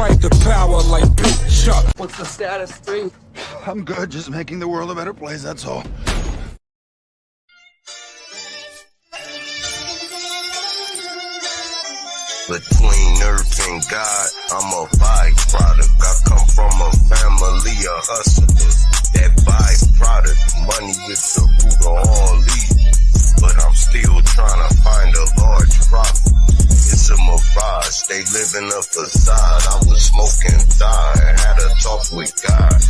fight the power like BITCHUTE. What's the status, 3? I'm good, just making the world a better place, that's all. Between earth and God, I'm a byproduct. I come from a family of hustlers. That byproduct, money is the root of all evil. But I'm still trying to find a large profit. It's a mirage, they live in a facade. I was smoking thigh and had a talk with God.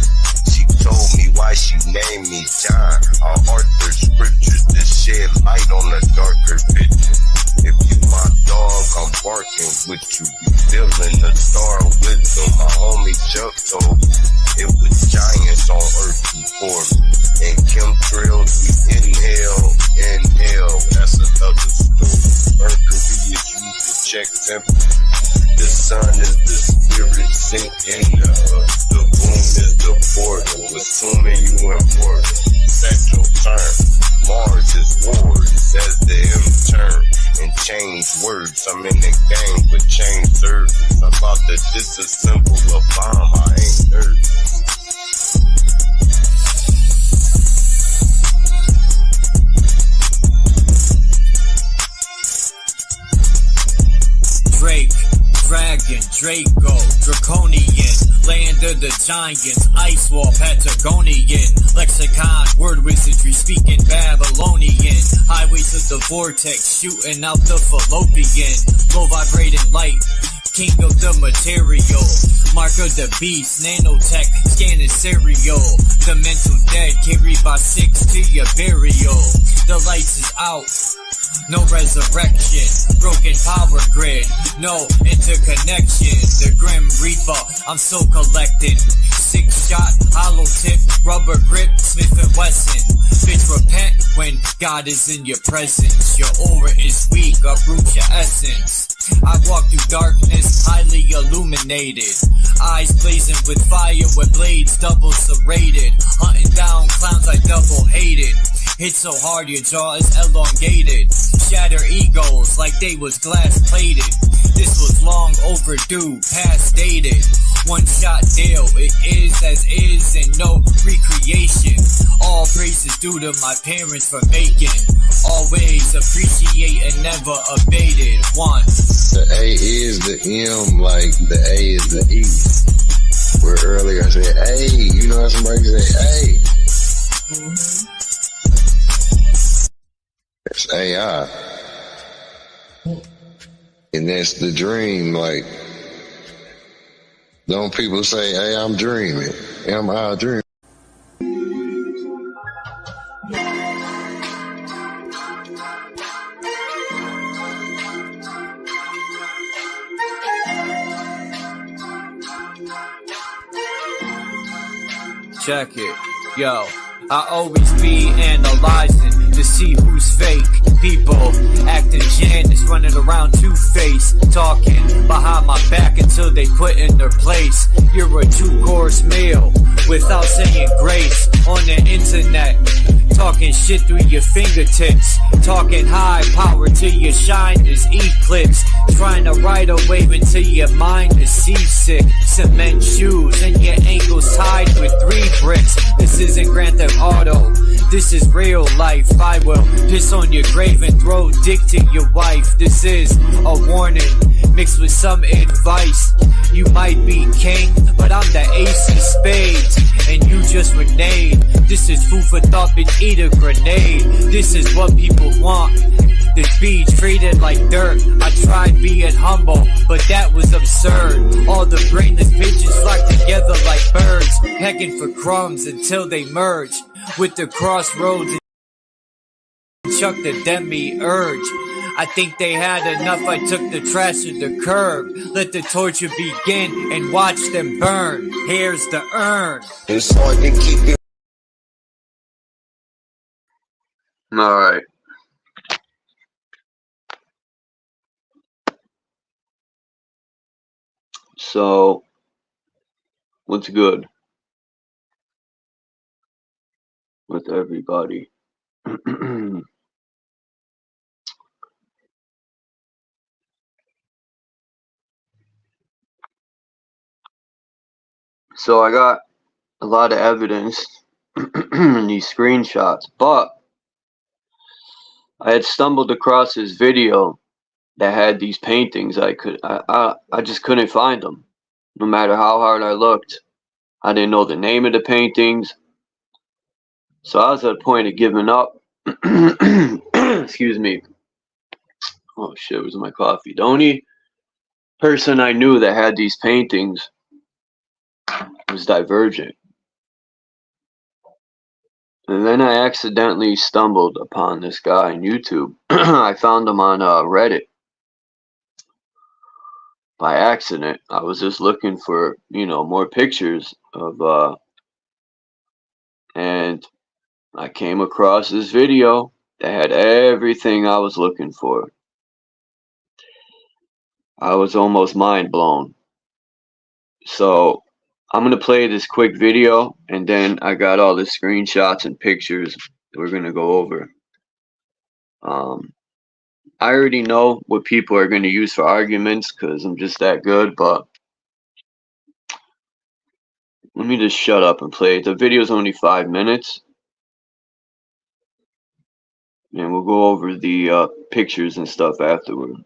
She told me why she named me John. I art the scriptures to shed light on the darker picture. If you my dog, I'm barking with you. You feeling the star wisdom. My homie Chuck told me it was giants on earth before me. And chemtrails we inhale. That's another story. Mercury is used to check temperature. The sun is the spirit sinking. The moon is the portal. Assuming you important. Set your turn. Mars is wars as the M turn. And change words. I'm in the game with change service. I'm about to disassemble a bomb. I ain't nervous. Drake, Dragon, Draco, Draconian, land of the giants, ice wall, Patagonian, lexicon, word wizardry, speaking Babylonian, highways of the vortex, shooting out the fallopian, low vibrating light, king of the material, mark of the beast, nanotech, scanning serial, the mental dead, carried by 6 to your burial, the lights is out. No resurrection, broken power grid, no interconnection. The Grim Reaper, I'm still collecting. 6-shot, hollow tip, rubber grip, Smith & Wesson. Bitch, repent when God is in your presence. Your aura is weak, uproot your essence. I walk through darkness, highly illuminated. Eyes blazing with fire with blades double serrated. Hunting down clowns I double hated. Hit so hard your jaw is elongated. Shatter egos like they was glass plated. This was long overdue, past dated. One shot deal, it is as is and no recreation. All praises due to my parents for making. Always appreciate and never abated. One. The A is the M, like the A is the E. Where earlier I said A, you know how somebody say A. That's AI. And that's the dream, like, don't people say, hey, I'm dreaming. Am I dreaming? Check it, yo. I always be analyzing to see who's fake. People acting Janice, running around two-faced, talking behind my back until they put in their place. You're a 2-course meal without saying grace on the internet. Talking shit through your fingertips. Talking high power till your shine is eclipsed. Trying to ride a wave until your mind is seasick. Cement shoes and your ankles tied with 3 bricks. This isn't Grand Theft Auto, this is real life. I will piss on your grave and throw dick to your wife. This is a warning mixed with some advice. You might be king, but I'm the ace of spades, and you just reneged. This is food for thought, bitch, eat a grenade. This is what people want, to be treated like dirt. I tried being humble, but that was absurd. All the brainless bitches flock together like birds, pecking for crumbs until they merge with the crossroads and chuck the demi-urge. I think they had enough, I took the trash to the curb. Let the torture begin and watch them burn. Here's the urn. It's hard to keep it. Alright. So, what's good with everybody? So I got a lot of evidence in these screenshots, but I had stumbled across this video that had these paintings. I just couldn't find them. No matter how hard I looked, I didn't know the name of the paintings. So I was at a point of giving up. Excuse me. Oh shit, where's my coffee? The only person I knew that had these paintings was Divergent. And then I accidentally stumbled upon this guy on YouTube. I found him on Reddit. By accident. I was just looking for, more pictures of, and I came across this video that had everything I was looking for. I was almost mind blown. So I'm going to play this quick video, and then I got all the screenshots and pictures that we're going to go over. I already know what people are going to use for arguments because I'm just that good, but let me just shut up and play it. The video's only 5 minutes, and we'll go over the pictures and stuff afterward.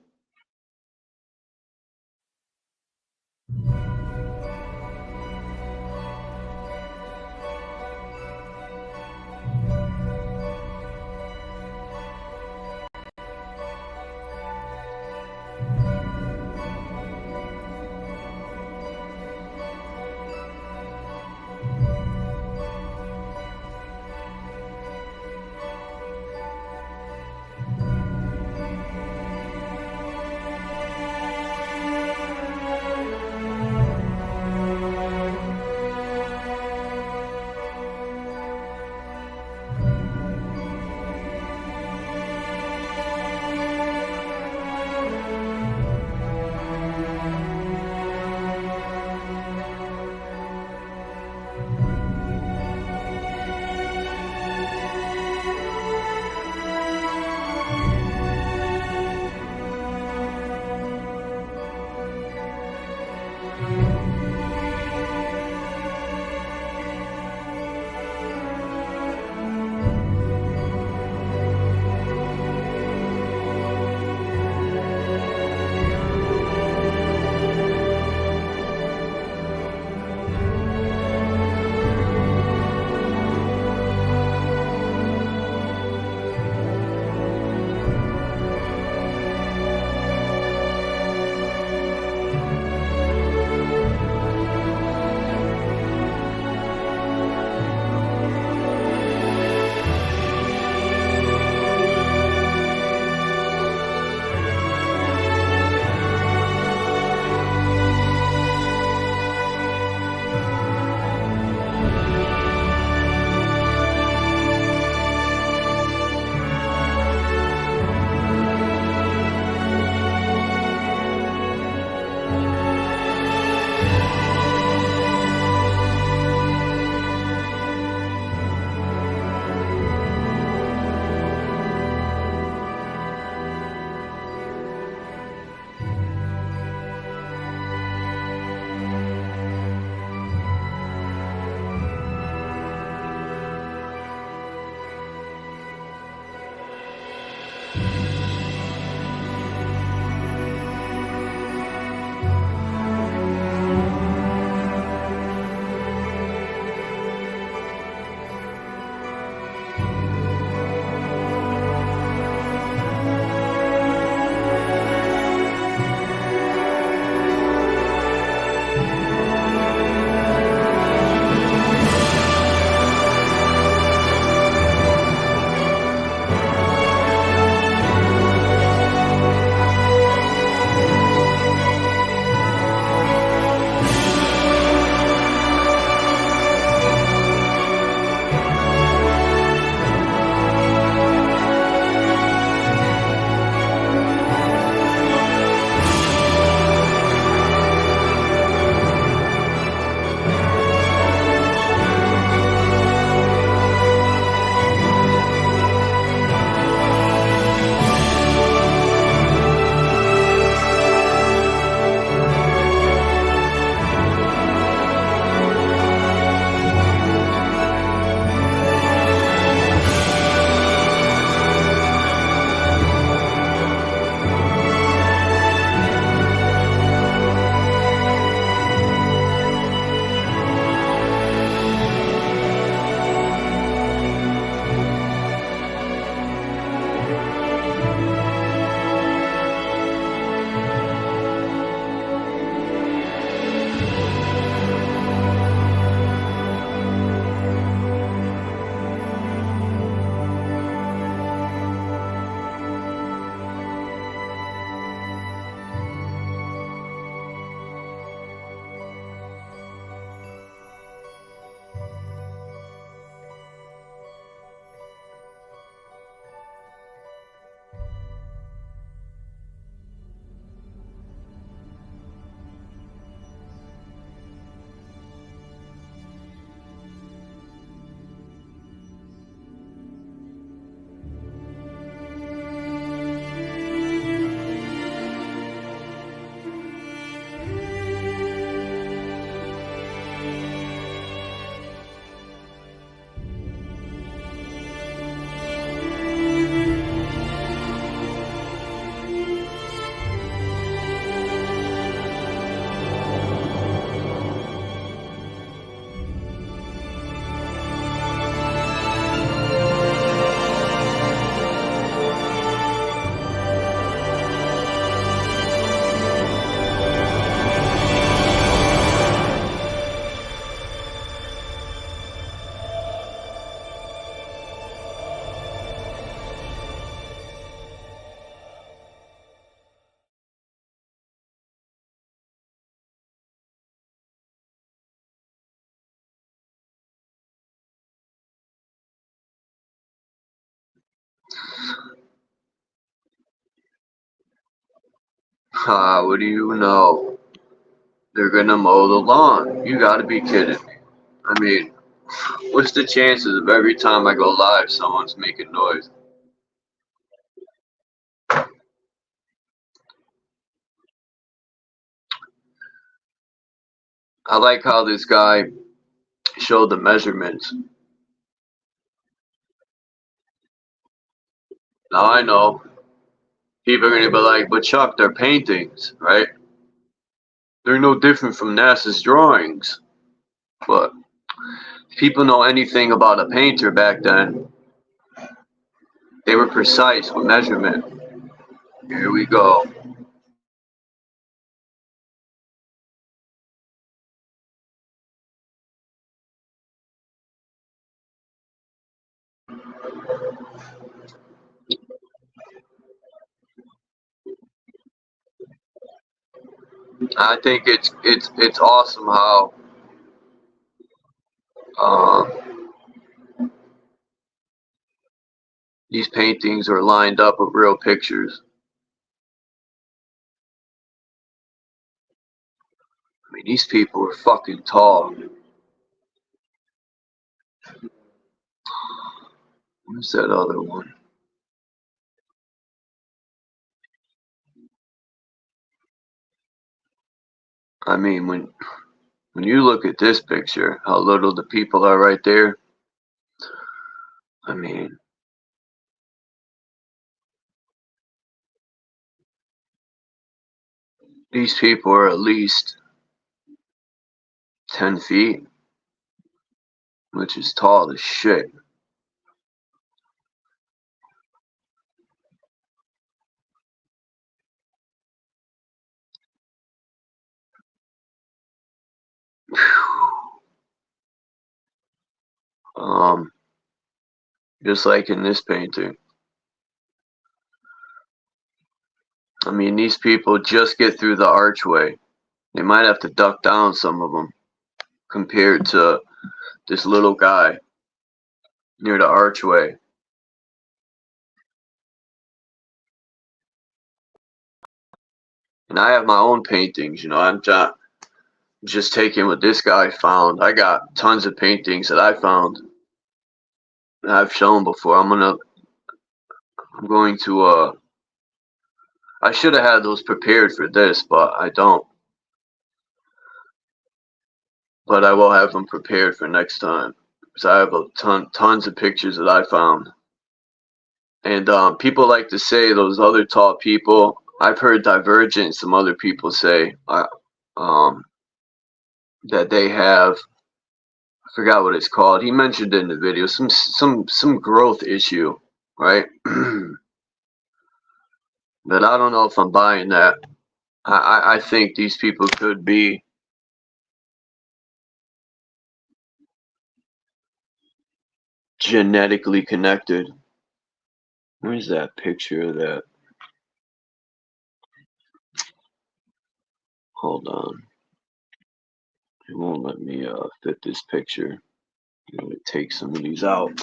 What do you know? They're gonna mow the lawn. You gotta be kidding me. I mean, what's the chances of every time I go live someone's making noise? I like how this guy showed the measurements. Now I know people are gonna be like, but Chuck, they're paintings, right? They're no different from NASA's drawings. But if people know anything about a painter back then, they were precise with measurement. Here we go. I think it's awesome how um, these paintings are lined up with real pictures. I mean, these people are fucking tall. Where's that other one? I mean, when you look at this picture, how little the people are right there. I mean, these people are at least 10 feet, which is tall as shit. Um, just like in this painting. I mean, these people just get through the archway. They might have to duck down, some of them, compared to this little guy near the archway. And I have my own paintings, you know. I'm just taking what this guy found. I got tons of paintings that I found that I've shown before. I'm going to I should have had those prepared for this, but I don't. But I will have them prepared for next time, because I have a tons of pictures that I found. And people like to say those other tall people. I've heard Divergent, some other people say that they have. I forgot what it's called. He mentioned it in the video. Some growth issue, right? But I don't know if I'm buying that. I think these people could be genetically connected. Where's that picture of that? Hold on. It won't let me fit this picture. I'm gonna take some of these out.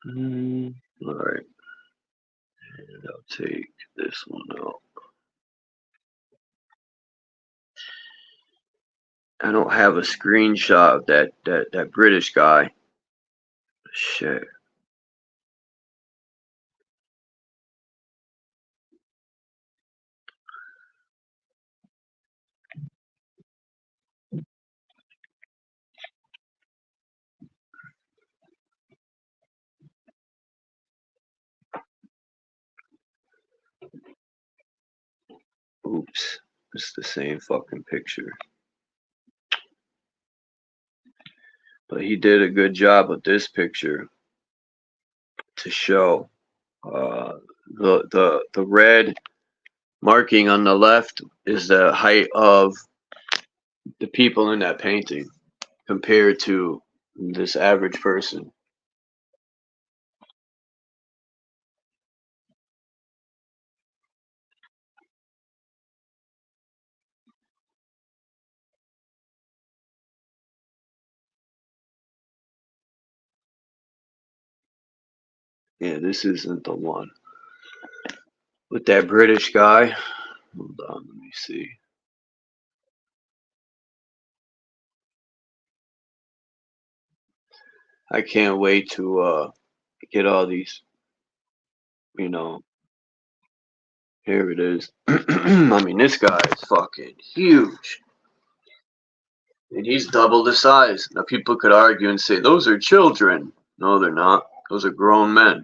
All right. And I'll take this one out. I don't have a screenshot of that British guy. Shit. Oops. It's the same fucking picture. But he did a good job with this picture to show the red marking on the left is the height of the people in that painting compared to this average person. Yeah, this isn't the one. With that British guy. Hold on, let me see. I can't wait to get all these, you know, here it is. I mean, this guy is fucking huge. And he's double the size. Now, people could argue and say, those are children. No, they're not. Those are grown men.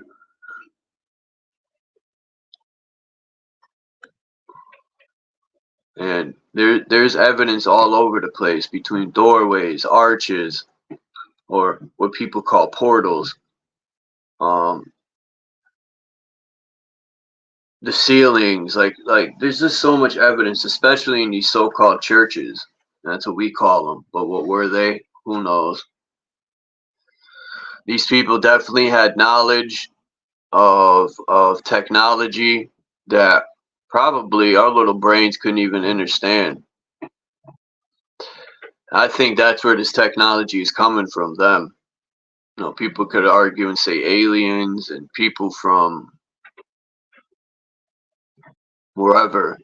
And there's evidence all over the place between doorways, arches, or what people call portals. The ceilings, like there's just so much evidence, especially in these so-called churches. That's what we call them. But what were they? Who knows? These people definitely had knowledge of technology that probably our little brains couldn't even understand. I think that's where this technology is coming from, them. You know, people could argue and say aliens and people from wherever.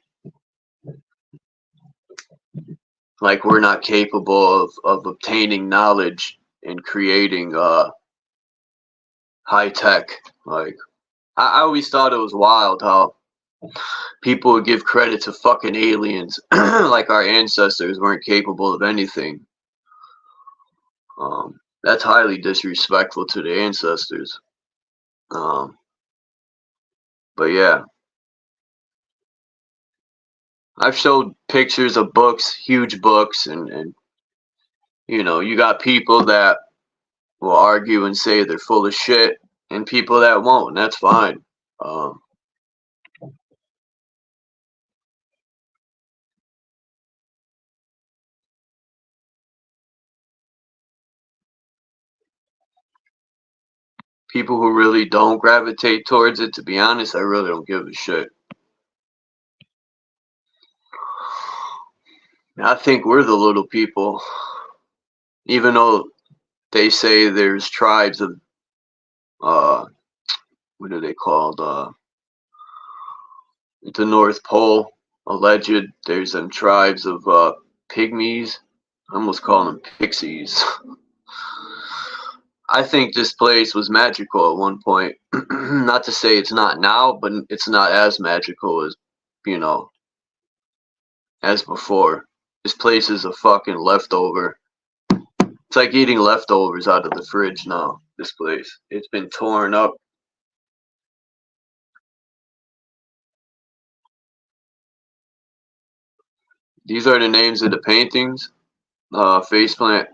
Like we're not capable of obtaining knowledge and creating high tech. Like I always thought it was wild how people would give credit to fucking aliens, like our ancestors weren't capable of anything. That's highly disrespectful to the ancestors. But yeah, I've showed pictures of books, huge books, and you know, you got people that will argue and say they're full of shit, and people that won't, and that's fine. People who really don't gravitate towards it, to be honest, I really don't give a shit. I think we're the little people, even though they say there's tribes of what are they called? The North Pole, alleged. There's them tribes of pygmies. I almost call them pixies. I think this place was magical at one point. Not to say it's not now, but it's not as magical as, you know, as before. This place is a fucking leftover. It's like eating leftovers out of the fridge now, this place. It's been torn up. These are the names of the paintings. Faceplant.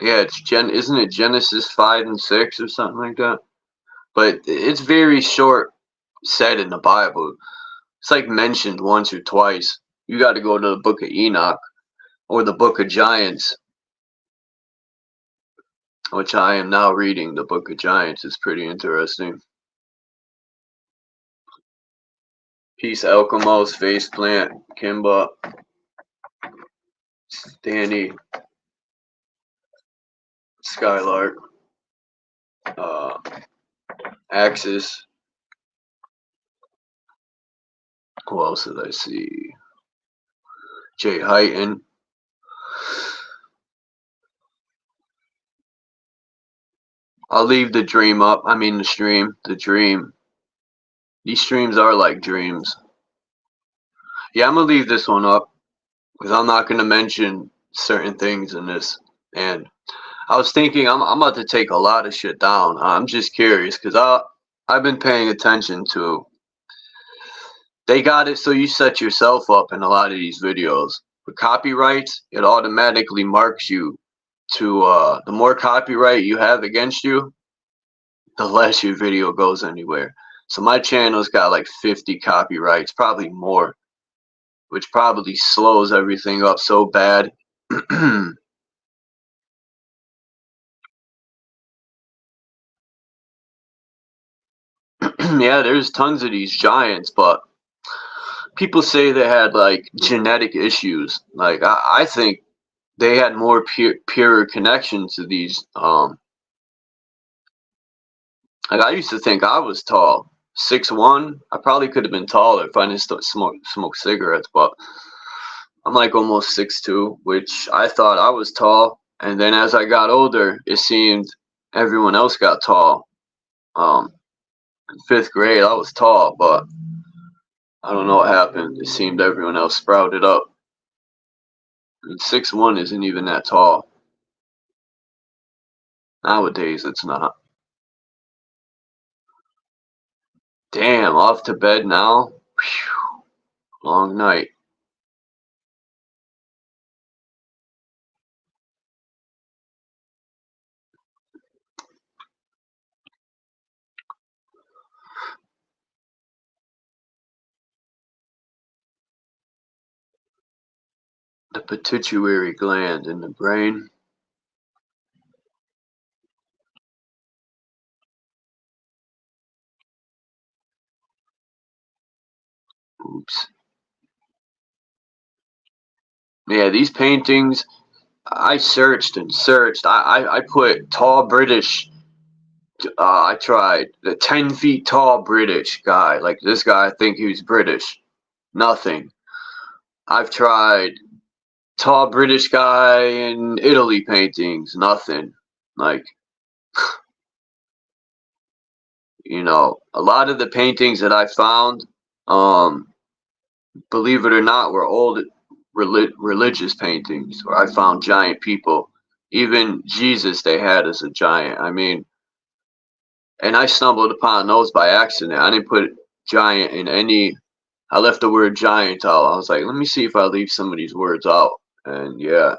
Yeah, isn't it Genesis 5 and 6 or something like that? But it's very short said in the Bible. It's like mentioned once or twice. You got to go to the book of Enoch or the book of Giants, which I am now reading. The book of Giants is pretty interesting. Peace, Elkamos, Faceplant, Kimba, Danny, Skylark, Axis. Who else did I see? Jay Heighton. I'll leave the dream up. I mean the stream. The dream. These streams are like dreams. Yeah, I'm going to leave this one up because I'm not going to mention certain things in this. And I was thinking I'm about to take a lot of shit down. I'm just curious because I've been paying attention to. They got it so you set yourself up in a lot of these videos. With copyrights, it automatically marks you to the more copyright you have against you, the less your video goes anywhere. So my channel's got like 50 copyrights, probably more, which probably slows everything up so bad. Yeah, there's tons of these giants, but people say they had like genetic issues. Like I think they had more pure connection to these Like, I used to think I was tall. 6'1". I probably could have been taller if I didn't smoke cigarettes, but I'm like almost 6'2", which I thought I was tall. And then as I got older, it seemed everyone else got tall. In 5th grade, I was tall, but I don't know what happened. It seemed everyone else sprouted up. I mean, 6'1" isn't even that tall. Nowadays, it's not. Damn, off to bed now? Whew, long night. The pituitary gland in the brain. Oops. Yeah, these paintings, I searched and searched. I put tall British. I tried the 10 feet tall British guy. Like, this guy, I think he was British. Nothing. I've tried tall British guy in Italy paintings. Nothing. Like, you know, a lot of the paintings that I found, believe it or not, were old religious paintings where I found giant people. Even Jesus they had as a giant. I mean, and I stumbled upon those by accident. I didn't put giant in any. I left the word giant out. I was like, let me see if I leave some of these words out. And yeah,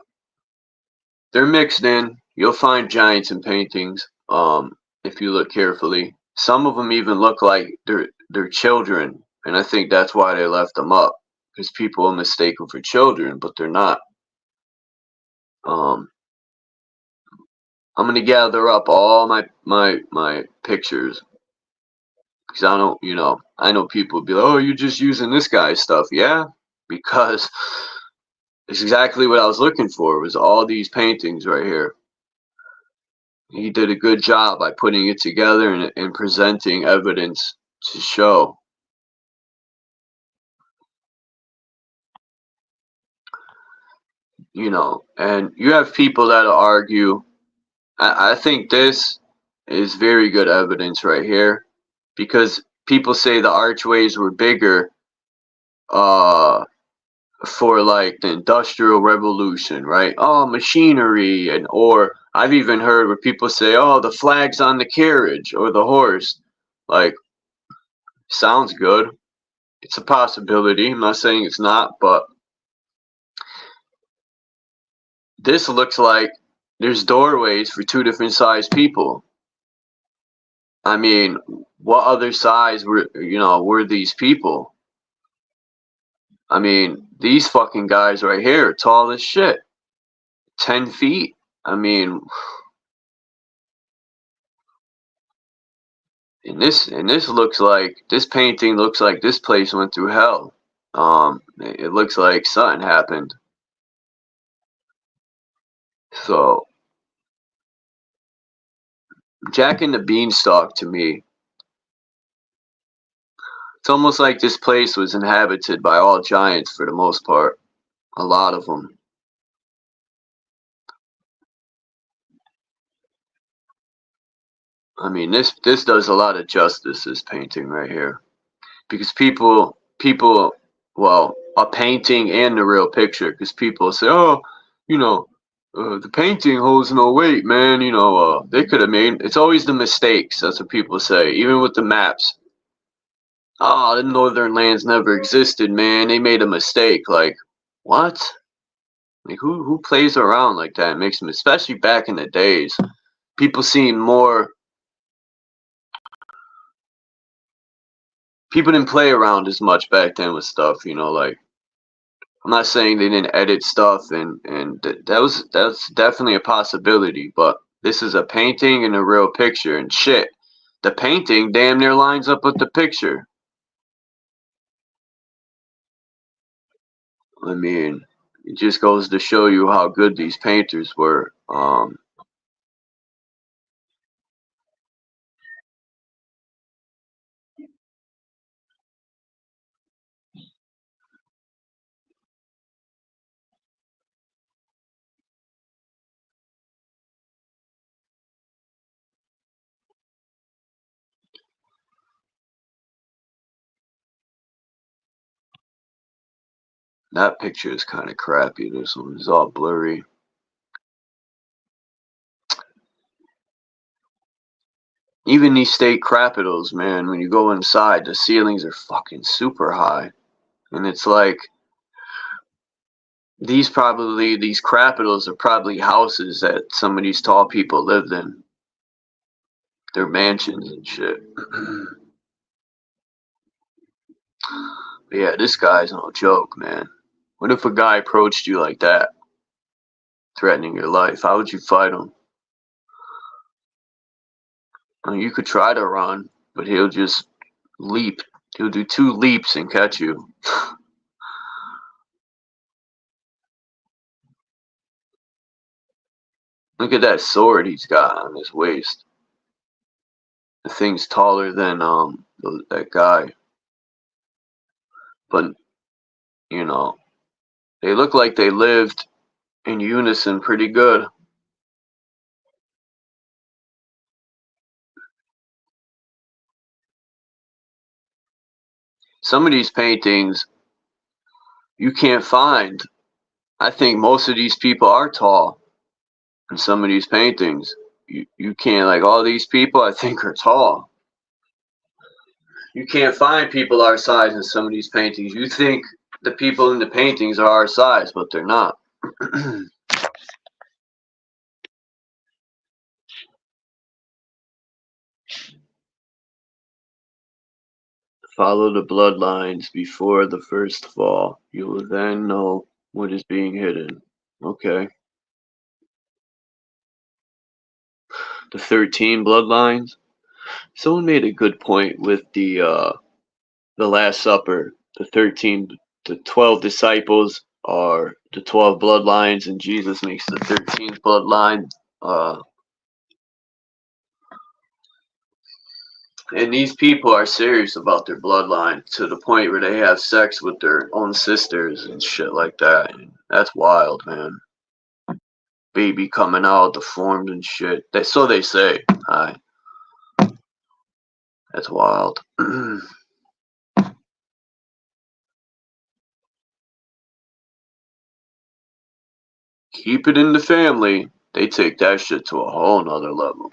they're mixed in. You'll find giants in paintings, if you look carefully. Some of them even look like they're children, and I think that's why they left them up, because people will mistake them for children, but they're not. Um, I'm gonna gather up all my pictures, because I don't, you know, I know people be like, oh, you're just using this guy's stuff. Yeah, because it's exactly what I was looking for. Was all these paintings right here. He did a good job by putting it together and presenting evidence to show. You know, and you have people that'll argue. I think this is very good evidence right here, because people say the archways were bigger for like the Industrial Revolution, right? Oh, machinery, and or I've even heard where people say, oh, the flag's on the carriage or the horse. Like, sounds good. It's a possibility. I'm not saying it's not, but this looks like there's doorways for two different sized people. I mean, what other size were these people? I mean, these fucking guys right here are tall as shit. 10 feet. I mean, and this looks like, this painting looks like this place went through hell. It looks like something happened. So, Jack and the Beanstalk, to me, it's almost like this place was inhabited by all giants for the most part. A lot of them. I mean, this does a lot of justice, this painting right here, because people, well, a painting and the real picture, because people say, oh, you know, the painting holds no weight, man. You know, they could have made. It's always the mistakes. That's what people say, even with the maps. Oh, the northern lands never existed, man. They made a mistake. Like, what? Like, who plays around like that? It makes them, especially back in the days. People seem more. People didn't play around as much back then with stuff. You know, like, I'm not saying they didn't edit stuff, and that's definitely a possibility. But this is a painting and a real picture, and shit, the painting damn near lines up with the picture. I mean, it just goes to show you how good these painters were. That picture is kind of crappy. This one is all blurry. Even these state capitals, man, when you go inside, the ceilings are fucking super high. And it's like, these capitals are probably houses that some of these tall people lived in. They're mansions and shit. But yeah, this guy's no joke, man. What if a guy approached you like that, threatening your life? How would you fight him? I mean, you could try to run, but he'll just leap. He'll do 2 leaps and catch you. Look at that sword he's got on his waist. The thing's taller than that guy. But, you know, they look like they lived in unison pretty good. Some of these paintings you can't find. I think most of these people are tall in some of these paintings. You can't, like, all these people I think are tall. You can't find people our size in some of these paintings. You think the people in the paintings are our size, but they're not. Follow the bloodlines before the first fall. You will then know what is being hidden. Okay. The 13 bloodlines. Someone made a good point with the Last Supper. The 12 disciples are the 12 bloodlines, and Jesus makes the 13th bloodline. And these people are serious about their bloodline to the point where they have sex with their own sisters and shit like that. And that's wild, man. Baby coming out deformed and shit. So they say. That's wild. Keep it in the family. They take that shit to a whole nother level.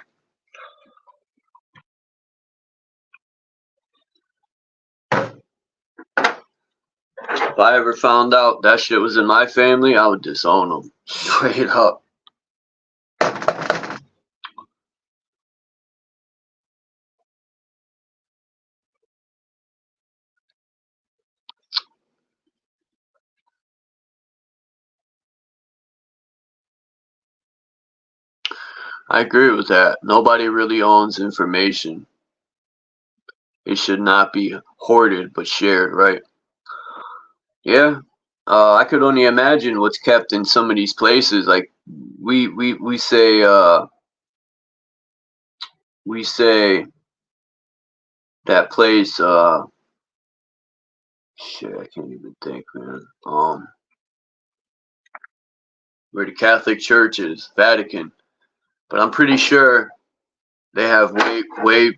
If I ever found out that shit was in my family, I would disown them. Straight up. I agree with that. Nobody really owns information. It should not be hoarded but shared, right? Yeah. I could only imagine what's kept in some of these places. Like we say that place shit, I can't even think, man. Where the Catholic Church is, Vatican. But I'm pretty sure they have way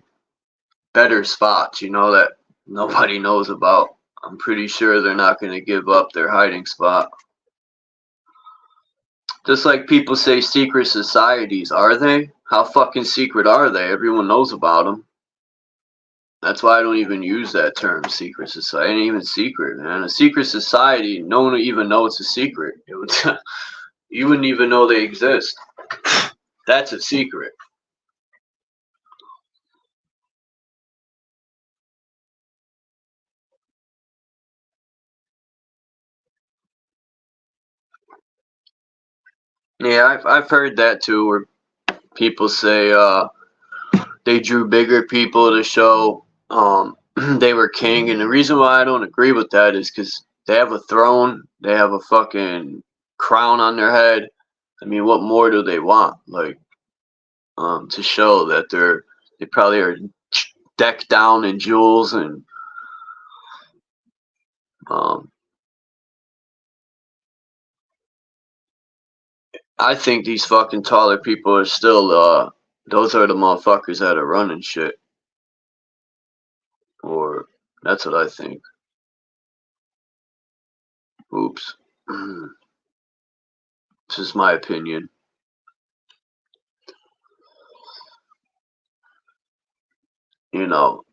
better spots, that nobody knows about. I'm pretty sure they're not going to give up their hiding spot. Just like people say secret societies, are they? How fucking secret are they? Everyone knows about them. That's why I don't even use that term, secret society. It ain't even secret, man. A secret society, no one would even know it's a secret. You wouldn't even know they exist. That's a secret. Yeah, I've heard that too, where people say they drew bigger people to show they were king, and the reason why I don't agree with that is because they have a throne, they have a fucking crown on their head. I mean, what more do they want? Like, to show that they probably are decked down in jewels and I think these fucking taller people are still those are the motherfuckers that are running shit. Or that's what I think. Oops. This is my opinion. You know,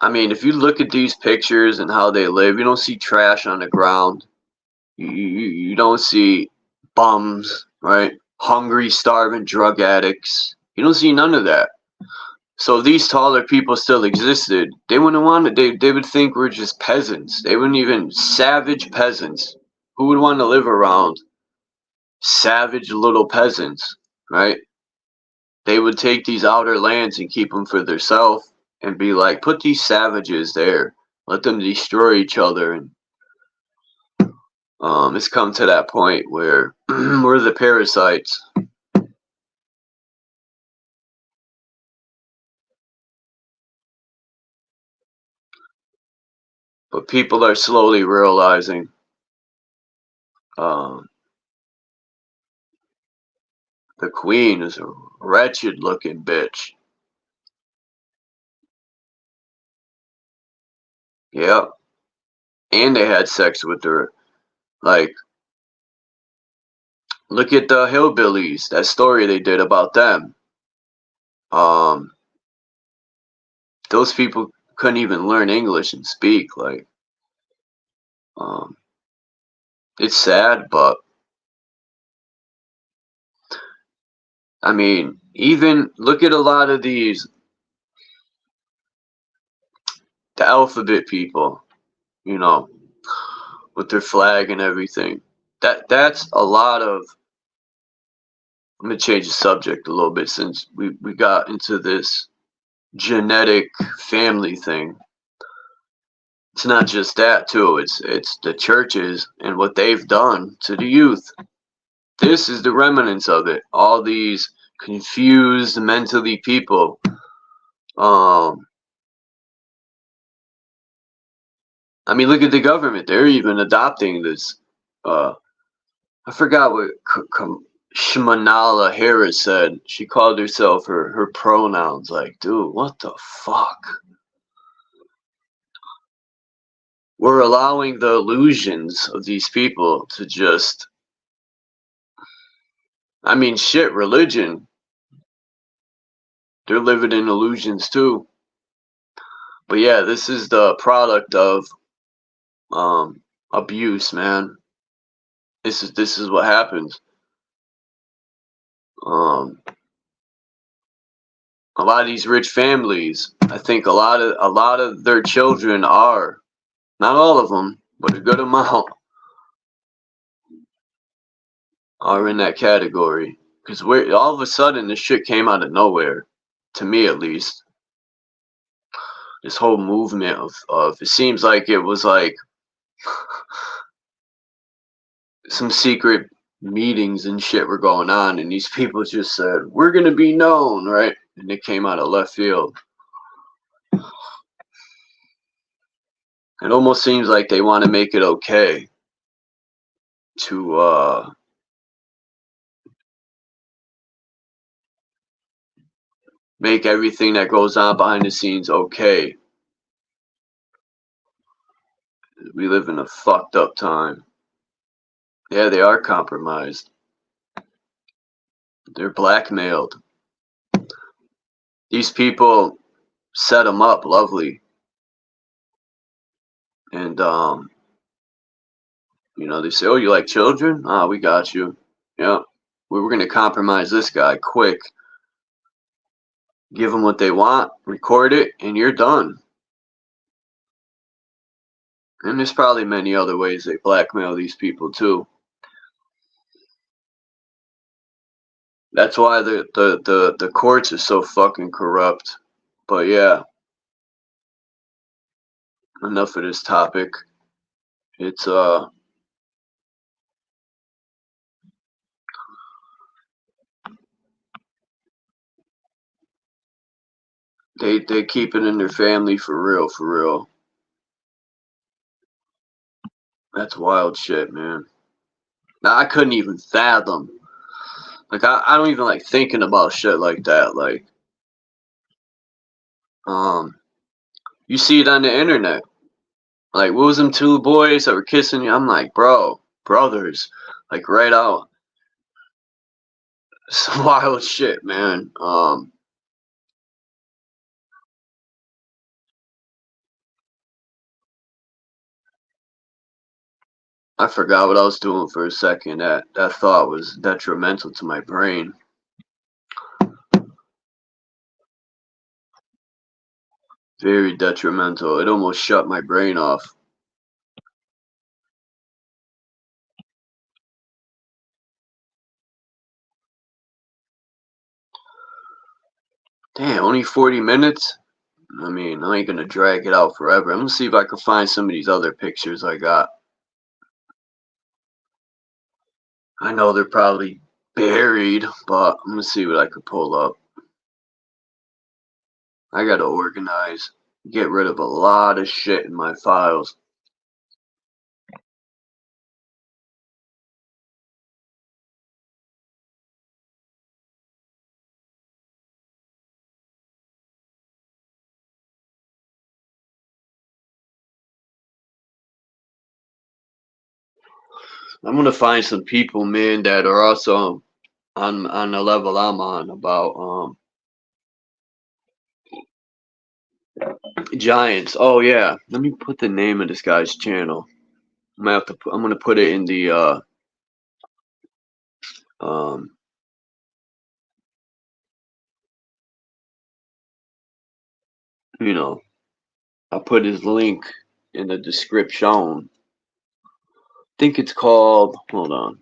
I mean, if you look at these pictures and how they live, you don't see trash on the ground. You don't see bums, right? Hungry, starving drug addicts. You don't see none of that. So if these taller people still existed, they wouldn't want it. They would think we're just peasants. They wouldn't even, savage peasants. Who would want to live around savage little peasants, right? They would take these outer lands and keep them for themselves and be like, put these savages there. Let them destroy each other. And it's come to that point where we're the parasites. But people are slowly realizing the queen is a wretched looking bitch. Yep. And they had sex with her. Like, look at the hillbillies, that story they did about them. Those people couldn't even learn English and speak. Like, it's sad, but I mean, even look at a lot of these, the alphabet people, you know, with their flag and everything. That's a lot of, I'm gonna change the subject a little bit since we got into this genetic family thing. It's not just that too, it's the churches and what they've done to the youth. This is the remnants of it. All these confused mentally people. I mean, look at the government. They're even adopting this. I forgot what Shmanala Harris said. She called herself her pronouns. Like, dude, what the fuck? We're allowing the illusions of these people to just, I mean, shit, religion. They're living in illusions too. But yeah, this is the product of abuse, man. This is what happens. A lot of these rich families, I think a lot of their children are, not all of them, but a good amount are in that category. Because all of a sudden this shit came out of nowhere, to me at least. This whole movement of it seems like it was like some secret meetings and shit were going on, and these people just said, we're gonna be known, right? And it came out of left field. It almost seems like they want to make it okay to make everything that goes on behind the scenes okay. We live in a fucked up time. Yeah, they are compromised. They're blackmailed. These people set them up lovely. And, you know, they say, oh, you like children? Ah, we got you. Yeah, we were going to compromise this guy quick. Give them what they want, record it, and you're done. And there's probably many other ways they blackmail these people too. That's why the courts are so fucking corrupt. But yeah, enough of this topic. It's they keep it in their family for real, for real. That's wild shit, man. Now I couldn't even fathom. Like I don't even like thinking about shit like that. Like you see it on the internet. Like, what was them two boys that were kissing you? I'm like, bro, brothers, like right out. Some wild shit, man. I forgot what I was doing for a second. That thought was detrimental to my brain. Very detrimental. It almost shut my brain off. Damn, only 40 minutes? I mean, I ain't gonna drag it out forever. I'm gonna see if I can find some of these other pictures I got. I know they're probably buried, but I'm gonna see what I could pull up. I gotta organize, get rid of a lot of shit in my files. I'm gonna find some people, man, that are also on the level I'm on about Giants. Oh yeah, let me put the name of this guy's channel. I'm gonna have to. I'm gonna put it in the you know, I'll put his link in the description. I think it's called. Hold on.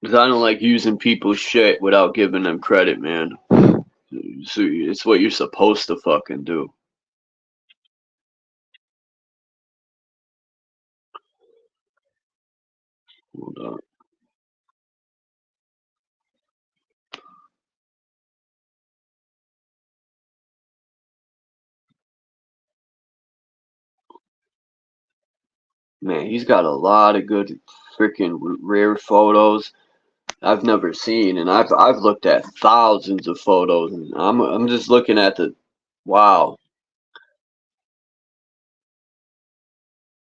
Because I don't like using people's shit without giving them credit, man. It's what you're supposed to fucking do. Hold on. Man, he's got a lot of good freaking rare photos I've never seen, and I've looked at thousands of photos, and I'm just looking at the wow.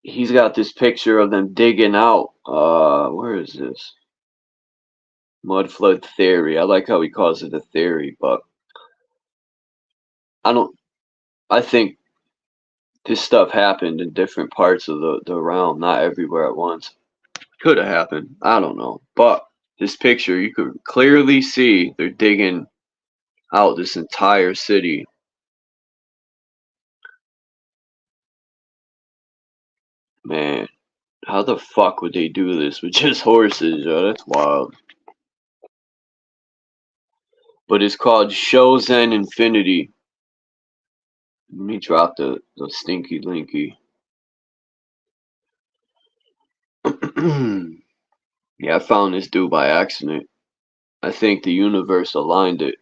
He's got this picture of them digging out. Where is this? Mud flood theory. I like how he calls it a theory, but I think this stuff happened in different parts of the realm, not everywhere at once. Could have happened. I don't know. But this picture, you could clearly see they're digging out this entire city. Man, how the fuck would they do this with just horses? Yo? That's wild. But it's called Shozen Infinity. Let me drop the stinky linky. Yeah, I found this dude by accident. I think the universe aligned it.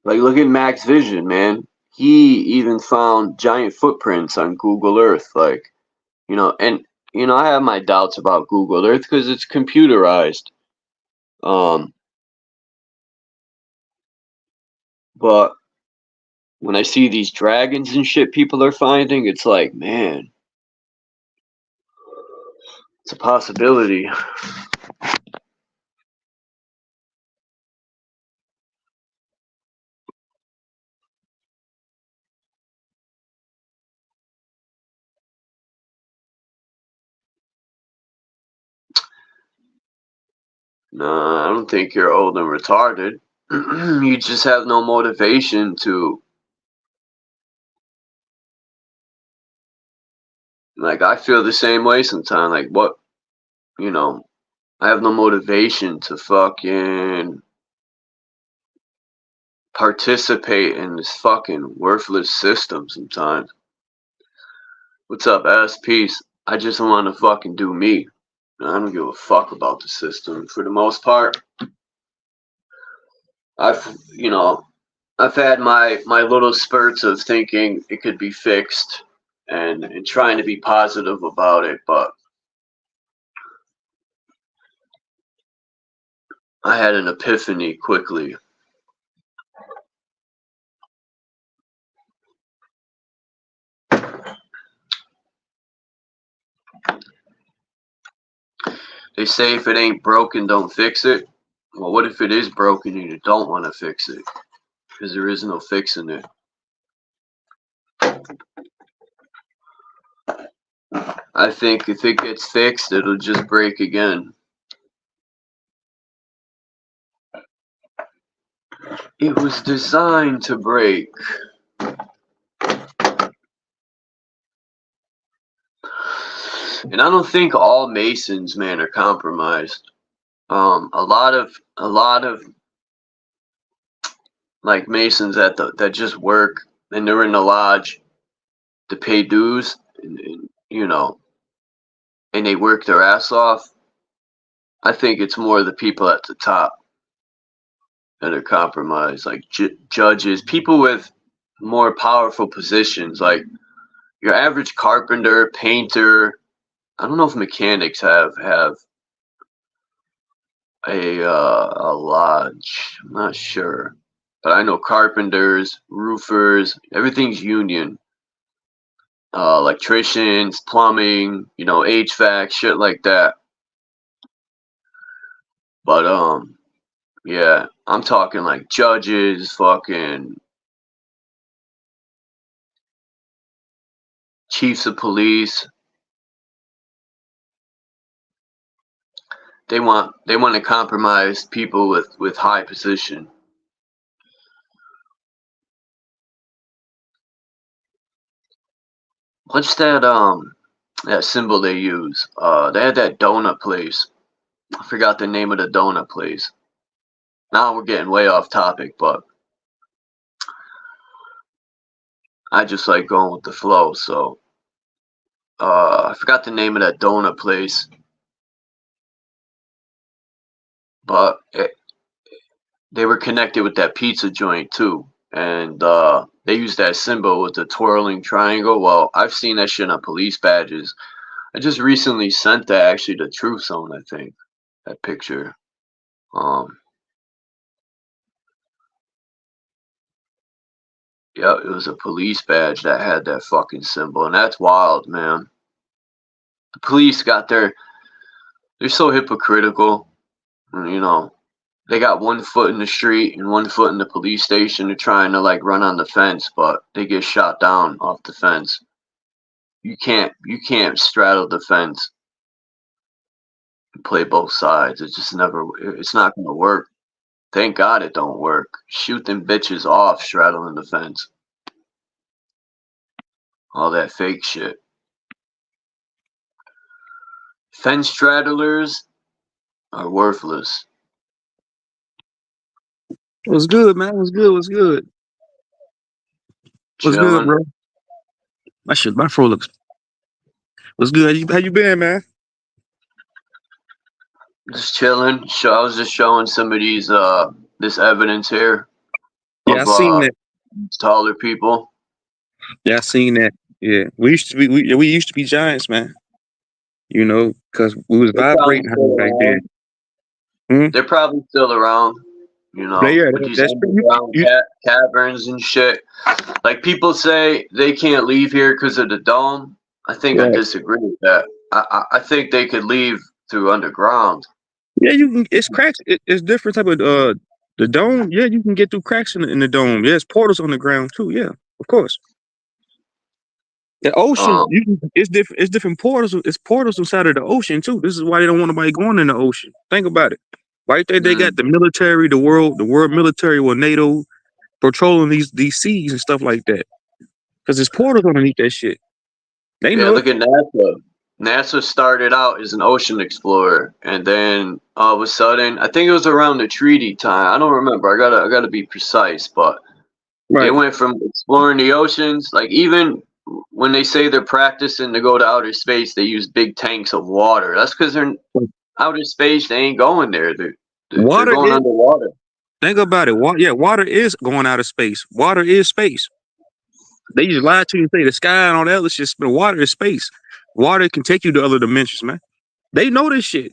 Like, look at Max Vision, man. He even found giant footprints on Google Earth. Like, and, I have my doubts about Google Earth because it's computerized. But when I see these dragons and shit people are finding, it's like, man, it's a possibility. Nah, I don't think you're old and retarded. You just have no motivation to. Like, I feel the same way sometimes. Like, what, I have no motivation to fucking participate in this fucking worthless system sometimes. What's up, ass? Peace. I just want to fucking do me. I don't give a fuck about the system. For the most part, I've had my little spurts of thinking it could be fixed and trying to be positive about it, but I had an epiphany quickly. They say if it ain't broken, don't fix it. Well, what if it is broken and you don't want to fix it? Because there is no fixing it. I think if it gets fixed, it'll just break again. It was designed to break. And I don't think all Masons, man, are compromised. A lot of like Masons that just work and they're in the lodge to pay dues, and, you know, and they work their ass off. I think it's more the people at the top that are compromised, like judges, people with more powerful positions, like your average carpenter, painter. I don't know if mechanics have a lodge. I'm not sure, but I know carpenters, roofers, everything's union. Electricians, plumbing, you know, HVAC, shit like that. But yeah, I'm talking like judges, fucking chiefs of police. They want to compromise people with high position. What's that symbol they use? They had that donut place. I forgot the name of the donut place. Now we're getting way off topic, but I just like going with the flow. So I forgot the name of that donut place, but they were connected with that pizza joint too, and they used that symbol with the twirling triangle. Well, I've seen that shit on police badges. I just recently sent that actually to Truth Zone, I think, that picture. Yeah, it was a police badge that had that fucking symbol, and that's wild, man. The police they're so hypocritical, you know. They got one foot in the street and one foot in the police station. They're trying to like run on the fence, but they get shot down off the fence. You can't straddle the fence and play both sides. It's not gonna work. Thank God it don't work. Shoot them bitches off straddling the fence. All that fake shit. Fence straddlers are worthless. What's good, man? What's good? What's good? What's good, Chilling. bro? My fro looks. What's good? How you been, man? Just chilling. I was just showing some of these this evidence here Yeah, I of seen that. taller people. Yeah, I seen that. Yeah, we used to be giants, man. You know, because we was They're probably vibrating still back around. then. They're probably still around, you know, Yeah, with these that's underground caverns and shit. Like people say they can't leave here because of the dome. I think I right. disagree with that. I think they could leave through underground. Yeah, you can. It's cracks. It's different type of the dome. Yeah, you can get through cracks in the dome. Yeah, it's portals on the ground too. Yeah, of course. The ocean, it's different. It's different portals. It's portals inside of the ocean too. This is why they don't want nobody going in the ocean. Think about it. Right there, they got the military, the world military, or NATO patrolling these seas and stuff like that. Because there's portals underneath that shit. They know look at NASA. NASA started out as an ocean explorer, and then all of a sudden, I think it was around the treaty time. I don't remember. I gotta be precise, but they went from exploring the oceans, like even when they say they're practicing to go to outer space, they use big tanks of water. That's because they're outer space. They ain't going there. They're going underwater. Think about it. Water is going out of space. Water is space. They just lie to you and say the sky and all that. It's just water is space. Water can take you to other dimensions, man. They know this shit.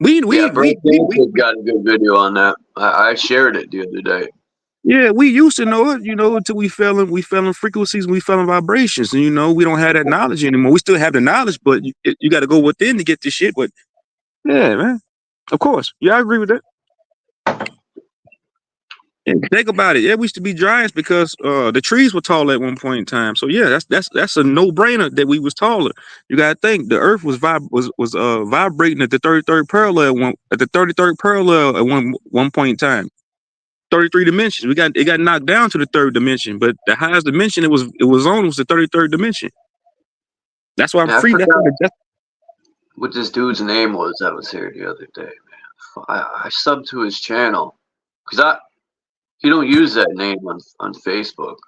Yeah, Bro Sanchez got a good video on that. I shared it the other day. Yeah, we used to know it, you know, until we fell in frequencies and we fell in vibrations. And, you know, we don't have that knowledge anymore. We still have the knowledge, but you got to go within to get this shit. But yeah, man, of course. Yeah, I agree with that. And think about it. Yeah, we used to be giants because the trees were tall at one point in time. So yeah, that's a no-brainer that we was taller. You got to think the Earth was vibrating at the 33rd parallel at one point in time. 33 dimensions. It got knocked down to the 3rd dimension, but the highest dimension it was on was the 33rd dimension. That's why I'm free. That's what this dude's name was that was here the other day, man. I subbed to his channel because he don't use that name on Facebook.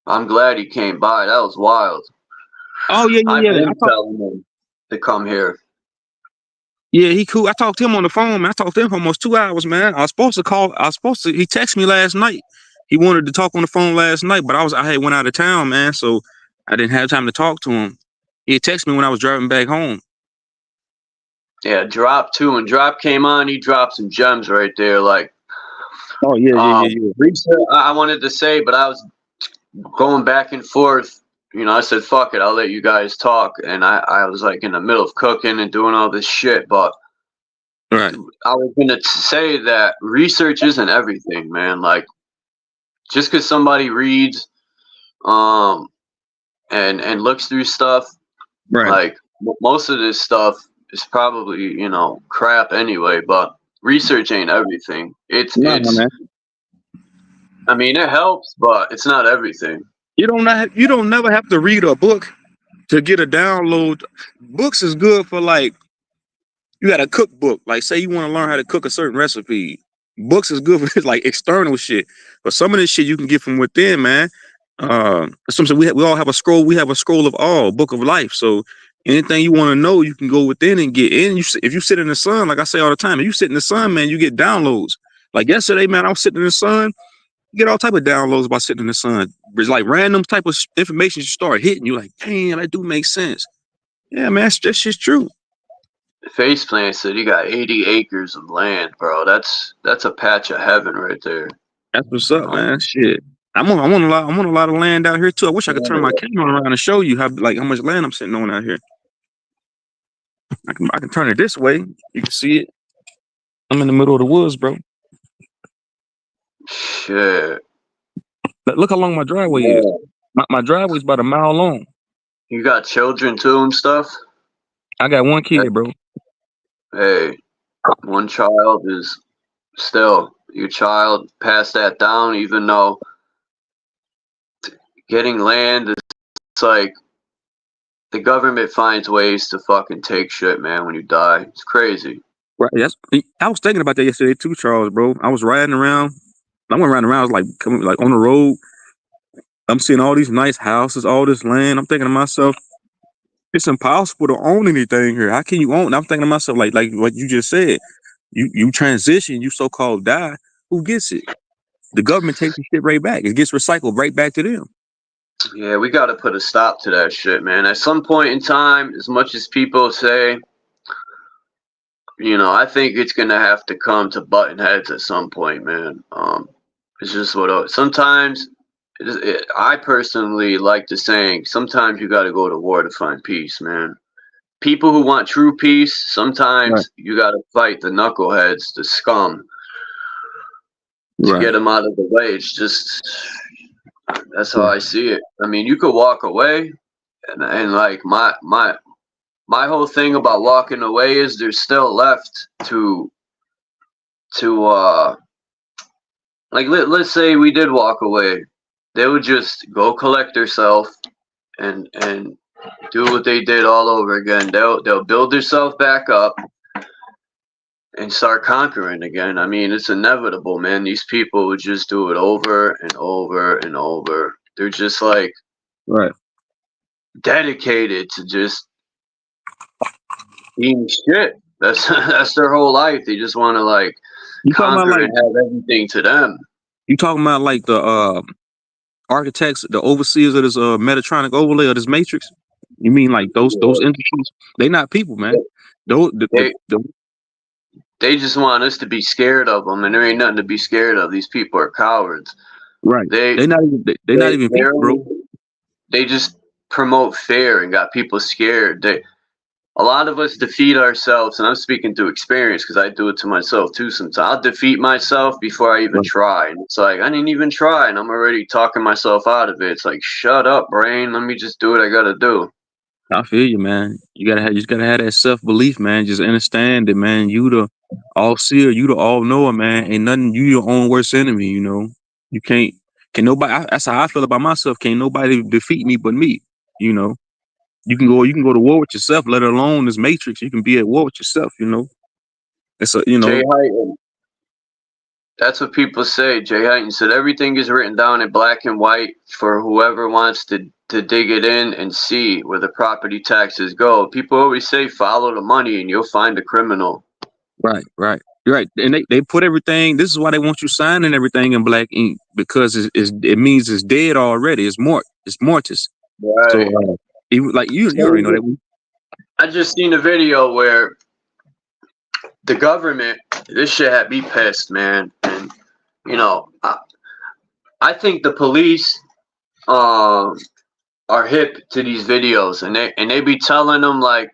I'm glad he came by. That was wild. Oh yeah. I've been telling him to come here. Yeah, he cool. I talked to him on the phone, man. I talked to him for almost 2 hours, man. He texted me last night. He wanted to talk on the phone last night, but I had went out of town, man, so I didn't have time to talk to him. He texted me when I was driving back home. Yeah, Drop too. When Drop came on, he dropped some gems right there. Like, oh yeah. I wanted to say, but I was going back and forth. You know, I said, fuck it, I'll let you guys talk. And I was like in the middle of cooking and doing all this shit. But right. I was going to say that research isn't everything, man. Like, just because somebody reads and looks through stuff, right. Like, most of this stuff is probably, you know, crap anyway. But research ain't everything. I mean, it helps, but it's not everything. You don't never have to read a book to get a download. Books is good for, like, you got a cookbook. Like, say you want to learn how to cook a certain recipe. Books is good for like external shit. But some of this shit you can get from within, man. We all have a scroll. We have a scroll of all, book of life. So anything you want to know, you can go within and get in. If you sit in the sun, like I say all the time, if you sit in the sun, man, you get downloads. Like yesterday, man, I was sitting in the sun. You get all type of downloads by sitting in the sun. It's like random type of information you start hitting. You're like, damn, that do make sense. Yeah, man, that shit's true. Faceplant said he got 80 acres of land, bro. That's a patch of heaven right there. That's what's up, man. Shit. I want a lot of land out here too. I wish I could turn my camera around and show you how much land I'm sitting on out here. I can turn it this way. You can see it. I'm in the middle of the woods, bro. Shit. Look how long my driveway is. My driveway's about a mile long. You got children too and stuff? I got one kid, bro. Hey, one child is still your child. Pass that down, even though getting land is, it's like the government finds ways to fucking take shit, man, when you die. It's crazy. Right. I was thinking about that yesterday too, Charles, bro. I was riding around. I went riding around. I was like coming like on the road. I'm seeing all these nice houses, all this land. I'm thinking to myself, it's impossible to own anything here. How can you own? I'm thinking to myself, like what you just said. You transition, you so-called die. Who gets it? The government takes the shit right back. It gets recycled right back to them. Yeah, we got to put a stop to that shit, man. At some point in time, as much as people say, you know, I think it's gonna have to come to button heads at some point, man. It's just sometimes. I personally like the saying, sometimes you got to go to war to find peace, man. People who want true peace, sometimes you got to fight the knuckleheads, the scum, to get them out of the way. It's just, that's how I see it. I mean, you could walk away, and like my whole thing about walking away is there's still left to like let's say we did walk away. They would just go collect themselves and do what they did all over again. They'll build themselves back up and start conquering again. I mean, it's inevitable, man. These people would just do it over and over and over. They're just like dedicated to just eating shit. That's their whole life. They just want to like conquer and have everything to them. You talking about like the architects, the overseers of this Metatronic overlay of this matrix? You mean like those entities? They not people, man. Those, they just want us to be scared of them, and there ain't nothing to be scared of. These people are cowards. right. They're not even people, bro. They just promote fear and got people scared. A lot of us defeat ourselves, and I'm speaking through experience because I do it to myself too sometimes. I'll defeat myself before I even try. And it's like, I didn't even try, and I'm already talking myself out of it. It's like, shut up, brain. Let me just do what I got to do. I feel you, man. You just gotta have that self-belief, man. Just understand that, man. You the all-seer, you the all-knower, man. Ain't nothing, you your own worst enemy, you know. You can nobody, that's how I feel about myself. Can't nobody defeat me but me, you know. You can go to war with yourself, let alone this matrix. You can be at war with yourself, you know. It's a, you know. Jay Hyten, that's what people say. Jay Hyten said everything is written down in black and white for whoever wants to dig it in and see where the property taxes go. People always say follow the money and you'll find the criminal. Right. You're right. And they put everything, this is why they want you signing everything in black ink, because it means it's dead already. It's mortis. Right. So even like you already know that. I just seen a video where the government, this shit had me pissed, man. And you know, I think the police are hip to these videos, and they be telling them like,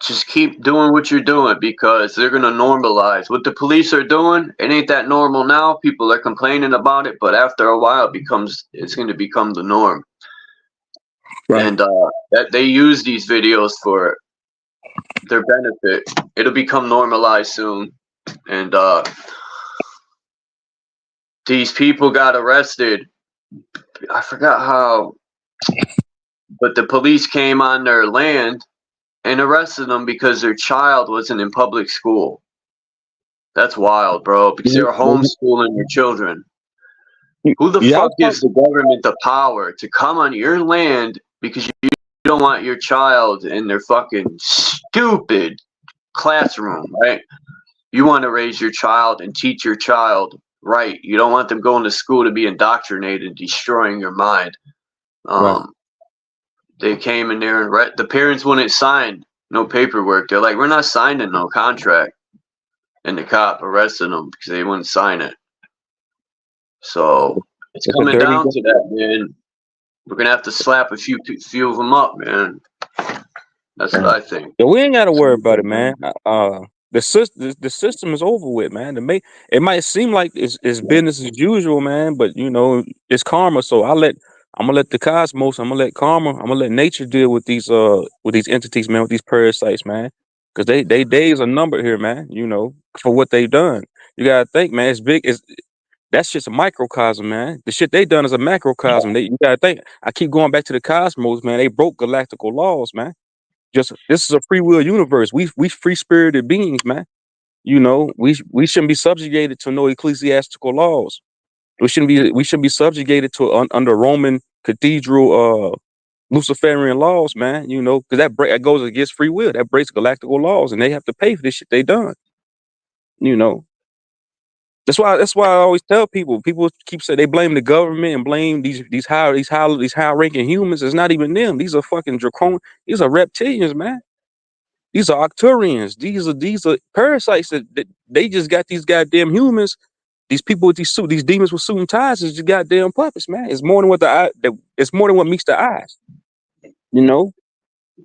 just keep doing what you're doing because they're gonna normalize what the police are doing. It ain't that normal now. People are complaining about it, but after a while, it's going to become the norm. Right. And that they use these videos for their benefit. It'll become normalized soon. And these people got arrested. I forgot how, but the police came on their land and arrested them because their child wasn't in public school. That's wild, bro, because they were homeschooling their children. Who the fuck gives the government the power to come on your land because you don't want your child in their fucking stupid classroom, right? You want to raise your child and teach your child right. You don't want them going to school to be indoctrinated, destroying your mind. Right. They came in there and the parents wouldn't sign no paperwork. They're like, we're not signing no contract. And the cop arrested them because they wouldn't sign it. So it's coming down to that, man. We're going to have to slap a few of them up, man. That's what I think. Yeah, we ain't got to worry about it, man. The system is over with, man. It might seem like it's business as usual, man, but you know it's karma. So I'm gonna let the cosmos, I'm gonna let karma, I'm gonna let nature deal with these entities, man, with these parasites, man, because they days are numbered here, man. You know, for what they've done. You gotta think, man. It's big. That's just a microcosm, man. The shit they done is a macrocosm. You gotta think. I keep going back to the cosmos, man. They broke galactical laws, man. This is a free will universe. We free spirited beings, man. You know, we shouldn't be subjugated to no ecclesiastical laws. We shouldn't be subjugated to under Roman cathedral Luciferian laws, man. You know, because that goes against free will. That breaks galactical laws, and they have to pay for this shit they done. You know, that's why I always tell people. People keep saying they blame the government and blame these high ranking humans. It's not even them. These are fucking draconian. These are reptilians, man. These are Octurians. These are parasites that they just got these goddamn humans. These people with these demons with suit and ties is just goddamn puppets, man. It's more than it's more than what meets the eyes. You know,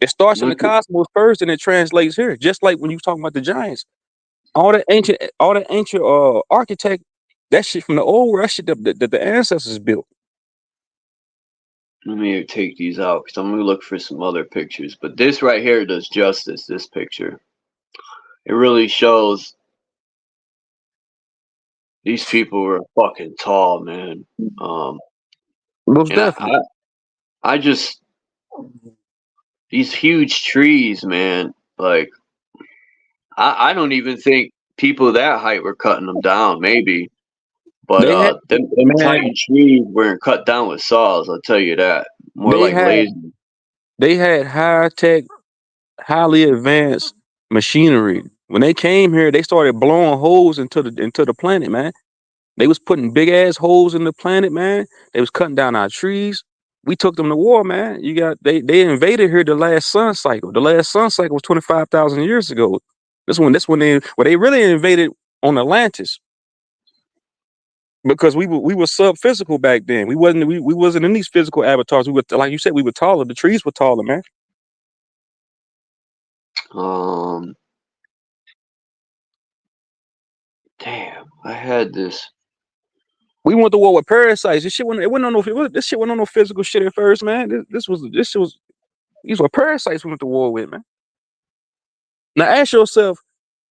it starts in the cosmos first, and it translates here. Just like when you talking about the giants, all the ancient architect, that shit from the old world, that shit that the ancestors built. Let me take these out because I'm gonna look for some other pictures. But this right here does justice. This picture, it really shows these people were fucking tall, man. Most definitely. I just these huge trees, man. Like I don't even think people that height were cutting them down. Maybe. But them tiny trees weren't cut down with saws, I'll tell you that. More like lasers. They had high-tech, highly advanced machinery. When they came here, they started blowing holes into the planet, man. They was putting big ass holes in the planet, man. They was cutting down our trees. We took them to war, man. You got they invaded here the last sun cycle. The last sun cycle was 25,000 years ago. This when they really invaded on Atlantis. Because we were sub physical back then. We wasn't in these physical avatars. We were, like you said, we were taller. The trees were taller, man. Damn, I had this. We went to war with parasites. This shit went on no physical shit at first, man. These were parasites we went to war with, man. Now ask yourself,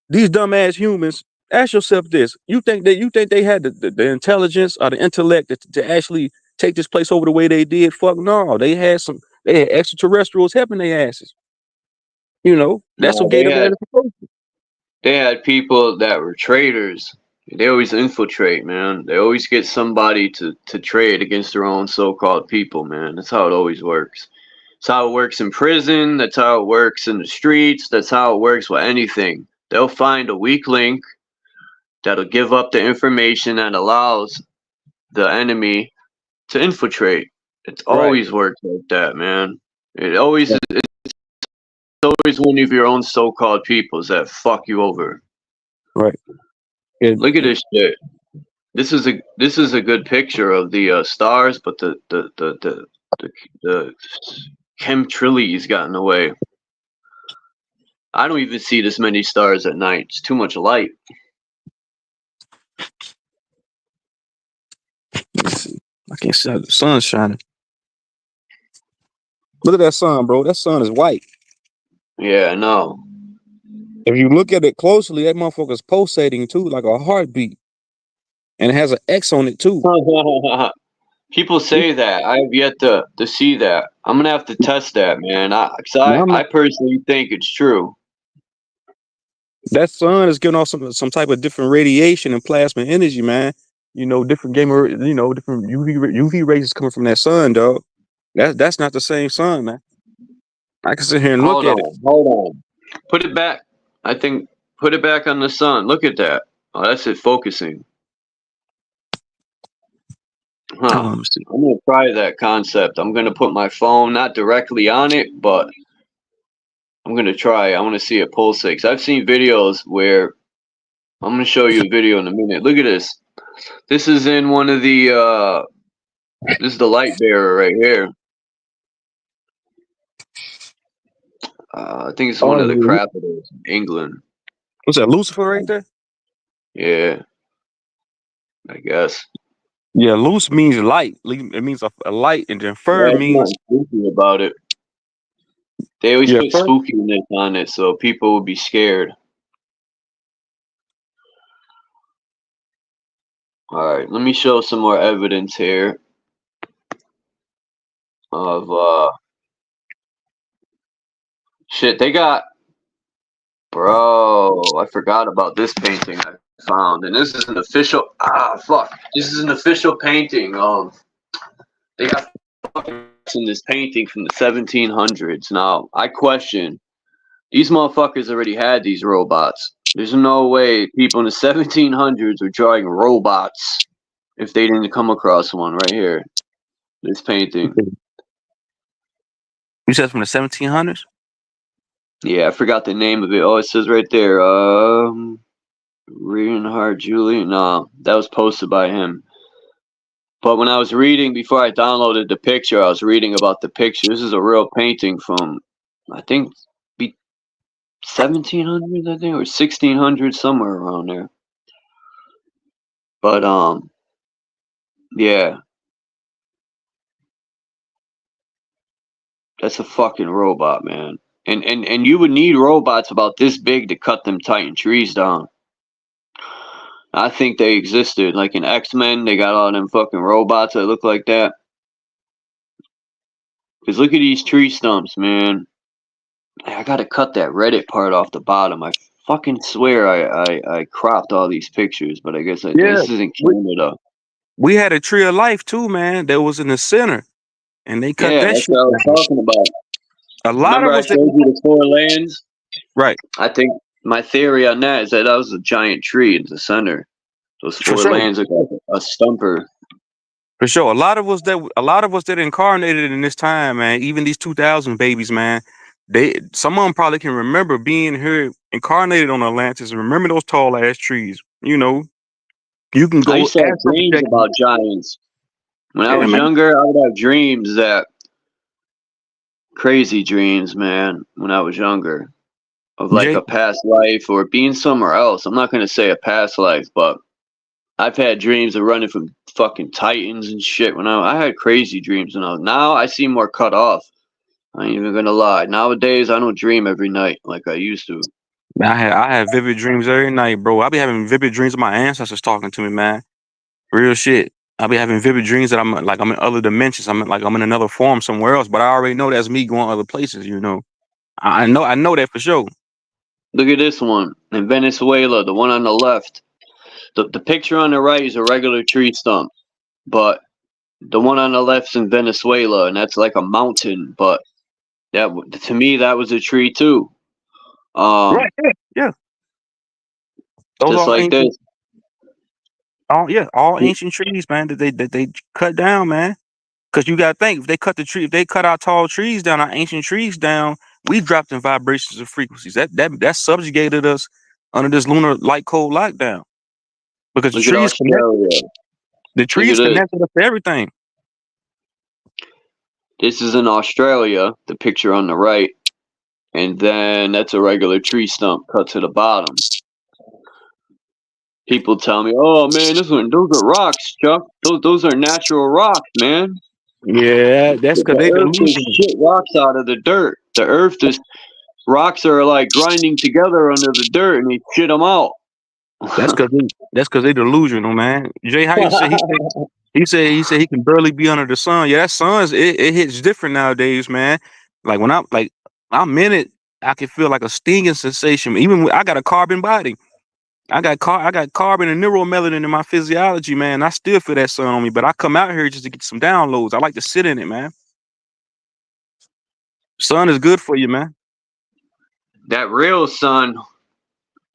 these dumbass humans, ask yourself this. You think they had the intelligence or the intellect to actually take this place over the way they did? Fuck no. They had extraterrestrials helping their asses. You know, that's No, what gave them that. They had people that were traitors. They always infiltrate, man. They always get somebody to trade against their own so-called people, man. That's how it always works. That's how it works in prison. That's how it works in the streets. That's how it works with anything. They'll find a weak link that'll give up the information that allows the enemy to infiltrate. It's always worked like that, man. It's always one of your own so-called peoples that fuck you over. Right. Look at this shit. This is a good picture of the stars, but the chemtrails got in the way. I don't even see this many stars at night. It's too much light. Let's see. I can't see how the sun's shining. Look at that sun, bro. That sun is white. Yeah, I know. If you look at it closely, that motherfucker's pulsating too, like a heartbeat. And it has an X on it too. People say that. I have yet to see that. I'm gonna have to test that, man. I personally think it's true. That sun is giving off some type of different radiation and plasma energy, man. You know, different different UV rays coming from that sun, dog. That's not the same sun, man. I can sit here and look at it. Hold on. Put it back. I think put it back on the sun. Look at that. Oh, that's it focusing. Huh. I'm gonna try that concept. I'm gonna put my phone not directly on it, but I'm gonna try. I want to see it pulsate. 'Cause I've seen videos where I'm gonna show you a video in a minute. Look at this. This is in one of the this is the light bearer right here. I think it's one of the capitals in England. What's that, Lucifer right there? Yeah, I guess. Yeah, Luce means light. It means a light, and then fur means spooky about it. They always put spookiness on it, so people would be scared. All right, let me show some more evidence here of shit. They got, bro. I forgot about this painting I found, and this is an official. This is an official painting of. They got in this painting from the 1700s. Now I question. These motherfuckers already had these robots. There's no way people in the 1700s were drawing robots if they didn't come across one right here. This painting. You said from the 1700s? Yeah, I forgot the name of it. Oh, it says right there. Reinhard Julian. No, that was posted by him. But when I was reading, before I downloaded the picture, I was reading about the picture. This is a real painting from, I think, 1700s, I think, or 1600s, somewhere around there. But yeah, that's a fucking robot, man. And you would need robots about this big to cut them titan trees down. I think they existed, like in X-Men. They got all them fucking robots that look like that. Cause look at these tree stumps, man. I gotta cut that Reddit part off the bottom. I fucking swear I cropped all these pictures, but I guess this isn't Canada. We had a tree of life too, man. That was in the center, and they cut that shit. What I was talking about. A lot Remember of us I showed you the 4 lands. Right. I think my theory on that is that was a giant tree in the center. Those 4 lands are like a stumper. For sure. A lot of us that incarnated in this time, man, even these 2000 babies, man, some of them probably can remember being here incarnated on Atlantis and remember those tall ass trees. You know, you can I go used to have astro dreams projecting. about giants. When I Yeah, was man. younger, I would have dreams that crazy dreams, man. When I was younger, of like Jay, a past life or being somewhere else. I'm not gonna say a past life, but I've had dreams of running from fucking titans and shit. When I had crazy dreams when I was. Now I seem more cut off. I ain't even gonna lie. Nowadays I don't dream every night like I used to. I have vivid dreams every night, bro. I be having vivid dreams of my ancestors talking to me, man. Real shit. I be having vivid dreams that I'm in other dimensions. I'm in another form somewhere else, but I already know that's me going other places. You know, I know that for sure. Look at this one in Venezuela, the one on the left. The picture on the right is a regular tree stump, but the one on the left's in Venezuela, and that's like a mountain. But to me, that was a tree too. Right? Yeah, yeah. Those Just all like ancient. this. All ancient trees, man. That they cut down, man. Because you gotta think, if they cut our tall trees down, our ancient trees down, we dropped in vibrations and frequencies. That subjugated us under this lunar light cold lockdown. Because Look at Australia. the Look at trees this. connected us to everything. This is in Australia. The picture on the right, and then that's a regular tree stump cut to the bottom. People tell me, "Oh man, those are rocks, Chuck. Those are natural rocks, man. Yeah, that's because The they earth is delusional. shit rocks out of the dirt. The earth is rocks are like grinding together under the dirt, and they shit them out." That's because they delusional, man. Jay, how you say he said he can barely be under the sun. Yeah, that it hits different nowadays, man. Like when I'm in it, I can feel like a stinging sensation. Even when I got a carbon body. I got carbon and neuromelanin in my physiology, man. I still feel that sun on me, but I come out here just to get some downloads. I like to sit in it, man. Sun is good for you, man. That real sun,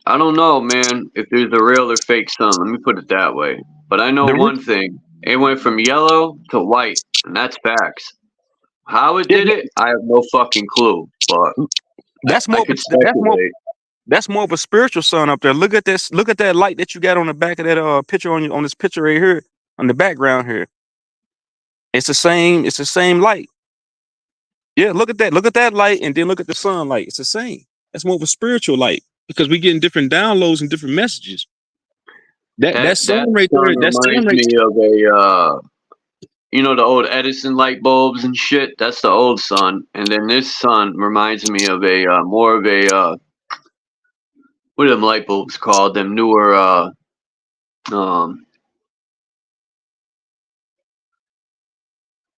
I don't know, man, if there's a real or fake sun. Let me put it that way. But I know The re- one thing: it went from yellow to white, and that's facts. How it yeah, did it, I have no fucking clue. But that's I more of a, could speculate. that's more of a spiritual sun up there. Look at this. Look at that light that you got on the back of that picture on this picture right here on the background here. It's the same. It's the same light. Yeah, look at that. Look at that light, and then look at the sunlight. It's the same. That's more of a spiritual light because we getting different downloads and different messages. That That sun right sun there. That sun reminds right. me of the old Edison light bulbs and shit. That's the old sun, and then this sun reminds me of a more of a what are them light bulbs called? Them newer um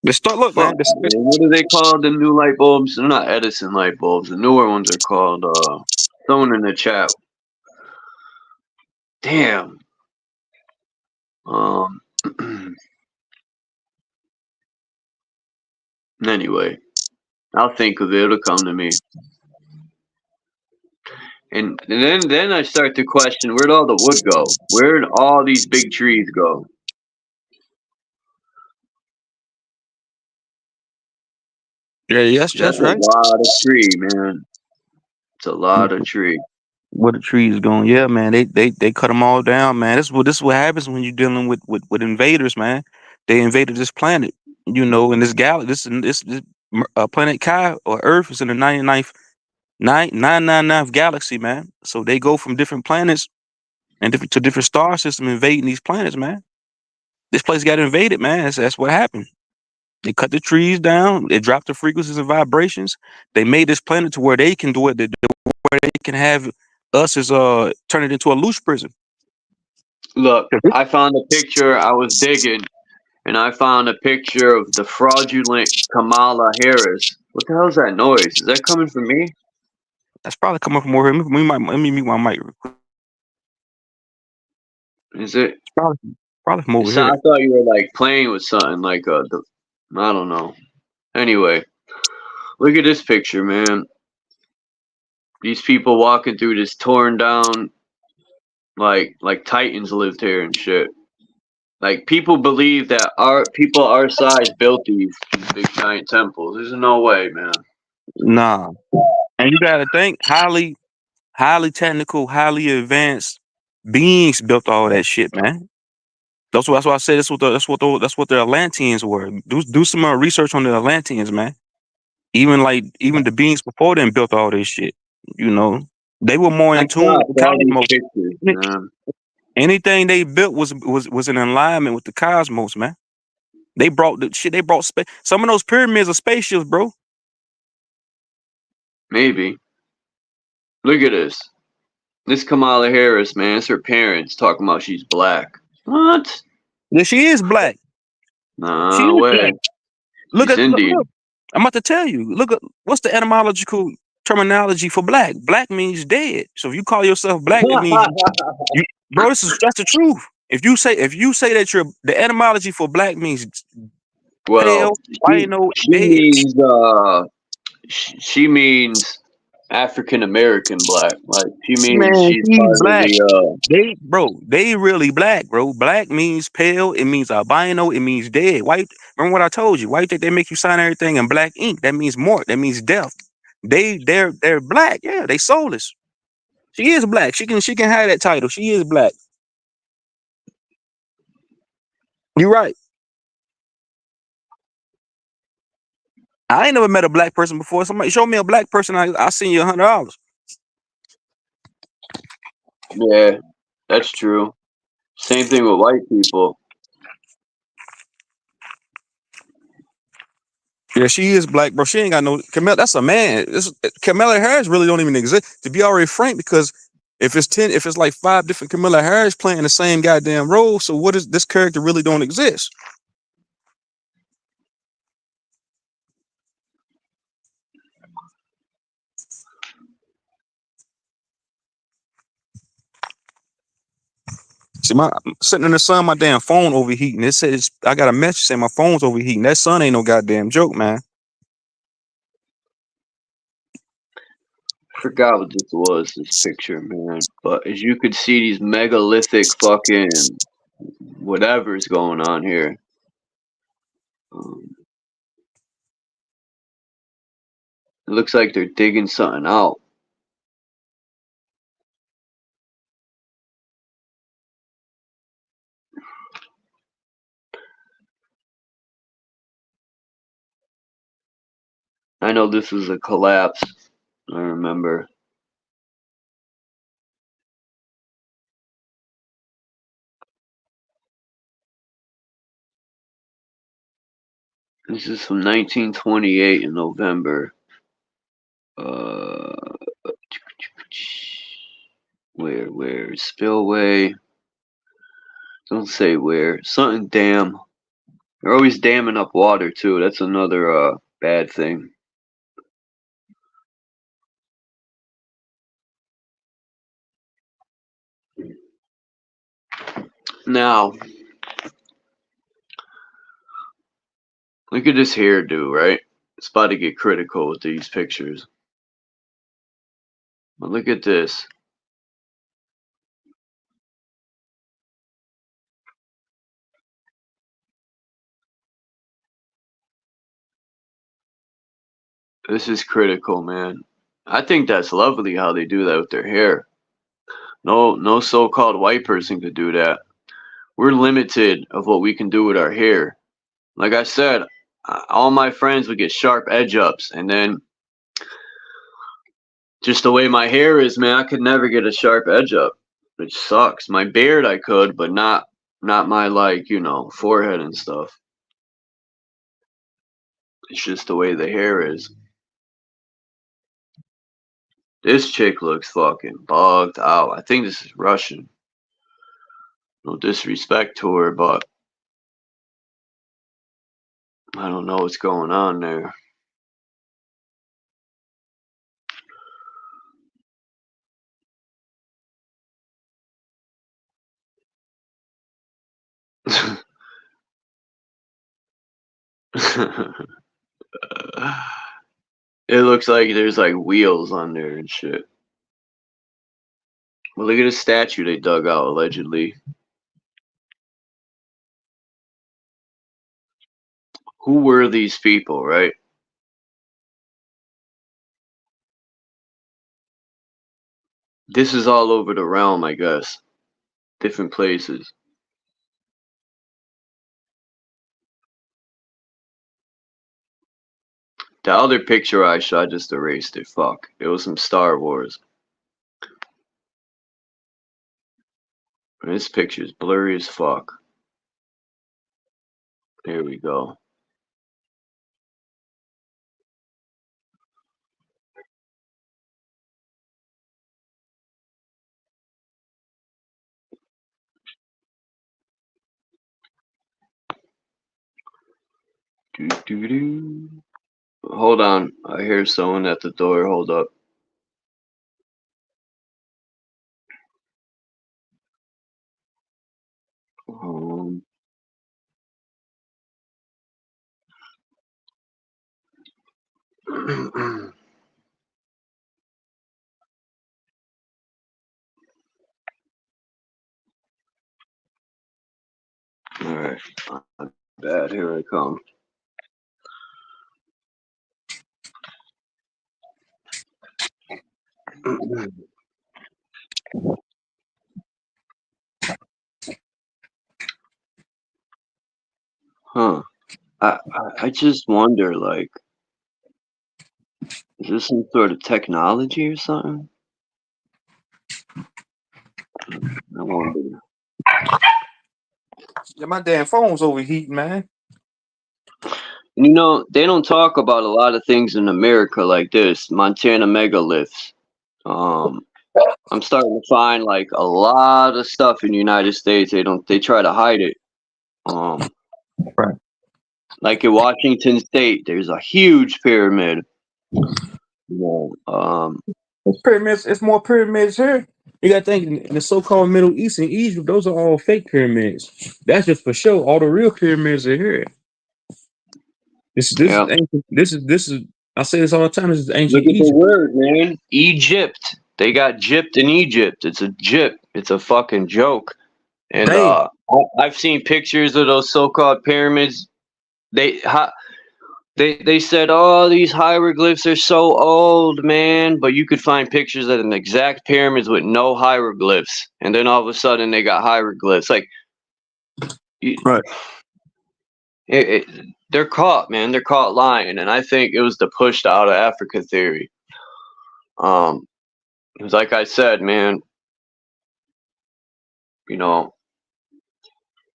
The start. Look, fuck man. man, what do they call them new light bulbs? They're not Edison light bulbs. The newer ones are called someone in the chat. Damn. Um anyway, I'll think of it, it'll come to me. And then I start to question, where'd all the wood go? Where'd all these big trees go? Yeah, yes, That's that's a right. lot of tree, man. It's a lot of tree. Where the trees going? Yeah, man. They cut them all down, man. This is what happens when you're dealing with invaders, man. They invaded this planet, and this galaxy. This planet Kai or Earth is in the 999th galaxy, man. So they go from different planets and different star system invading these planets, man. This place got invaded, man. That's what happened. They cut the trees down. They dropped the frequencies and vibrations. They made this planet to where they can do it. Where they can have us as turn it into a loose prison. Look, I found a picture. I was digging, and I found a picture of the fraudulent Kamala Harris. What the hell is that noise? Is that coming from me? That's probably coming from over here. Let me mute my mic. Is it? Probably from over I here. thought you were like playing with something like I don't know. Anyway, look at this picture, man. These people walking through this torn down, like Titans lived here and shit. Like people believe that our people our size built these big giant temples. There's no way, man. Nah. And you gotta think highly technical, highly advanced beings built all that shit, man. That's why I say that's what the Atlanteans were. Do some research on the Atlanteans, man. Even the beings before them built all this shit. You know, they were more I in tune with cropped the all these cosmos. pictures, man. Anything they built was in alignment with the cosmos, man. They brought the shit. They brought space. Some of those pyramids are spaceships, bro. Maybe. Look at this. This Kamala Harris, man. It's her parents talking about she's black. What? Yeah, she is black. She Nah is black. way. She's Indian. Look. I'm about to tell you. Look at what's the etymological terminology for black. Black means dead. So if you call yourself black, that means you, bro. That's the truth. If you say that the etymology for black means Well, pale, albino, she dead. means she means African American black. Like she means Man, she's he's part of black. the They really black, bro. Black means pale. It means albino. It means dead. Why? Remember what I told you? Why you think they make you sign everything in black ink? That means mort. That means death. They're black. Yeah, they soulless. She is black. She can have that title. She is black. You're right. I ain't never met a black person before. Somebody show me a black person. I send you $100. yeah, that's true. Same thing with white people. Yeah, she is black, bro. She ain't got no Camilla. That's a man. Camilla Harris really don't even exist. To be already frank, because if it's like 5 different Camilla Harris playing the same goddamn role, so what is this character really don't exist? See, I'm sitting in the sun, my damn phone overheating. It says I got a message saying my phone's overheating. That sun ain't no goddamn joke, man. Forgot what this was, this picture, man. But as you could see, these megalithic fucking whatever's going on here. It looks like they're digging something out. I know this was a collapse. I remember. This is from 1928 in November. Where? Spillway. Don't say where. Something dam. They're always damming up water too. That's another bad thing. Now, look at this hairdo, right? It's about to get critical with these pictures. But look at this. This is critical, man. I think that's lovely how they do that with their hair. No so-called white person could do that. We're limited of what we can do with our hair. Like I said, all my friends would get sharp edge ups, and then just the way my hair is, man, I could never get a sharp edge up, which sucks. My beard I could, but not my, like, forehead and stuff. It's just the way the hair is. This chick looks fucking bugged out. I think this is Russian. No disrespect to her, but I don't know what's going on there. It looks like there's like wheels on there and shit. Well, look at the statue they dug out, allegedly. who were these people, right? This is all over the realm, I guess. Different places. The other picture I shot, I just erased it. Fuck. It was some Star Wars. This picture's blurry as fuck. Here we go. Doo-doo-doo. Hold on. I hear someone at the door. Hold up. Alright. Bad. Here I come. Huh. I just wonder, like, is this some sort of technology or something? I wonder. Yeah, my damn phone's overheating, man. You know, they don't talk about a lot of things in America like this. Montana megaliths. I'm starting to find like a lot of stuff in the United States. They try to hide it. Right. Like in Washington State, there's a huge pyramid. It's pyramids. It's more pyramids here. You got to think in the so-called Middle East and Egypt, those are all fake pyramids. That's just for show. All the real pyramids are here. This Yeah. is ancient. This is. I say this all the time. This is ancient Look at the Egypt. word, man. Egypt. They got gypped in Egypt. It's a gyp. It's a fucking joke. And Hey. I've seen pictures of those so-called pyramids. They said, oh, these hieroglyphs are so old, man. But you could find pictures of them exact pyramids with no hieroglyphs, and then all of a sudden they got hieroglyphs. Like, Right. They're caught, man. They're caught lying, and I think it was the pushed out of Africa theory. It was like I said, man. You know,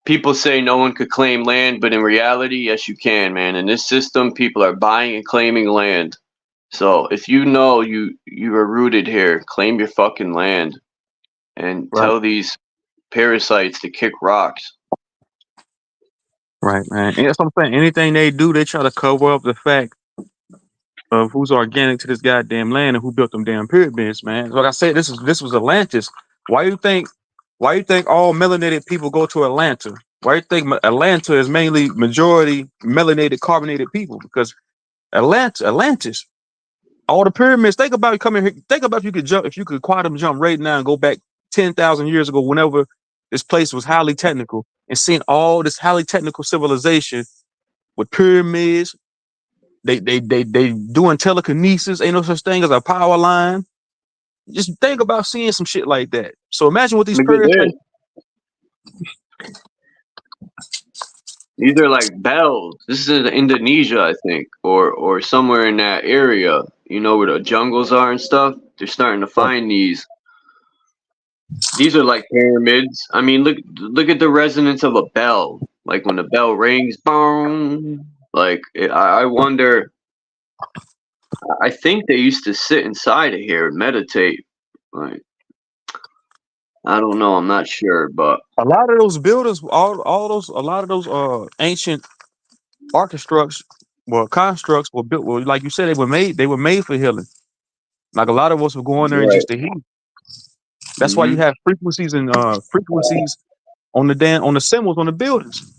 people say no one could claim land, but in reality, yes, you can, man. In this system, people are buying and claiming land. So if you know you are rooted here, claim your fucking land, and tell these parasites to kick rocks. Right, man. And that's what I'm saying. Anything they do, they try to cover up the fact of who's organic to this goddamn land and who built them damn pyramids, man. Like I said, this was Atlantis. Why you think all melanated people go to Atlanta? Why you think Atlanta is mainly majority melanated carbonated people? Because Atlantis, all the pyramids. Think about coming here. Think about if you could quantum jump right now and go back 10,000 years ago, whenever this place was highly technical, and seeing all this highly technical civilization with pyramids. They doing telekinesis. Ain't no such thing as a power line. Just think about seeing some shit like that. So imagine what these pyramids. These are like bells. This is in Indonesia, I think, or somewhere in that area. You know where the jungles are and stuff. They're starting to find these. These are like pyramids. I mean, look at the resonance of a bell. Like when the bell rings, boom. Like I wonder. I think they used to sit inside of here and meditate. Like, I don't know. I'm not sure, but a lot of those buildings, a lot of those ancient constructs were built. Well, like you said, they were made for healing. Like a lot of us were going there and just to heal. That's why you have frequencies on the symbols on the buildings.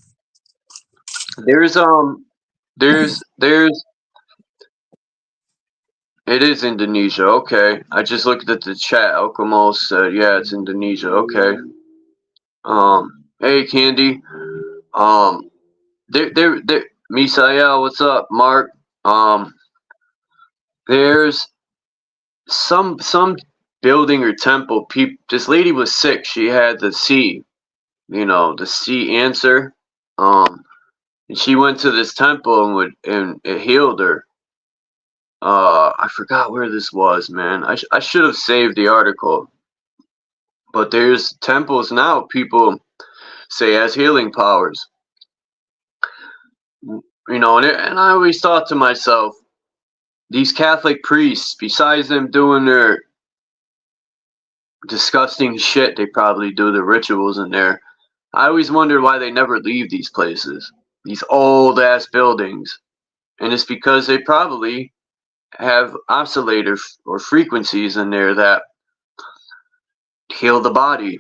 It is Indonesia. Okay, I just looked at the chat. Alchemos said, "Yeah, it's Indonesia." Okay. Hey, Candy. Misael, what's up, Mark? There's some building or temple. This lady was sick. She had the C, the C answer. And she went to this temple and it healed her. I forgot where this was, man. I should have saved the article. But there's temples now people say has healing powers. And I always thought to myself, these Catholic priests, besides them doing their disgusting shit, they probably do the rituals in there. I always wondered why they never leave these places, these old ass buildings. And it's because they probably have oscillator or frequencies in there that heal the body.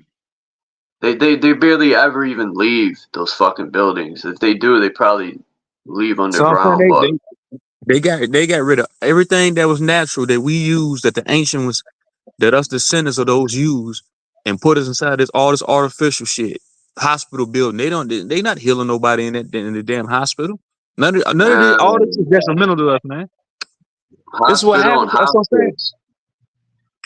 They barely ever even leave those fucking buildings. If they do, they probably leave underground. So they got rid of everything that was natural that we used, that the ancient was, that us descendants of those used, and put us inside all this artificial shit. Hospital building. They not healing nobody in the damn hospital. None of this, all this is detrimental to us, man. This is what happens. That's what I'm saying.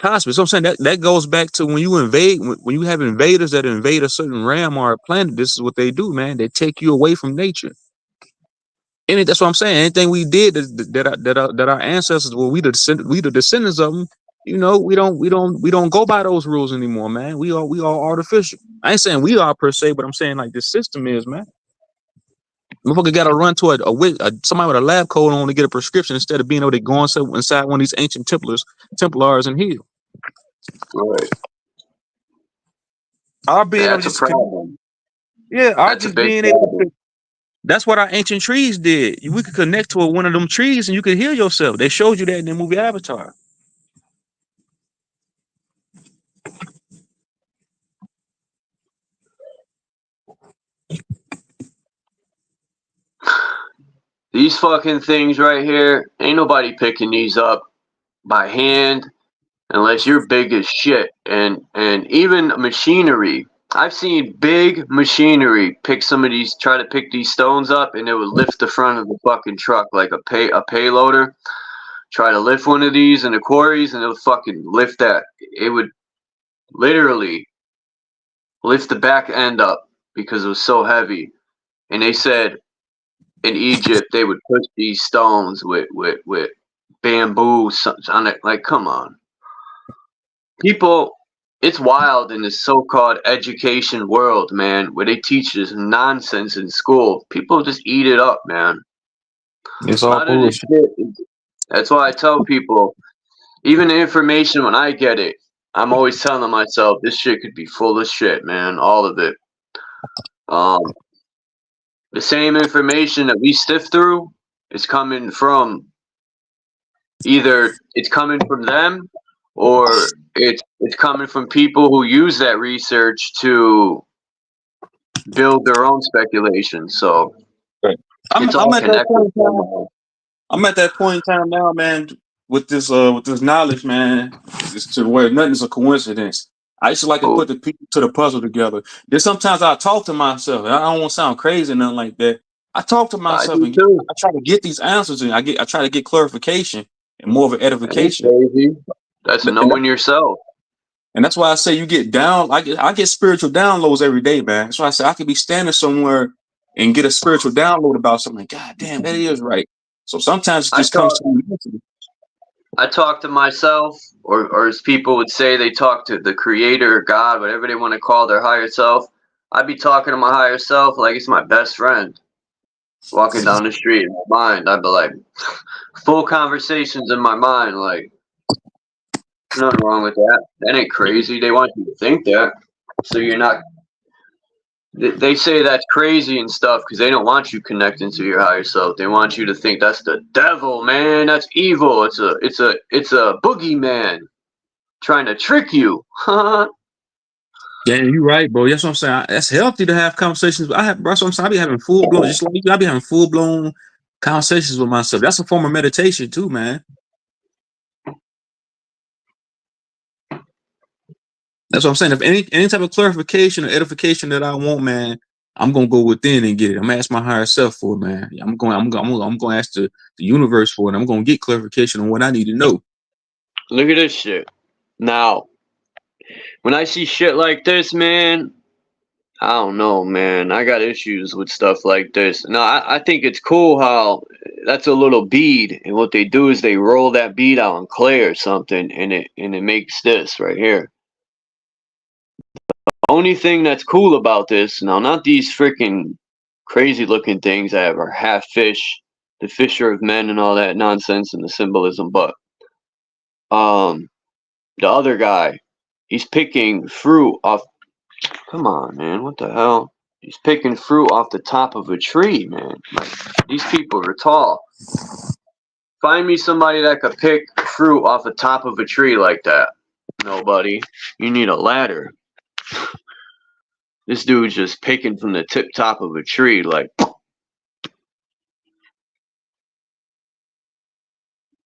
Hospice. So I'm saying that goes back to when you invade, when you have invaders that invade a certain realm or a planet. This is what they do, man. They take you away from nature. And that's what I'm saying. Anything we did that our ancestors, well, we the descendants of them. We don't go by those rules anymore, man. We are artificial. I ain't saying we are per se, but I'm saying like this system is, man. Motherfucker got to run to somebody with a lab coat on to get a prescription instead of being able to go inside one of these ancient Templars and heal. Right. Our being That's a problem. being able to. That's what our ancient trees did. We could connect to one of them trees and you could heal yourself. They showed you that in the movie Avatar. These fucking things right here, ain't nobody picking these up by hand unless you're big as shit. And even machinery. I've seen big machinery try to pick these stones up, and it would lift the front of the fucking truck like a payloader. Try to lift one of these in the quarries, and it would fucking lift that. It would literally lift the back end up because it was so heavy. And they said in Egypt they would push these stones with bamboo on it. Like, come on. People, it's wild in this so-called education world, man, where they teach this nonsense in school. People just eat it up, man. It's all bullshit. That's why I tell people, even the information when I get it, I'm always telling myself this shit could be full of shit, man. All of it. The same information that we sift through is coming from either it's coming from them or it's coming from people who use that research to build their own speculation. So it's all connected. I'm at that point in time now, man, with this knowledge, man, it's to where nothing is a coincidence. I used to like to put the pieces to the puzzle together. Then sometimes I talk to myself. I don't want to sound crazy or nothing like that. I talk to myself and I try to get these answers, and I try to get clarification and more of an edification. That's knowing yourself. And that's why I say you get down. I get spiritual downloads every day, man. That's why I say I could be standing somewhere and get a spiritual download about something. God damn, that is right. So sometimes it just comes to me. I talk to myself, or as people would say, they talk to the creator, God, whatever they want to call their higher self. I'd be talking to my higher self like it's my best friend. Walking down the street in my mind, I'd be like, full conversations in my mind, like, nothing wrong with that. That ain't crazy. They want you to think that. So you're not. They say that's crazy and stuff because they don't want you connecting to your higher self. They want you to think that's the devil, man. That's evil. It's a boogeyman trying to trick you. Yeah, you're right, bro. That's what I'm saying. That's healthy to have conversations. That's what I'm saying. I be having full blown, just like you, I be having full blown conversations with myself. That's a form of meditation too, man. That's what I'm saying. If any type of clarification or edification that I want, man, I'm gonna go within and get it. I'm gonna ask my higher self for it, man. I'm gonna ask the universe for it. I'm gonna get clarification on what I need to know. Look at this shit. Now, when I see shit like this, man, I don't know, man. I got issues with stuff like this. Now, I think it's cool how that's a little bead, and what they do is they roll that bead out in clay or something, and it makes this right here. The only thing that's cool about this, now, not these freaking crazy looking things that are half fish, the fisher of men and all that nonsense and the symbolism, but the other guy, he's picking fruit off. Come on, man. What the hell? He's picking fruit off the top of a tree, man. Like, these people are tall. Find me somebody that could pick fruit off the top of a tree like that. Nobody. You need a ladder. This dude's just picking from the tip top of a tree, like.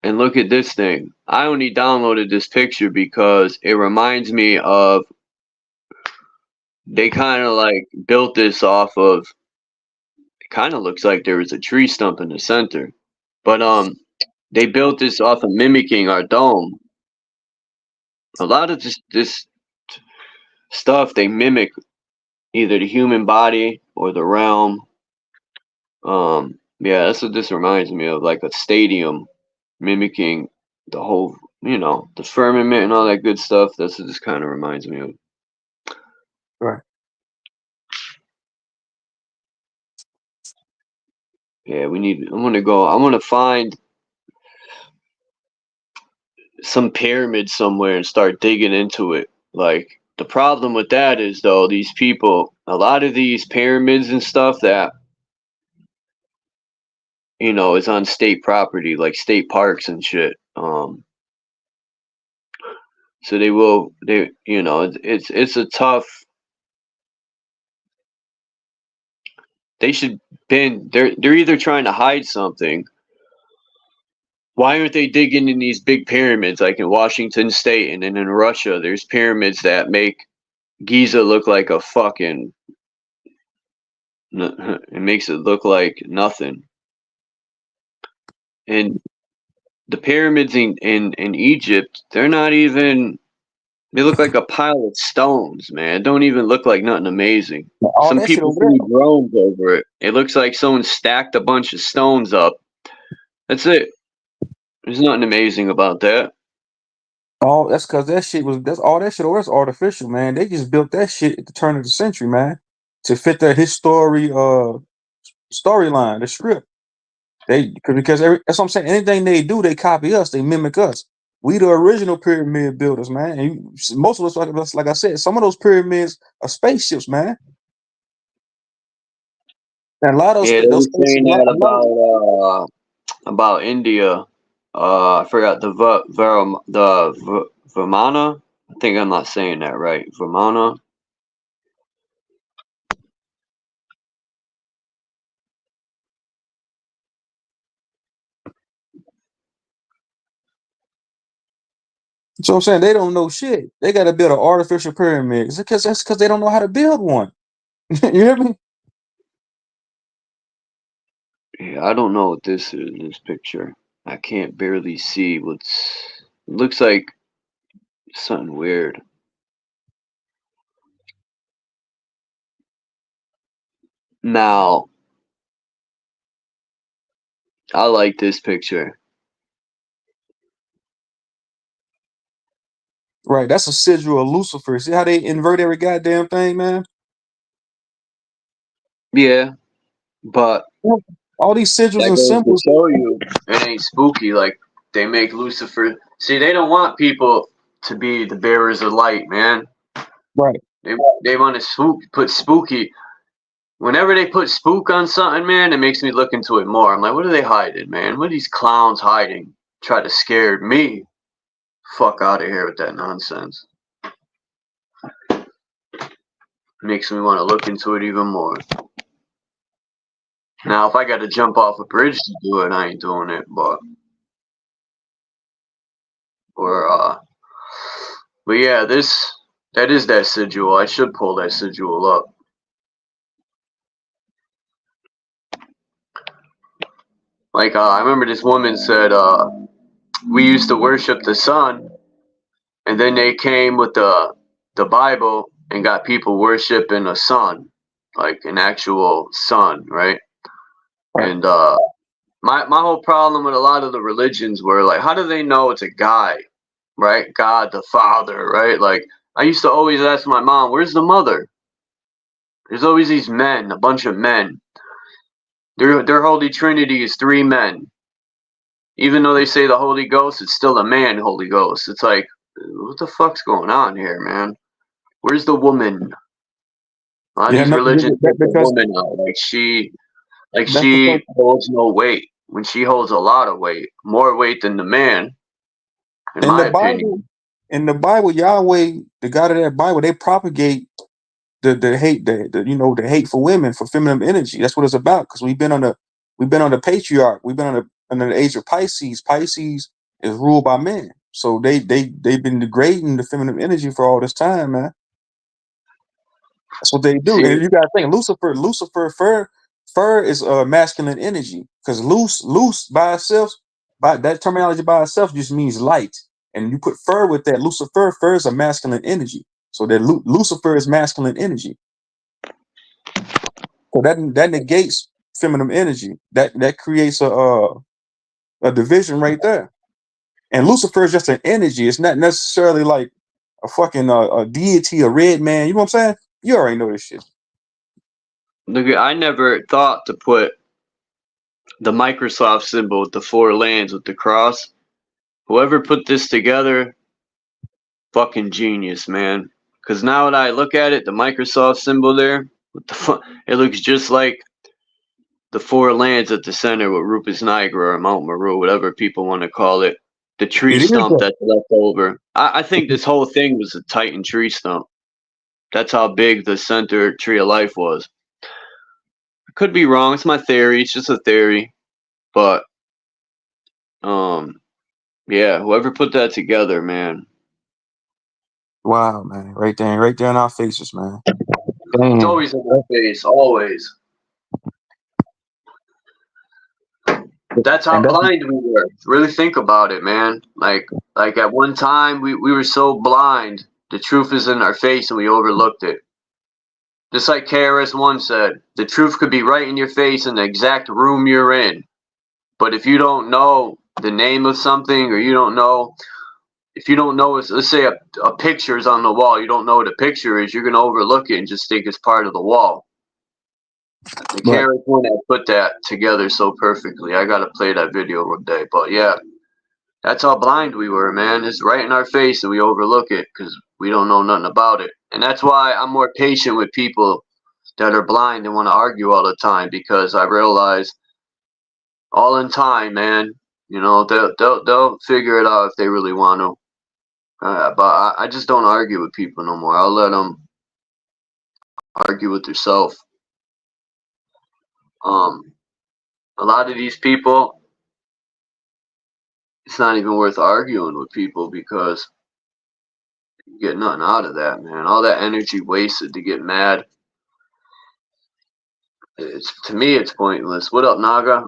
And look at this thing. I only downloaded this picture because it reminds me of. They kind of like built this off of. It kind of looks like there was a tree stump in the center, but they built this off of mimicking our dome. A lot of this stuff they mimic either the human body or the realm. Yeah, that's what this reminds me of, like a stadium mimicking the whole, the firmament and all that good stuff. That's what this kind of reminds me of. Right. Yeah, I'm gonna find some pyramid somewhere and start digging into it. Like, the problem with that is, though, these people, a lot of these pyramids and stuff that is on state property, like state parks and shit. So it's a tough. They're either trying to hide something. Why aren't they digging in these big pyramids, like in Washington State and then in Russia? There's pyramids that make Giza look like a fucking. It makes it look like nothing. And the pyramids in Egypt, they're not even. They look like a pile of stones, man. It don't even look like nothing amazing. All Some that shit people over there. see drones over it. It looks like someone stacked a bunch of stones up. That's it. There's nothing amazing about that. Oh, that's because that's all that shit over there's artificial, man. They just built that shit at the turn of the century, man, to fit their storyline, the script. Because that's what I'm saying. Anything they do, they copy us, they mimic us. We the original pyramid builders, man. And most of us, like I said, some of those pyramids are spaceships, man. And a lot of Yeah, they those were saying that about India. I forgot the Vimana. I think I'm not saying that right. Vimana. So I'm saying they don't know shit. They got to build an artificial pyramid. That's because they don't know how to build one. You hear me? Yeah, I don't know what this is in this picture. I can't barely see what's. It looks like something weird. Now, I like this picture. Right, that's a sigil of Lucifer. See how they invert every goddamn thing, man? Yeah, but all these sigils that and goes to symbols. show you it ain't spooky. Like, they make Lucifer. See, they don't want people to be the bearers of light, man. Right. They want to put spooky. Whenever they put spook on something, man, it makes me look into it more. I'm like, what are they hiding, man? What are these clowns hiding? Try to scare me. Fuck out of here with that nonsense. Makes me want to look into it even more. Now, if I got to jump off a bridge to do it, I ain't doing it. But yeah, that is that sigil. I should pull that sigil up. Like I remember this woman said, we used to worship the sun, and then they came with the Bible and got people worshiping a sun, like an actual sun, right? And my whole problem with a lot of the religions were like, how do they know it's a guy, right? God the Father, right? Like I used to always ask my mom, where's the mother? There's always these men, a bunch of men. Their Holy Trinity is 3 men. Even though they say the Holy Ghost, it's still a man Holy Ghost. It's like, what the fuck's going on here, man? Where's the woman? A lot of these religions put the woman out. Like she holds no weight. When she holds a lot of weight, more weight than the man, in my opinion. In the Bible, Yahweh, the God of that Bible, they propagate the hate, the hate for women, for feminine energy. That's what it's about. Because we've been on the patriarch. We've been under the age of Pisces. Pisces is ruled by men. So they've been degrading the feminine energy for all this time, man. That's what they do. And you gotta think, Lucifer, fur is masculine energy. Because loose by itself, by that terminology by itself just means light. And you put fur with that, fur is a masculine energy. So that Lucifer is masculine energy. So that negates feminine energy. That creates a division right there. And Lucifer is just an energy. It's not necessarily like a fucking a deity, a red man. You know what I'm saying? You already know this shit. Look, I never thought to put the Microsoft symbol with the 4 lands with the cross. Whoever put this together, fucking genius, man. Because now that I look at it, the Microsoft symbol there, it looks just like the 4 lands at the center with Rupus Niagara or Mount Meru, whatever people want to call it. The tree stump that's left over. I think this whole thing was a Titan tree stump. That's how big the center tree of life was. I could be wrong. It's my theory. It's just a theory. But, yeah, whoever put that together, man. Wow, man. Right there in our faces, man. Damn. It's always in our face, always. That's how blind we were. Really think about it, man. Like at one time we were so blind. The truth is in our face and we overlooked it. Just like KRS-One said, the truth could be right in your face in the exact room you're in. But if you don't know the name of something, or if you don't know, let's say a picture is on the wall, you don't know what a picture is, you're going to overlook it and just think it's part of the wall. The KRS-One had put that together so perfectly. I got to play that video one day. But yeah, that's how blind we were, man. It's right in our face and we overlook it because we don't know nothing about it. And that's why I'm more patient with people that are blind and want to argue all the time, because I realize all in time, man, you know, they'll figure it out if they really want to. But I just don't argue with people no more. I'll let them argue with themselves. A lot of these people, it's not even worth arguing with people because you get nothing out of that, man. All that energy wasted to get mad. To me, it's pointless. What up, Naga?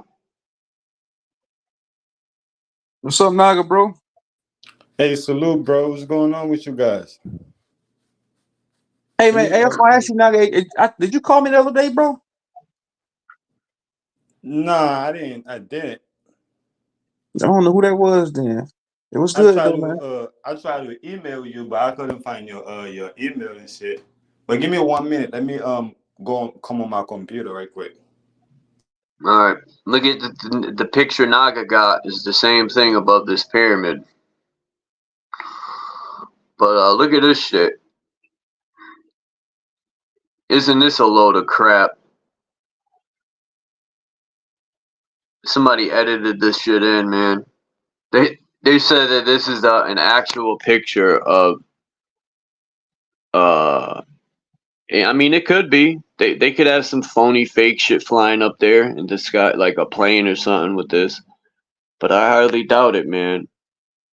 What's up, Naga, bro? Hey, salute, bro. What's going on with you guys? Hey, man. Hey, I was gonna ask you, Naga. Did you call me the other day, bro? Nah, I didn't. I don't know who that was then. It was good though, man. I tried to email you, but I couldn't find your email and shit. But give me 1 minute. Let me come on my computer right quick. All right. Look at the picture Naga got is the same thing above this pyramid. But look at this shit. Isn't this a load of crap? Somebody edited this shit in, man. They said that this is an actual picture of I mean, it could be. They could have some phony fake shit flying up there in the sky, like a plane or something with this. But I highly doubt it, man.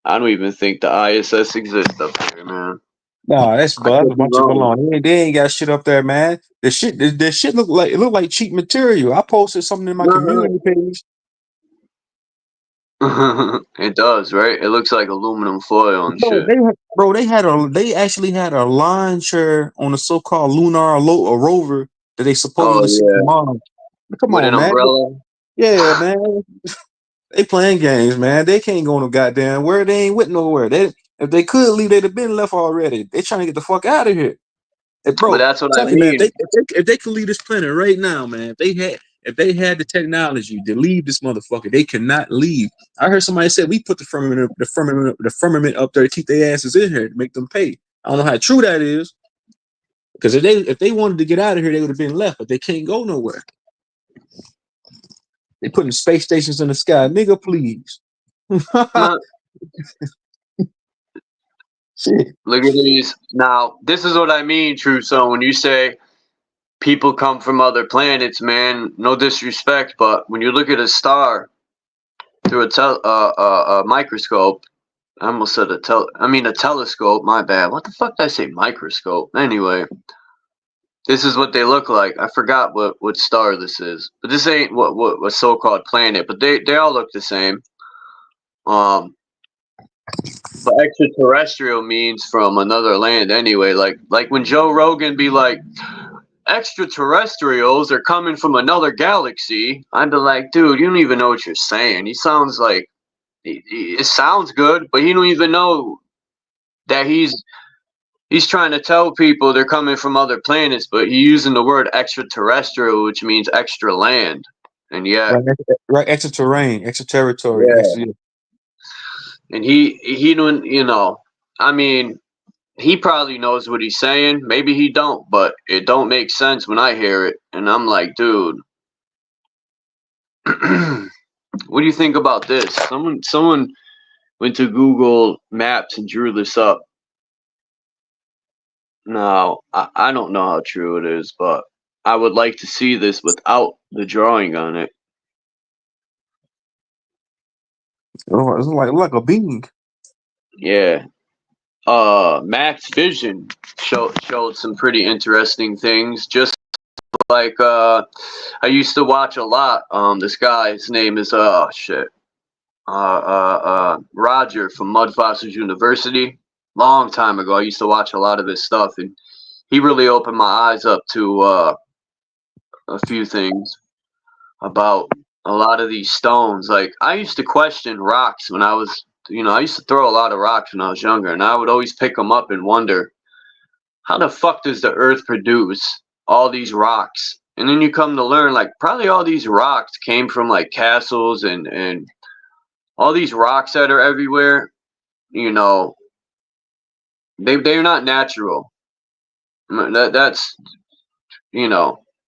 I don't even think the ISS exists up there, man. Nah, that's a bunch of baloney. They ain't got shit up there, man. The shit look like cheap material. I posted something in my community page. It does, right? It looks like aluminum foil and Bro, shit. they actually had a launcher on a so-called a rover that they Oh supposedly sent to yeah, Mars. Come with on, an man. umbrella. Yeah, man. They playing games, man. They can't go no goddamn where. They ain't with nowhere. If they could leave, they'd have been left already. They trying to get the fuck out of here. Hey, But bro, that's what I tell me, man, mean. if they could leave this planet right now, man, if they had the technology to leave this motherfucker, they cannot leave. I heard somebody say we put the firmament up there to keep their asses in here to make them pay. I don't know how true that is, because if they wanted to get out of here, they would have been left, but they can't go nowhere. They putting space stations in the sky, nigga, please. Man, Shit. look at these. Now, this is what I mean, True. So when you say people come from other planets, man, no disrespect, but when you look at a star through a microscope, I almost said a telescope. My bad. What the fuck did I say? Microscope. Anyway, this is what they look like. I forgot what star this is, but this ain't what so-called planet. But they all look the same. But extraterrestrial means from another land anyway. Like when Joe Rogan be like, extraterrestrials are coming from another galaxy. I'd be like, dude, you don't even know what you're saying. He sounds like it sounds good, but he don't even know that he's trying to tell people they're coming from other planets, but he's using the word extraterrestrial, which means extra land. And yeah, Right, extra terrain, extra territory, yeah. extra. And he don't, I mean, he probably knows what he's saying. Maybe he don't, but it don't make sense when I hear it. And I'm like, dude, what do you think about this? Someone went to Google Maps and drew this up. Now, I don't know how true it is, but I would like to see this without the drawing on it. Oh, it's like a being. Yeah. Max Vision showed some pretty interesting things. Just like I used to watch a lot. This guy, his name is Roger from Mud Fossils University. Long time ago, I used to watch a lot of his stuff, and he really opened my eyes up to a few things about a lot of these stones. Like I used to question rocks when I was, I used to throw a lot of rocks when I was younger, and I would always pick them up and wonder, how the fuck does the earth produce all these rocks? And then you come to learn, like, probably all these rocks came from like castles and all these rocks that are everywhere, they're not natural. That's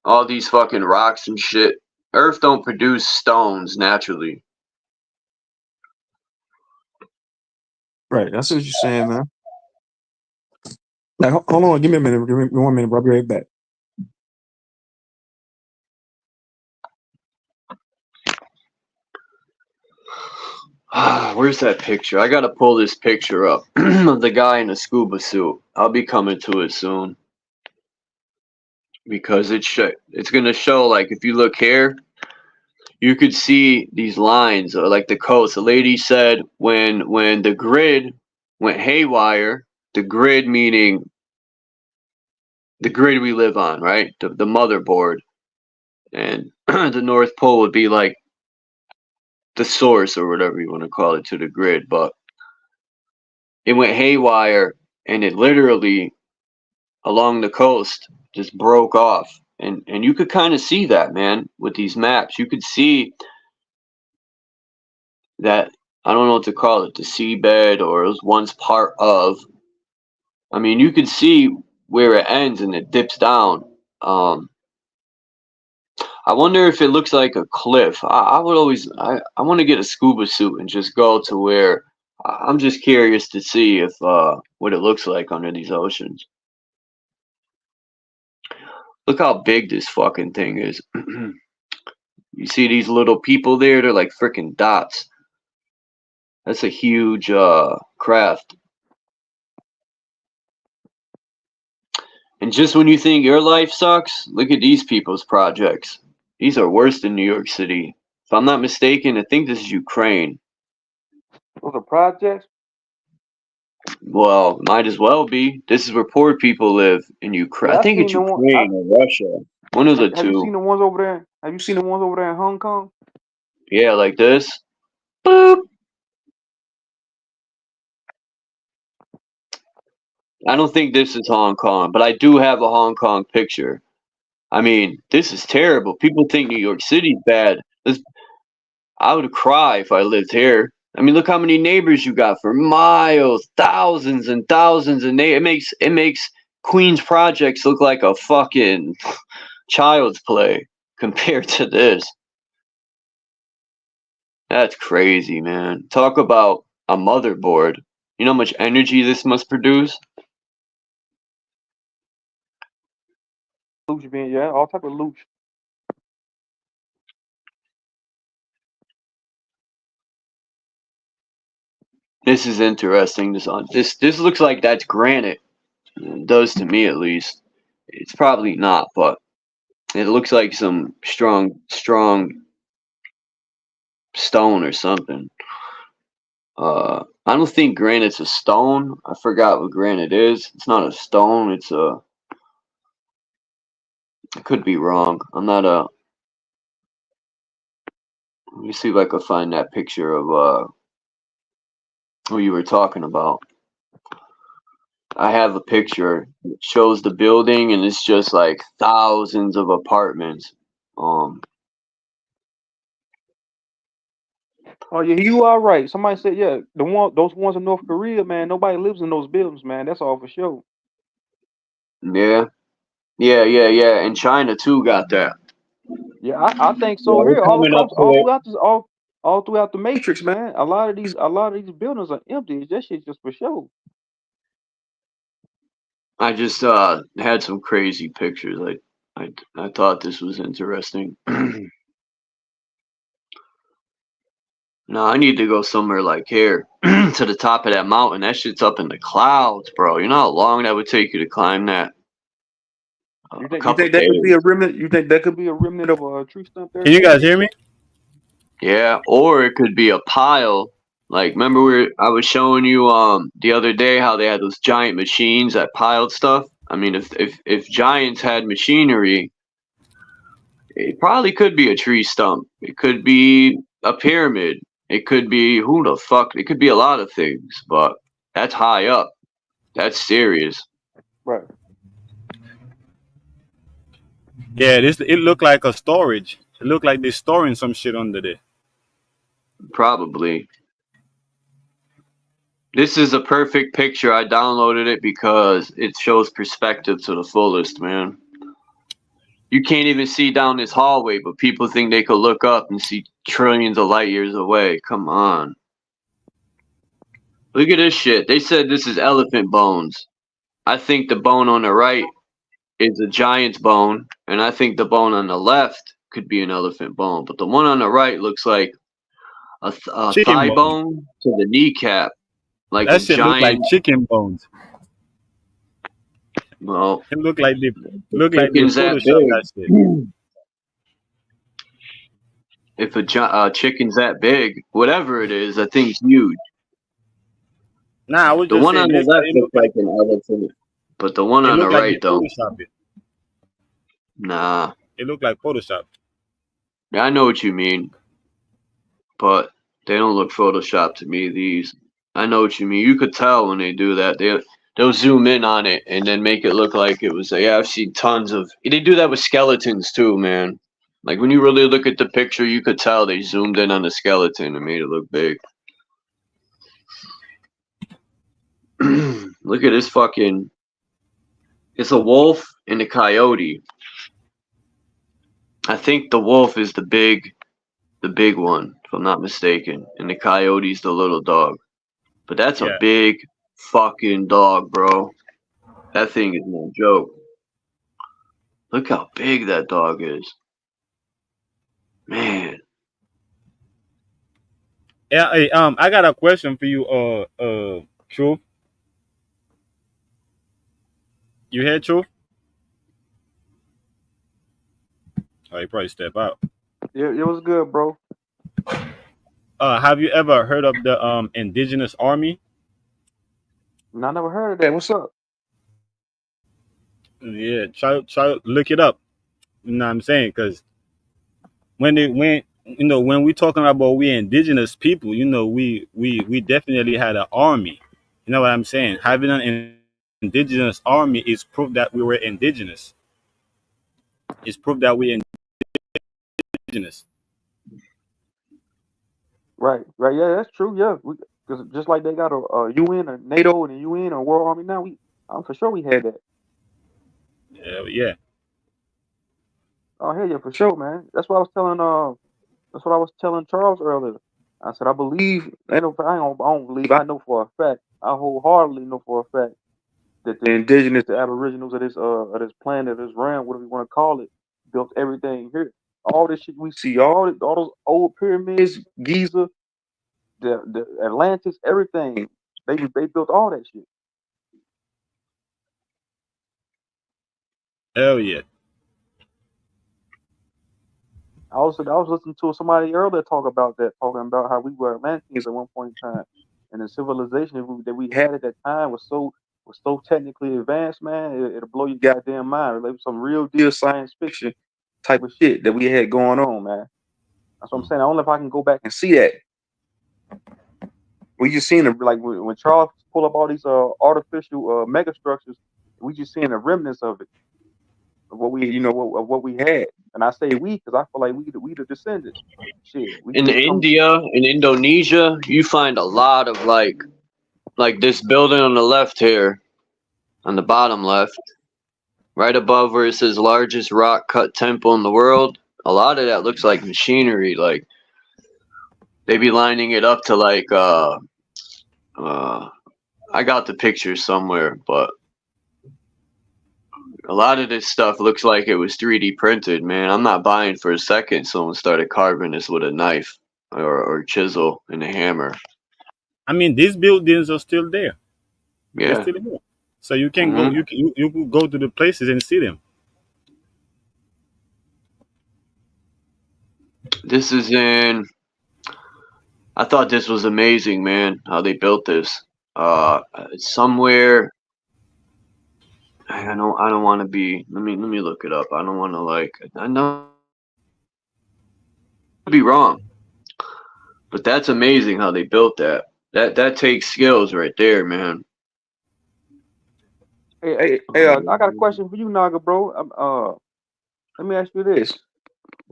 all these fucking rocks and shit. Earth don't produce stones naturally. Right, that's what you're saying, man. Like, hold on, give me a minute. Give me 1 minute, bro. I'll be right back. Where's that picture? I gotta pull this picture up of the guy in a scuba suit. I'll be coming to it soon because it's gonna show, like, if you look here, you could see these lines, like the coast. The lady said when the grid went haywire, the grid meaning the grid we live on, right? The motherboard, and the North Pole would be like the source or whatever you want to call it to the grid, but it went haywire and it literally along the coast just broke off, and you could kind of see that, man, with these maps. You could see that, I don't know what to call it, the seabed, or it was once part of, I mean, you could see where it ends and it dips down. I wonder if it looks like a cliff. I want to get a scuba suit and just go to where, I'm just curious to see if what it looks like under these oceans. Look how big this fucking thing is. You see these little people there? They're like freaking dots. That's a huge craft. And just when you think your life sucks, look at these people's projects. These are worse than New York City. If I'm not mistaken, I think this is Ukraine. Those are projects. Well, might as well be. This is where poor people live in Ukraine. Yeah, I I think it's seen the one. Ukraine or Russia. One of the Have you two. seen the ones over there? Have you seen the ones over there in Hong Kong? Yeah, like this. Boop. I don't think this is Hong Kong, but I do have a Hong Kong picture. I mean, this is terrible. People think New York City's bad. I would cry if I lived here. I mean, look how many neighbors you got for miles, thousands and thousands of neighbors. It makes Queens projects look like a fucking child's play compared to this. That's crazy, man. Talk about a motherboard. You know how much energy this must produce? Luch being, yeah, all type of luch. This is interesting. This looks like that's granite. It does to me at least. It's probably not, but it looks like some strong stone or something. I don't think granite's a stone. I forgot what granite is. It's not a stone. I could be wrong. I'm not a. Let me see if I can find that picture of who you were talking about. I have a picture. It shows the building, and it's just like thousands of apartments. Oh yeah, you are right. Somebody said, yeah, those ones in North Korea, man. Nobody lives in those buildings, man. That's all for sure. Yeah. And China too got that. Yeah, I think Yeah, so we're here, all coming up across, to all it. throughout this, all throughout the Matrix, man. A lot of these buildings are empty. That shit just for show. I just had some crazy pictures. I thought this was interesting. No, I need to go somewhere like here to the top of that mountain. That shit's up in the clouds, bro. You know how long that would take you to climb that? You A think couple that could be a days. remnant? You think that could be a remnant of a tree stump there? Can you guys hear me? Yeah, or it could be a pile. Like, remember I was showing you the other day how they had those giant machines that piled stuff. I mean, if giants had machinery, it probably could be a tree stump. It could be a pyramid. It could be who the fuck. It could be a lot of things, but that's high up. That's serious. Right. Yeah, it looked like a storage. It looked like they're storing some shit under there. Probably. This is a perfect picture. I downloaded it because it shows perspective to the fullest, man. You can't even see down this hallway, but people think they could look up and see trillions of light years away. Come on. Look at this shit. They said this is elephant bones. I think the bone on the right is a giant's bone, and I think the bone on the left could be an elephant bone. But the one on the right looks like a Chicken thigh bones. bone to the kneecap, like a That shit look like giant. chicken bones. Well, It look like they chicken's that Photoshop that shit. big. If a chicken's that big, whatever it is, that thing's huge. Nah, I was The just one on saying the this. left It looks like an elephant, but the one on the looked like they right don't. Photoshop it. Nah. It looked like Photoshop. Yeah, I know what you mean, but they don't look Photoshop to me. These, I know what you mean. You could tell when they do that. They'll zoom in on it and then make it look like it was. Yeah, I've seen tons of. They do that with skeletons too, man. Like when you really look at the picture, you could tell they zoomed in on the skeleton and made it look big. Look at this fucking. It's a wolf and a coyote. I think the wolf is the big one, if I'm not mistaken, and the coyote's the little dog. But that's a Yeah. big fucking dog, bro. That thing is no joke. Look how big that dog is. Man. Yeah. Hey, I got a question for you. Truth. You hear Truth? Oh, you probably step out. Yeah, it was good, bro. Have you ever heard of the indigenous army? I never heard of that. What's up? Yeah, try look it up. You know what I'm saying? Because when we talking about we indigenous people, we definitely had an army. You know what I'm saying? Having an indigenous army is proof that we were indigenous. It's proof that we indigenous. Right, right. Yeah, that's true. Yeah, because just like they got a UN, a NATO, and a UN, or World Army now, I'm for sure we had that. Yeah. Oh hell yeah, for sure, man. That's what I was telling Charles earlier. I said I believe. I don't believe. I know for a fact. I wholeheartedly know for a fact that the indigenous, the aboriginals of this planet, this realm, whatever you want to call it, built everything here. All this shit we see, all those old pyramids, Giza, the Atlantis, everything. They built all that shit. Hell yeah. I was listening to somebody earlier talk about that, talking about how we were Atlanteans at one point in time, and the civilization that we had at that time was so technically advanced, man. It'll blow your goddamn mind. Like some real deal science fiction type of shit that we had going on, man. That's what I'm saying. I don't know if I can go back and see that. We just seeing it like when Charles pull up all these artificial mega structures, we just seeing the remnants of it, of what we of what we had. And I say we because I feel like we the descendants. Shit, In we come. India, in Indonesia, you find a lot of like this building on the left here, on the bottom left, right above where it says largest rock cut temple in the world. A lot of that looks like machinery. Like they be lining it up to I got the picture somewhere, but a lot of this stuff looks like it was 3D printed, man. I'm not buying for a second someone started carving this with a knife or chisel and a hammer. I mean, these buildings are still there. They're Yeah. still there. So you can go. hmm You could go to the places and see them. This is in. I thought this was amazing, man. How they built this. It's somewhere. I don't want to be. Let me look it up. I don't want to like. I know be wrong, but that's amazing how they built that. That takes skills right there, man. I got a question for you, Naga, bro. Let me ask you this: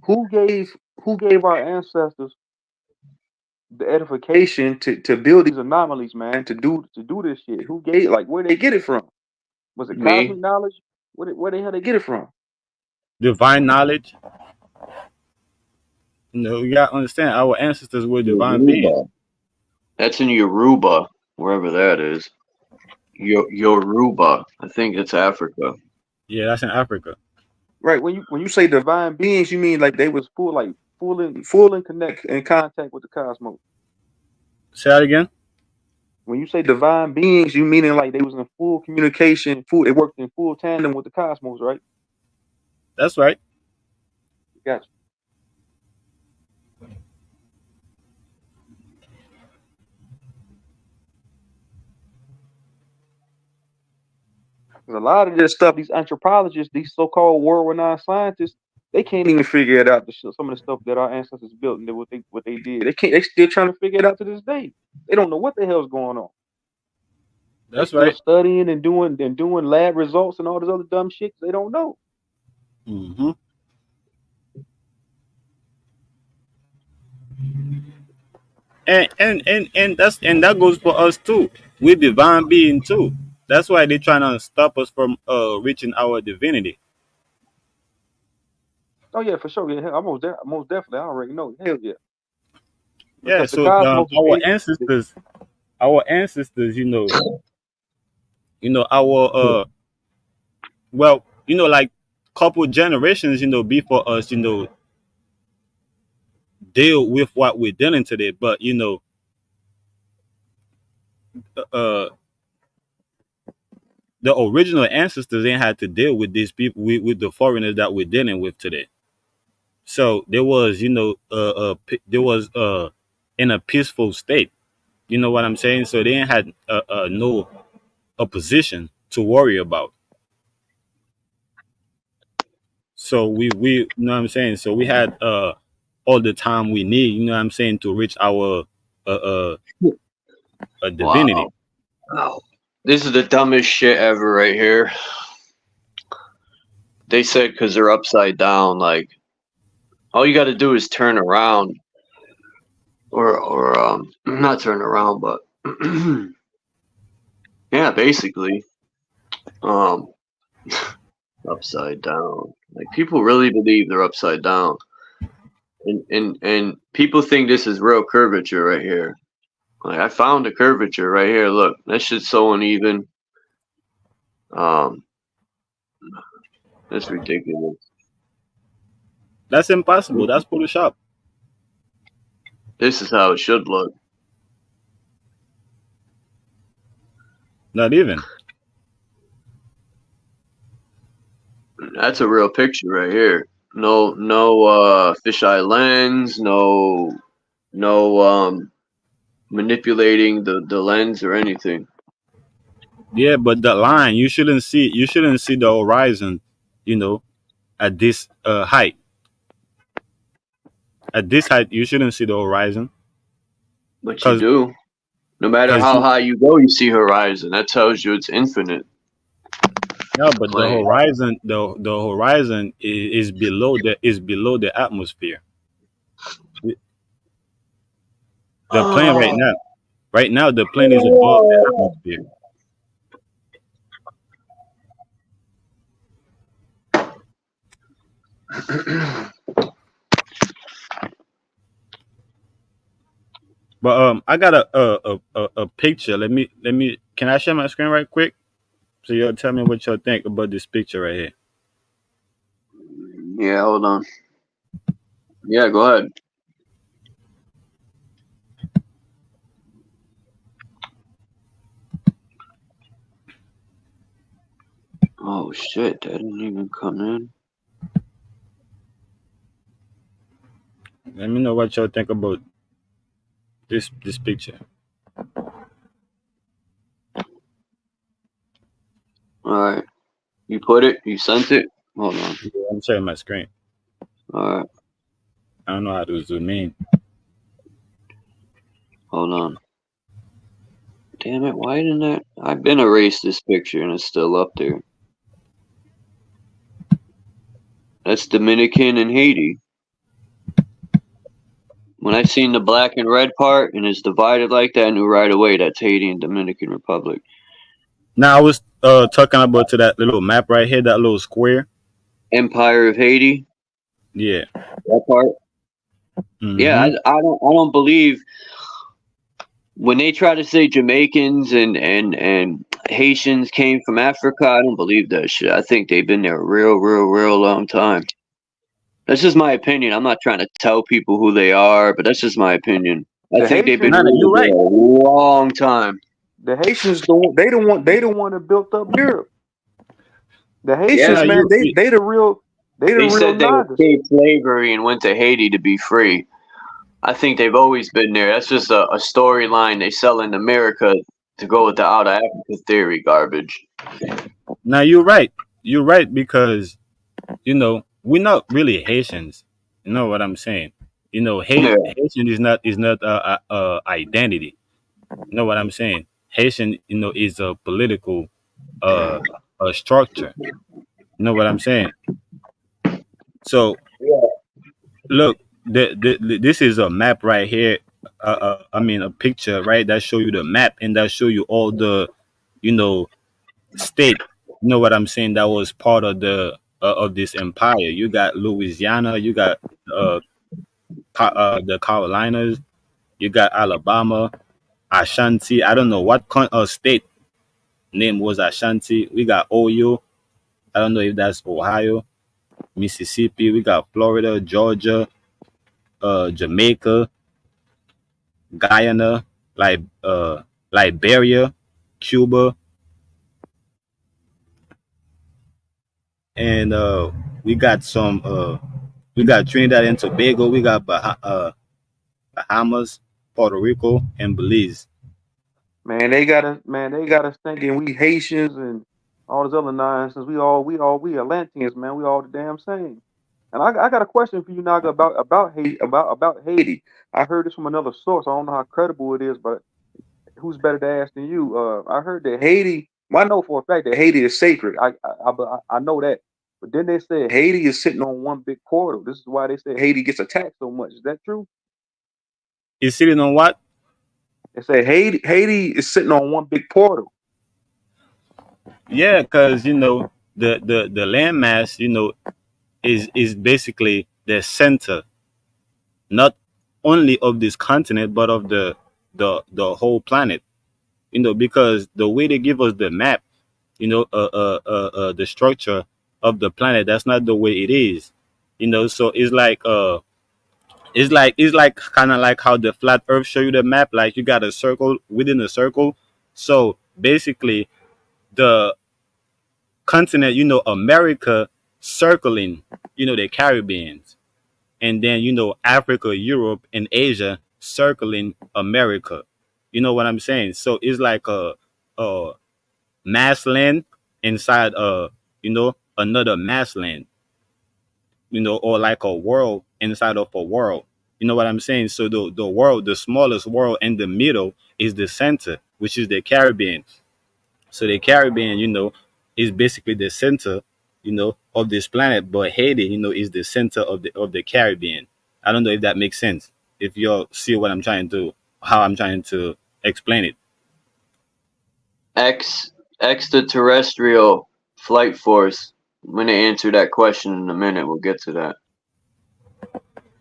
Who gave who gave our ancestors the edification to build these anomalies, man? To do this shit? Who gave where they get it from? Was it Me, cosmic knowledge? Where the hell they get it from? Divine knowledge. You gotta understand our ancestors were divine beings. Yoruba. That's in Yoruba, wherever that is. Yoruba. I think it's Africa. Yeah, that's in Africa. Right. When you say divine beings, you mean like they was full in contact with the cosmos. Say that again. When you say divine beings, you meaning like they was in full communication, they worked in full tandem with the cosmos, right? That's right. Gotcha. Because a lot of this stuff, these anthropologists, these so-called world-renowned scientists, they can't even figure it out. Some of the stuff that our ancestors built and what they did, they can't. They still trying to figure it out to this day. They don't know what the hell's going on. They That's still right. studying and doing lab results and all this other dumb shit. They don't know. hmm And that goes for us too. We're divine being too. That's why they're trying to stop us from reaching our divinity. Oh yeah, for sure. Yeah, most definitely. I already know. Hell yeah. Yeah. Because the So cosmos is our ancestors, our well, like couple generations, before us, deal with what we're dealing today. But uh, the original ancestors ain't had to deal with these people with the foreigners that we're dealing with today. So there was, there was in a peaceful state. You know what I'm saying? So they ain't had no opposition to worry about. So we you know what I'm saying. So we had all the time we need. You know what I'm saying, to reach our uh, uh, divinity. Wow. Wow. This is the dumbest shit ever right here. They said because they're upside down, like all you got to do is turn around, or not turn around, but yeah, basically, um, upside down. Like people really believe they're upside down, and people think this is real curvature right here. Like I found a curvature right here. Look, that shit's so uneven. Um, that's ridiculous. That's impossible. That's Photoshop. This is how it should look. Not even. That's a real picture right here. No fisheye lens, no manipulating the lens or anything. Yeah, but the line, you shouldn't see the horizon, you know, at this height. At this height, you shouldn't see the horizon. But you do. No matter Cause how high you go, you see horizon. That tells you it's infinite. no, but the Plane. horizon, the horizon is below the atmosphere. The plane right now, the plane is above the atmosphere. But I got a picture. Let me. Can I share my screen right quick? So you'll tell me what y'all think about this picture right here. Yeah, hold on. Yeah, go ahead. Oh shit, that didn't even come in. Let me know what y'all think about this picture. Alright. You put it? You sent it? Hold on. Yeah, I'm sharing my screen. Alright. I don't know how to zoom in. Hold on. Damn it, why didn't that? I've been erased this picture and it's still up there. That's Dominican and Haiti. When I seen the black and red part and it's divided like that, I knew right away that's Haiti and Dominican Republic. Now I was talking about to that little map right here, that little square. Empire of Haiti. Yeah. That part. Yeah, I don't believe when they try to say Jamaicans and Haitians came from Africa. I don't believe that shit. I think they've been there a real long time. That's just my opinion. I'm not trying to tell people who they are, but that's just my opinion. I think they've been you're right. there a long time. The Haitians don't. They don't want. They the one that built up Europe. The Haitians, Yeah, man, they the real. They the They real said they Nagas. escaped slavery and went to Haiti to be free. I think they've always been there. That's just a storyline they sell in America to go with the out of Africa theory garbage. Now you're right. You're right because we're not really Haitians. You know what I'm saying? Yeah. Haitian is not a identity. You know what I'm saying? Haitian, is a political a structure. You know what I'm saying? So look, this is a map right here. I mean a picture, right? That show you the map and that show you all the, you know, state. You know what I'm saying? That was part of the of this empire. You got Louisiana. You got the Carolinas. You got Alabama, Ashanti. I don't know what state name was Ashanti. We got Ohio. I don't know if that's Ohio, Mississippi. We got Florida, Georgia, Jamaica, Guyana, like Liberia, Cuba, and we got some. We got Trinidad and Tobago. We got Bahamas. Puerto Rico, and Belize. Man, they got us thinking we Haitians and all this other nonsense. We Atlanteans, man. We all the damn same. And I got a question for you, Naga, about Haiti, about Haiti. I heard this from another source. I don't know how credible it is, but who's better to ask than you? I heard that Haiti. Well, I know for a fact that Haiti is sacred. I know that. But then they said Haiti is sitting on one big portal. This is why they said Haiti gets attacked so much. Is that true? Is sitting on what? They say Haiti is sitting on one big portal. Yeah, because the landmass, is basically the center, not only of this continent, but of the whole planet. Because the way they give us the map, the structure of the planet, that's not the way it is. So it's like kind of like how the flat Earth show you the map, like you got a circle within a circle. So basically, the continent, America circling, the Caribbeans, and then Africa, Europe, and Asia circling America. You know what I'm saying? So it's like a mass land inside another mass land, or like a world inside of a world. You know what I'm saying? So the world, the smallest world in the middle is the center, which is the Caribbean. So the Caribbean, is basically the center, of this planet, but Haiti, is the center of the Caribbean. I don't know if that makes sense. If you see what I'm trying to, how I'm trying to explain it. Extraterrestrial flight force. I'm gonna answer that question in a minute. We'll get to that.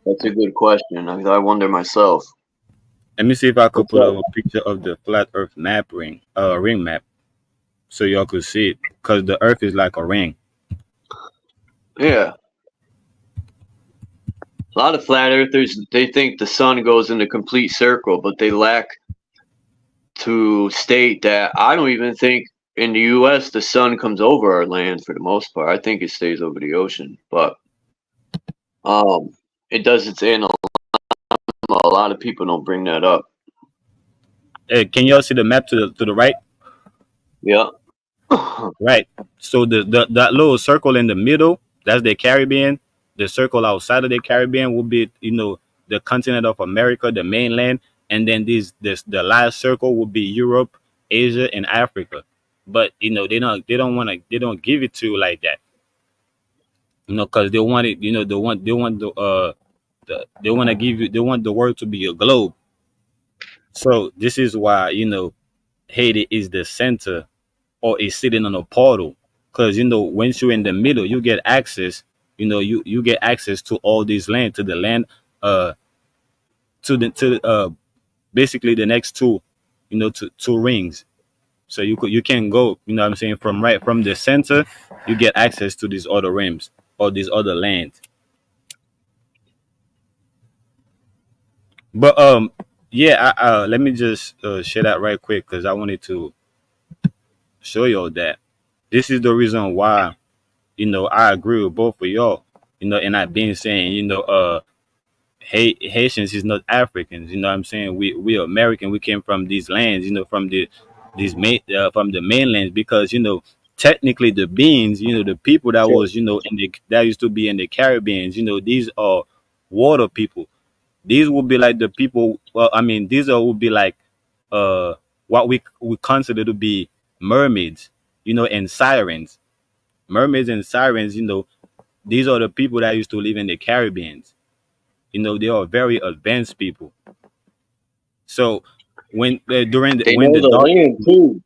That's a good question. I wonder myself. Let me see if I could What's put up? up a picture of the flat Earth ring map, so y'all could see it, because the Earth is like a ring. Yeah. A lot of flat earthers, they think the sun goes in a complete circle, but they lack to state that I don't even think in the US the sun comes over our land for the most part. I think it stays over the ocean. But um it does its analog. A lot of people don't bring that up. Can y'all see the map to the right? Yeah. Right. So that little circle in the middle, that's the Caribbean. The circle outside of the Caribbean will be, the continent of America, the mainland, and then the last circle will be Europe, Asia, and Africa. But they don't give it to you like that, because they want it, they want they want to give you, they want the world to be a globe. So this is why, Haiti is the center, or is sitting on a portal, because once you're in the middle, you get access, you get access to all these land, to the land, uh to basically the next two, two rings. So you can go, what I'm saying, from the center, you get access to these other rims, or these other lands. But yeah, let me just share that right quick, because I wanted to show y'all that this is the reason why, I agree with both of y'all, and I've been saying, Haitians is not Africans. You know what I'm saying? We are American. We came from these lands, from the mainlands, because technically the beings, the people that Sure. was, that used to be in the Caribbeans, these are water people. These would be like the people. Well, I mean, these would be like uh what we consider to be mermaids, and sirens. Mermaids and sirens, these are the people that used to live in the Caribbeans. They are very advanced people. So when during They when know the the dark land too.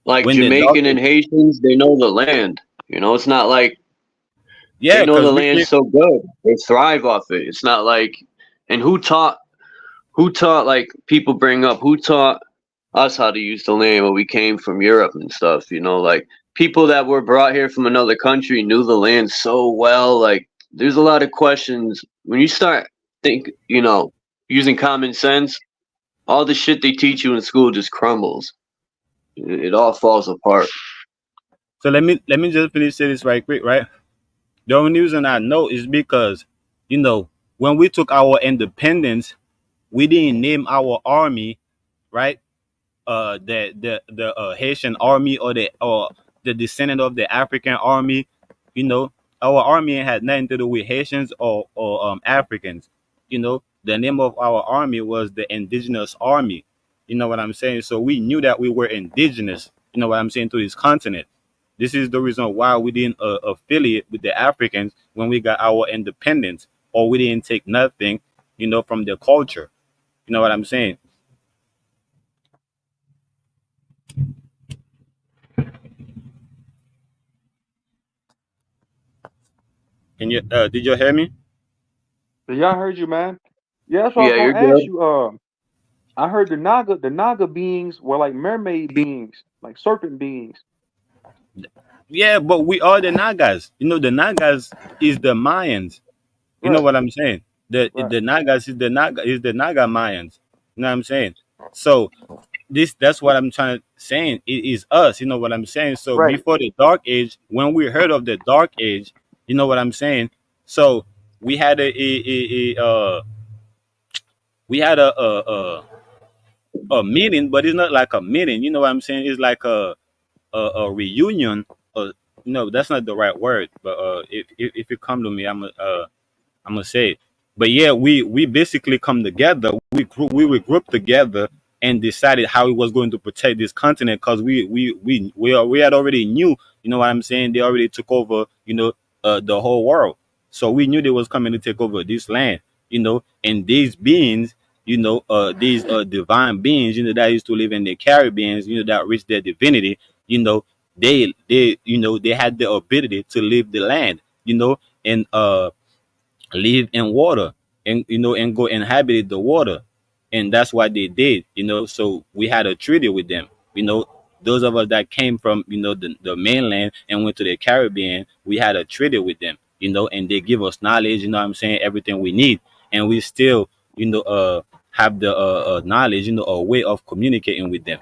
Like when the dark Jamaican and Haitians, they know the land. It's not like they yeah, know the because we land can so good. They thrive off it. It's not like, and who taught like people bring up who taught us how to use the land when we came from Europe and stuff, like people that were brought here from another country knew the land so well. Like there's a lot of questions when you start using common sense, all the shit they teach you in school just crumbles. It all falls apart. so let me just finish this right quick, right? The only reason I know is because, when we took our independence, we didn't name our army, right? The Haitian army or the descendant of the African army, you know, our army had nothing to do with Haitians or Africans. You know, the name of our army was the Indigenous Army. You know what I'm saying? So we knew that we were indigenous. You know what I'm saying, to this continent. This is the reason why we didn't affiliate with the Africans when we got our independence, or we didn't take nothing, you know, from their culture. You know what I'm saying? Can you did you hear me? Yeah, I heard you, man. Yeah, that's what I was Yeah, you're gonna ask good. you. I heard the Naga beings were like mermaid beings, like serpent beings. Yeah, but we are the Nagas. You know, the Nagas is the Mayans. You know Right, what I'm saying? right, The Nagas is the Naga Mayans. You know what I'm saying? So that's what I'm trying to saying. It is us. You know what I'm saying? So right. before the Dark Age, when we heard of the Dark Age, you know what I'm saying? So we had we had a meeting, but it's not like a meeting. You know what I'm saying? It's like a reunion. No, that's not the right word. But if you come to me, I'm gonna say it. But yeah, we basically come together. We regrouped together and decided how we was going to protect this continent, because we had already knew. You know what I'm saying? They already took over. You know, the whole world. So we knew they was coming to take over this land. You know, and these beings. You know, these divine beings. You know, that used to live in the Caribbeans. You know, that reached their divinity. You know, they had the ability to leave the land. You know, and live in water, and you know, and go inhabit the water, and that's what they did. You know, so we had a treaty with them. You know, those of us that came from, you know, the mainland and went to the Caribbean, we had a treaty with them. You know, and they give us knowledge. You know what I'm saying? Everything we need, and we still, you know, have the knowledge. You know, a way of communicating with them.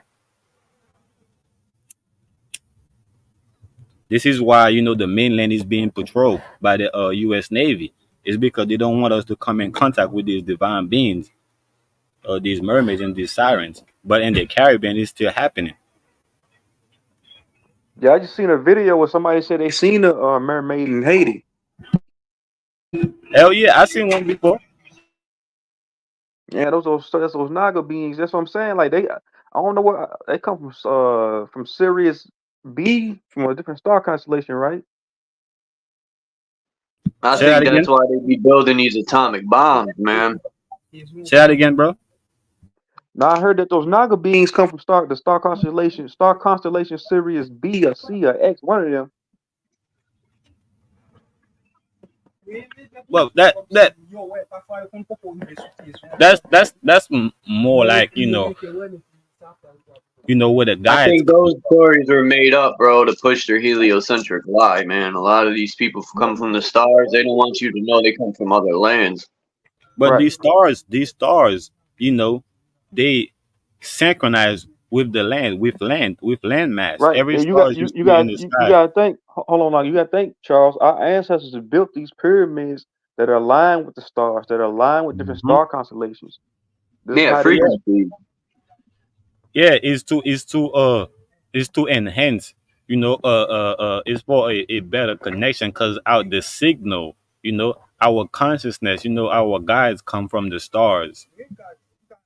This is why, you know, the mainland is being patrolled by the U.S. Navy. It's because they don't want us to come in contact with these divine beings, these mermaids and these sirens. But in the Caribbean, it's still happening. Yeah, I just seen a video where somebody said they seen a mermaid in Haiti. Hell yeah, I seen one before. Yeah, those Naga beings. That's what I'm saying. Like I don't know what they come from Sirius B, from a different star constellation, right? I Say that think that's again. why they be building these atomic bombs, man. Say that again, bro. Now I heard that those Naga beings come from the star constellation Sirius B or C or X, one of them. Well, that's more like, you know, where the I guides. think those stories are made up, bro, to push their heliocentric lie, man. A lot of these people come from the stars. They don't want you to know they come from other lands. But Right. these stars, you know, they synchronize with the land, with land mass. Right. Every And you star got you you see in got the you sky. gotta think, hold on now, you gotta think, Charles, our ancestors have built these pyramids that are aligned with the stars, that are aligned with different Mhm. star constellations. This is Yeah, how they Yeah, frequency. yeah, is to enhance, you know, it's for a better connection, because out the signal, you know, our consciousness, you know, our guides come from the stars,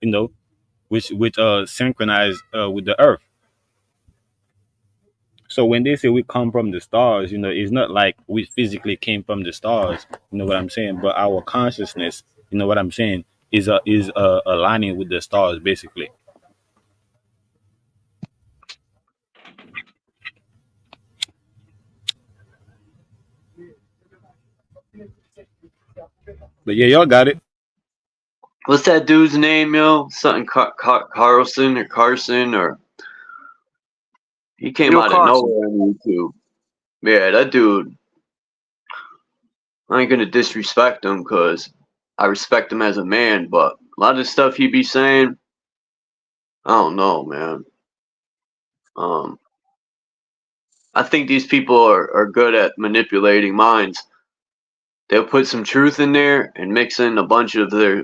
you know, which synchronize with the earth. So when they say we come from the stars, you know, it's not like we physically came from the stars. You know what I'm saying? But our consciousness, you know what I'm saying, is aligning with the stars basically. But yeah, y'all got it. What's that dude's name, yo? Something Carlson or Carson, or he came Bill out of Carson. nowhere on YouTube. Yeah, that dude. I ain't gonna disrespect him because I respect him as a man, but a lot of the stuff he be saying, I don't know, man. Um, I think these people are good at manipulating minds. They'll put some truth in there and mix in a bunch of their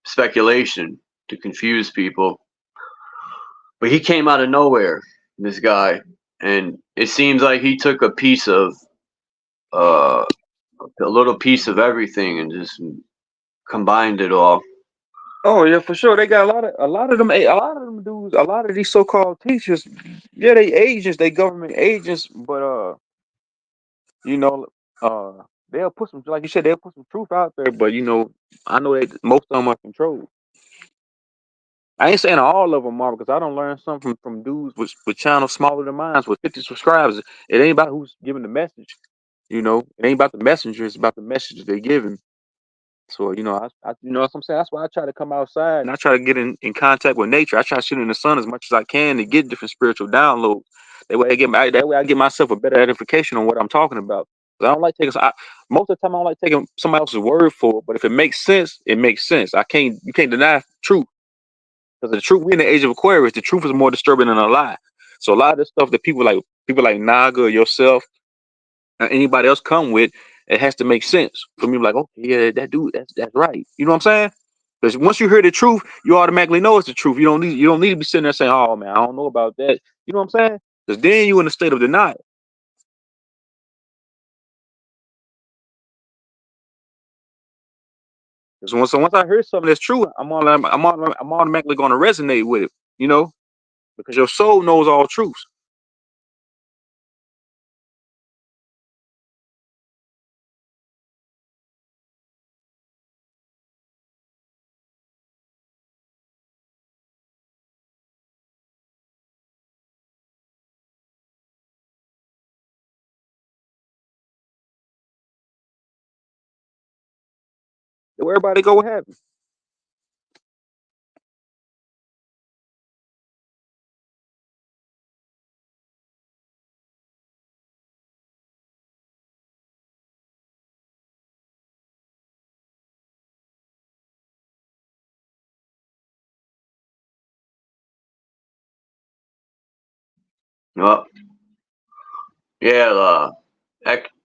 speculation to confuse people. But he came out of nowhere, this guy, and it seems like he took a piece of a little piece of everything and just combined it all. Oh yeah, for sure. They got a lot of them dudes, a lot of these so-called teachers. Yeah, they agents, they government agents, but you know, uh, they'll put some, like you said, they'll put some truth out there. But I know that most of them are controlled. I ain't saying all of them are because I don't learn something from dudes with channels smaller than mine with 50 subscribers. It ain't about who's giving the message. It ain't about the messenger. It's about the message they're giving. So I you know what I'm saying. That's why I try to come outside and I try to get in contact with nature. I try to sit in the sun as much as I can to get different spiritual downloads. That way I get myself a better edification on what I'm talking about. I don't like taking most of the time I don't like taking somebody else's word for it. But if it makes sense, it makes sense. You can't deny truth. Because the truth, we're in the age of Aquarius, the truth is more disturbing than a lie. So a lot of the stuff that people like Naga, yourself, and anybody else come with, it has to make sense for me. Like, okay, yeah, that dude, that's right. You know what I'm saying? Because once you hear the truth, you automatically know it's the truth. You don't need to be sitting there saying, "Oh man, I don't know about that." You know what I'm saying? Because then you're in a state of denial. Because once I hear something that's true, I'm automatically going to resonate with it. Because your soul knows all truths. Where everybody go, what happened? Well, yeah,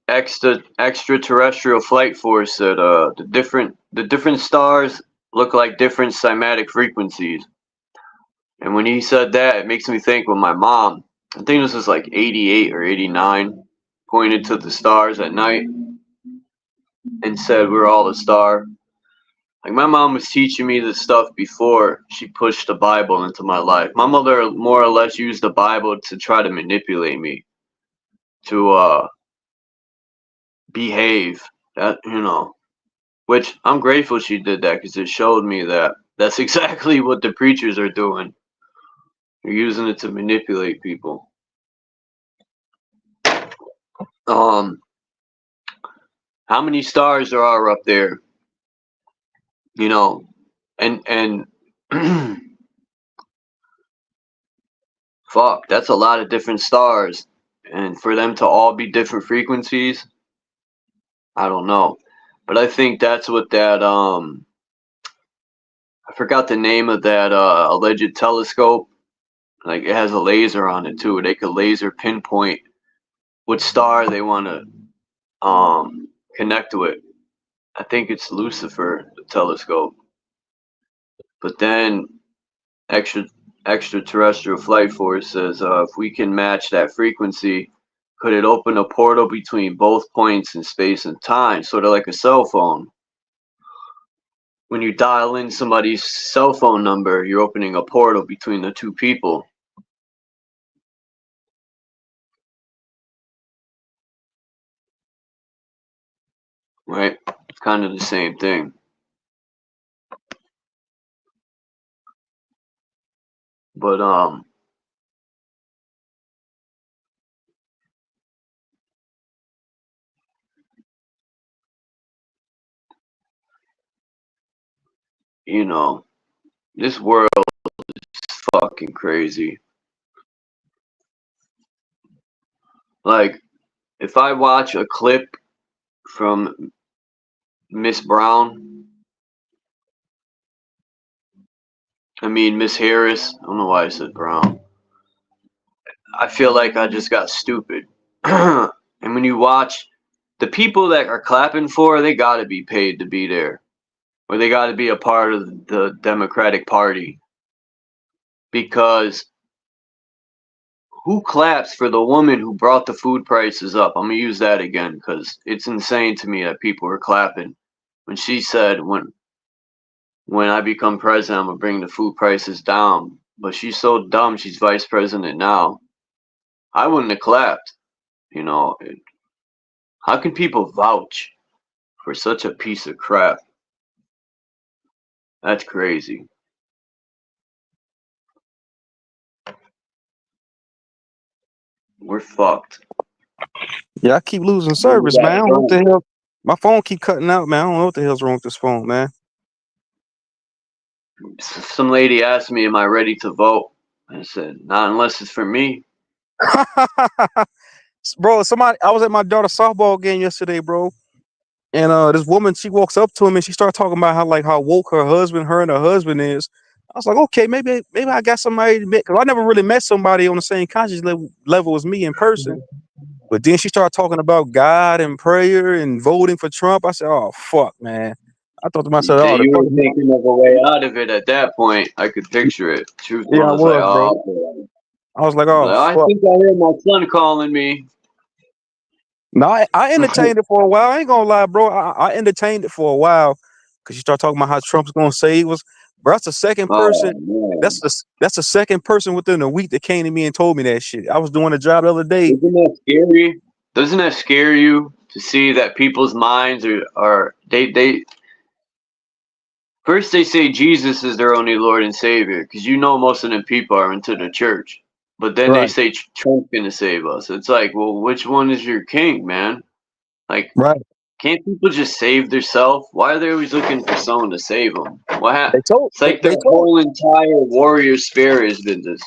extraterrestrial flight force said the different stars look like different cymatic frequencies. And when he said that, it makes me think with my mom. I think this was like 88 or 89, pointed to the stars at night and said we're all a star. Like my mom was teaching me this stuff before she pushed the Bible into my life. My mother more or less used the Bible to try to manipulate me to behave. Which I'm grateful she did that because it showed me that that's exactly what the preachers are doing. They're using it to manipulate people. How many stars there are up there? And fuck, that's a lot of different stars. And for them to all be different frequencies, I don't know. But I think that's what that I forgot the name of that alleged telescope. Like it has a laser on it too. They could laser pinpoint what star they want to connect to it. I think it's Lucifer, the telescope. But then extraterrestrial flight force says if we can match that frequency, could it open a portal between both points in space and time, sort of like a cell phone? When you dial in somebody's cell phone number, you're opening a portal between the two people. Right? It's kind of the same thing. But this world is fucking crazy. Like, if I watch a clip from Miss Harris, I don't know why I said Brown. I feel like I just got stupid. And when you watch the people that are clapping for her, they gotta be paid to be there. or they got to be a part of the Democratic Party, because who claps for the woman who brought the food prices up? I'm gonna use that again because it's insane to me that people were clapping when she said, when I become president, I'm gonna bring the food prices down. But she's so dumb, she's vice president now. I wouldn't have clapped. You know, how can people vouch for such a piece of crap? That's crazy. We're fucked. Yeah, I keep losing We service, man. I gotta don't know what go. the hell. My phone keep cutting out, man. I don't know what the hell's wrong with this phone, man. Some lady asked me, "Am I ready to vote?" I said, "Not unless it's for me." Bro, I was at my daughter's softball game yesterday, bro. And this woman, she walks up to him and she started talking about how woke her and her husband is. I was like, okay, maybe I got somebody to meet, because I never really met somebody on the same conscious level as me in person. But then she started talking about God and prayer and voting for Trump. I said, oh fuck, man. I thought to myself, oh, the You fuck. were thinking of a way out of it at that point. I could picture it. Truth Yeah, I was like, was, bro. oh, I was like, okay. oh I fuck. think I heard my son calling me. No, I entertained it for a while. I ain't gonna lie, bro. I entertained it for a while because you start talking about how Trump's gonna save us. Bro, that's the second person. Oh man, That's the second person within a week that came to me and told me that shit. I was doing a job the other day. isn't that scary? Doesn't that scare you to see that people's minds are they first they say Jesus is their only Lord and Savior, because you know most of them people are into the church, but then they Right, say Trump's gonna save us. It's like, well, which one is your king, man? Like, right. can't people just save themselves? Why are they always looking for someone to save them? It's like their They told. whole entire warrior spirit has been just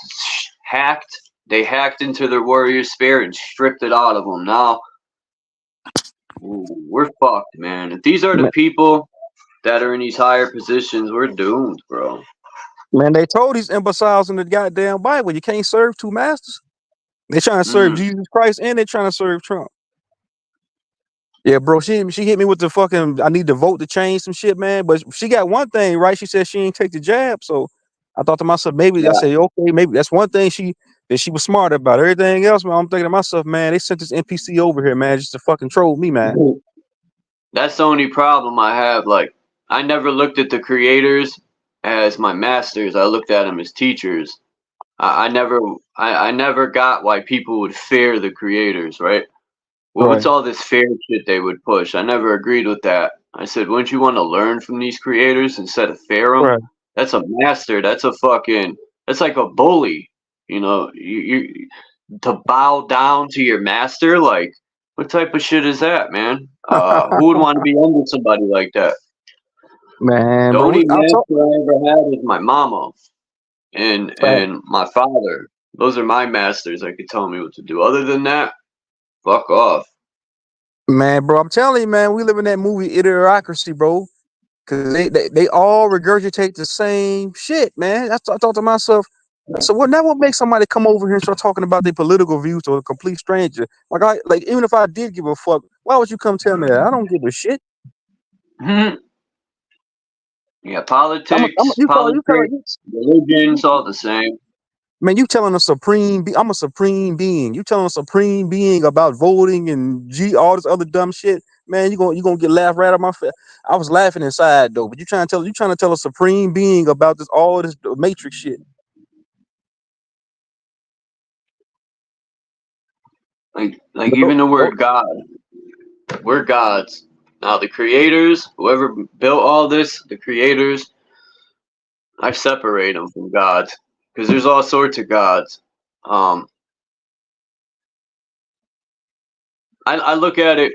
hacked. They hacked into their warrior spirit and stripped it out of them. Now we're fucked, man. If these are the Man, people that are in these higher positions, we're doomed, bro. man, they told these imbeciles in the goddamn Bible you can't serve two masters. They trying to serve Mm. Jesus Christ and they trying to serve Trump. Yeah, bro, she hit me with the fucking I need to vote to change some shit, man. But she got one thing right. She said she ain't take the jab, so I thought to myself, maybe I Yeah. said, okay, maybe that's one thing she was smart about. Everything else, man, I'm thinking to myself, man, they sent this NPC over here, man, just to fucking troll me, man. That's the only problem I have. Like, I never looked at the creators as my masters. I looked at them as teachers. I never got why people would fear the creators, right? Well, Right, what's all this fear shit they would push? I never agreed with that. I said, wouldn't you want to learn from these creators instead of fear them? right. That's a master. That's like a bully. You know, you to bow down to your master. Like, what type of shit is that, man? Who would want to be under somebody like that? Man, The bro, only I talk. master I ever had is my mama and my father. Those are my masters that could tell me what to do. Other than that, fuck off. Man, bro, I'm telling you, man, we live in that movie Idiocracy, bro. Cause they all regurgitate the same shit, man. I thought to myself, so what now? What makes somebody come over here and start talking about their political views to a complete stranger? Like even if I did give a fuck, why would you come tell me that? I don't give a shit. Yeah, politics, You telling politics, religion's all the same. man, you telling a I'm a supreme being. You telling a supreme being about voting and all this other dumb shit, man. You gonna get laughed right out of my face. I was laughing inside though, but you trying to tell a supreme being about all this matrix shit. Like even the word God, we're gods. Now the creators, whoever built all this, the creators, I separate them from gods because there's all sorts of gods. Um, I look at it,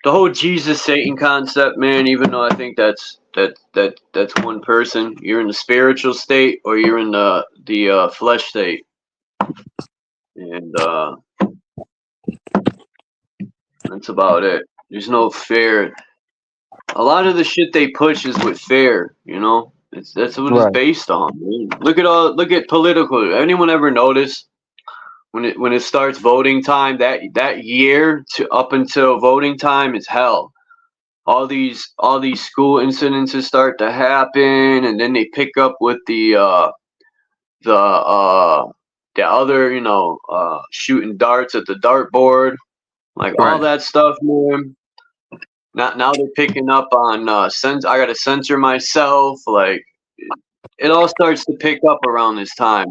the whole Jesus Satan concept, man. Even though I think that's one person. You're in the spiritual state or you're in the flesh state, and that's about it. There's no fair. A lot of the shit they push is with fair, you know. That's what it's Right. based on. Man. Look at political. Anyone ever notice when it starts voting time that year to up until voting time is hell. all these school incidences start to happen, and then they pick up with the other, shooting darts at the dartboard, like all Right. that stuff, man. Now they're picking up on I gotta censor myself. Like it all starts to pick up around this time.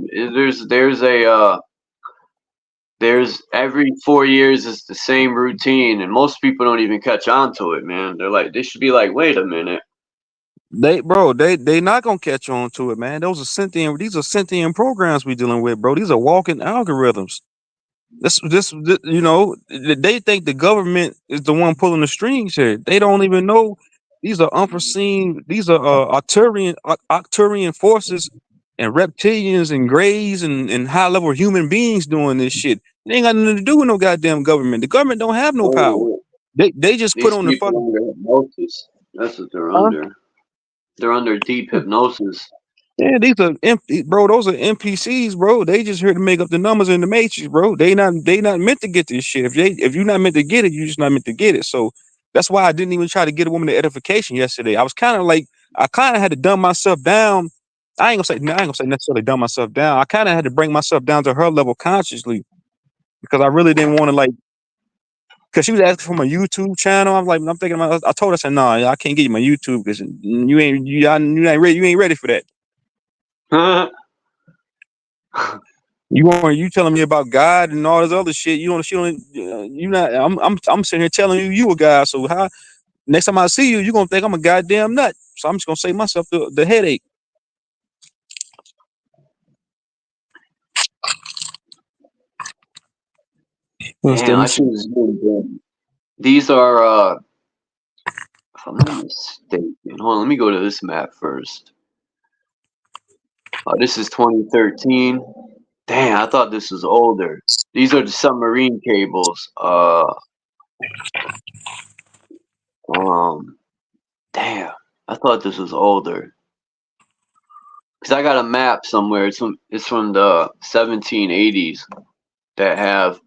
There's every 4 years it's the same routine, and most people don't even catch on to it, man. They should be like, wait a minute. They not gonna catch on to it, man. These are sentient programs we dealing with, bro. These are walking algorithms. They think the government is the one pulling the strings here. They don't even know these are unforeseen. These are Arcturian forces and reptilians and greys and high level human beings doing this shit. They ain't got nothing to do with no goddamn government. The government don't have no power. Oh, They just put these on the people fucking. under hypnosis. That's what they're Huh? under. They're under deep hypnosis. Yeah, these are bro. Those are NPCs, bro. They just here to make up the numbers in the matrix, bro. They not meant to get this shit. If you're not meant to get it, you're just not meant to get it. So that's why I didn't even try to get a woman to edification yesterday. I was kind of like, I kind of had to dumb myself down. I ain't gonna say necessarily dumb myself down. I kind of had to bring myself down to her level consciously because I really didn't want to like. Because she was asking for my YouTube channel. I'm thinking about. I told her, I said, no, I can't get you my YouTube because you ain't ready for that. You telling me about God and all this other shit. You not. I'm sitting here telling you a guy. So how next time I see you, you gonna think I'm a goddamn nut. So I'm just gonna save myself the headache. Damn, I should have zoomed in. These are if I'm not mistaken. Hold on, let me go to this map first. This is 2013. Damn, I thought this was older. These are the submarine cables. Damn, I thought this was older. Cause I got a map somewhere. It's from the 1780s that have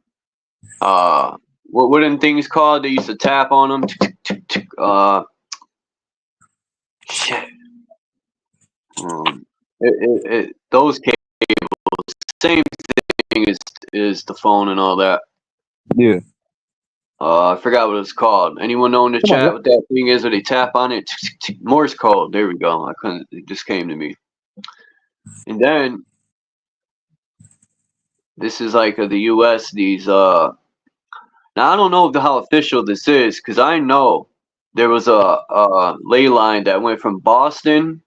what are things called? They used to tap on them. Shit. Those cables, same thing as the phone and all that. Yeah. I forgot what it's called. Anyone know in the chat what that thing is? Where they tap on it? Morse code. There we go. It just came to me. And then this is like the U.S. These now I don't know how official this is because I know there was a ley line that went from Boston,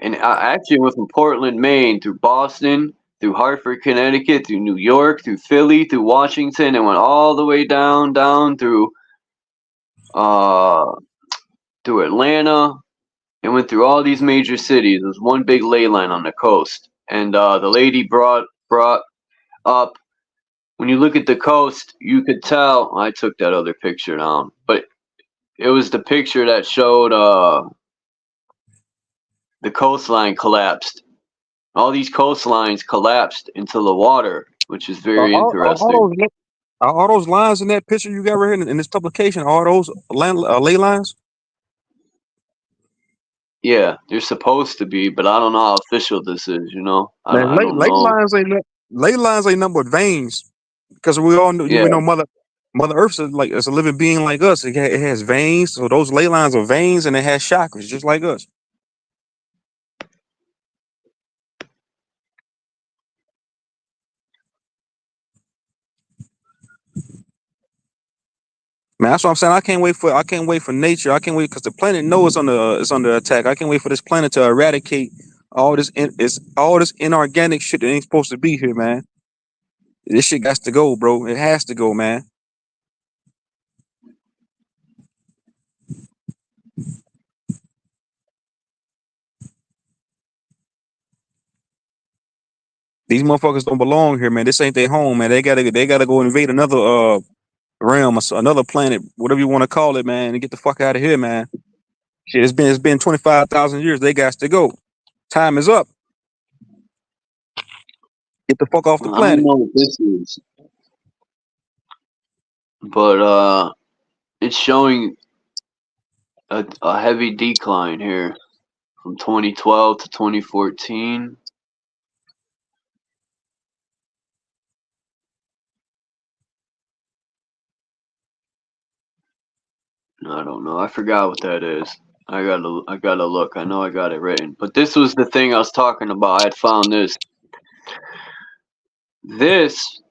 and I actually went from Portland, Maine, through Boston, through Hartford, Connecticut, through New York, through Philly, through Washington, and went all the way down through Atlanta, and went through all these major cities. There was one big ley line on the coast, and the lady brought up. When you look at the coast, you could tell. I took that other picture down, but it was the picture that showed the coastline collapsed. All these coastlines collapsed into the water, which is very interesting. Are all those lines in that picture you got right here in this publication? Are those ley lines? Yeah, they're supposed to be, but I don't know how official this is. I don't know. Ley lines ain't nothing but veins. Because we all know, Yeah. we know Mother Earth is a living being like us. It has veins, so those ley lines are veins, and it has chakras just like us. Man, that's what I'm saying. I can't wait for nature. I can't wait because the planet knows it's under attack. I can't wait for this planet to eradicate all this inorganic shit that ain't supposed to be here, man. This shit got to go, bro. It has to go, man. These motherfuckers don't belong here, man. This ain't their home, man. They gotta go invade another realm, another planet, whatever you want to call it, man, and get the fuck out of here, man. Shit, it's been 25,000 years. They got to go. Time is up. Get the fuck off the planet. I don't know what this is, but it's showing a heavy decline here from 2012 to 2014. I don't know. I forgot what that is. I gotta look. I know I got it written. But this was the thing I was talking about. I had found this. This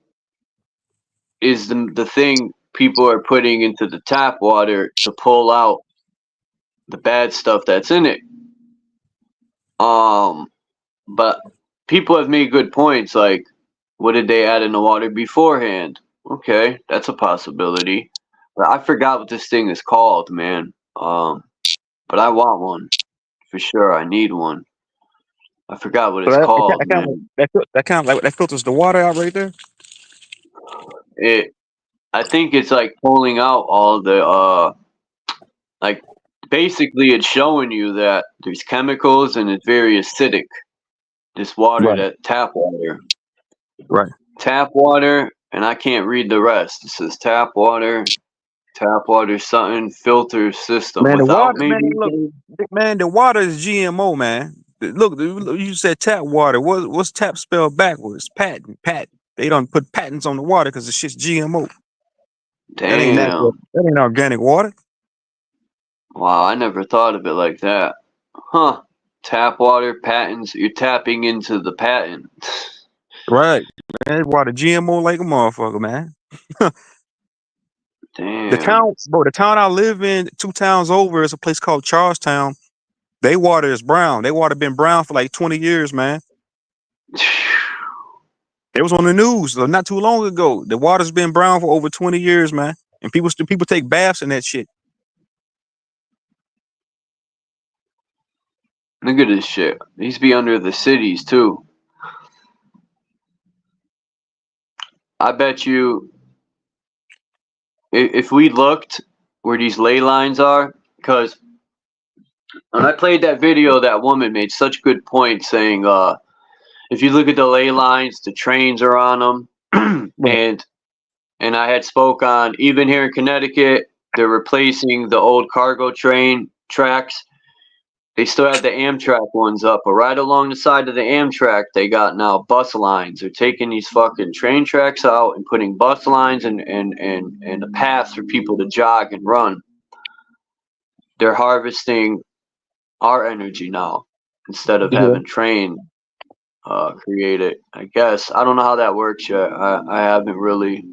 is the thing people are putting into the tap water to pull out the bad stuff that's in it. But people have made good points, like, what did they add in the water beforehand? Okay, that's a possibility. But I forgot what this thing is called, man. But I want one for sure. I need one. I forgot what So it's called, man. that kind of like that filters the water out right there. I think it's like pulling out all the like basically it's showing you that there's chemicals and it's very acidic. This water, Right. that tap water. Right. Tap water, and I can't read the rest. It says tap water something filter system Man, the without water, man, maybe. look, man, the water is GMO, man. Look, you said tap water. What's tap spelled backwards? Patent. They don't put patents on the water because the shit's GMO. That ain't natural. Damn. That ain't organic water. Wow, I never thought of it like that. Huh. Tap water patents. You're tapping into the patent. Right. Man, water GMO like a motherfucker, man. Damn. The town I live in, 2 towns over, is a place called Charlestown. They water is brown. They water been brown for like 20 years, man. It was on the news not too long ago. The water's been brown for over 20 years, man. And people take baths in that shit. Look at this shit. These be under the cities too. I bet you if we looked where these ley lines are, because when I played that video, that woman made such good points saying, if you look at the ley lines, the trains are on them. And I had spoke on, even here in Connecticut, they're replacing the old cargo train tracks. They still have the Amtrak ones up, but right along the side of the Amtrak, they got now bus lines. They're taking these fucking train tracks out and putting bus lines and a path for people to jog and run. They're harvesting our energy now instead of having train create it. I guess I don't know how that works yet. I haven't really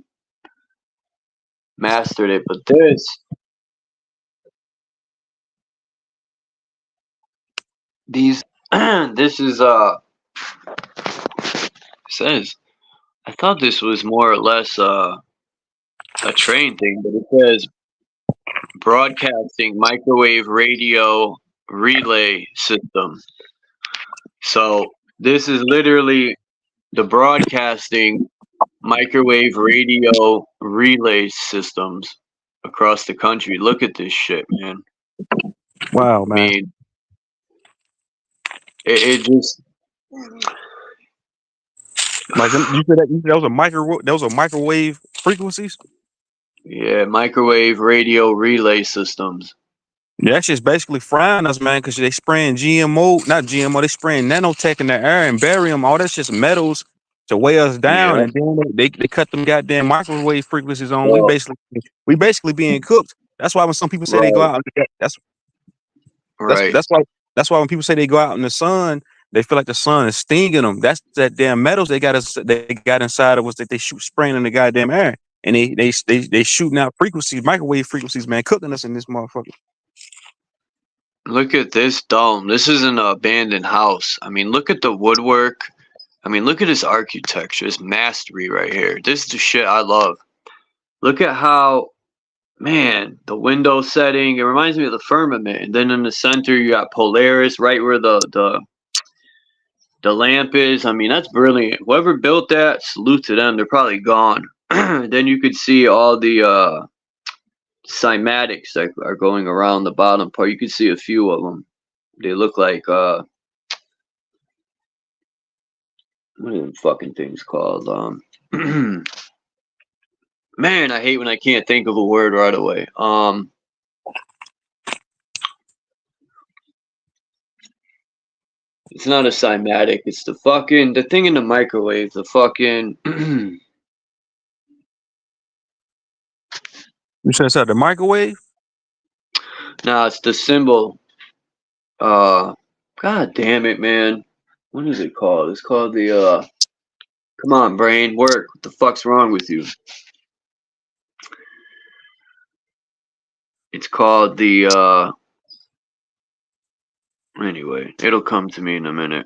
mastered it, but this is says, I thought this was more or less a train thing, but it says broadcasting microwave radio relay system. So this is literally the broadcasting microwave radio relay systems across the country. Look at this shit, man. Wow, man. I mean, it just like you said that those are microwave frequencies. Yeah, microwave radio relay systems. Yeah, that's just basically frying us, man, because they spraying not GMO, they spraying nanotech in the air and barium. All that's just metals to weigh us down, Yeah. and then they cut them goddamn microwave frequencies on. Well, We basically being cooked. That's why when some people say they go out, that's why when people say they go out in the sun, they feel like the sun is stinging them. That's that damn metals they got inside of us that they shoot spraying in the goddamn air, and they shooting out frequencies, microwave frequencies, man, cooking us in this motherfucker. Look at this dome. This is an abandoned house. I mean, look at the woodwork. I mean, look at this architecture. This mastery right here. This is the shit I love. Look at how, man, the window setting. It reminds me of the firmament. And then in the center, you got Polaris right where the lamp is. I mean, that's brilliant. Whoever built that, salute to them. They're probably gone. Then you could see all the cymatics that are going around the bottom part. You can see a few of them. They look like what are them fucking things called? Man, I hate when I can't think of a word right away. It's not a cymatic. It's the thing in the microwave. The fucking. You said it's at the microwave? Nah, it's the symbol. God damn it, man. What is it called? It's called the Come on, brain, work. What the fuck's wrong with you? It's called the Anyway, it'll come to me in a minute.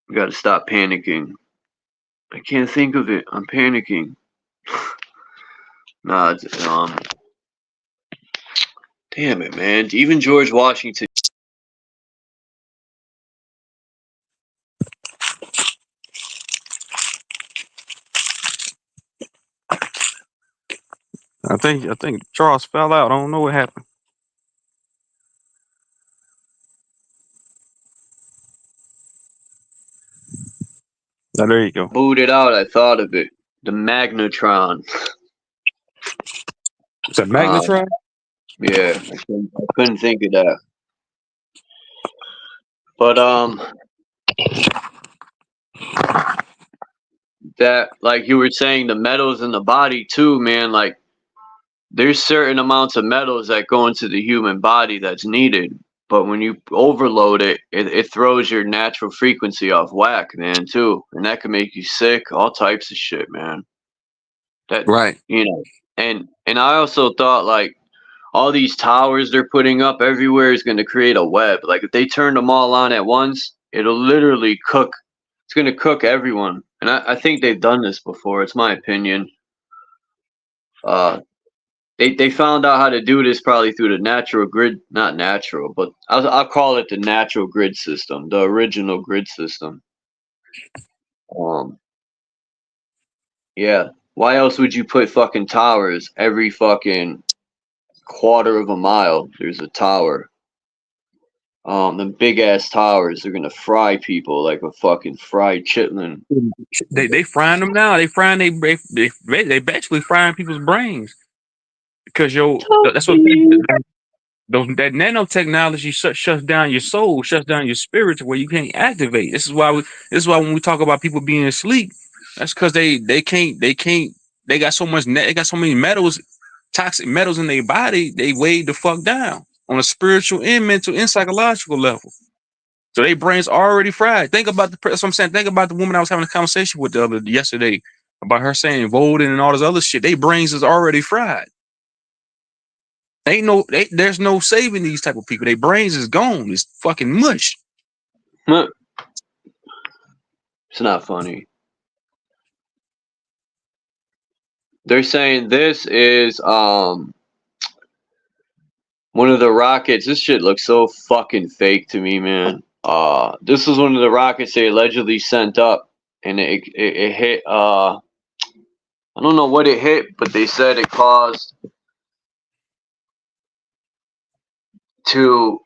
We gotta stop panicking. I can't think of it. I'm panicking. Nah, it's, damn it, man. Even George Washington. I think Charles fell out. I don't know what happened. Oh, there you go. Booted out, I thought of it. The magnetron. Is that magnetron? Yeah, I couldn't think of that. But that, like you were saying, the metals in the body too, man. Like there's certain amounts of metals that go into the human body that's needed, but when you overload it, it throws your natural frequency off whack, man, too, and that can make you sick, all types of shit, man. That Right. and I also thought like all these towers they're putting up everywhere is going to create a web. Like if they turn them all on at once, it'll literally cook. It's going to cook everyone, and I think they've done this before. It's my opinion. They found out how to do this probably through the natural grid, not natural, but I'll call it the natural grid system, the original grid system. Yeah. Why else would you put fucking towers every fucking quarter of a mile? There's a tower. The big ass towers are gonna fry people like a fucking fried chitlin. They frying them now. They frying they basically frying people's brains because that's what that nanotechnology shuts down your soul, shuts down your spirit to where you can't activate. This is why when we talk about people being asleep, that's because they got so much they got so many metals, toxic metals in their body. They weighed the fuck down on a spiritual and mental and psychological level. So their brains already fried. Think about that's what I'm saying. Think about the woman I was having a conversation with yesterday about her saying voting and all this other shit. Their brains is already fried. There's no saving these type of people. Their brains is gone. It's fucking mush. It's not funny. They're saying this is one of the rockets. This shit looks so fucking fake to me, man. This was one of the rockets they allegedly sent up, and it hit. I don't know what it hit, but they said it caused to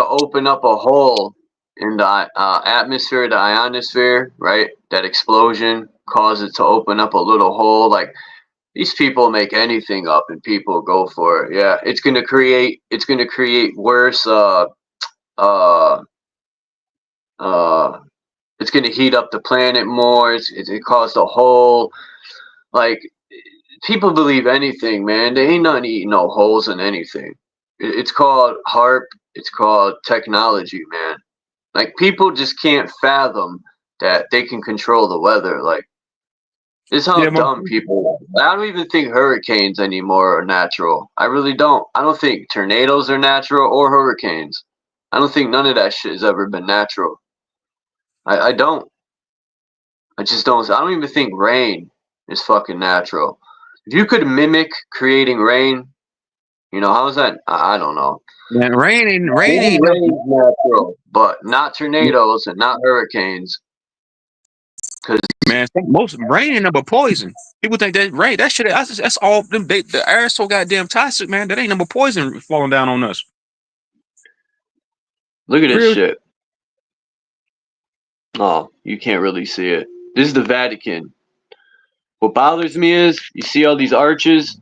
open up a hole in the atmosphere, the ionosphere, right? That explosion caused it to open up a little hole. Like these people make anything up, and people go for it. Yeah, it's gonna create worse. It's gonna heat up the planet more. It caused a hole. Like people believe anything, man. They ain't nothing eating no holes in anything. It's called HARP. It's called technology, man. Like people just can't fathom that they can control the weather. Like this is how dumb people. I don't even think hurricanes anymore are natural. I really don't. I don't think tornadoes are natural or hurricanes. I don't think none of that shit has ever been natural. I don't. I just don't. I don't even think rain is fucking natural. If you could mimic creating rain, how is that? I don't know. Man, rain ain't natural, but not tornadoes and not hurricanes. Because man, most rain ain't number poison. People think that rain, that shit, that's all them. The air is so goddamn toxic, man. That ain't number poison falling down on us. Look at this shit. Oh, you can't really see it. This is the Vatican. What bothers me is you see all these arches.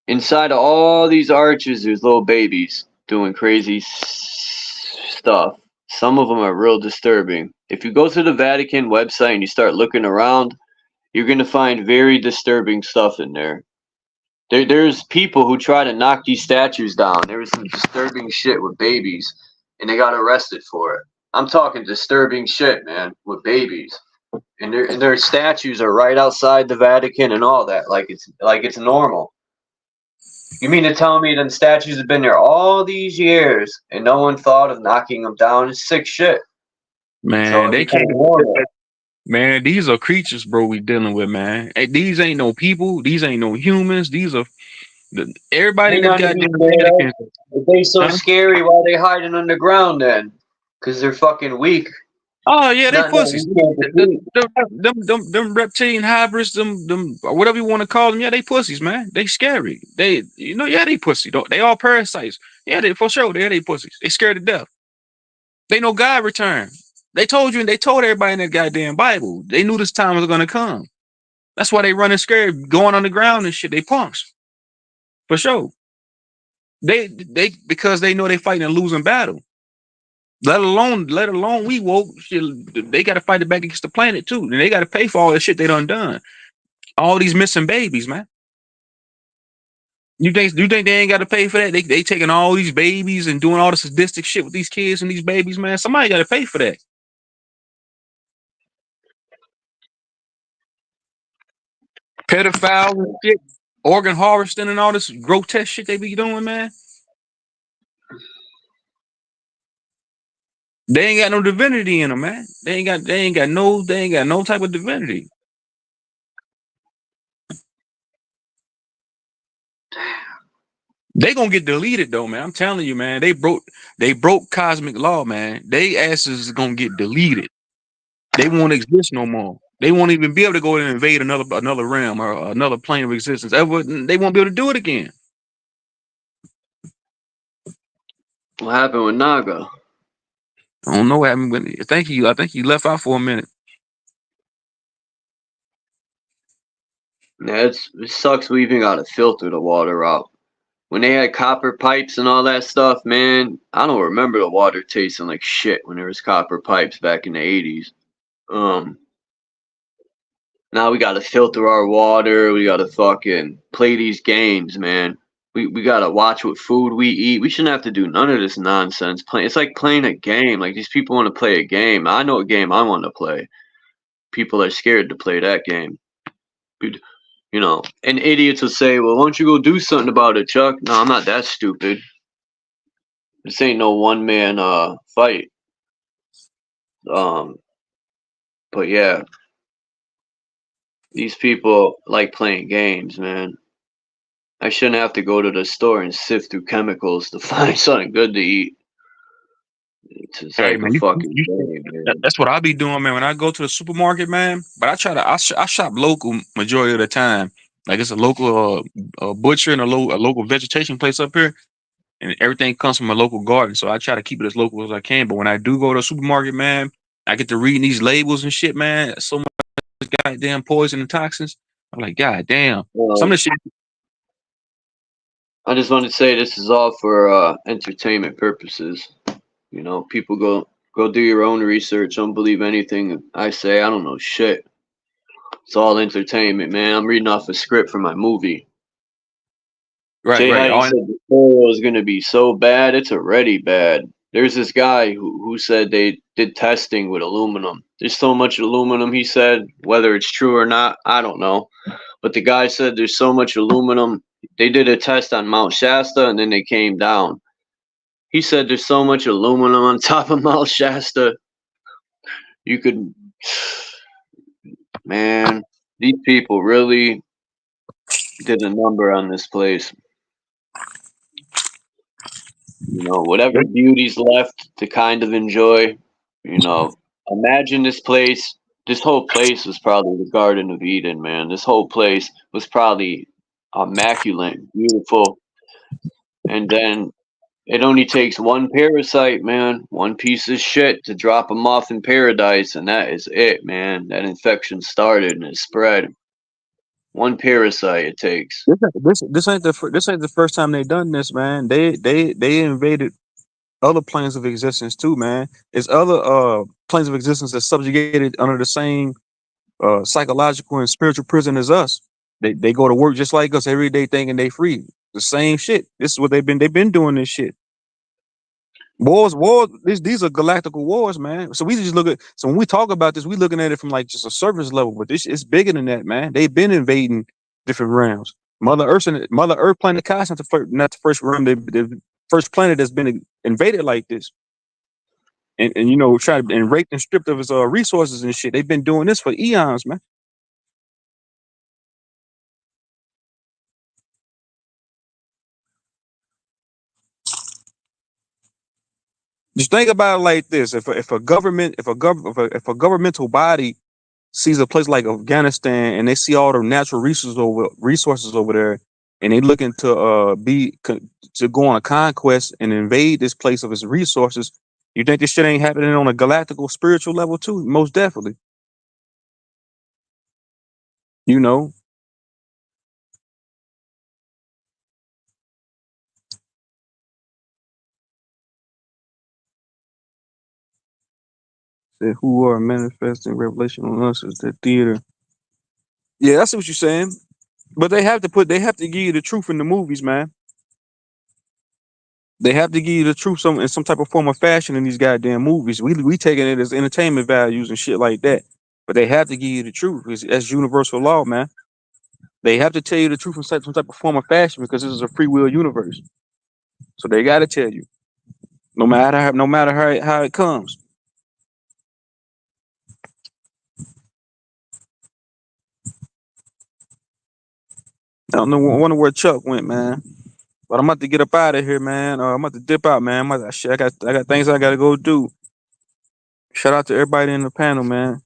Inside of all these arches, there's little babies. doing crazy stuff. Some of them are real disturbing. If you go to the Vatican website and you start looking around, you're going to find very disturbing stuff in there. There's people who try to knock these statues down. There was some disturbing shit with babies, and they got arrested for it. I'm talking disturbing shit, man, with babies. And their statues are right outside the Vatican and all that, like it's normal. You mean to tell me them statues have been there all these years and no one thought of knocking them down? It's sick shit. Man, So they it's can't. normal. Man, these are creatures, bro. We dealing with, man. Hey, these ain't no people. These ain't no humans. These are everybody Ain't that nothing to got be damn scared of. Vatican. If they so Huh? scary, why they hiding underground then? Because they're fucking weak. Oh yeah, they Nothing that pussies. we can't defeat. Them reptilian hybrids, them whatever you want to call them. Yeah, they pussies, man. They scary. They, yeah, they pussy. They all parasites. Yeah, they for sure. They pussies. They scared to death. They know God return. They told you, and they told everybody in that goddamn Bible. They knew this time was gonna come. That's why they running scared, going on the ground and shit. They punks, for sure. They because they know they fighting a losing battle. Let alone we woke. Shit, they got to fight it back against the planet too, and they got to pay for all the shit they done. All these missing babies, man. You think they ain't got to pay for that? They taking all these babies and doing all the sadistic shit with these kids and these babies, man. Somebody got to pay for that. Pedophiles and shit, organ harvesting and all this grotesque shit they be doing, man. They ain't got no divinity in them, man. They ain't got no type of divinity. They gonna get deleted though, man. I'm telling you, man. They broke cosmic law, man. They asses is gonna get deleted. They won't exist no more. They won't even be able to go and invade another realm or another plane of existence ever. They won't be able to do it again. What happened with Naga? I don't know what happened with it. I think he left out for a minute. Yeah, it sucks we even gotta filter the water out. When they had copper pipes and all that stuff, man, I don't remember the water tasting like shit when there was copper pipes back in the 80s. Now we gotta filter our water. We gotta fucking play these games, man. We gotta watch what food we eat. We shouldn't have to do none of this nonsense. It's like playing a game. Like these people want to play a game. I know a game I want to play. People are scared to play that game. And idiots will say, well, why don't you go do something about it, Chuck? No, I'm not that stupid. This ain't no one-man fight. But yeah, these people like playing games, man. I shouldn't have to go to the store and sift through chemicals to find something good to eat. It's like a fucking game, man. That's what I be doing, man. When I go to the supermarket, man. But I shop local majority of the time. Like it's a local butcher and a local vegetation place up here, and everything comes from a local garden. So I try to keep it as local as I can. But when I do go to the supermarket, man, I get to reading these labels and shit, man. So much goddamn poison and toxins. I'm like, god damn. Some of the shit. I just want to say this is all for entertainment purposes. People go do your own research. Don't believe anything I say. I don't know shit. It's all entertainment, man. I'm reading off a script for my movie. Right. How you said the story was gonna be so bad, it's already bad. There's this guy who said they did testing with aluminum. There's so much aluminum, he said, whether it's true or not, I don't know. But the guy said there's so much aluminum. They did a test on Mount Shasta and then they came down. He said there's so much aluminum on top of Mount Shasta. You could, man, these people really did a number on this place. Whatever beauty's left to kind of enjoy, imagine this place. This whole place was probably the Garden of Eden, man. This whole place was probably immaculate, beautiful. And then it only takes one parasite, man, one piece of shit to drop them off in paradise, and that is it, man. That infection started and it spread. One parasite it takes. This ain't the first time they done this, man. They invaded other planes of existence too, man. It's other planes of existence that's subjugated under the same psychological and spiritual prison as us. They go to work just like us every day thinking they free. The same shit. This is what they've been doing this shit. Wars. These are galactical wars, man. So we just look at. So when we talk about this, we looking at it from like just a surface level, but this it's bigger than that, man. They've been invading different realms. Mother Earth, planet Cos, not the first realm. The first planet that's been invaded like this, and you know, tried and raped and stripped of its resources and shit. They've been doing this for eons, man. Just think about it like this: if a governmental body sees a place like Afghanistan and they see all the natural resources over there, and they looking to to go on a conquest and invade this place of its resources, you think this shit ain't happening on a galactical spiritual level too? Most definitely. You know, that who are manifesting revelation on us is the theater. Yeah, I see what you're saying. But they have to give you the truth in the movies, man. They have to give you the truth in some type of form of fashion in these goddamn movies. We taking it as entertainment values and shit like that. But they have to give you the truth. That's universal law, man. They have to tell you the truth in some type of form of fashion because this is a free will universe. So they got to tell you, no matter how it comes. I don't know. I wonder where Chuck went, man. But I'm about to get up out of here, man. I'm about to dip out, man. I got things I gotta go do. Shout out to everybody in the panel, man.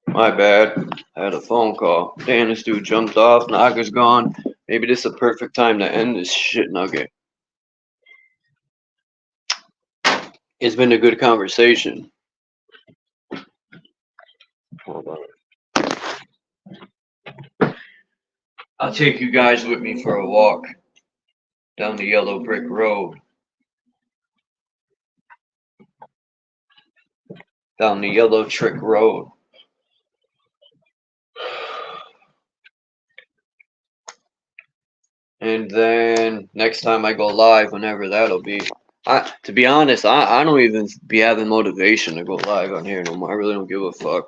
My bad. I had a phone call. Damn, this dude jumped off. Naga's gone. Maybe this is a perfect time to end this shit nugget. It's been a good conversation. Hold on. I'll take you guys with me for a walk down the yellow brick road. down the Yellow Trick Road. And then next time I go live, whenever that'll be, to be honest, I don't even be having motivation to go live on here no more. I really don't give a fuck.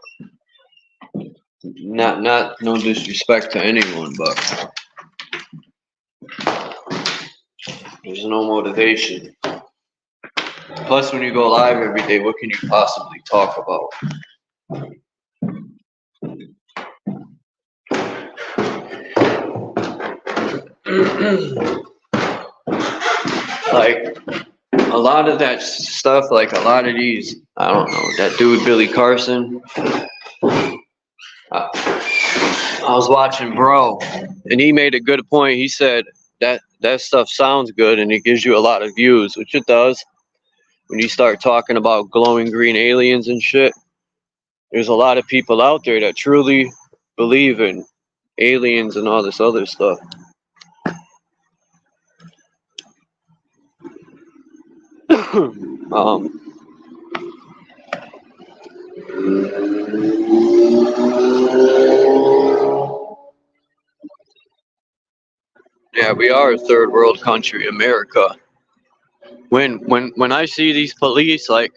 Not no disrespect to anyone, but there's no motivation. Plus, when you go live every day, what can you possibly talk about? Like, a lot of that stuff, like a lot of these, I don't know, that dude Billy Carson. I was watching Bro, and he made a good point. He said that stuff sounds good and it gives you a lot of views, which it does. When you start talking about glowing green aliens and shit, there's a lot of people out there that truly believe in aliens and all this other stuff. Yeah, we are a third world country, America. When I see these police, like,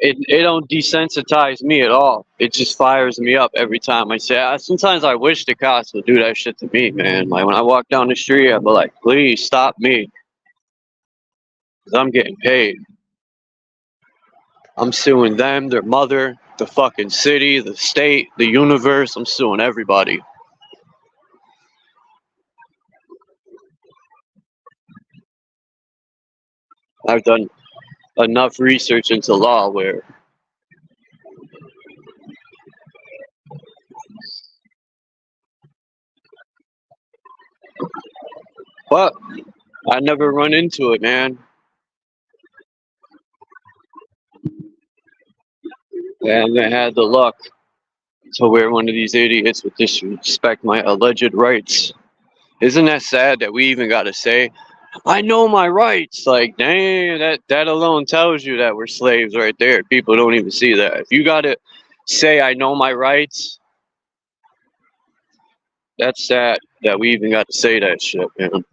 it don't desensitize me at all. It just fires me up every time I say. Sometimes I wish the cops would do that shit to me, man. Like when I walk down the street, I'd be like, please stop me, 'cause I'm getting paid. I'm suing them, their mother, the fucking city, the state, the universe. I'm suing everybody. I've done enough research into law where but I never run into it, man. And I had the luck to where one of these idiots would disrespect my alleged rights. Isn't that sad that we even got to say, I know my rights? Like, dang, that alone tells you that we're slaves right there. People don't even see that. If you got to say, I know my rights, that's sad that we even got to say that shit, man.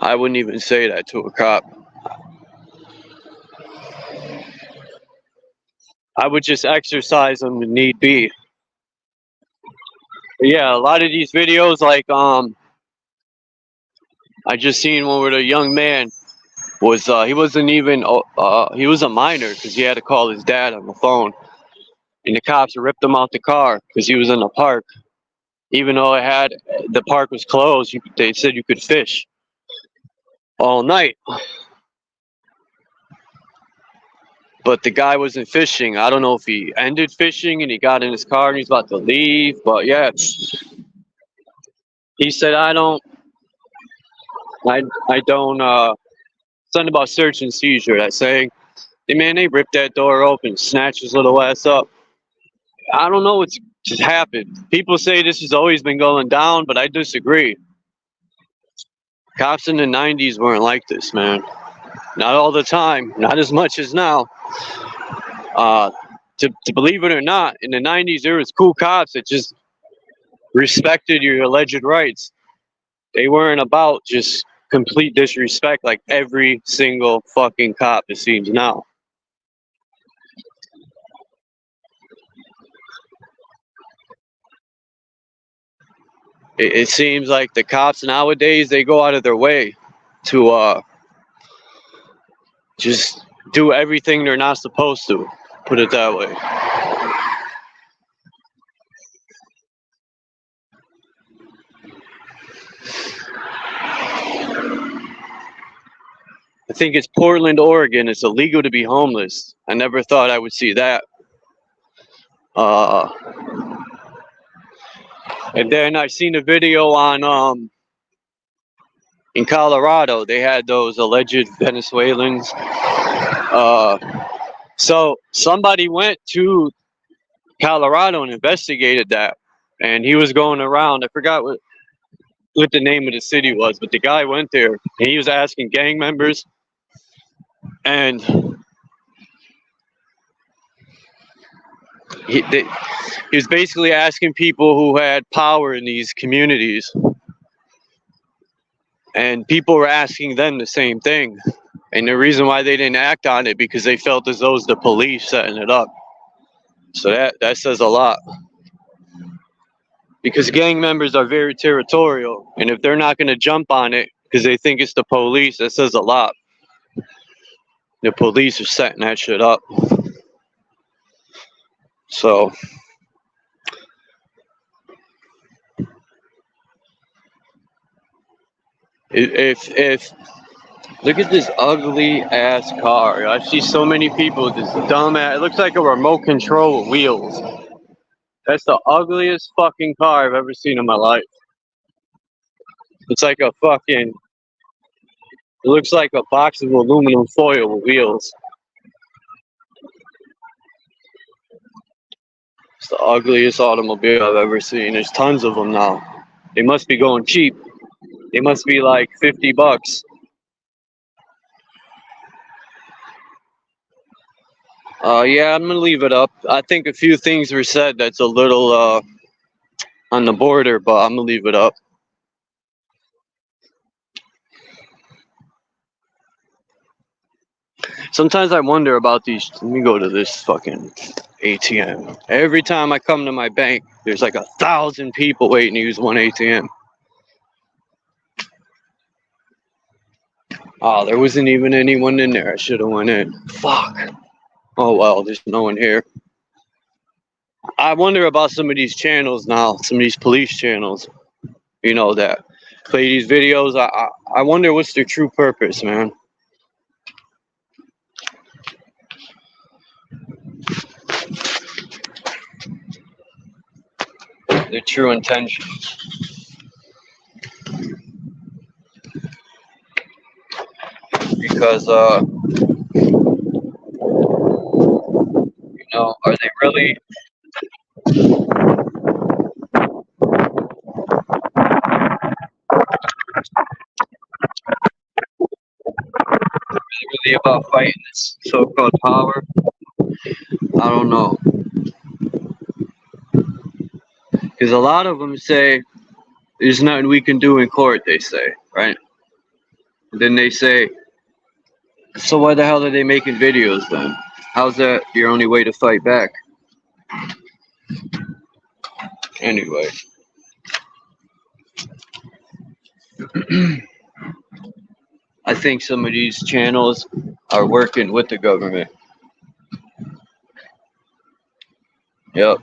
I wouldn't even say that to a cop. I would just exercise them if need be. But yeah, a lot of these videos, like, I just seen one where a young man was, he wasn't even, he was a minor because he had to call his dad on the phone. And the cops ripped him out the car because he was in the park. Even though the park was closed, they said you could fish all night. But the guy wasn't fishing. I don't know if he ended fishing and he got in his car and he's about to leave. But yeah, he said, I don't, something about search and seizure. That saying, hey man, they ripped that door open, snatched his little ass up. I don't know what's just happened. People say this has always been going down, but I disagree. Cops in the 90s weren't like this, man. Not all the time, not as much as now. To believe it or not, in the 90s there was cool cops that just respected your alleged rights. They weren't about just complete disrespect like every single fucking cop, it seems now. It seems like the cops nowadays, they go out of their way to just do everything they're not supposed to, put it that way. I think it's Portland, Oregon. It's illegal to be homeless. I never thought I would see that. And then I seen a video on in Colorado. They had those alleged Venezuelans. So somebody went to Colorado and investigated that. and he was going around. I forgot what the name of the city was, but the guy went there and he was asking gang members, and he was basically asking people who had power in these communities, and people were asking them the same thing. And the reason why they didn't act on it because they felt as though it was the police setting it up. So that says a lot. Because gang members are very territorial, and if they're not going to jump on it because they think it's the police, that says a lot. The police are setting that shit up. So if look at this ugly ass car. I see so many people with this dumb ass. It looks like a remote control with wheels. That's the ugliest fucking car I've ever seen in my life. It's like a fucking. It looks like a box of aluminum foil with wheels. It's the ugliest automobile I've ever seen. There's tons of them now. They must be going cheap. They must be like $50. Yeah, I'm gonna leave it up. I think a few things were said that's a little on the border, but I'm gonna leave it up. Sometimes I wonder about these. Let me go to this fucking ATM. Every time I come to my bank, there's like 1,000 people waiting to use one ATM. Oh, there wasn't even anyone in there. I should have went in. Fuck. Oh well, there's no one here. I wonder about some of these channels now, some of these police channels, you know, that play these videos. I wonder what's their true purpose, man. Their true intention. Because, you know, are they really... really about fighting this so-called power? I don't know. Because a lot of them say, there's nothing we can do in court, they say, right? And then they say, so why the hell are they making videos then? How's that your only way to fight back? Anyway. I think some of these channels are working with the government. Yep.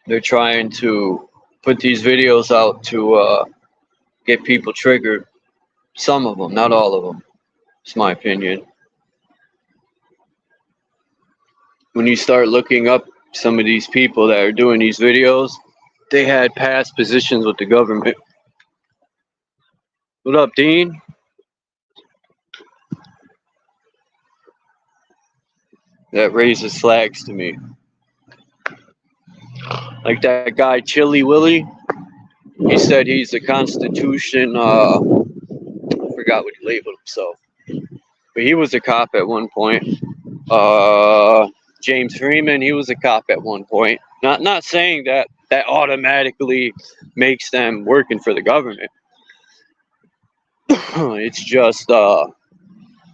They're trying to put these videos out to get people triggered. Some of them, not all of them. It's my opinion. When you start looking up some of these people that are doing these videos, they had past positions with the government. What up, Dean? That raises flags to me. Like that guy, Chili Willy. He said he's a Constitution, I forgot what he labeled himself. But he was a cop at one point. James Freeman, he was a cop at one point. Not saying that automatically makes them working for the government. It's just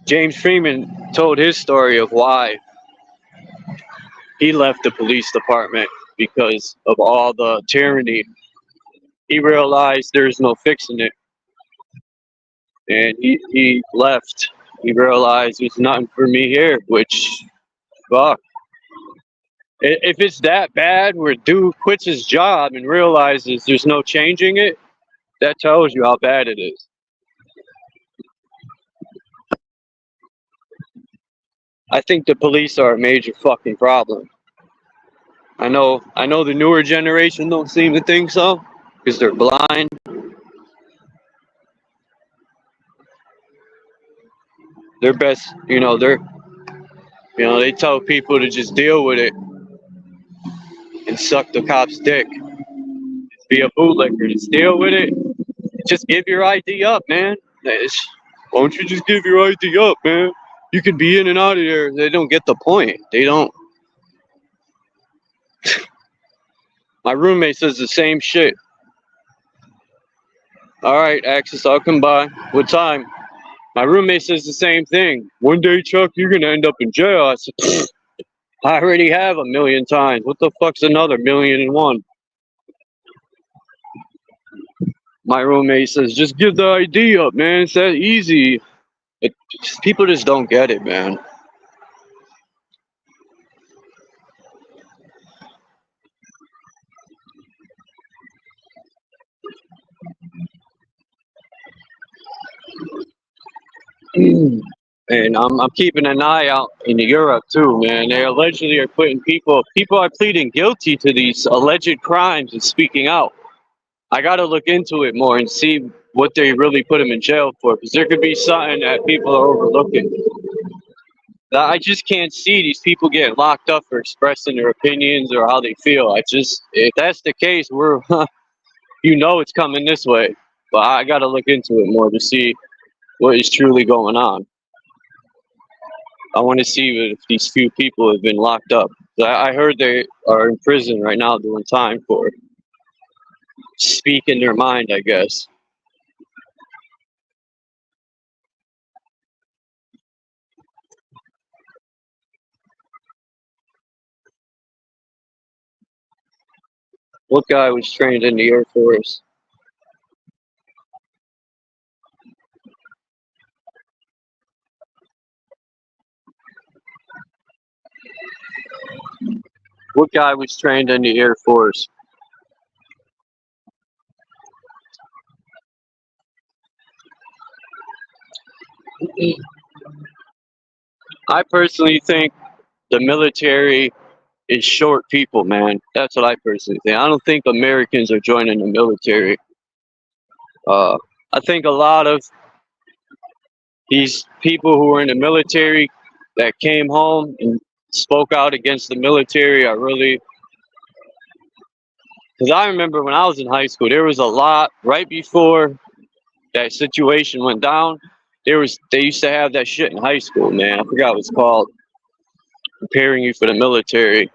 James Freeman told his story of why he left the police department because of all the tyranny. He realized there's no fixing it. And he left. He realized there's nothing for me here, which, fuck. If it's that bad where dude quits his job and realizes there's no changing it, that tells you how bad it is. I think the police are a major fucking problem. I know the newer generation don't seem to think so because they're blind. They're best, they tell people to just deal with it and suck the cop's dick. be a bootlicker. Just deal with it. Just give your ID up, man. Why don't you just give your ID up, man? You could be in and out of there. They don't get the point. They don't. My roommate says the same shit. All right, Axis, I'll come by. What time? My roommate says the same thing. One day, Chuck, you're gonna end up in jail. I said, I already have 1,000,000 times. What the fuck's another 1,000,001? My roommate says, just give the ID up, man. It's that easy. People just don't get it, man. And I'm keeping an eye out in Europe too, man. They allegedly are putting people are pleading guilty to these alleged crimes and speaking out. I got to look into it more and see what they really put them in jail for, because there could be something that people are overlooking. I just can't see these people getting locked up for expressing their opinions or how they feel. If that's the case, we're, it's coming this way. But I got to look into it more to see what is truly going on. I want to see if these few people have been locked up. I heard they are in prison right now doing time for speaking their mind, I guess. What guy was trained in the Air Force? What guy was trained in the Air Force? I personally think the military is short people, man. That's what I personally think. I don't think Americans are joining the military. I think a lot of these people who were in the military that came home and spoke out against the military are really, because I remember when I was in high school, there was a lot right before that situation went down. They used to have that shit in high school, man. I forgot what it's called, preparing you for the military.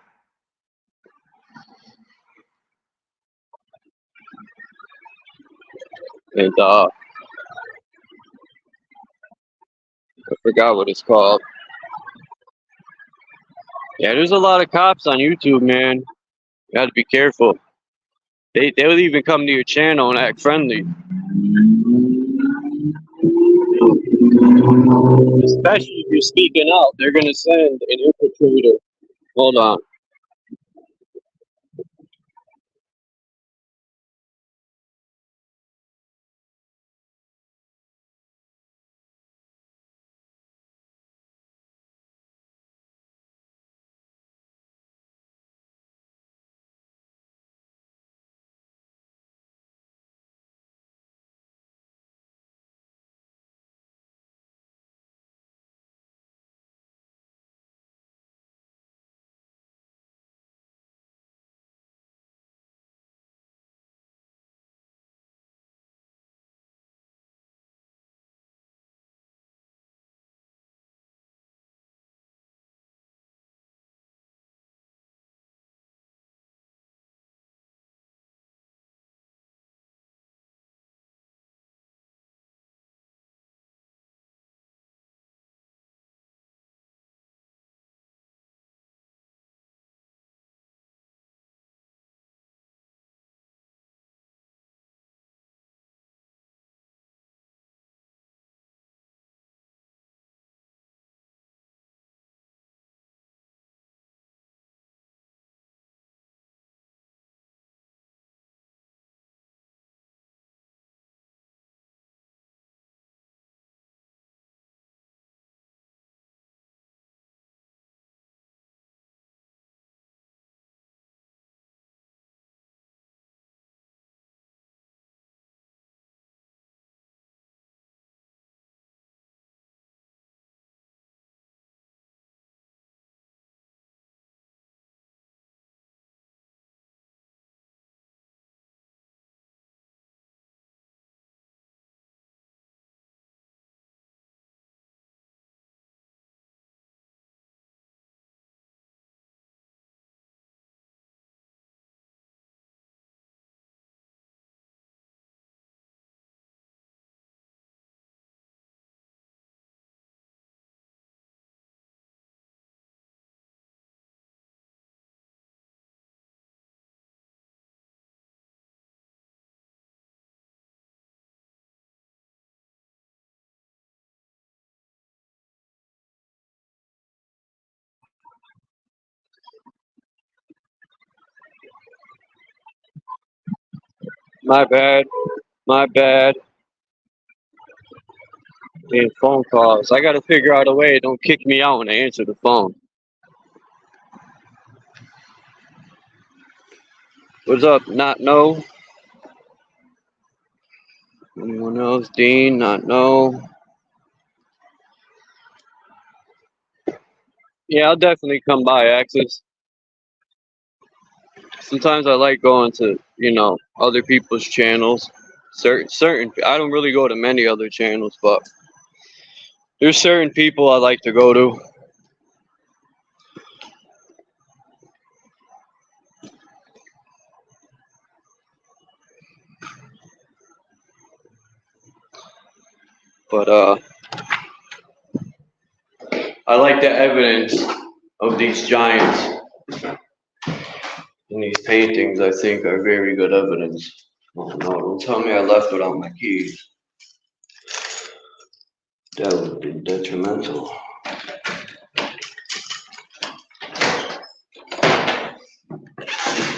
And I forgot what it's called. Yeah, there's a lot of cops on YouTube, man. You got to be careful. They'll even come to your channel and act friendly. Especially if you're speaking out, they're gonna send an infiltrator. Hold on. My bad. My bad. Getting phone calls. I gotta figure out a way. Don't kick me out when I answer the phone. What's up? Not know. Anyone else? Dean? Not know. Yeah, I'll definitely come by, Axis. Sometimes I like going to, other people's channels. Certain. I don't really go to many other channels, but there's certain people I like to go to. But I like the evidence of these giants in these paintings. I think are very good evidence. Oh no! Don't tell me I left without my keys. That would be detrimental.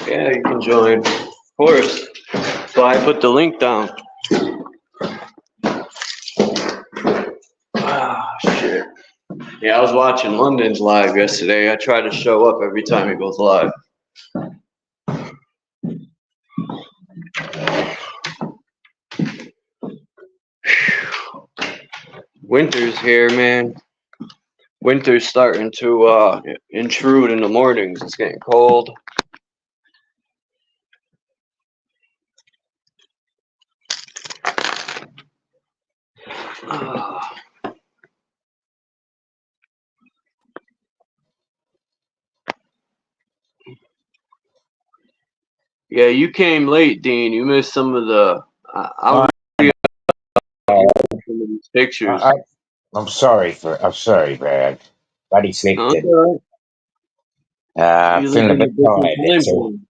Yeah, you can join. Of course. So I put the link down. Ah, shit. Yeah, I was watching London's live yesterday. I try to show up every time he goes live. Winter's here, man. Winter's starting to intrude in the mornings. It's getting cold. Yeah, you came late, Dean. You missed some of the. I some of these pictures. I'm sorry, Brad. Bloody slept No, it's in. all right. You live Feeling a in a bit different tired, time that's all. zone.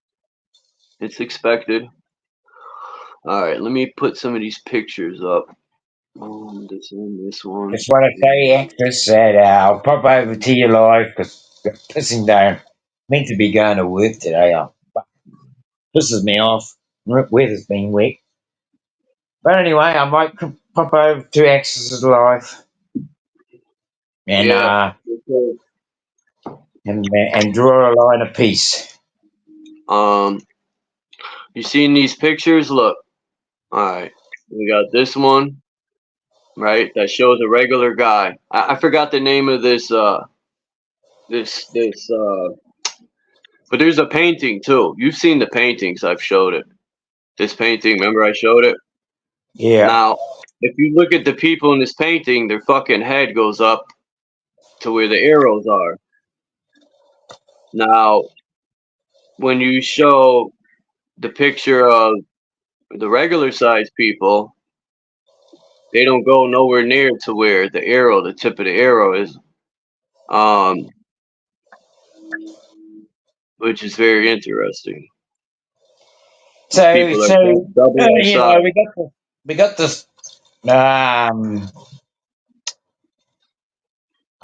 It's expected. All right, let me put some of these pictures up. This one, this one. Just want to say, actress, that I'll pop over to you live because I'm pissing down. Meant to be going to work today. Pisses me off. Weather's been wet. But anyway, I might pop over to Axis's live and Yeah. and draw a line of peace. You seen these pictures? Look. All right, we got this one, right? That shows a regular guy. I forgot the name of this. But there's a painting too. You've seen the paintings. I've showed it. This painting. Remember, I showed it. Yeah. Now, if you look at the people in this painting, their fucking head goes up to where the arrows are. Now, when you show the picture of the regular sized people, they don't go nowhere near to where the tip of the arrow is. Which is very interesting. So People are double their you size. know, we got this. I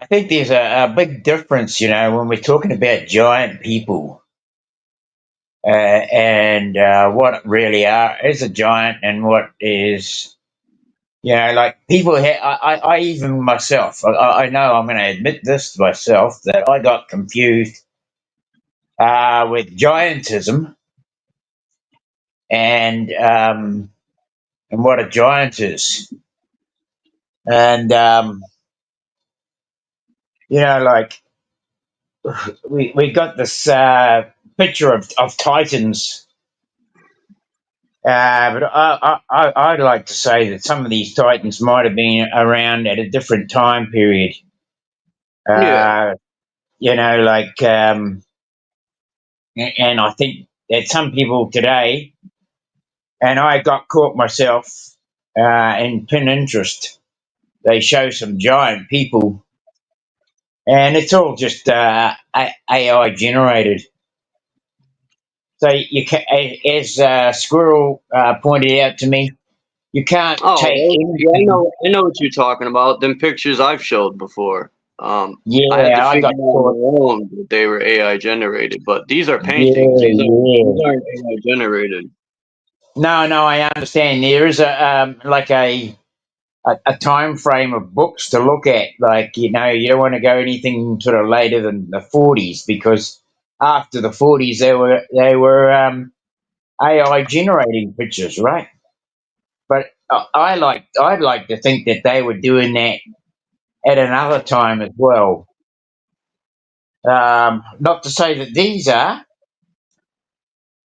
think there's a big difference, when we're talking about giant people and what really is a giant and what is, like people. I even myself, I know I'm going to admit this to myself that I got confused with giantism and what a giant is, and like we got this picture of titans, but I'd like to say that some of these titans might have been around at a different time period. Yeah. Like, and I think that some people today, and I got caught myself in Pinterest, they show some giant people, and it's all just AI generated. So you can, as Squirrel pointed out to me, you can't take anything. I know what you're talking about. Them pictures I've showed before. I had to Yeah, I figure got out on caught. my own that they were AI generated, but these are paintings. Yeah, These yeah. aren't AI generated. No, no, I understand. There is a time frame of books to look at. Like, you know, you don't want to go anything sort of later than the 40s, because after the 40s they were AI generating pictures, right? But I'd like to think that they were doing that at another time as well. Not to say that these are,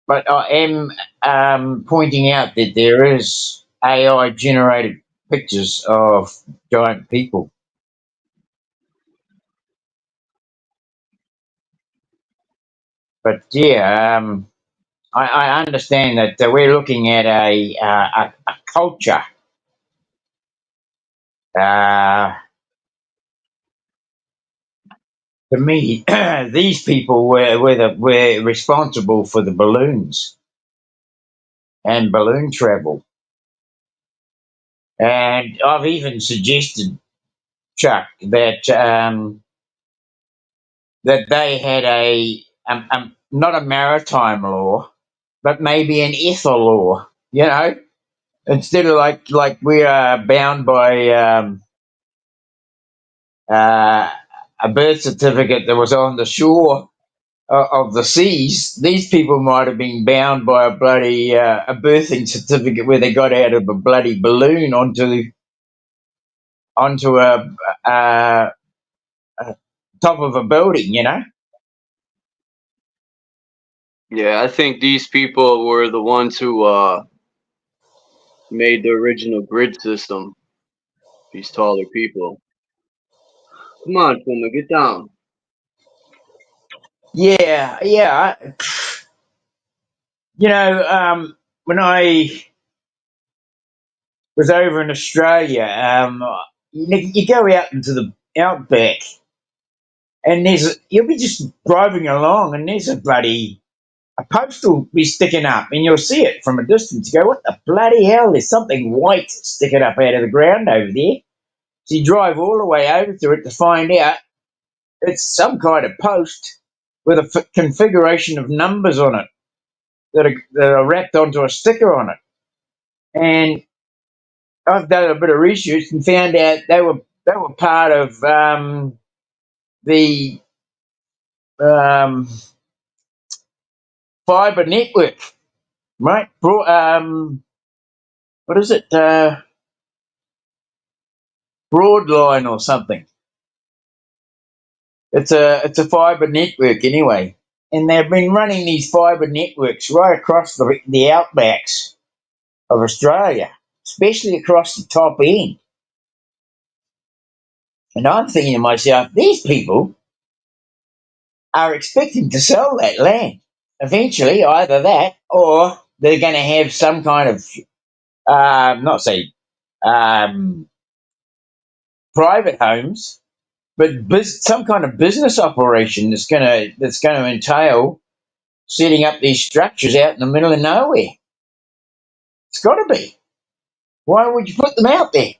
but I am pointing out that there is AI generated pictures of giant people. But yeah, I understand that we're looking at a culture. Uh, to me, these people were responsible for the balloons and balloon travel. And I've even suggested, Chuck, that they had not a maritime law, but maybe an ether law. You know, instead of like we are bound by uh, a birth certificate that was on the shore of the seas, these people might have been bound by a bloody a birthing certificate where they got out of a bloody balloon onto a top of a building. You know. Yeah, I think these people were the ones who made the original grid system. These taller people. Come on, Puma, get down. Yeah, yeah. You know, when I was over in Australia, you go out into the outback, and you'll be just driving along, and there's a post will be sticking up, and you'll see it from a distance. You go, what the bloody hell? There's something white sticking up out of the ground over there. So you drive all the way over to it to find out it's some kind of post with a configuration of numbers on it that are wrapped onto a sticker on it. And I've done a bit of research and found out they were part of the um, fiber network, right? What is it? Broadline or something. It's a fiber network anyway, and they've been running these fiber networks right across the outbacks of Australia, especially across the top end. And I'm thinking to myself, these people are expecting to sell that land eventually, either that or they're going to have some kind of not say um, private homes, but some kind of business operation that's going to entail setting up these structures out in the middle of nowhere. It's got to be. Why would you put them out there?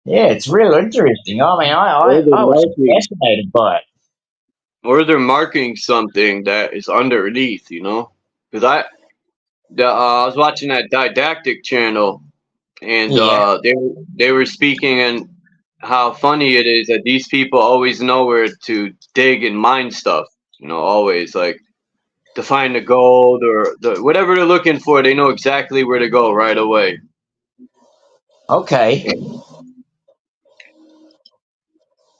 Yeah, it's real interesting. I mean, Or they're I was marking, fascinated by it. or they're marking something that is underneath, you know? Because I was watching that didactic channel, and Yeah. they were speaking and how funny it is that these people always know where to dig and mine stuff. You know, always like to find the gold or whatever they're looking for. They know exactly where to go right away. Okay.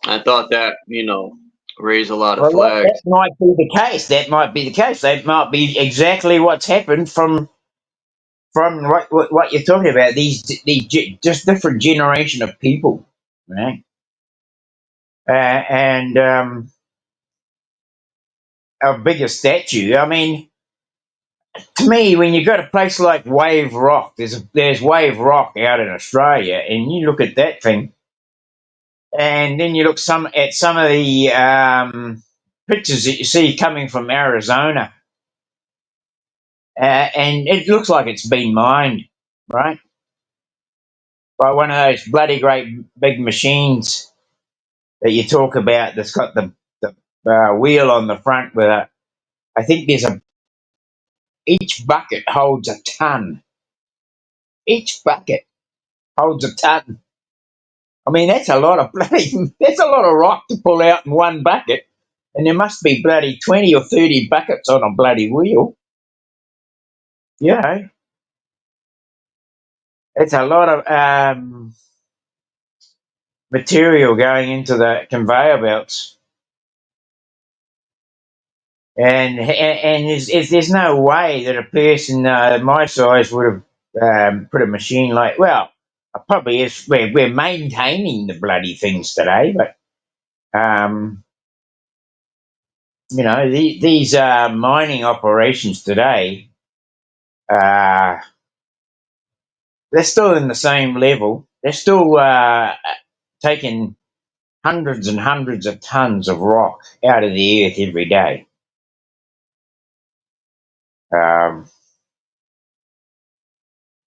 I thought that raised a lot of Well, that flags. might be the case. That might be the case. That might be exactly what's happened from what you're talking about. Just different generation of people, right? And a bigger statue. I mean, to me, when you got a place like Wave Rock, there's Wave Rock out in Australia, and you look at that thing, and then you look at some of the pictures that you see coming from Arizona, and it looks like it's been mined, right, by one of those bloody great big machines. that you talk about that's got the wheel on the front with a. I think there's a. Each bucket holds a ton. Each bucket holds a ton. I mean, that's a lot of bloody. That's a lot of rock to pull out in one bucket, and there must be bloody 20 or 30 buckets on a bloody wheel. You know, it's a lot of material going into the conveyor belts, and there's no way that a person my size would have put a machine like. Well, probably is. We're maintaining the bloody things today, but you know, these mining operations today, they're still in the same level. They're still taking hundreds and hundreds of tons of rock out of the earth every day.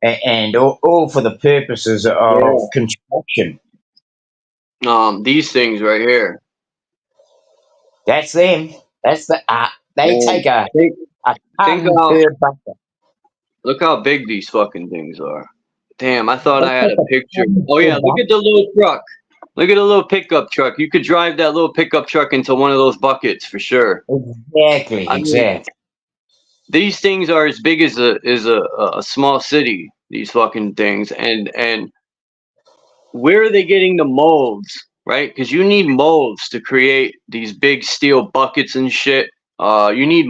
And all for the purposes of construction. These things right here. That's them. That's the. They Man, take a think ton how, per bucket. look how big these fucking things are. Damn, I thought They I had take a a picture. ton Oh per yeah, look at the little truck. Look at the little pickup truck. You could drive that little pickup truck into one of those buckets for sure. Exactly. I mean, Exactly. these things are as big as a small city. These fucking things, and where are they getting the molds? Right? Because you need molds to create these big steel buckets and shit. You need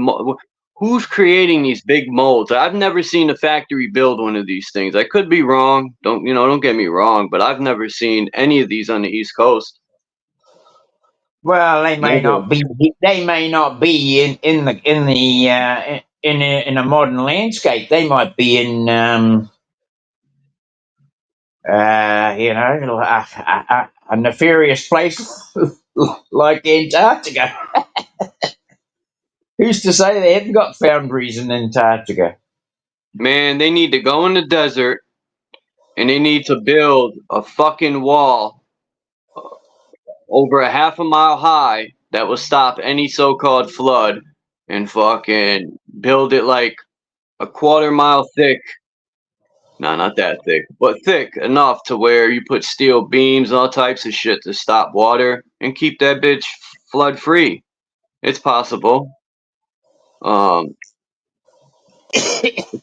who's creating these big molds? I've never seen a factory build one of these things. I could be wrong. Don't get me wrong, but I've never seen any of these on the East Coast. Well, they may Never. not be. They may not be in a modern landscape. They might be in you know, a nefarious place like Antarctica. Who's to say they haven't got foundries in Antarctica? Man, they need to go in the desert and they need to build a fucking wall over a half a mile high that will stop any so-called flood and fucking build it like a quarter mile thick. No, not that thick, but thick enough to where you put steel beams, all types of shit to stop water and keep that bitch flood free. It's possible.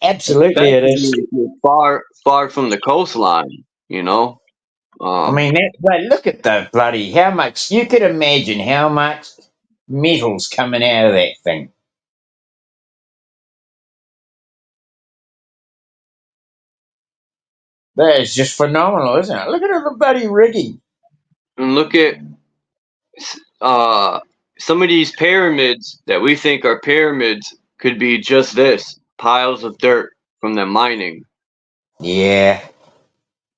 Absolutely, it is. Especially if you're far from the coastline, you know. I mean, but look at the bloody how much you could imagine how much metal's coming out of that thing. That is just phenomenal, isn't it? Look at the bloody rigging. And look at some of these pyramids that we think are pyramids could be just this piles of dirt from the mining. Yeah,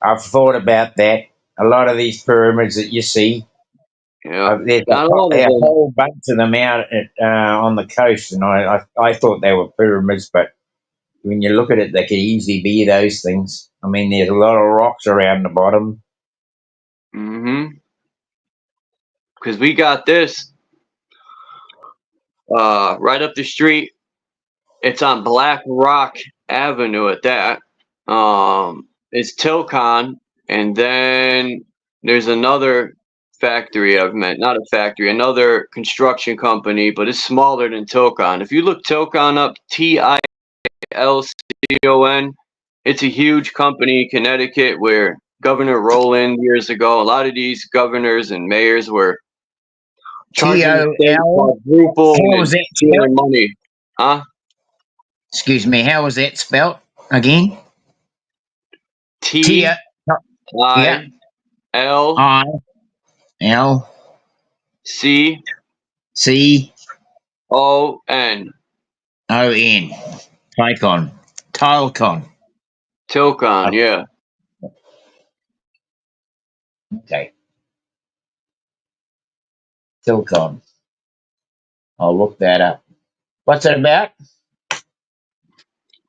I've thought about that. A lot of these pyramids that you see, Yeah, there's not all of a them. whole bunch of them out on the coast, and I thought they were pyramids, but when you look at it, they could easily be those things. I mean, there's a lot of rocks around the bottom. Mm-hmm. Because we got this right up the street. It's on Black Rock Avenue at that. It's Tilcon, and then there's another factory I've met. Not a factory, another construction company, but it's smaller than Tilcon. If you look Tilcon up, Tilcon, it's a huge company in Connecticut where Governor Rowland years ago, a lot of these governors and mayors were charging the state TOL. quadruple How and was that stealing spelt? money. Huh? Excuse me. How was that spelt again? T T. Yeah. I L I L C C O N. O N. Tilcon. Tilcon. Tilcon, yeah. Okay. Tilcon. I'll look that up. What's it about?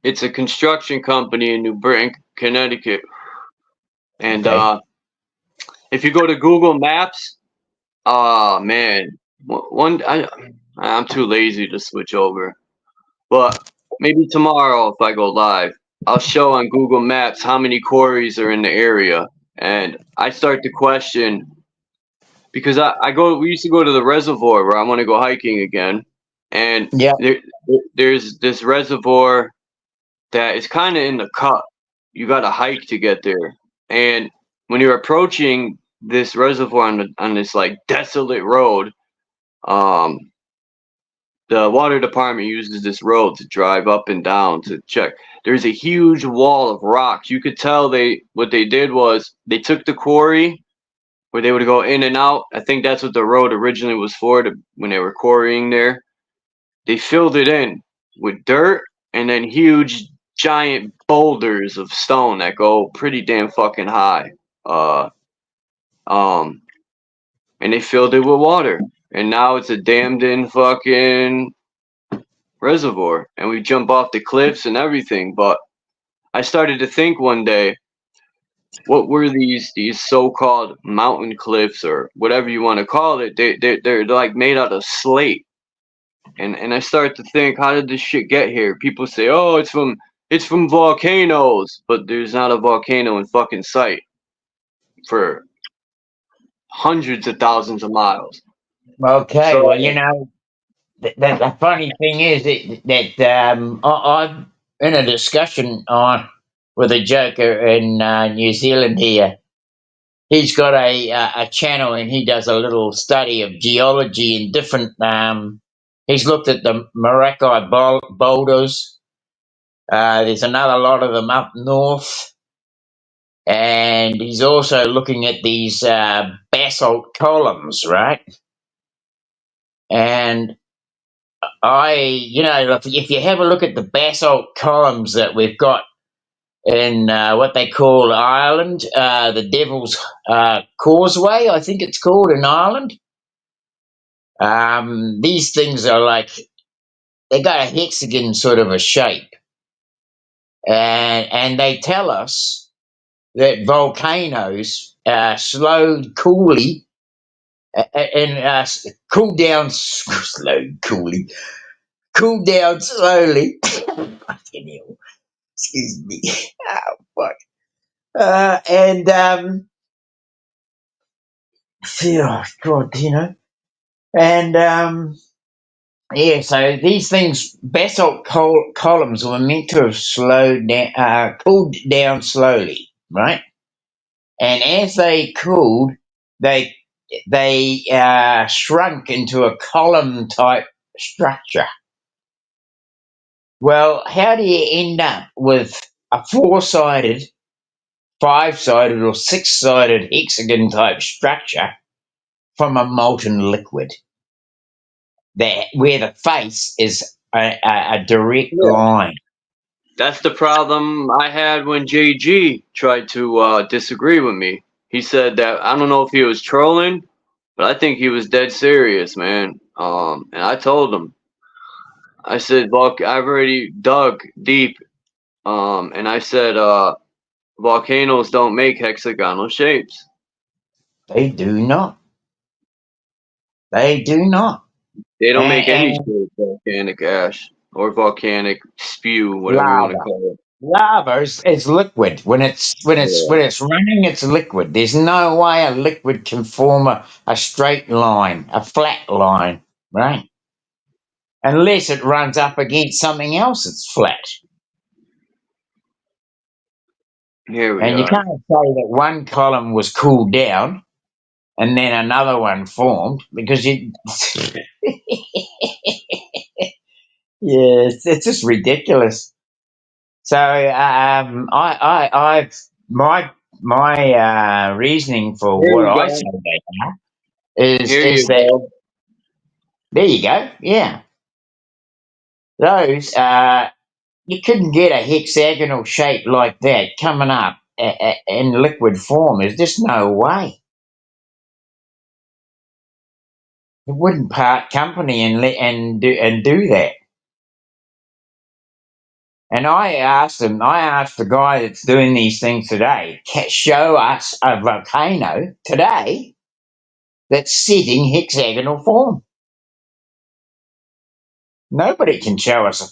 It's a construction company in New Britain, Connecticut. And Okay. if you go to Google Maps, Ah, man. I'm too lazy to switch over. But maybe tomorrow, if I go live, I'll show on Google Maps how many quarries are in the area. And I start to question because we used to go to the reservoir where I want to go hiking again. And Yeah. there's this reservoir that is kind of in the cut. You got to hike to get there. And when you're approaching this reservoir on this like desolate road, um, the water department uses this road to drive up and down to check. There's a huge wall of rocks. You could tell what they did was they took the quarry where they would go in and out. I think that's what the road originally was for when they were quarrying there. They filled it in with dirt and then huge giant boulders of stone that go pretty damn fucking high. Uh um and they filled it with water. And now it's a damned in fucking reservoir and we jump off the cliffs and everything. But I started to think one day, what were these so-called mountain cliffs or whatever you want to call it? They're like made out of slate. And I started to think, how did this shit get here? People say, oh, it's from volcanoes, but there's not a volcano in fucking sight for hundreds of thousands of miles. Okay. Well, So the funny thing is I'm in a discussion on with a joker in New Zealand here. He's got a channel and he does a little study of geology and different. He's looked at the Marakai boulders. There's another lot of them up north, and he's also looking at these basalt columns, right? And if you have a look at the basalt columns that we've got in what they call Ireland, the Devil's Causeway, I think it's called in Ireland. These things are like, they got a hexagon sort of a shape, and they tell us that volcanoes cool down slowly. Fucking hell. Excuse me. Oh, fuck. And oh God, and yeah. So these things, basalt columns, were meant to have cooled down slowly, right? And as they cooled, they shrunk into a column type structure. Well, how do you end up with a four-sided, five-sided, or six-sided hexagon type structure from a molten liquid where the face is a direct yeah, line? that's the problem I had when JG tried to disagree with me. He said that I don't know if he was trolling, but I think he was dead serious, man. And I told him, I said, I've already dug deep, and I said, volcanoes don't make hexagonal shapes. They do not. They do not. They don't make any And shape, volcanic ash or volcanic spew, whatever you want to lava. call it. Lava is liquid. When it's Yeah. running, it's liquid. There's no way a liquid can form a straight line, a flat line, right? Unless it runs up against something else that's flat. Here we And you are. can't say that one column was cooled down and then another one formed because you yeah, it's just ridiculous. So my reasoning for Here what we I go. say they are is Here is you that go. there you go, yeah, those you couldn't get a hexagonal shape like that coming up in liquid form. There's just no way. It wouldn't part company and do that. And I asked the guy that's doing these things today, show us a volcano today that's sitting hexagonal form. Nobody can show us a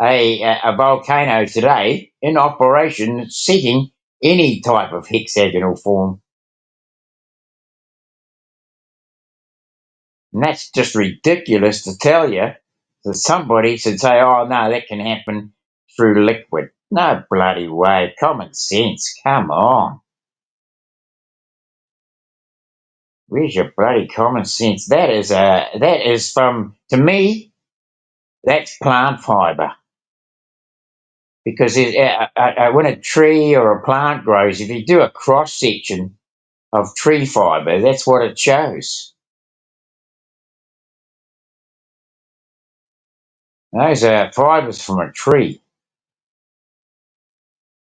volcano today in operation that's sitting any type of hexagonal form. And that's just ridiculous to tell you that somebody should say, oh, no, that can happen through liquid. No bloody way. Common sense. Come on. Where's your bloody common sense? That is from, to me, that's plant fibre. Because when a tree or a plant grows, if you do a cross-section of tree fibre, that's what it shows. Those are fibres from a tree.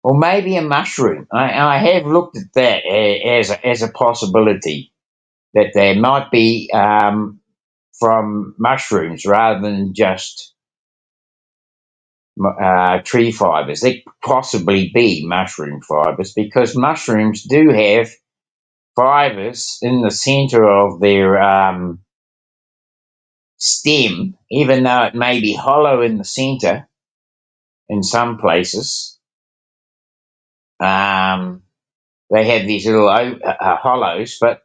Or maybe a mushroom. I have looked at that as a possibility, that there might be from mushrooms rather than just tree fibres. They could possibly be mushroom fibres, because mushrooms do have fibres in the centre of their stem, even though it may be hollow in the centre in some places. They have these little hollows, but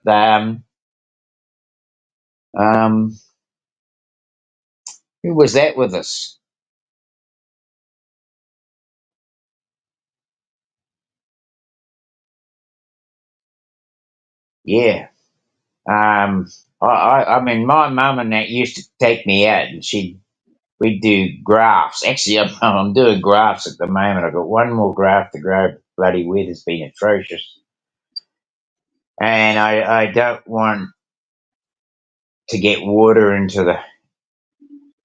who was that with us? Yeah. I mean, my mum and that used to take me out, and we'd do grafts. Actually, I'm doing grafts at the moment. I've got one more graft to grow. Bloody weather's been atrocious, and I don't want to get water into the,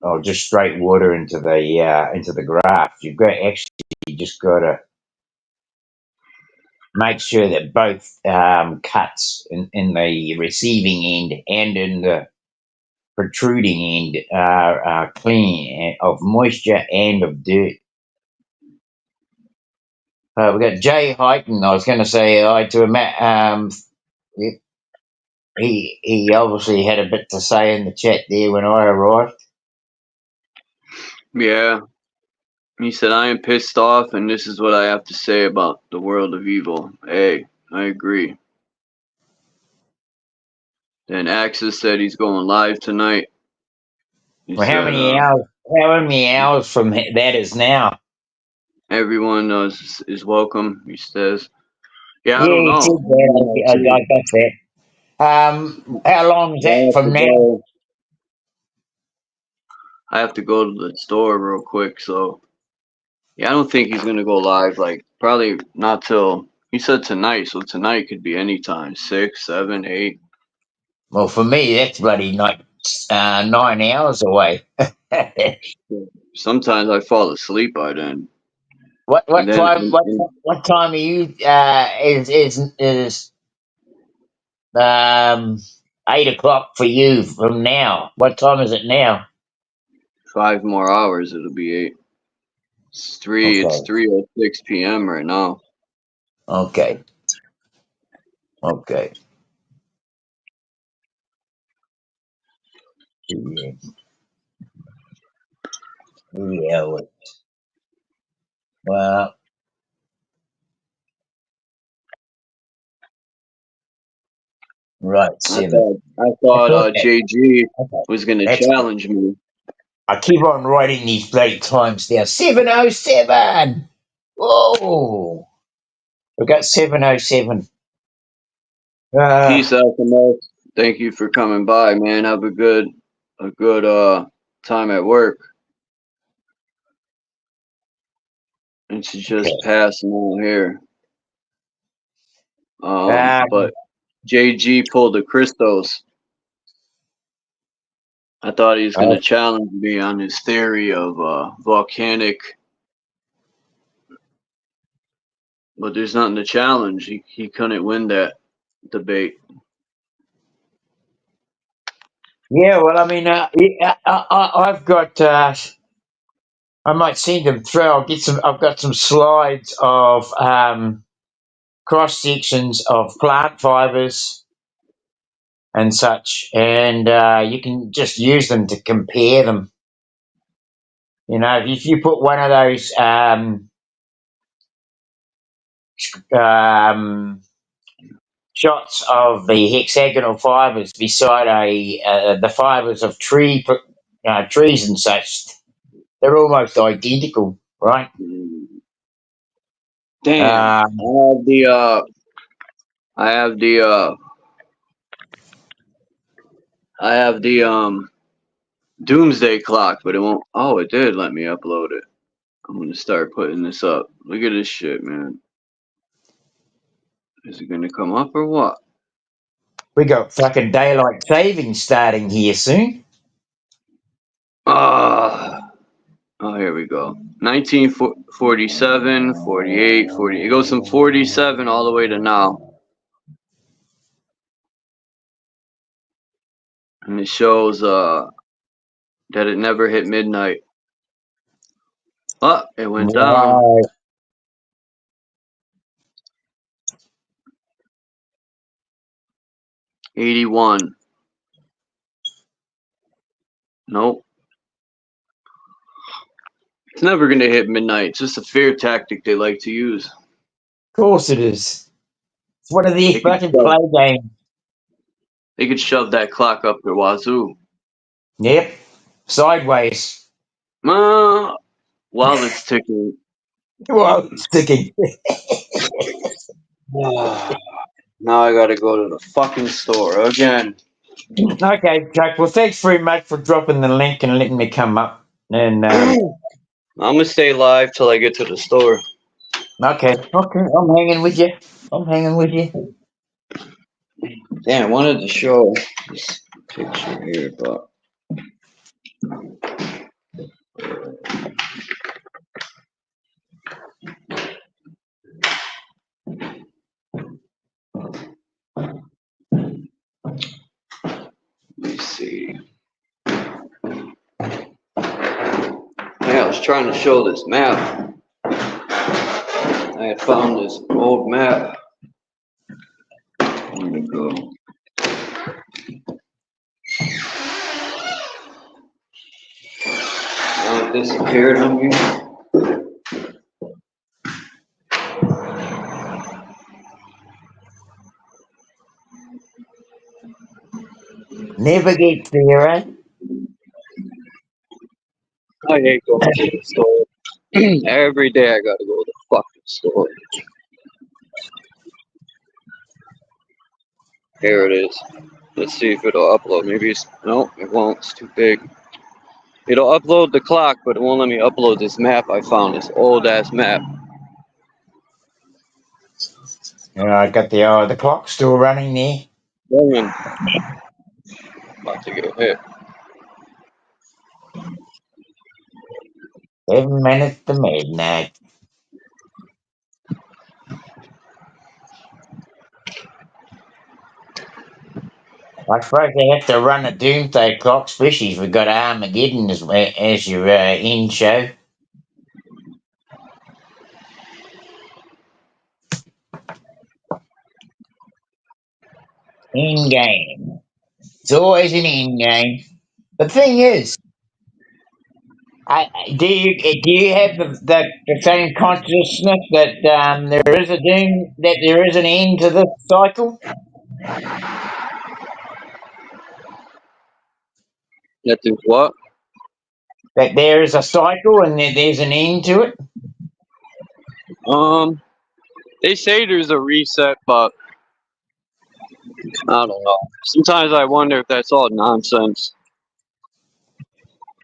or just straight water into the graft. You've got actually just got to make sure that both cuts in the receiving end and in the protruding end are clean of moisture and of dirt. We've got Jay Hyten. I was going to say hi to him. He obviously had a bit to say in the chat there when I arrived. Yeah. He said, I am pissed off, and this is what I have to say about the world of evil. Hey, I agree. Then Axis said he's going live tonight. Well, how many hours from that is now? Everyone is welcome, he says. Yeah, I Yeah, don't he said know. that. I got that. How long is that from now? I have to go to the store real quick, so yeah, I don't think he's gonna go live. Like, probably not till, he said tonight, so tonight could be any time, 6, 7, 8. Well, for me, that's bloody 9 hours away. Sometimes I fall asleep by then. What And then time? What time are you? Is 8 o'clock for you from now? What time is it now? 5 more hours, it'll be 8. It's Okay. 3:06 p.m. right now. Okay. Yeah. Well, right. I 7. thought JG Okay. was gonna That's good. challenge me. I keep on writing these bloody times down. 7:07. Whoa. We got 7:07. Peace out, Kamal. Thank you for coming by, man. Have a good time at work. It's just passing on here. But JG pulled the Christos. I thought he was gonna challenge me on his theory of volcanic, but there's nothing to challenge. He couldn't win that debate. Yeah, well, I mean, I've got. I might send them through. I've got some slides of cross sections of plant fibers and such, and you can just use them to compare them. You know, if you put one of those shots of the hexagonal fibers beside the fibers of trees and such, they're almost identical, right? Damn. I have the doomsday clock, but it won't. Oh, it did let me upload it. I'm gonna start putting this up. Look at this shit, man. Is it gonna come up or what? We got fucking daylight savings starting here soon. Oh, here we go. 1947, 48, 40. It goes from 47 all the way to now. And it shows that it never hit midnight. Oh, it went down. Right. 81. Nope. It's never gonna hit midnight. It's just a fear tactic they like to use. Of course it is. It's one of their fucking play games. They could shove that clock up their wazoo. Yep. Sideways. While it's ticking. Well, it's ticking. Now I gotta go to the fucking store again. Okay, Chuck. Well, thanks very much for dropping the link and letting me come up. And I'm gonna stay live till I get to the store. okay, I'm hanging with you. Damn, I wanted to show this picture here, but let me see. Yeah, I was trying to show this map. I had found this old map. Where'd it go? Now it disappeared on me. Never gets there, eh? I hate going to the store. Every day I gotta go to the fucking store. Here it is. Let's see if it'll upload. Maybe it's... Nope, it won't. It's too big. It'll upload the clock, but it won't let me upload this map I found. This old-ass map. I got the clock still running there. Going. About to get hit. 7 minutes to midnight. I suppose they have to run a doomsday clock, especially if we've got Armageddon as your end show. End game. It's always an end game. The thing is, do you have the same consciousness that there is there is an end to this cycle? That is what? That there is a cycle and there's an end to it? They say there's a reset, but I don't know. Sometimes I wonder if that's all nonsense.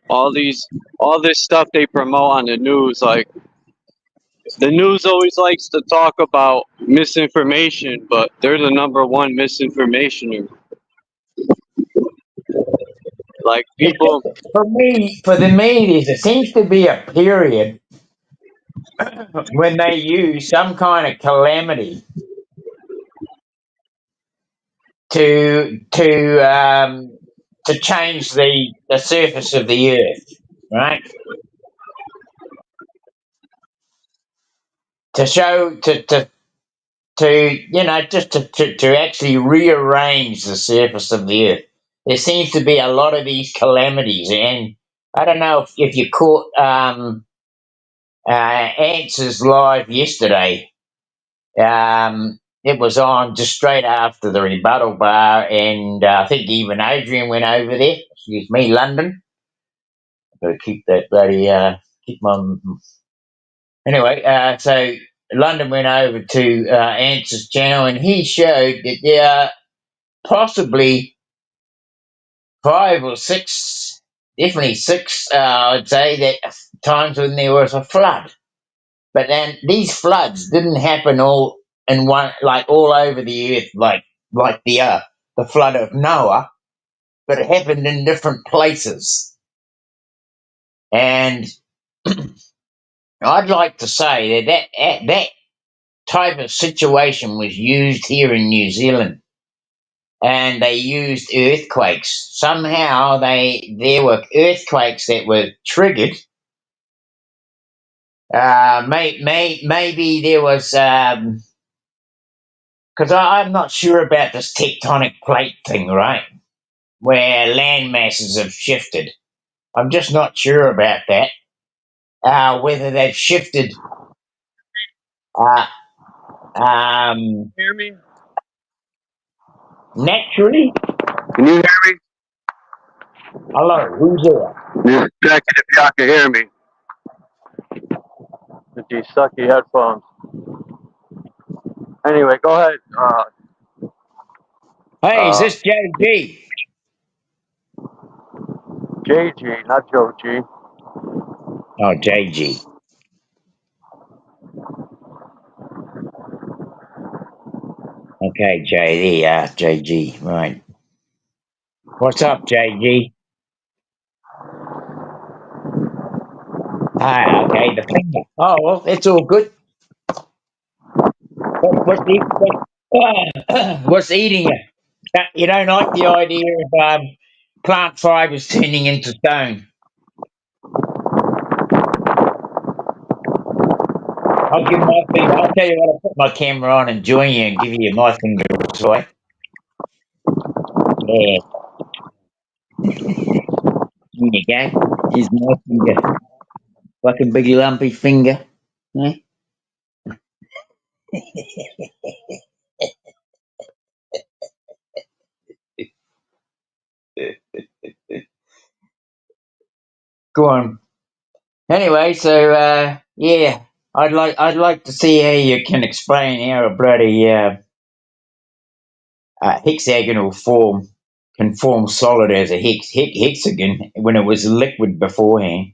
All this stuff they promote on the news, like the news always likes to talk about misinformation, but they're the #1 misinformationer. Like people, For me, there seems to be a period when they use some kind of calamity to change the surface of the earth, right? To show just to actually rearrange the surface of the earth. There seems to be a lot of these calamities, and I don't know if you caught Answers Live yesterday. It was on just straight after the rebuttal bar, and I think even Adrian went over there. Excuse me, London. Got to keep that bloody keep my. Anyway, so London went over to Answer's channel, and he showed that there are possibly 5 or 6, definitely 6, I'd say, that times when there was a flood. But then these floods didn't happen all in one, like all over the earth, like the flood of Noah, but it happened in different places. And I'd like to say that type of situation was used here in New Zealand, and they used earthquakes. Somehow there were earthquakes that were triggered. Maybe there was because I'm not sure about this tectonic plate thing, right? Where land masses have shifted. I'm just not sure about that. Whether they've shifted Hear me? naturally. Can you hear me? Hello, who's there? Just checking if y'all can hear me. With these sucky headphones. Anyway, go ahead. Hey, is this JG? JG, not Joe G. Oh, JG. Okay, JD, JG, right. What's up, JG? Ah, okay, the finger. Oh, well, it's all good. What's eating you? You don't like the idea of plant fibers turning into stone. I'll give my finger. I'll tell you what, I'll put my camera on and join you and give you my finger, right? Yeah. Here you go. Here's my finger. Fucking big lumpy finger. Yeah. Go on. Anyway, so yeah, I'd like to see how you can explain how a bloody hexagonal form can form solid as a hexagon when it was liquid beforehand.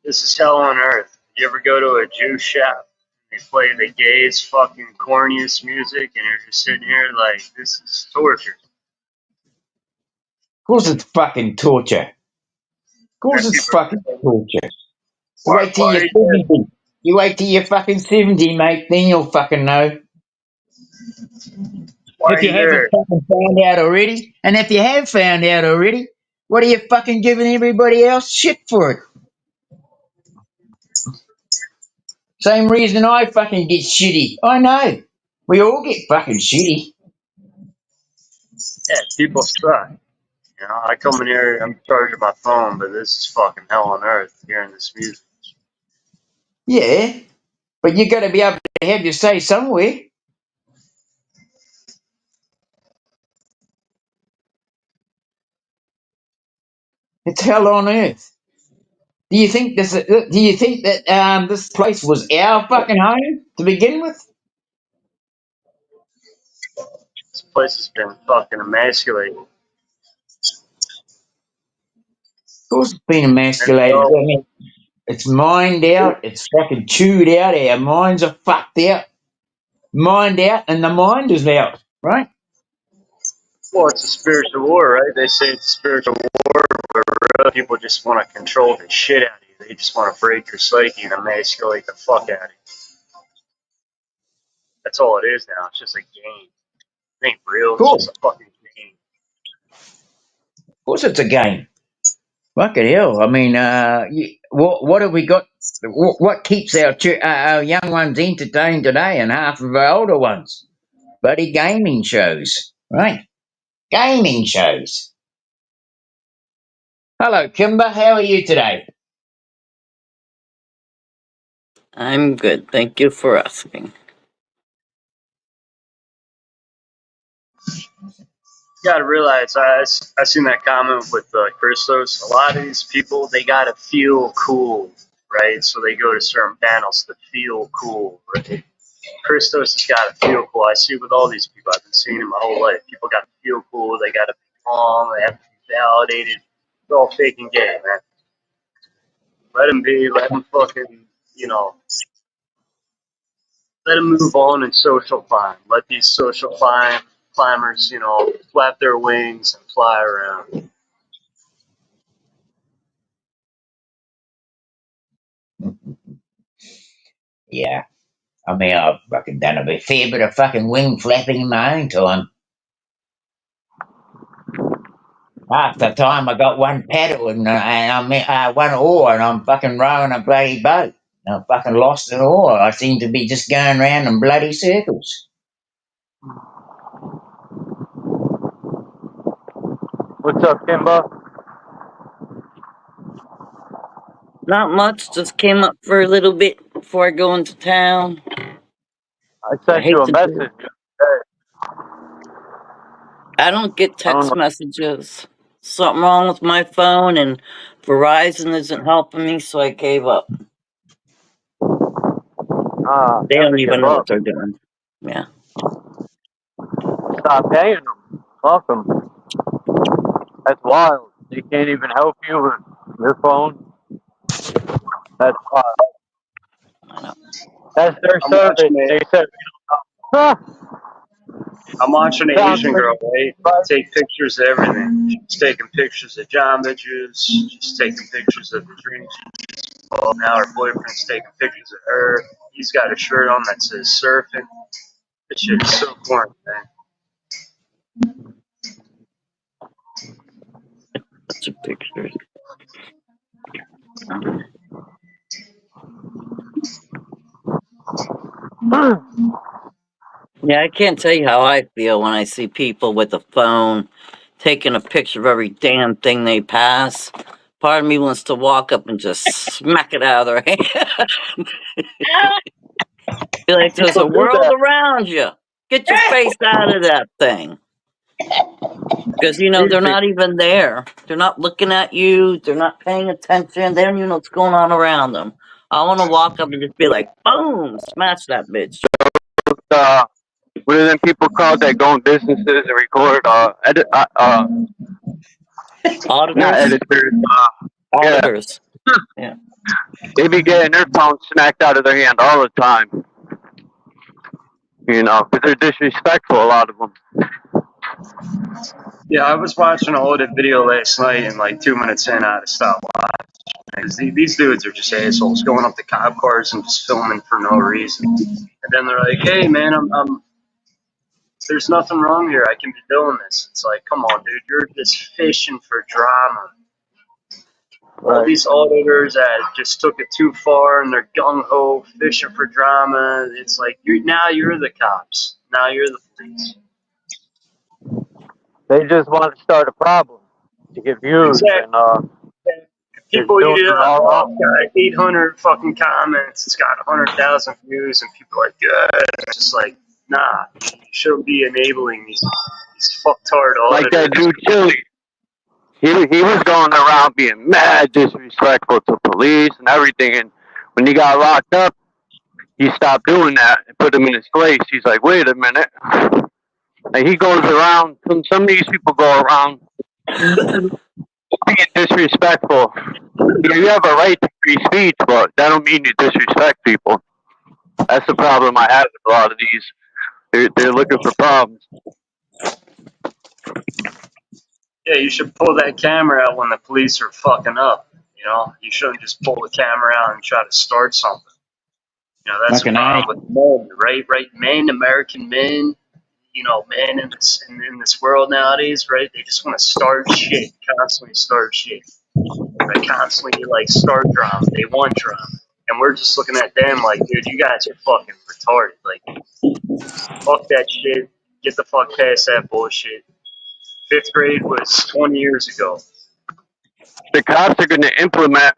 This is hell on earth. You ever go to a Jew shop? They play the gayest, fucking corniest music, and you're just sitting here like, this is torture. Of course, it's fucking torture. Of course, And it's people, fucking torture. You why, wait till why you're are you 70. You wait till you're fucking 70, mate. Then you'll fucking know. why are If you you haven't there? fucking found out already, and if you have found out already, what are you fucking giving everybody else shit for it? Same reason I fucking get shitty. I know. We all get fucking shitty. Yeah, people suck. You know, I come in here, I'm charging my phone, but this is fucking hell on earth hearing this music. Yeah, but you got to be able to have your say somewhere. It's hell on earth. Do you think this? Do you think that this place was our fucking home to begin with? This place has been fucking emasculated. Of course, it's been And they emasculated. I all, mean, it's mined out. It's fucking chewed out. Our minds are fucked out. Mined out, and the mind is out. Right? well, it's a spiritual war, right? They say it's a spiritual war, but really people just want to control the shit out of you. They just want to break your psyche and emasculate the fuck out of you. That's all it is now. It's just a game. It ain't real. It's Cool. just a fucking game. Of course, it's a game. Fucking hell! I mean, what have we got? What keeps our young ones entertained today, and half of our older ones? Bloody gaming shows, right? Gaming shows. Hello, Kimber. How are you today? I'm good. Thank you for asking. You gotta realize, I seen that comment with Christos. A lot of these people, they gotta feel cool, right? So they go to certain panels to feel cool, right? Christos has gotta feel cool. I see it with all these people. I've been seeing it my whole life. People gotta feel cool. They gotta be calm. They have to be validated. It's all fake and gay, man. Let them be. Let them fucking, let them move on and social climb. Let these social climbers, flap their wings and fly around. Yeah. I mean, I've fucking done a fair bit of fucking wing flapping in my own time. Half the time I got one paddle and one oar, and I'm fucking rowing a bloody boat. And I'm fucking lost an oar. I seem to be just going round in bloody circles. What's up, Kimba? Not much. Just came up for a little bit before I go into town. I I sent you hate a to do message. it. I don't get I don't text know. messages. Something wrong with my phone, and Verizon isn't helping me, so I gave up. They don't Never even give know up. what they're doing. Yeah. Stop paying them. Fuck them. That's wild. They can't even help you with your phone. That's wild. I know. That's their service. They said, I'm watching an Asian girl, right? Take pictures of everything. She's taking pictures of Jamba Juice. She's taking pictures of the drinks. Well, now her boyfriend's taking pictures of her. He's got a shirt on that says surfing. This shit is so corny, man. Bunch of pictures. Yeah, I can't tell you how I feel when I see people with a phone taking a picture of every damn thing they pass. Part of me wants to walk up and just smack it out of their hand. Be like, there's People a do world that. around you. Get your face out of that thing. Because, they're not even there. They're not looking at you. They're not paying attention. They don't even know what's going on around them. I want to walk up and just be like, boom, smash that bitch. What are them people called that go in businesses and record? Not Auditors? editors. Yeah, Auditors. Yeah. they be getting their phones smacked out of their hand all the time. Because they're disrespectful. A lot of them. Yeah, I was watching an older video last night, and like 2 minutes in, I had to stop watching. Because these dudes are just assholes going up to cop cars and just filming for no reason. And then they're like, "Hey, man, there's nothing wrong here. I can be doing this." It's like, come on, dude, you're just fishing for drama. All these auditors that just took it too far and they're gung ho fishing for drama. It's like now you're the cops. Now you're the police. They just want to start a problem to get views. Exactly. And people, got 800 fucking comments. It's got 100,000 views, and people are like, good. It's just like, nah, you shouldn't be enabling these fucktard auditors. Like that dude Chili. He was going around being mad disrespectful to police and everything, and when he got locked up, he stopped doing that and put him in his place. He's like, wait a minute. And he goes around, some of these people go around being disrespectful. You have a right to free speech, but that don't mean you disrespect people. That's the problem I have with a lot of these. They're looking for problems. Yeah, you should pull that camera out when the police are fucking up. You shouldn't just pull the camera out and try to start something. You know, that's the Fucking A. problem with men, right? Right, men, American men. You know, men in this world nowadays, right? They just want to start shit, constantly start shit, right? Constantly like start drama. They want drama, and we're just looking at them like, dude, you guys are fucking retarded. Like, fuck that shit. Get the fuck past that bullshit. Fifth grade was 20 years ago. The cops are going to implement,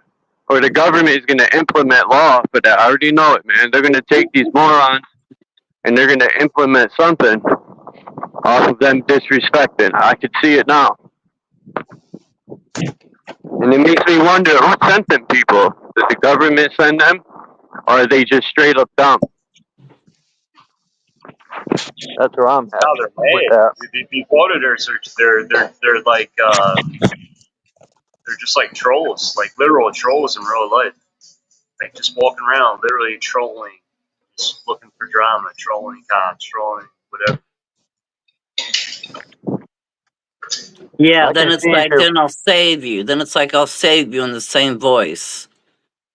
or the government is going to implement law for that. I already know it, man. They're going to take these morons and they're going to implement something off of them disrespecting. I could see it now. And it makes me wonder, who sent them people? Did the government send them? Or are they just straight up dumb? That's where I'm at Now they're with mad. that. These auditors are they're like they're just like trolls, like literal trolls in real life. Like just walking around, literally trolling, just looking for drama, trolling cops, trolling whatever. Yeah, I then can it's see if like, you're... then I'll save you. Then it's like, I'll save you in the same voice.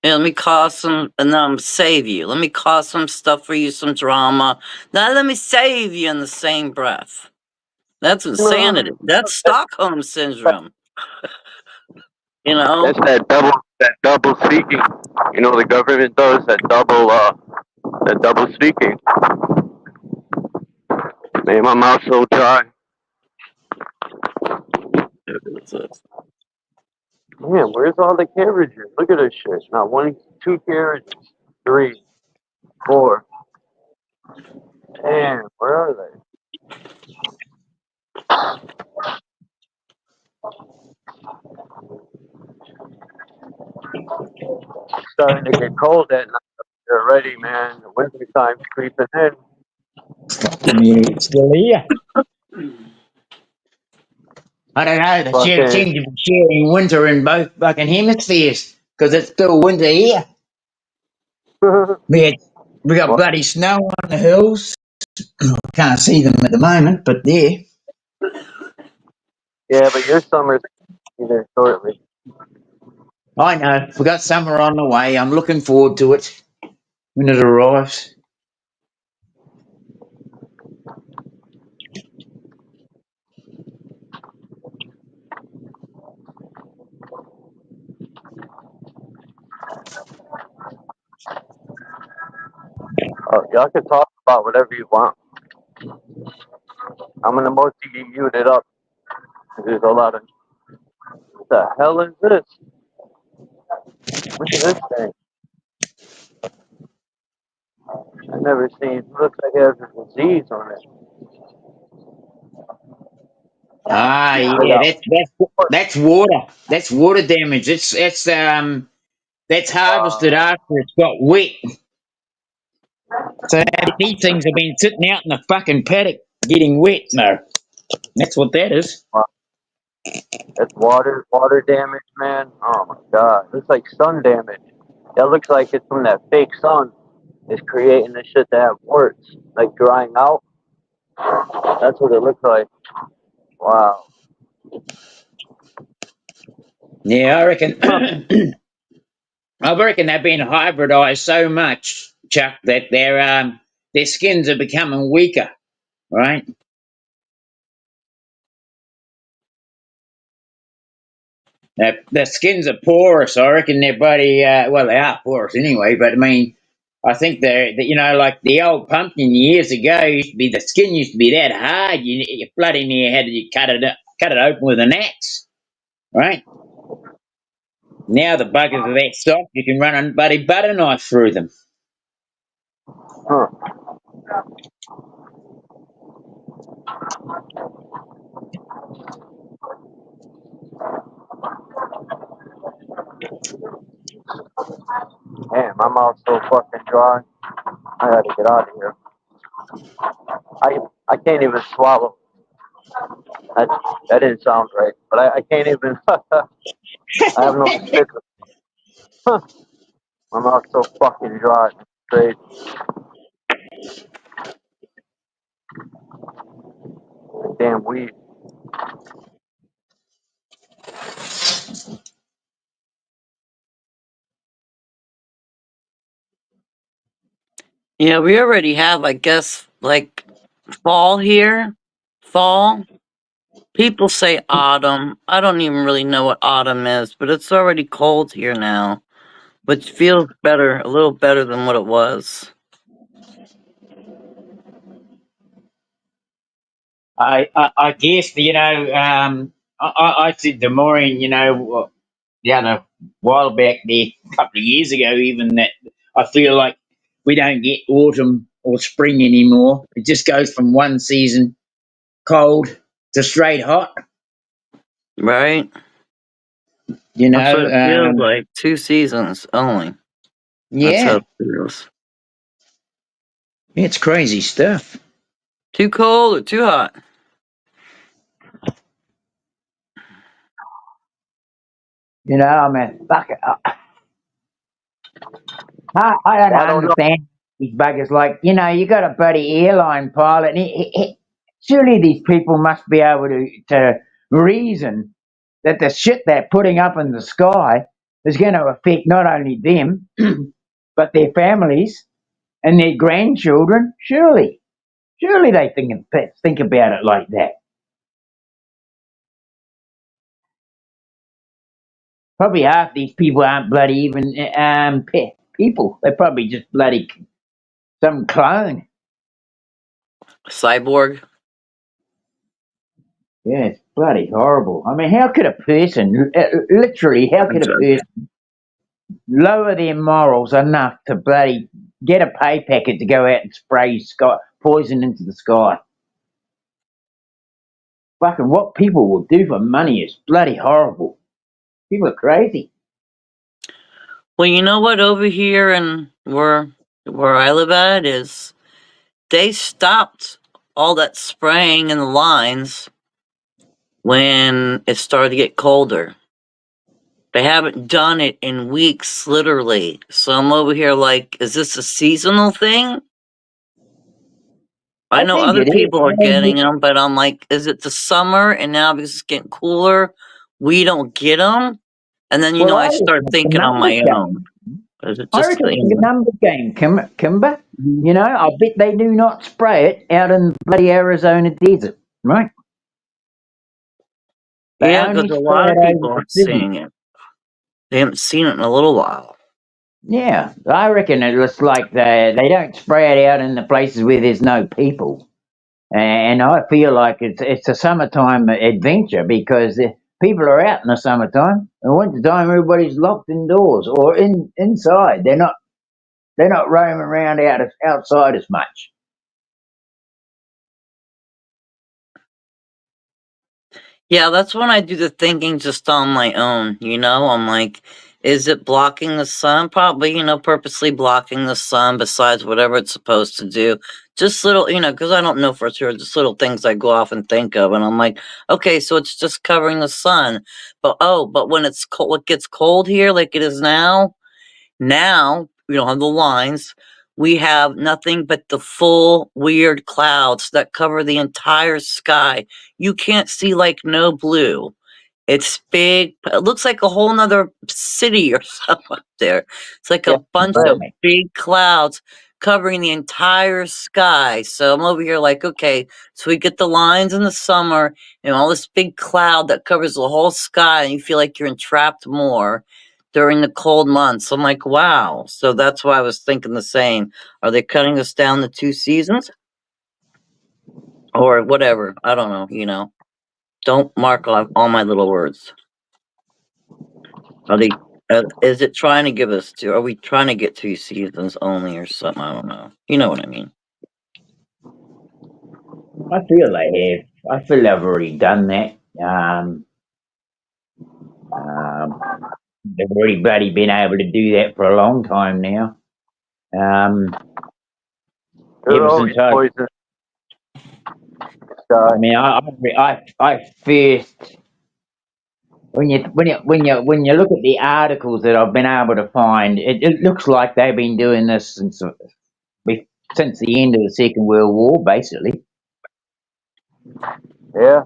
Yeah, let me cause some, and then I'm save you. Let me cause some stuff for you, some drama. Now let me save you in the same breath. That's insanity. That's Stockholm syndrome. You know? That's that double speaking. You know, the government does that double speaking. Made my mouth so dry. Man, where's all the carriages? Look at this shit. Now, 1, 2 carriages, 3, 4. Damn, where are they? Starting to get cold at night up there already, man. The winter time's creeping in. Yeah, it's still here. I don't know. They Fucking, seem to be sharing winter in both fucking hemispheres because it's still winter here. We, had, we got well, bloody snow on the hills. Can't see them at the moment, but there. yeah, but your summer's there shortly. I know. We got summer on the way. I'm looking forward to it when it arrives. Y'all can talk about whatever you want. I'm gonna mostly get muted up. There's a lot of... What the hell is this? Look at this thing. I've never seen... It looks like it has a disease on it. Ah, I yeah, got... that's water. That's water damage. That's harvested after it's got wet. So these things have been sitting out in the fucking paddock getting wet. No, that's what that is. That's water damage, man. Oh my god. Looks like sun damage. That looks like it's from that fake sun. It's creating the shit that have warts, like drying out. That's what it looks like. Wow. Yeah, I reckon. I reckon they've been hybridized so much, Chuck, that their skins are becoming weaker. Right? Their skins are porous. I reckon their body. Well, they are porous anyway. But I mean, I think like the old pumpkin years ago used to be the skin used to be that hard. You bloody near had to cut it open with an axe, right? Now the buggers are that soft you can run a bloody butter knife through them. Huh. Man, my mouth's so fucking dry. I gotta get out of here. I can't even swallow. That didn't sound right. But I can't even... I have no spit. Huh. My mouth's so fucking dry. It's crazy. Damn weed. Yeah, we already have, I guess, like fall here. Fall. People say autumn. I don't even really know what autumn is, but it's already cold here now, which feels better, a little better than what it was. I guess, I said to Maureen, the other while back there, a couple of years ago, even that I feel like we don't get autumn or spring anymore. It just goes from one season cold to straight hot. Right? You That's what know, it feels like. 2 seasons only. That's how yeah, it feels. it's crazy stuff. Too cold or too hot? I mean, fuck it. I don't Well, I don't know. understand these buggers. Like, you got a bloody airline pilot. And surely these people must be able to reason that the shit they're putting up in the sky is going to affect not only them, but their families and their grandchildren. Surely they think about it like that. Probably half these people aren't bloody even people. They're probably just bloody some clone. Cyborg? Yeah, it's bloody horrible. I mean, how could a person, literally, how could a person lower their morals enough to bloody get a pay packet to go out and spray poison into the sky? Fucking what people will do for money is bloody horrible. People are crazy. Well, you know what? Over here and where I live at is they stopped all that spraying in the lines when it started to get colder. They haven't done it in weeks, literally. So I'm over here like, is this a seasonal thing? I I know think other it is. people are getting them, but I'm like, is it the summer and now because it's getting cooler, we don't get them? And then, Well, I I reckon start it's a thinking on numbers my game. own. Is it I just, reckon it's a numbers game, Kimber. I bet they do not spray it out in the bloody Arizona desert, right? They yeah, because only a spray lot of it over people the aren't city. seeing it. They haven't seen it in a little while. Yeah, I reckon it looks like they don't spray it out in the places where there's no people. And I feel like it's a summertime adventure because people are out in the summertime. In winter time, everybody's locked indoors or inside. They're not roaming around outside as much. Yeah, that's when I do the thinking just on my own, I'm like, is it blocking the sun? Probably, purposely blocking the sun besides whatever it's supposed to do. Just little, because I don't know for sure, just little things I go off and think of. And I'm like, okay, so it's just covering the sun. But when it's cold, it gets cold here like it is now, we don't have the lines. We have nothing but the full weird clouds that cover the entire sky. You can't see like no blue. It's big. It looks like a whole nother city or something up there. It's like a Yeah, bunch of right. big clouds covering the entire sky. So I'm over here like, okay, so we get the lines in the summer and all this big cloud that covers the whole sky, and you feel like you're entrapped more during the cold months. I'm like, wow. So that's why I was thinking the same. Are they cutting us down to 2 seasons? Or whatever. I don't know. Don't mark all my little words. Are they? Is it trying to give us two? Are we trying to get 2 seasons only or something? I don't know. You know what I mean? I feel they have. I feel they've already done that. Um, they've already bloody been able to do that for a long time now. Um, They're ever always since I poison sky. I mean, I first when you look at the articles that I've been able to find, it looks like they've been doing this since the end of the Second World War, basically. Yeah,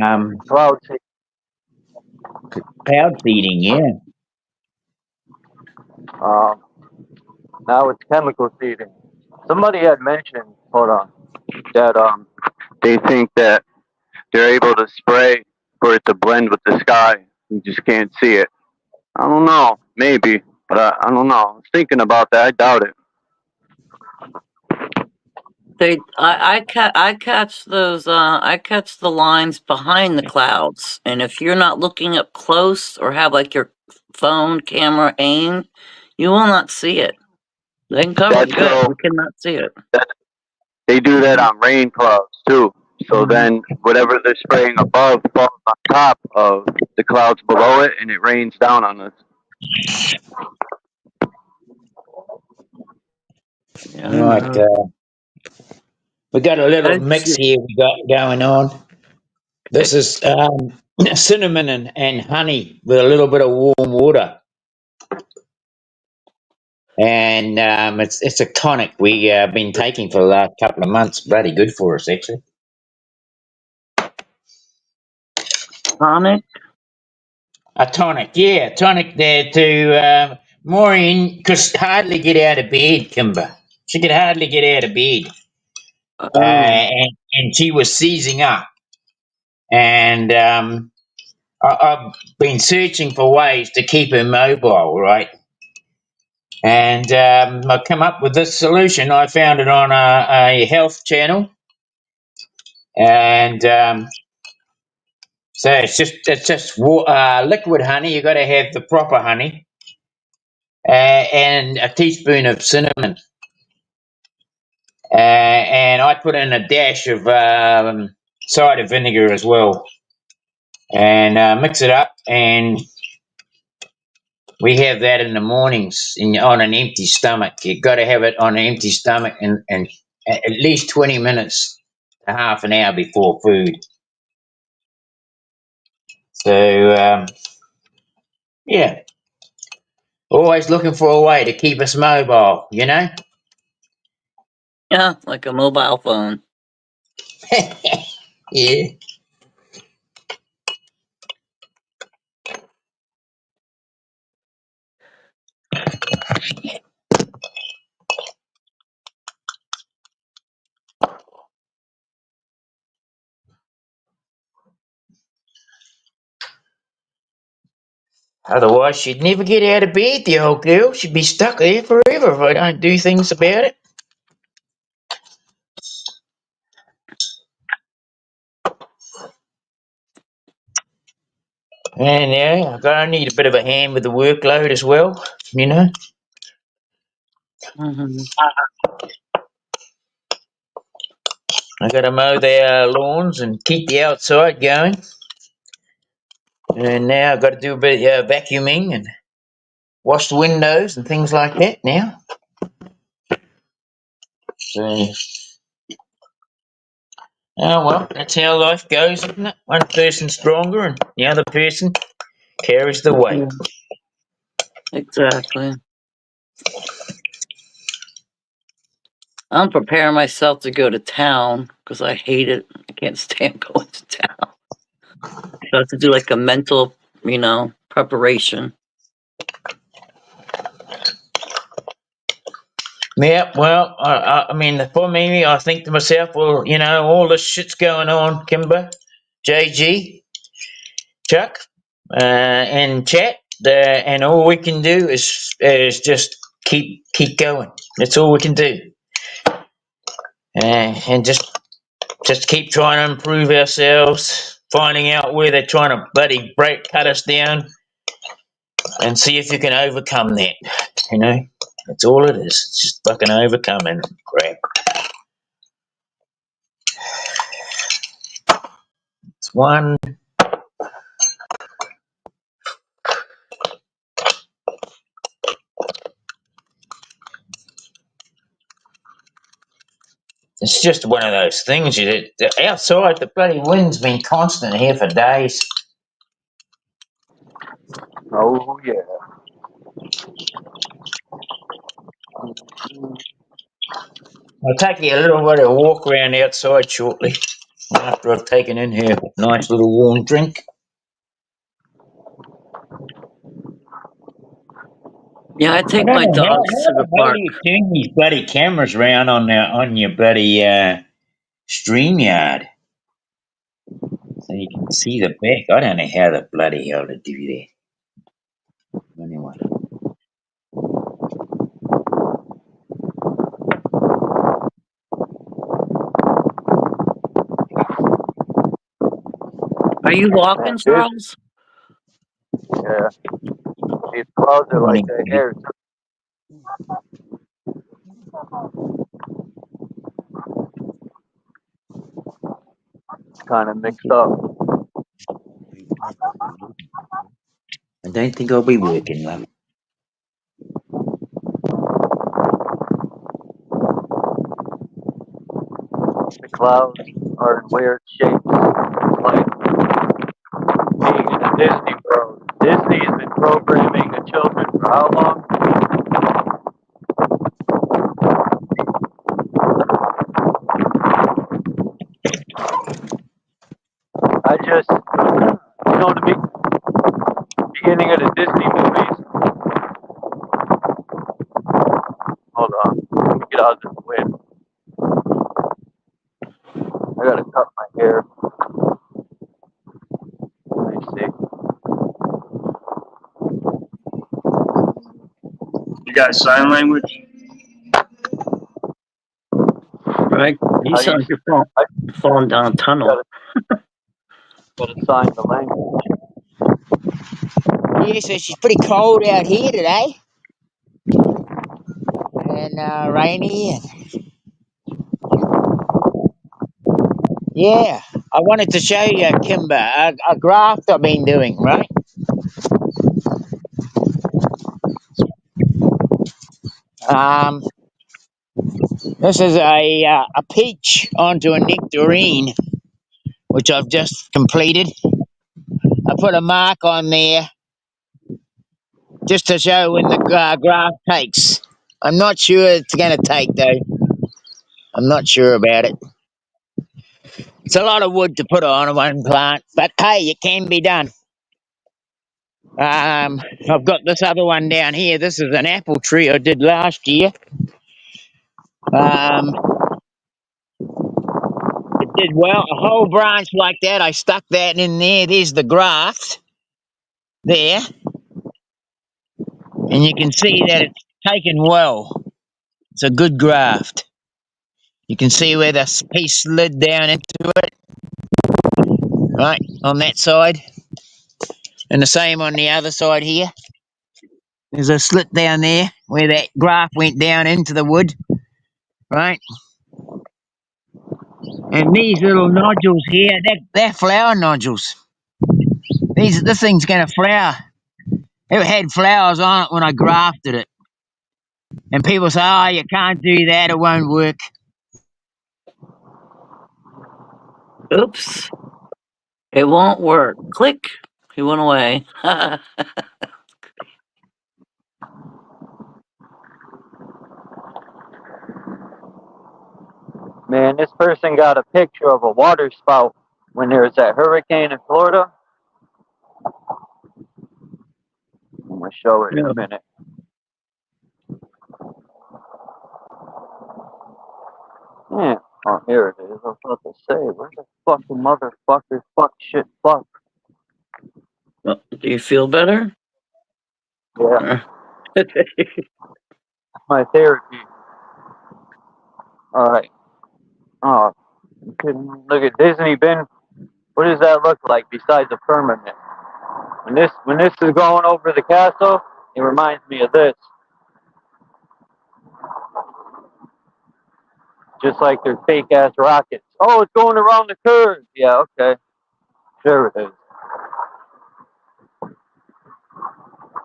Um, cloud chase. cloud seeding, yeah. Um, now it's chemical seeding. Somebody had mentioned, hold on, that they think that they're able to spray for it to blend with the sky. You just can't see it. I don't know, maybe, but I don't know. I was thinking about that. I doubt it. I catch those. I catch the lines behind the clouds, and if you're not looking up close or have like your phone camera aimed, you will not see it. They can cover it That's good. so You cannot see it. they do that Mhm. on rain clouds too. So Mhm. then whatever they're spraying above falls on top of the clouds below it, and it rains down on us. Yeah, I Right. know. We got a little It's mix just, here we got going on. This is cinnamon and honey with a little bit of warm water. And it's a tonic we been taking for the last couple of months. Bloody good for us, actually. tonic. A tonic, yeah, tonic there to Maureen could hardly get out of bed, Kimber. She could hardly get out of bed, Oh, and she was seizing up. And I've been searching for ways to keep her mobile, right? And I come up with this solution. I found it on a health channel, and so it's just liquid honey. You got to have the proper honey, and a teaspoon of cinnamon, and I put in a dash of cider vinegar as well, and mix it up, and we have that in the mornings on an empty stomach. You've got to have it on an empty stomach, and at least 20 minutes to half an hour before food. So yeah, always looking for a way to keep us mobile, you know. yeah, like a mobile phone. Yeah. Otherwise, she'd never get out of bed, the old girl. She'd be stuck there forever if I don't do things about it. And yeah, I need a bit of a hand with the workload as well, you know. Hmm. I got to mow their lawns and keep the outside going. And now I've got to do a bit of vacuuming and wash the windows and things like that now. So, oh well, that's how life goes, isn't it? One person's stronger and the other person carries the weight. Yeah, exactly. I'm preparing myself to go to town because I hate it. I can't stand going to town. So I have to do like a mental, preparation. Yeah, well, I mean, for me, I think to myself, well, all this shit's going on, Kimber, JG, Chuck, and chat, and all we can do is just keep going. That's all we can do, and just keep trying to improve ourselves, finding out where they're trying to bloody cut us down, and see if you can overcome that. You know, that's all it is. It's just fucking overcoming crap. It's one. It's just one of those things. Outside, the bloody wind's been constant here for days. Oh yeah. I'll take you a little bit of a walk around outside shortly after I've taken in here a nice little warm drink. Yeah, I I take don't my know dogs to the how do park. you turn these bloody cameras around on your bloody StreamYard so you can see the back. I don't know how the bloody hell to do that. Anyway, Are you Man, walking, this, Charles? yeah, these clouds are like morning, the buddy. air. It's kind of mixed up. I don't think I'll be working, love. The clouds are in weird shapes. It's like being in a Disney World. Disney has been programming the children for how long? I just, the beginning of the Disney movies. Hold on, let me get out of this wind. I gotta cut my hair. Let me see. You got sign language? Right? You How do you? sound like you're I falling down a tunnel. gotta gotta sign the language. Yeah, so she's pretty cold out here today and rainy. And yeah, I wanted to show you, Kimber, a graft I've been doing, right? Um, this is a peach onto a nectarine, which I've just completed. I put a mark on there just to show when the graft takes. I'm not sure it's going to take, though. I'm not sure about it. It's a lot of wood to put on one plant, but hey, it can be done. I've got this other one down here. This is an apple tree I did last year. It did well. A whole branch like that, I stuck that in there. There's the graft there. And you can see that it's taken well. It's a good graft. You can see where the piece slid down into it, right, on that side. And the same on the other side here. There's a slit down there where that graft went down into the wood, right? And these little nodules here, they're flower nodules. This thing's going to flower. It had flowers on it when I grafted it. And people say, oh, you can't do that, it won't work. Oops. It won't work. Click. He went away. Man, this person got a picture of a water spout when there was that hurricane in Florida. I'm gonna show it in Yeah. a minute. Yeah. Oh, here it is. I was about to say, where the fucking motherfucker, fuck, shit, fuck. Well, do you feel better? Yeah, my therapy. All right. Oh, you kidding me? Look at Disney bin. What does that look like besides a firmament? When this is going over the castle, it reminds me of this. Just like their fake ass rockets. Oh, it's going around the curve. Yeah, okay. Sure it is.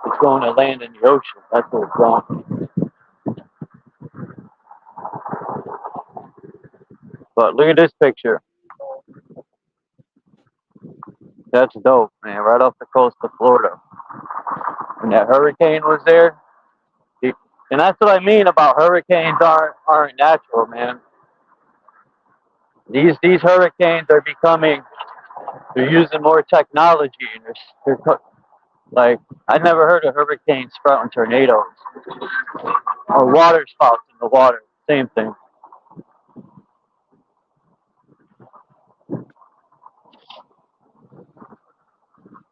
It's going to land in the ocean. That's what it's going. But look at this picture. That's dope, man. Right off the coast of Florida. When that hurricane was there. And that's what I mean about hurricanes aren't natural, man. These hurricanes are becoming. They're using more technology, and Like, I never heard of hurricanes sprouting tornadoes or water spouts in the water. Same thing.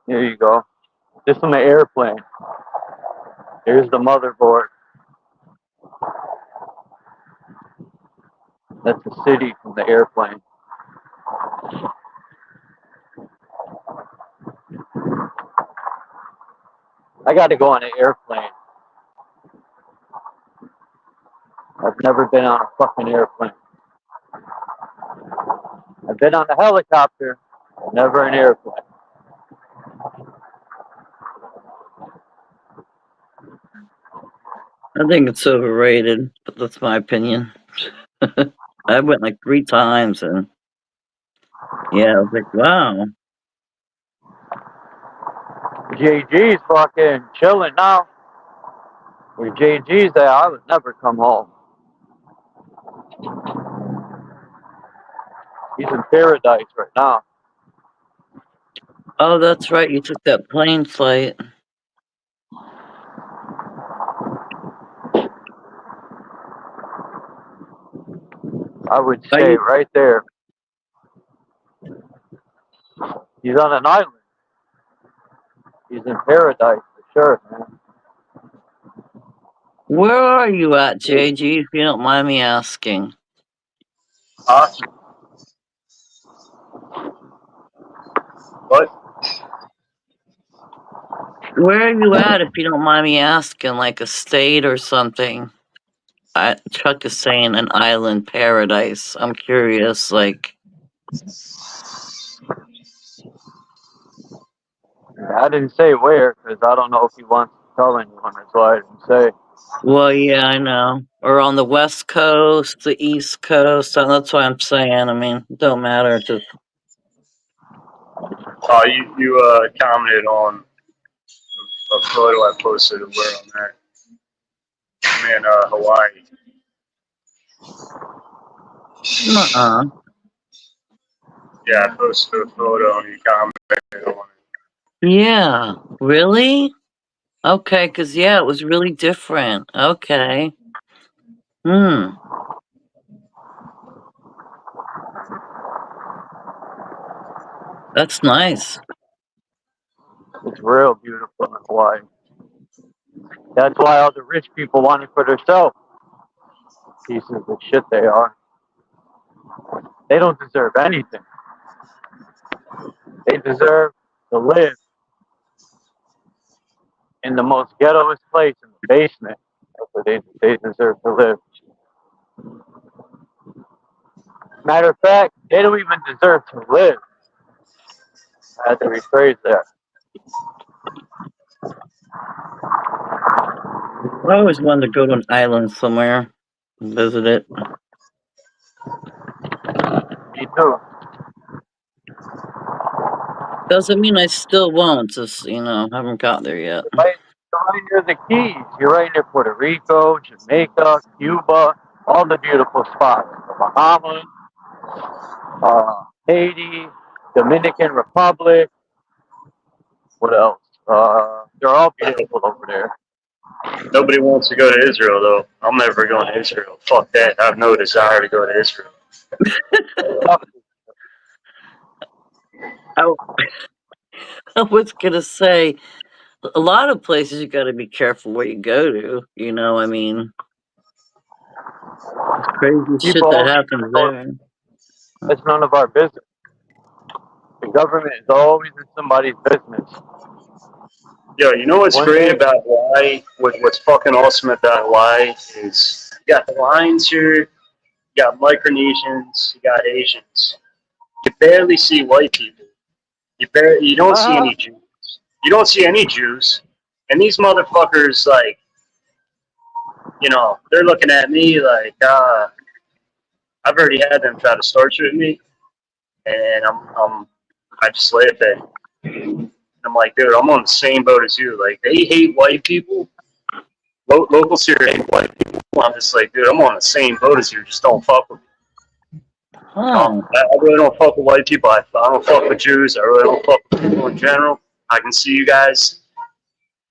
There you go. This on the airplane. Here's the motherboard. That's the city from the airplane. I got to go on an airplane. I've never been on a fucking airplane. I've been on a helicopter, but never an airplane. I think it's overrated, but that's my opinion. I went like 3 times, and yeah, I was like, wow. JG's fucking chilling now. Where JG's there, I would never come home. He's in paradise right now. Oh, that's right. You took that plane flight. I would stay right there. He's on an island. He's in paradise for sure, man. Where are you at, JG, if you don't mind me asking? What? Where are you at, if you don't mind me asking? Like a state or something? Chuck is saying an island paradise. I'm curious, like... I didn't say where, because I don't know if he wants to tell anyone. That's why I didn't say. Well, yeah, I know. Or on the West Coast, the East Coast. That's what I'm saying. I mean, it don't matter. Just... You commented on a photo I posted of where I'm at. I'm in Hawaii. Yeah, I posted a photo and you commented on it. Yeah, really? Okay, because, yeah, it was really different. Okay. That's nice. It's real beautiful in Hawaii. That's why all the rich people want it for themselves. Pieces of shit they are. They don't deserve anything. They deserve to live in the most ghettoest place, in the basement. That's where they deserve to live. Matter of fact, they don't even deserve to live. I had to rephrase that. I always wanted to go to an island somewhere and visit it. Me too. Doesn't mean I still won't, just, haven't got there yet. You're right near the Keys. You're right near Puerto Rico, Jamaica, Cuba, all the beautiful spots. The Bahamas, Haiti, Dominican Republic. What else? They're all beautiful over there. Nobody wants to go to Israel, though. I'm never going to Israel. Fuck that. I have no desire to go to Israel. I was going to say, a lot of places you got to be careful where you go to. I mean, it's crazy shit that happens there. It's none of our business. The government is always in somebody's business. Yo, you know what's great about Hawaii? What's fucking awesome about Hawaii is you got Hawaiians here, you got Micronesians, you got Asians. You barely see white people. You don't see any Jews. You don't see any Jews. And these motherfuckers, like, they're looking at me like, I've already had them try to start shit with me, and I just lay it there. I'm like, dude, I'm on the same boat as you. Like, they hate white people. Locals here hate white people. I'm just like, dude, I'm on the same boat as you. Just don't fuck with me. I really don't fuck with white people. I don't fuck with Jews. I really don't fuck with people in general. I can see you guys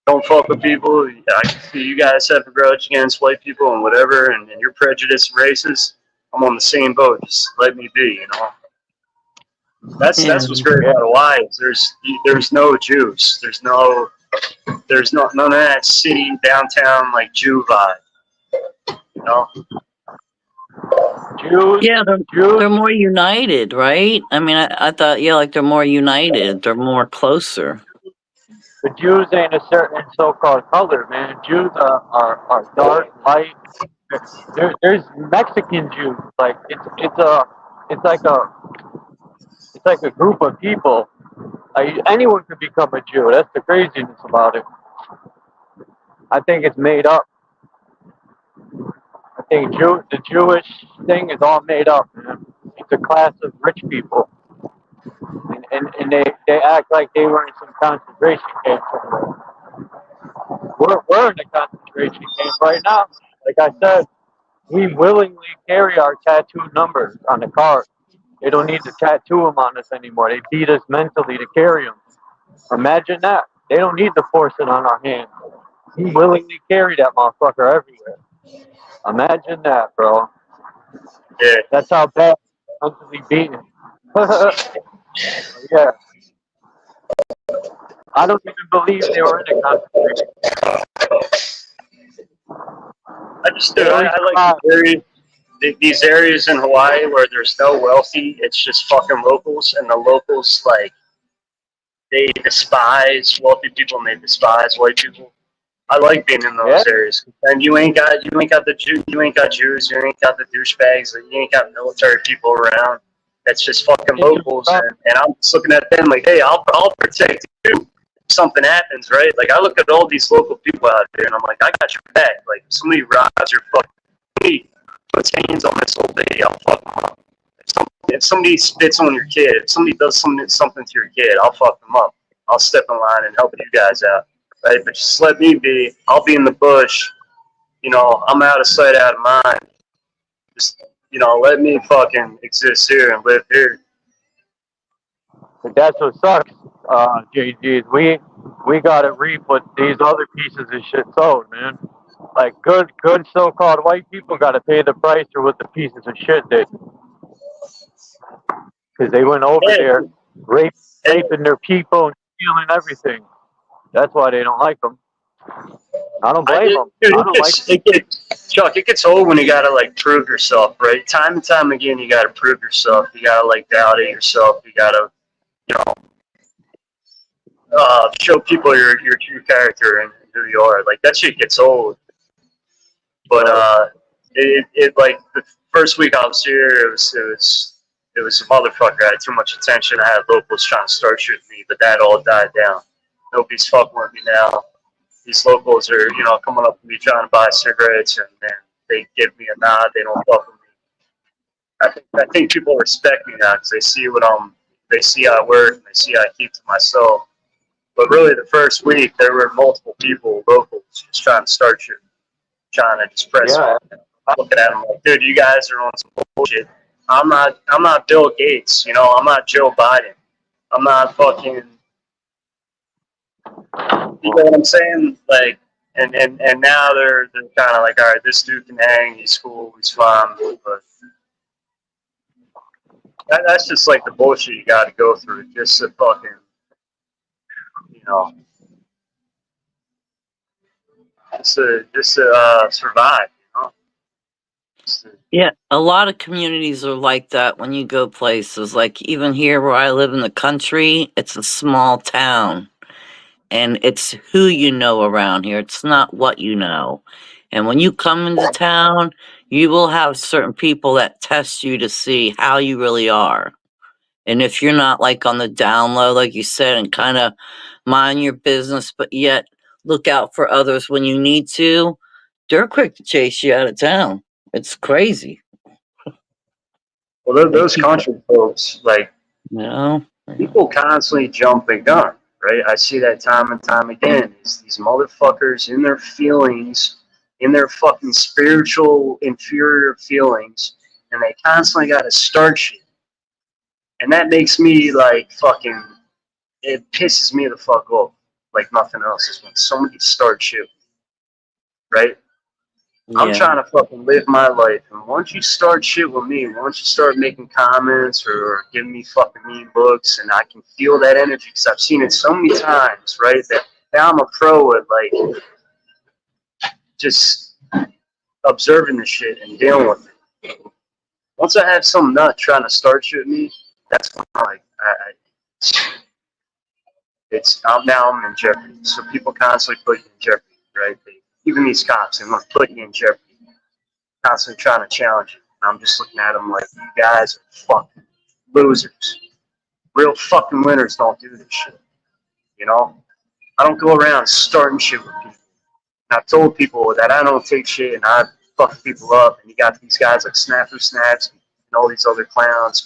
don't fuck with people. I can see you guys have a grudge against white people and whatever, and you're prejudiced and racist. I'm on the same boat. Just let me be, you know. That's Yeah. what's great about Hawaii. There's no Jews. There's none of that city downtown like Jew vibe. You know. Jews, Yeah, they're more united, right? I mean, I thought, yeah, like they're more united. They're more closer. the Jews ain't a certain so-called color, man. Jews are dark, light. There's Mexican Jews. Like it's like a group of people. Anyone could become a Jew. That's the craziness about it. I think it's made up. I think the Jewish thing is all made up, man. It's a class of rich people, and they act like they were in some concentration camp somewhere. We're in a concentration camp right now. Like I said, we willingly carry our tattooed numbers on the car. They don't need to tattoo them on us anymore. They beat us mentally to carry them. Imagine that. They don't need to force it on our hands. We willingly carry that motherfucker everywhere. Imagine that, bro. Yeah. That's how bad mentally beaten. Yeah. I don't even believe they were in a concentration. I like these areas in Hawaii where there's no wealthy. It's just fucking locals, and the locals like they despise wealthy people and they despise white people. I like being in those areas. And you ain't got Jews, you ain't got the douchebags, you ain't got military people around. That's just fucking locals, and I'm just looking at them like, hey, I'll protect you if something happens, right? Like I look at all these local people out there, and I'm like, I got your back. Like if somebody robs your fucking, somebody puts hands on this old lady, I'll fuck them up. If somebody spits on your kid, if somebody does something to your kid, I'll fuck them up. I'll step in line and help you guys out. Right, but just let me be. I'll be in the bush. You know, I'm out of sight, out of mind. Just, let me fucking exist here and live here. But that's what sucks, JGs. We gotta reap what these other pieces of shit sowed, man. Like good so-called white people gotta pay the price for what the pieces of shit did. Because they went over there, raping their people and stealing everything. That's why they don't like them. I don't blame them. Chuck, it gets old when you gotta like prove yourself, right? Time and time again, you gotta prove yourself. You gotta like validate yourself. You gotta, show people your true character and who you are. Like that shit gets old. But it like the first week I was here, it was a motherfucker. I had too much attention. I had locals trying to start shooting me, but that all died down. Nobody's fucking with me now. These locals are, coming up to me trying to buy cigarettes, and then they give me a nod. They don't fuck with me. I think people respect me now because they see how I work and they see how I keep to myself. But really, the first week there were multiple people, locals, just trying to start shit, trying to just press me. I'm looking at them like, dude, you guys are on some bullshit. I'm not Bill Gates, I'm not Joe Biden. I'm not fucking. You know what I'm saying? Like, and now they're kind of like, all right, this dude can hang. He's cool. He's fine. But that's just like the bullshit you got to go through just to fucking, just to survive. Yeah, a lot of communities are like that when you go places. Like even here where I live in the country, it's a small town. And it's who you know around here. It's not what you know. And when you come into town, you will have certain people that test you to see how you really are. And if you're not like on the down low, like you said, and kind of mind your business, but yet look out for others when you need to, they're quick to chase you out of town. It's crazy. Well, those country folks, like, people constantly jump the gun, right? I see that time and time again. These motherfuckers in their feelings, in their fucking spiritual inferior feelings, and they constantly got to start shit. And that makes me like fucking, it pisses me the fuck off. like nothing else is when somebody starts shit, right? I'm Yeah. trying to fucking live my life, and once you start shit with me, once you start making comments or giving me fucking mean looks, and I can feel that energy because I've seen it so many times, right? That now I'm a pro at like just observing the shit and dealing with it. Once I have some nut trying to start shit with me, that's when it's now I'm in jeopardy. So people constantly put you in jeopardy, right? Even these cops, they want to put you in jeopardy, constantly trying to challenge you. And I'm just looking at them like, you guys are fucking losers. Real fucking winners don't do this shit. You know? I don't go around starting shit with people. And I've told people that I don't take shit and I fuck people up. And you got these guys like Snafu Snaps and all these other clowns,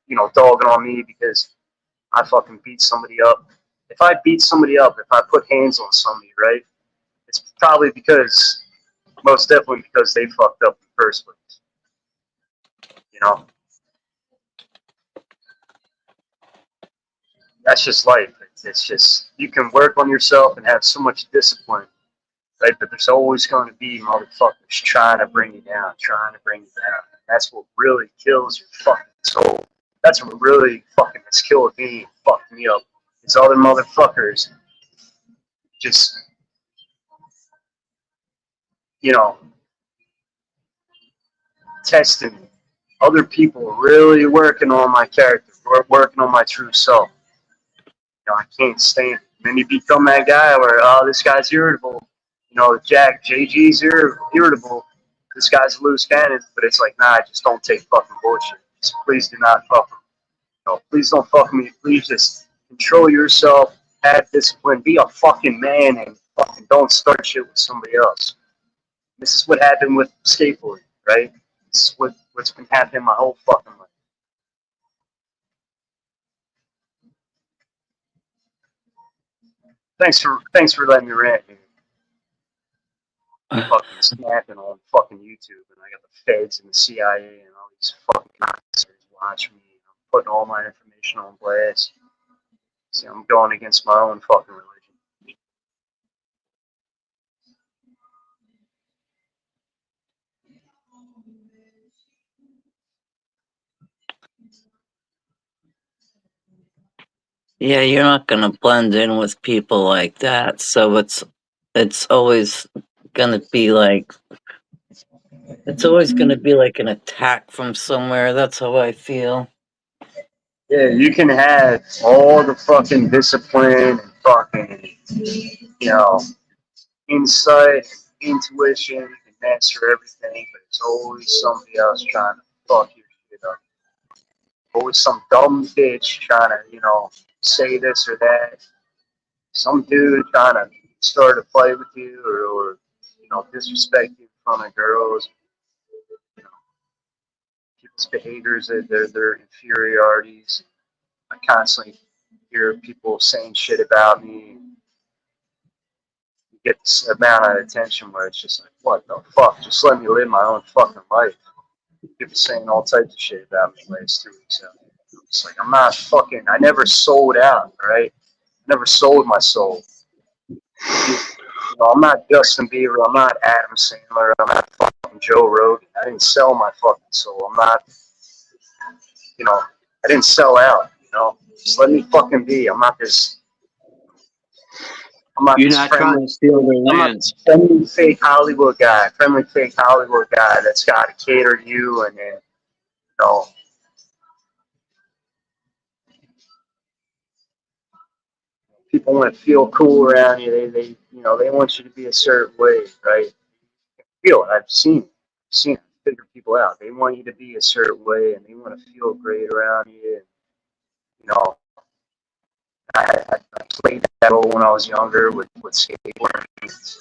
you know, dogging on me because I fucking beat somebody up. If I beat somebody up, if I put hands on somebody, right, it's probably because, most definitely because they fucked up in the first place. You know? That's just life. It's just, you can work on yourself and have so much discipline, right? But there's always going to be motherfuckers trying to bring you down, trying to bring you down. That's what really kills your fucking soul. That's what really fucking has killed me and fucked me up. It's other motherfuckers just, you know, testing me. Other people really working on my character, working on my true self. You know, I can't stand it. And then you become that guy where, oh, this guy's irritable. You know, JG's irritable. This guy's a loose cannon. But it's like, nah, just don't take fucking bullshit. So please do not fuck with me. You know, please don't fuck with me. Please just control yourself, have discipline, be a fucking man, and fucking don't start shit with somebody else. This is what happened with skateboarding, right? This is what's been happening my whole fucking life. Thanks for letting me rant, dude. Fucking snapping on fucking YouTube, and I got the feds and the CIA and all these fucking officers watching me. I'm putting all my information on blast. See, I'm going against my own fucking religion. Yeah, you're not gonna blend in with people like that, so it's always gonna be like an attack from somewhere. That's how I feel. Yeah, you can have all the fucking discipline and fucking, you know, insight, intuition, and master everything, but it's always somebody else trying to fuck your shit up. Always some dumb bitch trying to, you know, say this or that. Some dude trying to start a fight with you or you know, disrespect you in front of girls. You know, people's behaviors, their inferiorities. I constantly hear people saying shit about me. You get this amount of attention where it's just like, what the fuck? Just let me live my own fucking life. People saying all types of shit about me last 2 weeks ago. It's like, I'm not fucking, I never sold out, right? I never sold my soul. You know, I'm not Justin Bieber. I'm not Adam Sandler. I'm not fucking Joe Rogan. I didn't sell my fucking soul. I'm not, you know, I didn't sell out. You know, just let me fucking be. I'm not this. I'm not You're this not trying friendly. to steal their I'm not land. this friendly fake Hollywood guy. Friendly fake Hollywood guy that's got to cater to you and then, you know. People want to feel cool around you. They you know, they want you to be a certain way, right? Feel it. I've seen it. I've seen it. Figure people out. They want you to be a certain way, and they want to feel great around you. And, you know, I played that role when I was younger with skateboarding.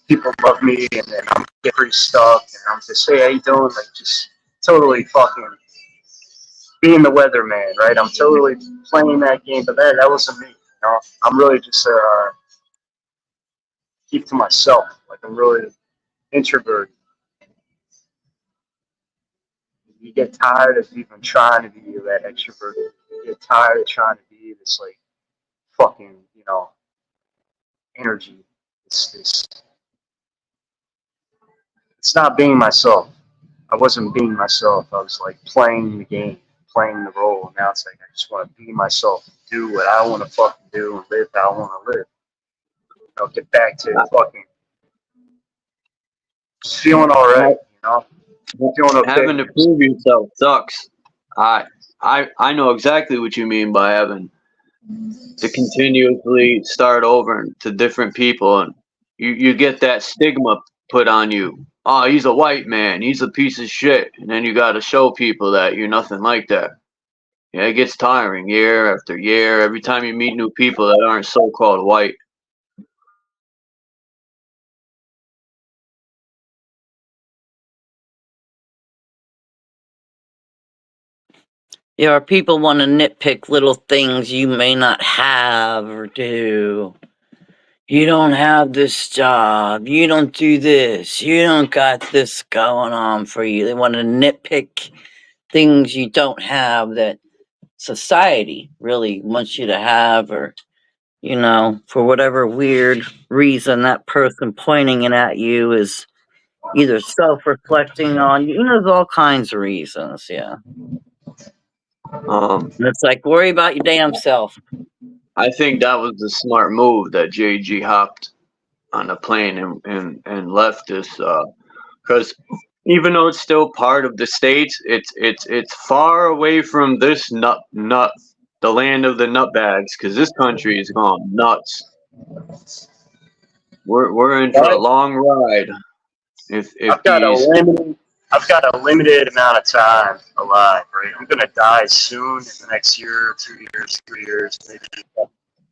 People love me, and then I'm get pretty stuck, and I'm just, hey, how you doing? Like, just totally fucking being the weatherman, right? I'm totally playing that game, but that wasn't me. You know, I'm really just keep to myself. Like, I'm really introverted. You get tired of even trying to be that extroverted. You get tired of trying to be this like fucking, you know, energy. It's not being myself. I wasn't being myself. I was like playing the game, playing the role. And now it's like I just want to be myself, do what I want to fucking do, and live how I want to live. I'll get back to fucking just feeling all right, you know, feeling okay. Having to prove yourself sucks. I know exactly what you mean by having to continuously start over to different people, and you get that stigma put on you. Oh, he's a white man, he's a piece of shit, and then you got to show people that you're nothing like that. Yeah, it gets tiring year after year. Every time you meet new people that aren't so-called white. Yeah, or people want to nitpick little things you may not have or do. You don't have this job. You don't do this. You don't got this going on for you. They want to nitpick things you don't have that society really wants you to have, or, you know, for whatever weird reason, that person pointing it at you is either self-reflecting on you. You know, there's all kinds of reasons, yeah. And it's like, worry about your damn self. I think that was the smart move that JG hopped on a plane and left this, because even though it's still part of the states, it's far away from this nut the land of the nutbags, because this country is gone nuts. We're in for a long ride. If I've got a limited amount of time alive, right? I'm gonna die soon in the next year, 2 years, 3 years, maybe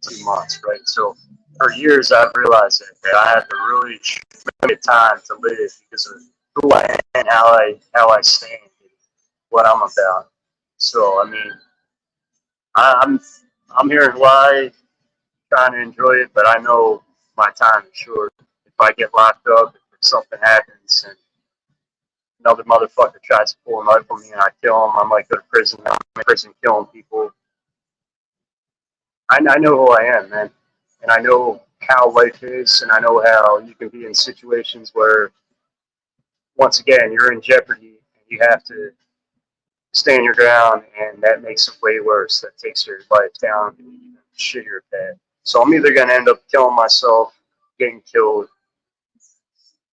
2 months, right? So for years I've realized that I have a really limited time to live because of who I am and how I stand, what I'm about. So I mean, I'm here in Hawaii trying to enjoy it, but I know my time is short. If I get locked up, if something happens and another motherfucker tries to pull a knife on me and I kill him, I might go to prison. I'm in prison killing people. I know who I am, man. And I know how life is, and I know how you can be in situations where, once again, you're in jeopardy and you have to stand your ground, and that makes it way worse. That takes your life down to an even shittier path. So I'm either going to end up killing myself, getting killed.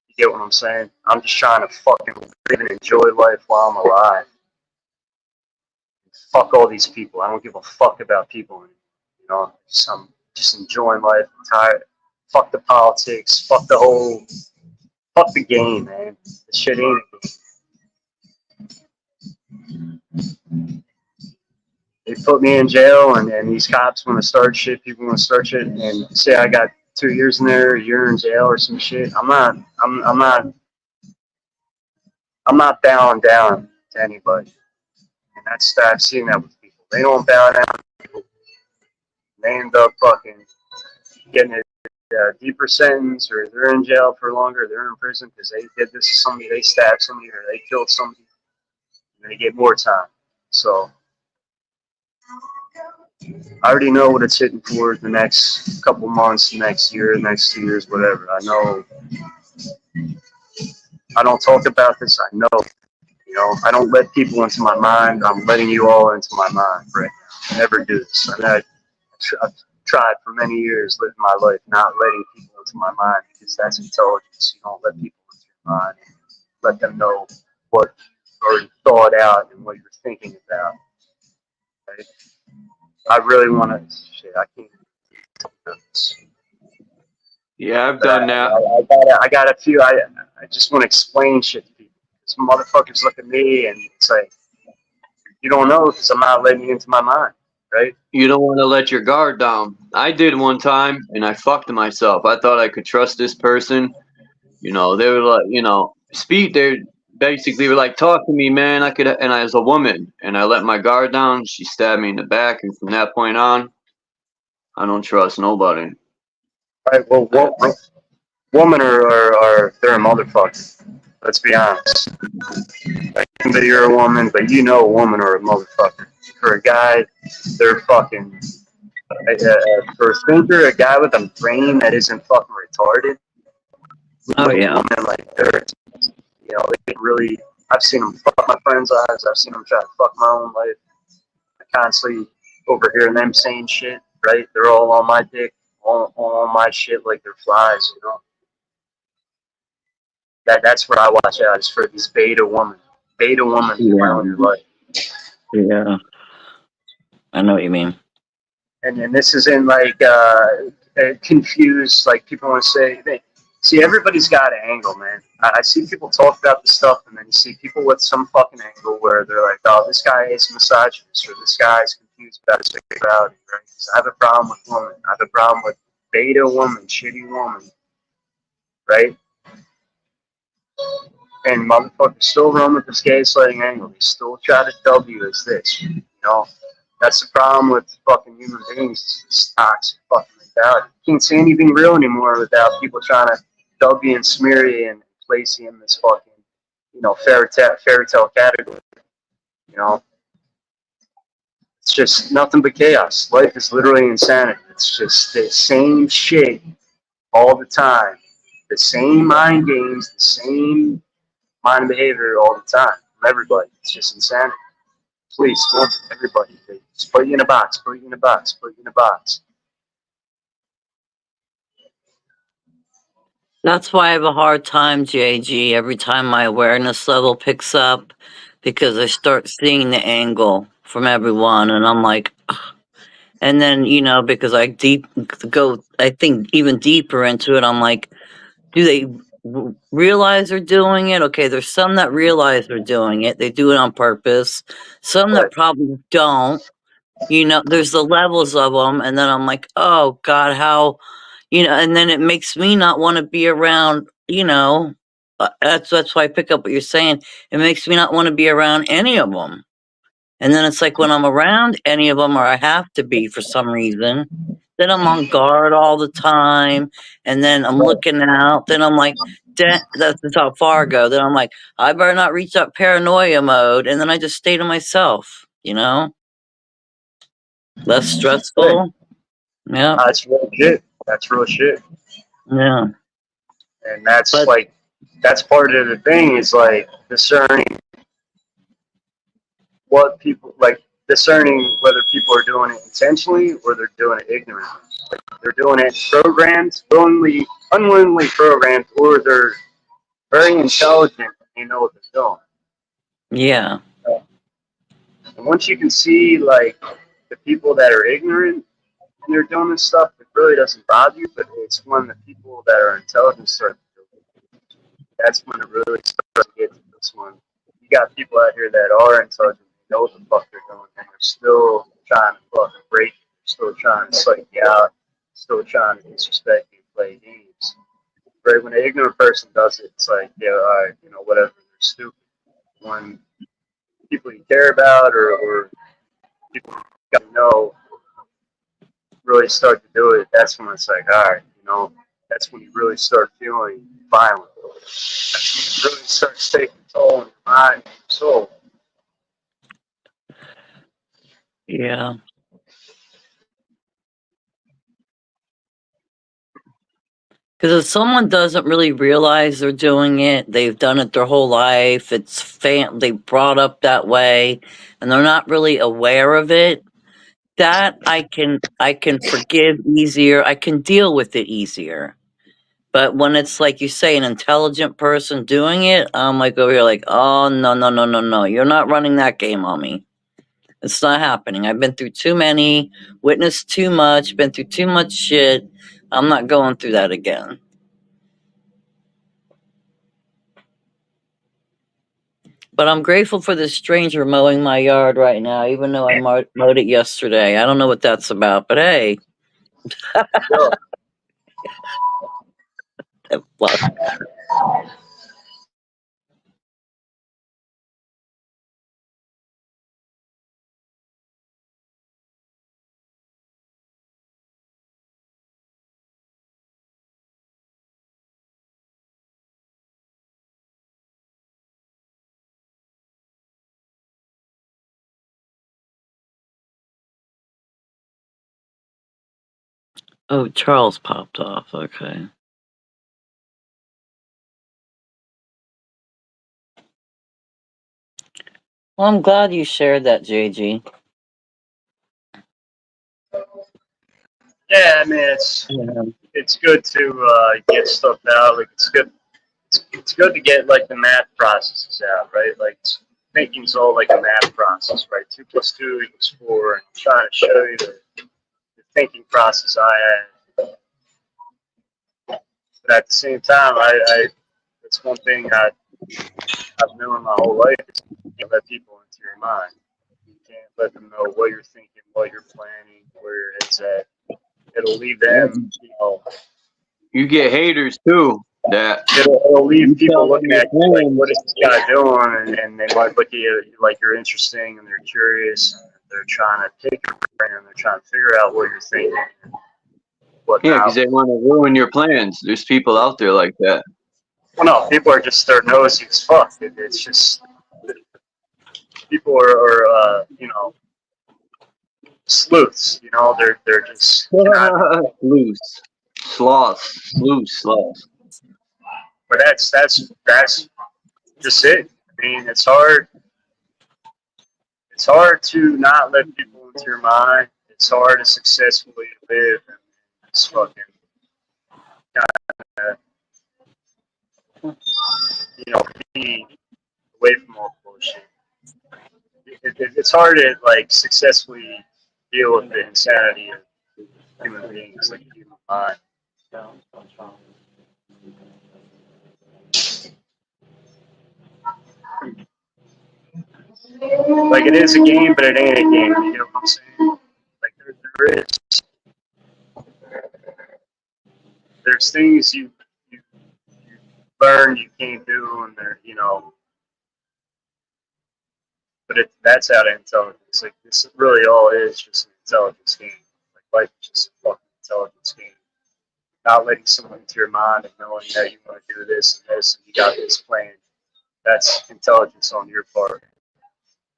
You get what I'm saying? I'm just trying to fucking live and enjoy life while I'm alive. Fuck all these people. I don't give a fuck about people. You know, I'm just enjoying life. I'm tired. Fuck the politics. Fuck the game, man. This shit ain't a game. They put me in jail, and these cops want to start shit. People want to start shit, and say I got 2 years in there, a year in jail, or some shit. I'm not bowing down to anybody, and I've seen that with people. They don't bow down to people. They end up fucking getting a deeper sentence, or they're in jail for longer. They're in prison because they did this to somebody, they stabbed somebody, or they killed somebody, and they get more time. So I already know what it's hitting for the next couple months, the next year, the next 2 years, whatever. I know. I don't talk about this. I know. You know, I don't let people into my mind. I'm letting you all into my mind right now. I never do this. I've tried for many years living my life not letting people into my mind, because that's intelligence. You don't let people into your mind. Let them know what you already thought out and what you're thinking about. Right? I really want to. Shit, I can't. Yeah, I've done that. I got a few. I just want to explain shit to people. Some motherfuckers look at me and it's like, you don't know because I'm not letting you into my mind, right? You don't want to let your guard down. I did one time, and I fucked myself. I thought I could trust this person. You know, they were like, you know, they basically were like, talk to me, man. And I was a woman, and I let my guard down. She stabbed me in the back, and from that point on, I don't trust nobody. Right. Well, women are they're a motherfucker. Let's be honest. Like, that you're a woman, but you know a woman or a motherfucker. For a guy, they're fucking For a thinker, a guy with a brain that isn't fucking retarded, Oh like yeah. women like dirt. You know, they really. I've seen them fuck my friends' lives. I've seen them try to fuck my own life. I constantly overhearing them saying shit. Right? They're all on my dick, all on my shit like they're flies. You know. That's what I watch out is for these beta women. Beta women Yeah. ruin your life. Yeah. I know what you mean. And then this isn't like confused. Like people want to say, see, everybody's got an angle, man. I see people talk about this stuff, and then you see people with some fucking angle where they're like, "Oh, this guy is misogynist, or this guy is confused about his sexuality." Right? So I have a problem with women. I have a problem with beta woman, shitty woman, right? And motherfuckers still run with this gaslighting angle. They still try to dub you as this. You know, that's the problem with fucking human beings. This toxic fucking mentality. You can't say anything real anymore without people trying to dub you and smear you and place you in this fucking, fairy tale category. You know, it's just nothing but chaos. Life is literally insanity. It's just the same shit all the time. The same mind games, the same mind and behavior all the time from everybody. It's just insanity. Please, everybody, just put you in a box, put you in a box, put you in a box. That's why I have a hard time, JG, every time my awareness level picks up because I start seeing the angle from everyone and I'm like, ugh. And then, because I think even deeper into it, I'm like, do they realize they're doing it? Okay, there's some that realize they're doing it. They do it on purpose. Some that But probably don't. There's the levels of them. And then I'm like, oh, God, how, and then it makes me not want to be around, that's why I pick up what you're saying. It makes me not want to be around any of them. And then it's like when I'm around any of them, or I have to be for some reason, then I'm on guard all the time. And then I'm looking out. Then I'm like, that's how far I go. Then I'm like, I better not reach that paranoia mode. And then I just stay to myself, less hey, stressful. Yeah. that's real shit. That's real shit. Yeah. And that's But like, that's part of the thing is like discerning what people, like discerning whether people are doing it intentionally or they're doing it ignorantly. Like they're doing it programmed, unwillingly programmed, or they're very intelligent and they know what they're doing. yeah. And once you can see like the people that are ignorant and they're doing this stuff, it really doesn't bother you. But it's when the people that are intelligent start to do it. That's when it really starts to get to this one. You got people out here that are intelligent, they know what the fuck they're doing, and they're still trying to fucking break you. They're still trying to psych you out. Still trying to disrespect you, play games. Right? When an ignorant person does it, it's like, yeah, all right, whatever. They're stupid. When people you care about or people you know really start to do it, that's when it's like, all right, that's when you really start feeling violent. That's when it really starts taking toll on your mind and your soul. Yeah. Because if someone doesn't really realize they're doing it, they've done it their whole life, they brought up that way, and they're not really aware of it, that I can forgive easier. I can deal with it easier. But when it's like you say, an intelligent person doing it, I'm like over here like, oh no, no, no, no, no. You're not running that game on me. It's not happening. I've been through too many, witnessed too much, been through too much shit. I'm not going through that again. But I'm grateful for this stranger mowing my yard right now, even though I mowed it yesterday. I don't know what that's about, but hey. Yo, Well, Oh, Charles popped off. Okay. Well, I'm glad you shared that, JG. Yeah, I mean it's good to get stuff out. Like it's good to get like the math processes out, right? Like thinking's all like a math process, right? 2 + 2 = 4, and I'm trying to show you the thinking process I had. But at the same time, I it's one thing I've known my whole life is you can't let people into your mind. You can't let them know what you're thinking, what you're planning, where your head's at. It'll leave them, You get haters too. That it'll leave people looking at you like, what is this guy doing? And they might look at you like you're interesting and they're curious. And they're trying to pick your brain and they're trying to figure out what you're thinking. Yeah, because they want to ruin your plans. There's people out there like that. Well, no, people are just, they're nosy as fuck. It's just, people are sleuths, they're just Sleuths. Sloths. But that's just it. I mean, it's hard to not let people into your mind. It's hard to successfully live in this fucking kind of, be away from all bullshit. It's hard to like successfully deal with the insanity of human beings, like the human mind. Like it is a game, but it ain't a game. You know what I'm saying? Like there's things you learn you can't do, and but that's out of intelligence. Like this really all is just an intelligence game. Like life is just a fucking intelligence game. Not letting someone into your mind and knowing that you want to do this and this and you got this plan. That's intelligence on your part,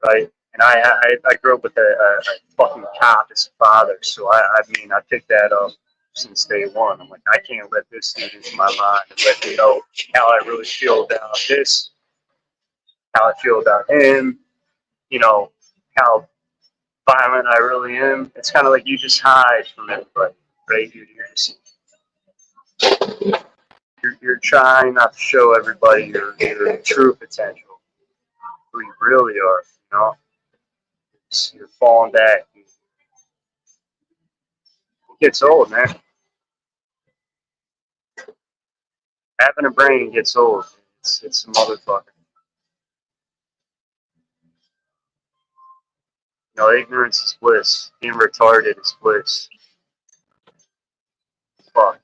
right? And I grew up with a fucking cop as a father, so I picked that up since day one. I'm like, I can't let this dude into my mind and let me know how I really feel about this, how I feel about him, how violent I really am. It's kind of like you just hide from everybody, right? You're trying not to show everybody your true potential, who you really are, You're falling back. It gets old, man. Having a brain gets old. It's a motherfucker. Ignorance is bliss. Being retarded is bliss. Fuck.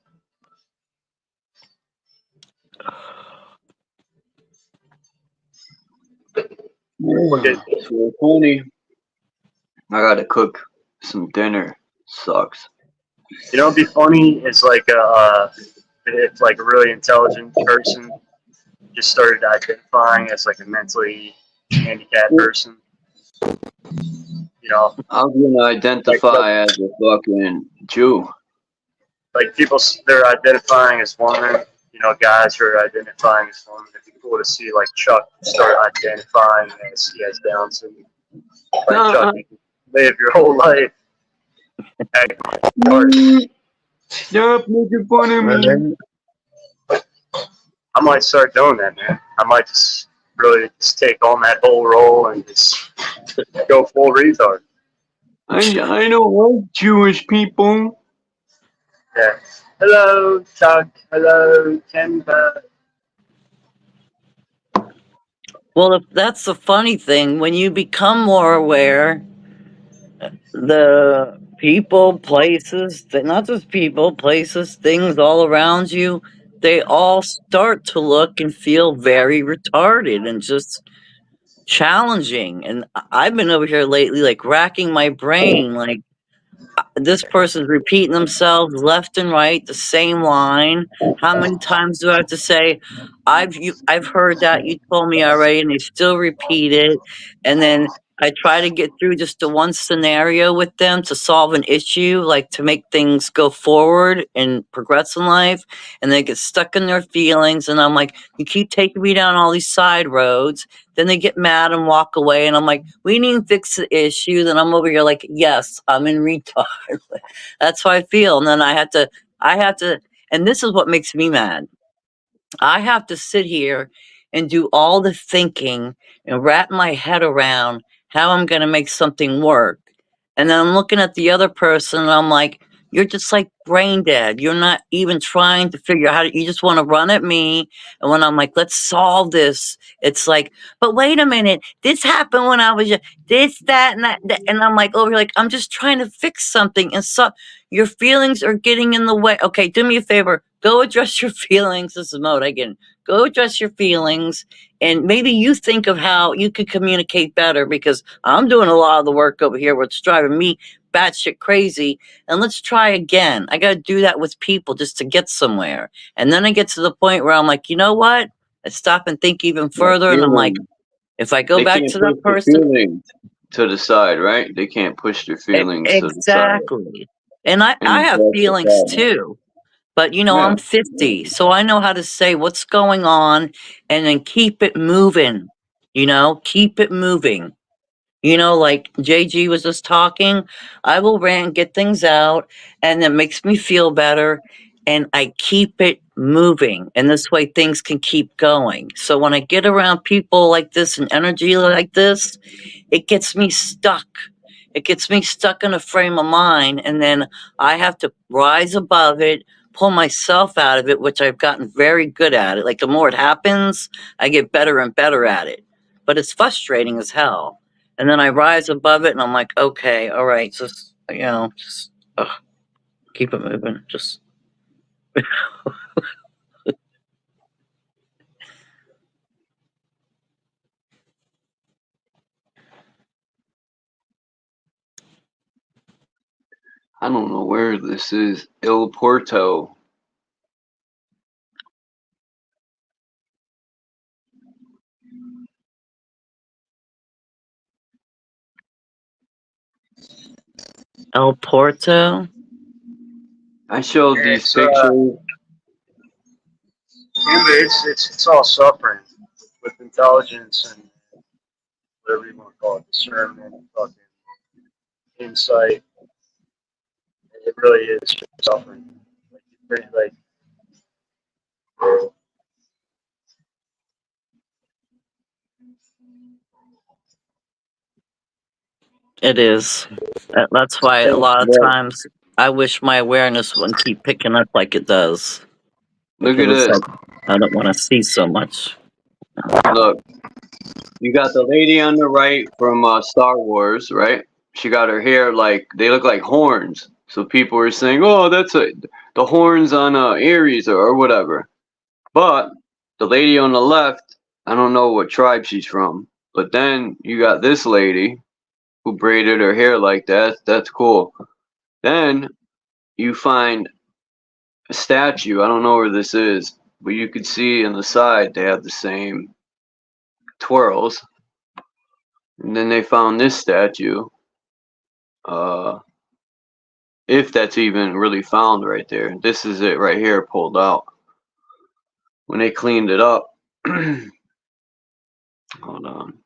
So funny. I gotta cook some dinner. Sucks. It'd be funny is like if like a really intelligent person just started identifying as like a mentally handicapped person. I'm gonna identify as a fucking Jew. Like people, they're identifying as women. Guys who are identifying as women. It'd be cool to see like Chuck start identifying as he has Down syndrome. Like Chuck, you can live your whole life. Stop making fun of me. I might start doing that, man. I might just really just take on that whole role and just go full retard. I don't like Jewish people. Yeah. Hello, Chuck. Hello, Kemba. Well, that's the funny thing. When you become more aware, the people, places, not just people, places, things all around you, they all start to look and feel very retarded and just challenging. And I've been over here lately, like racking my brain, like this person's repeating themselves left and right, the same line. How many times do I have to say, I've heard that, you told me already, and they still repeat it. And then I try to get through just the one scenario with them to solve an issue, like to make things go forward and progress in life. And they get stuck in their feelings. And I'm like, you keep taking me down all these side roads. Then they get mad and walk away. And I'm like, we need to fix the issue. Then I'm over here like, yes, I'm in retard. That's how I feel. And then I have to, and this is what makes me mad. I have to sit here and do all the thinking and wrap my head around how I'm going to make something work. And then I'm looking at the other person and I'm like, you're just like brain dead. You're not even trying to figure out how to, you just want to run at me. And when I'm like, let's solve this, it's like, but wait a minute, this happened when I was this, that, and that. And I'm like, over here, like, I'm just trying to fix something. And so your feelings are getting in the way. Okay, do me a favor. Go address your feelings. This is mode again. Go address your feelings, and maybe you think of how you could communicate better, because I'm doing a lot of the work over here, what's driving me batshit crazy. And let's try again. I got to do that with people just to get somewhere. And then I get to the point where I'm like, you know what? I stop and think even further, and I'm like, if I go They back can't to push that their person, feelings to the side, right? They can't push their feelings to the side. exactly. And I And have that's the feelings problem. too. But, you know, Yeah. I'm 50, so I know how to say what's going on and then keep it moving, you know, keep it moving. You know, like JG was just talking, I will rant, get things out, and it makes me feel better, and I keep it moving. And this way things can keep going. So when I get around people like this and energy like this, it gets me stuck. It gets me stuck in a frame of mind, and then I have to rise above it, pull myself out of it, which I've gotten very good at it. Like the more it happens, I get better and better at it. But it's frustrating as hell. And then I rise above it, and I'm like, okay, all right, just, you know, just keep it moving. Just I don't know where this is. Il Porto. El Porto. I showed Yeah, these it's pictures. it's all suffering with intelligence and whatever you want to call it, discernment, fucking insight. It really is suffering. Like It is. That's why a lot of times I wish my awareness wouldn't keep picking up like it does. Look Because at it's this. like, I don't want to see so much. Look, you got the lady on the right from Star Wars, right? She got her hair like, they look like horns. So people were saying, oh, that's the horns on Aries or whatever. But the lady on the left, I don't know what tribe she's from. But then you got this lady who braided her hair like that. That's cool. Then you find a statue. I don't know where this is, but you could see on the side they have the same twirls. And then they found this statue. If that's even really found right there. This is it right here pulled out. When they cleaned it up. Hold on.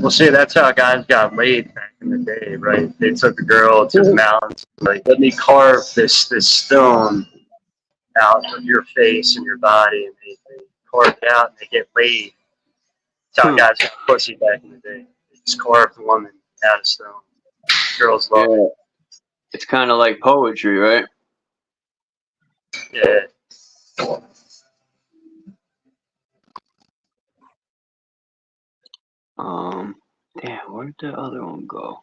well, see, that's how guys got laid back in the day, right? They took a girl to the mountains, like, let me carve this stone out of your face and your body, and they carve it out and they get laid. That's how guys got pussy back in the day. They just carved the woman out of stone. Girls love it. It's kind of like poetry, right? Yeah. Damn, where'd the other one go?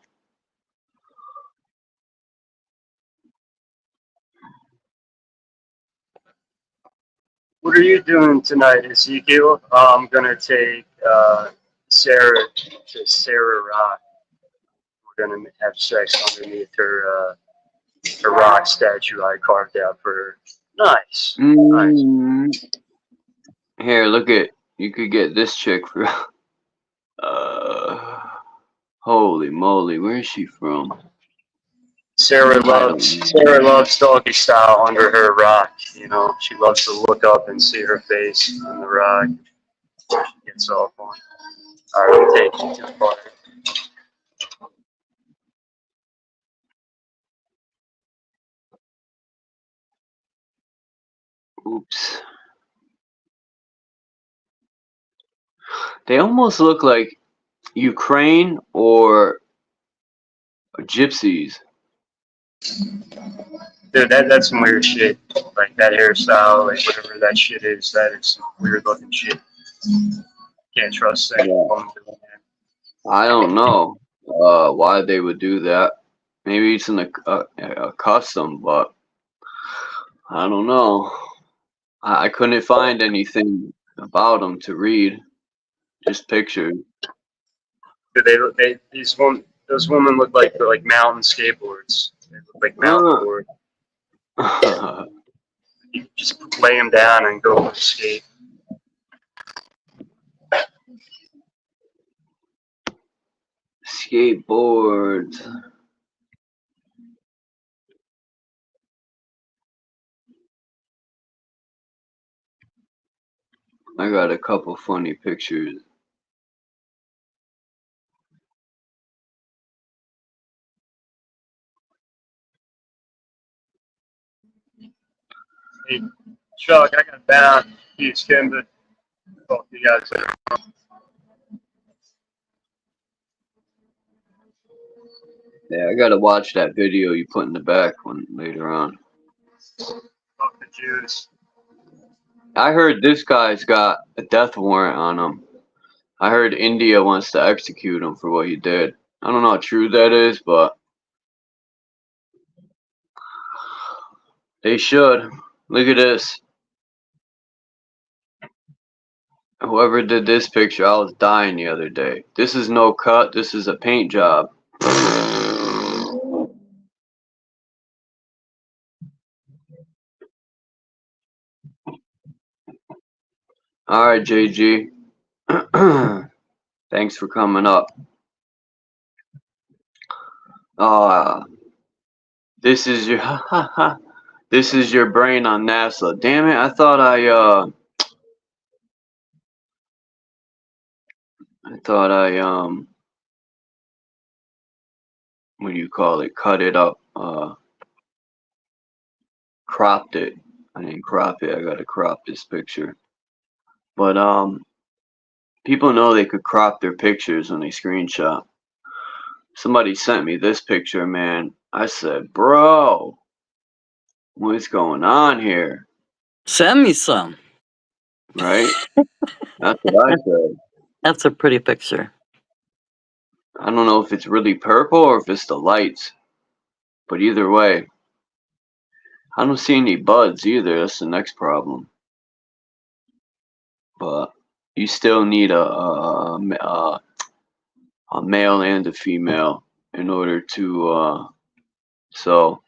What are you doing tonight, Ezekiel? I'm gonna take Sarah to Sarah Rock. We're gonna have sex underneath her rock statue I carved out for her. Nice. Nice. Here, look at, you could get this chick for Holy moly, where is she from? Sarah I don't loves doggy style under her rock. You know, she loves to look up and see her face on the rock. She gets off on. All right, I'm taking it too far. Oops. They almost look like Ukraine or gypsies. Dude, that's some weird shit. Like that hairstyle, like whatever that shit is, that is some weird looking shit. Can't trust that. Yeah. I don't know why they would do that. Maybe it's a custom, but I don't know. I couldn't find anything about them to read. Just pictures. Dude, those women look like mountain skateboards. They look like mountain boards. You just lay them down and go skate. Skateboards. I got a couple funny pictures. Hey, Chuck, I got bound. He's Kimber. Talk to you guys later. Yeah, I gotta watch that video you put in the back one later on. Talk to Judas. I heard this guy's got a death warrant on him. I heard India wants to execute him for what he did. I don't know how true that is, but they should. Look at this. Whoever did this picture, I was dying the other day. This is no cut. This is a paint job. All right, JG. Thanks for coming up. This is your this is your brain on NASA. Damn it! I thought I what do you call it? Cut it up. Cropped it. I didn't crop it. I gotta crop this picture. But people know they could crop their pictures when they screenshot. Somebody sent me this picture, man. I said, bro, what's going on here? Send me some. Right? That's what I said. That's a pretty picture. I don't know if it's really purple or if it's the lights. But either way, I don't see any buds either. That's the next problem. But you still need a male and a female in order to so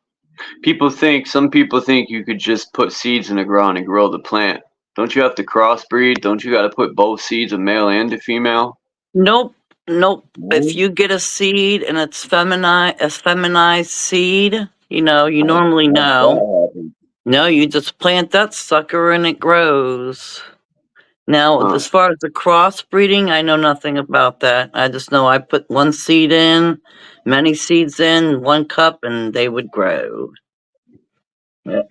some people think you could just put seeds in the ground and grow the plant. Don't you have to crossbreed? Don't you got to put both seeds, a male and a female? Nope. No? If you get a seed and it's feminized seed, you normally know. No, you just plant that sucker and it grows. Now, as far as the crossbreeding, I know nothing about that. I just know I put one seed in, many seeds in, 1 cup, and they would grow. Yeah.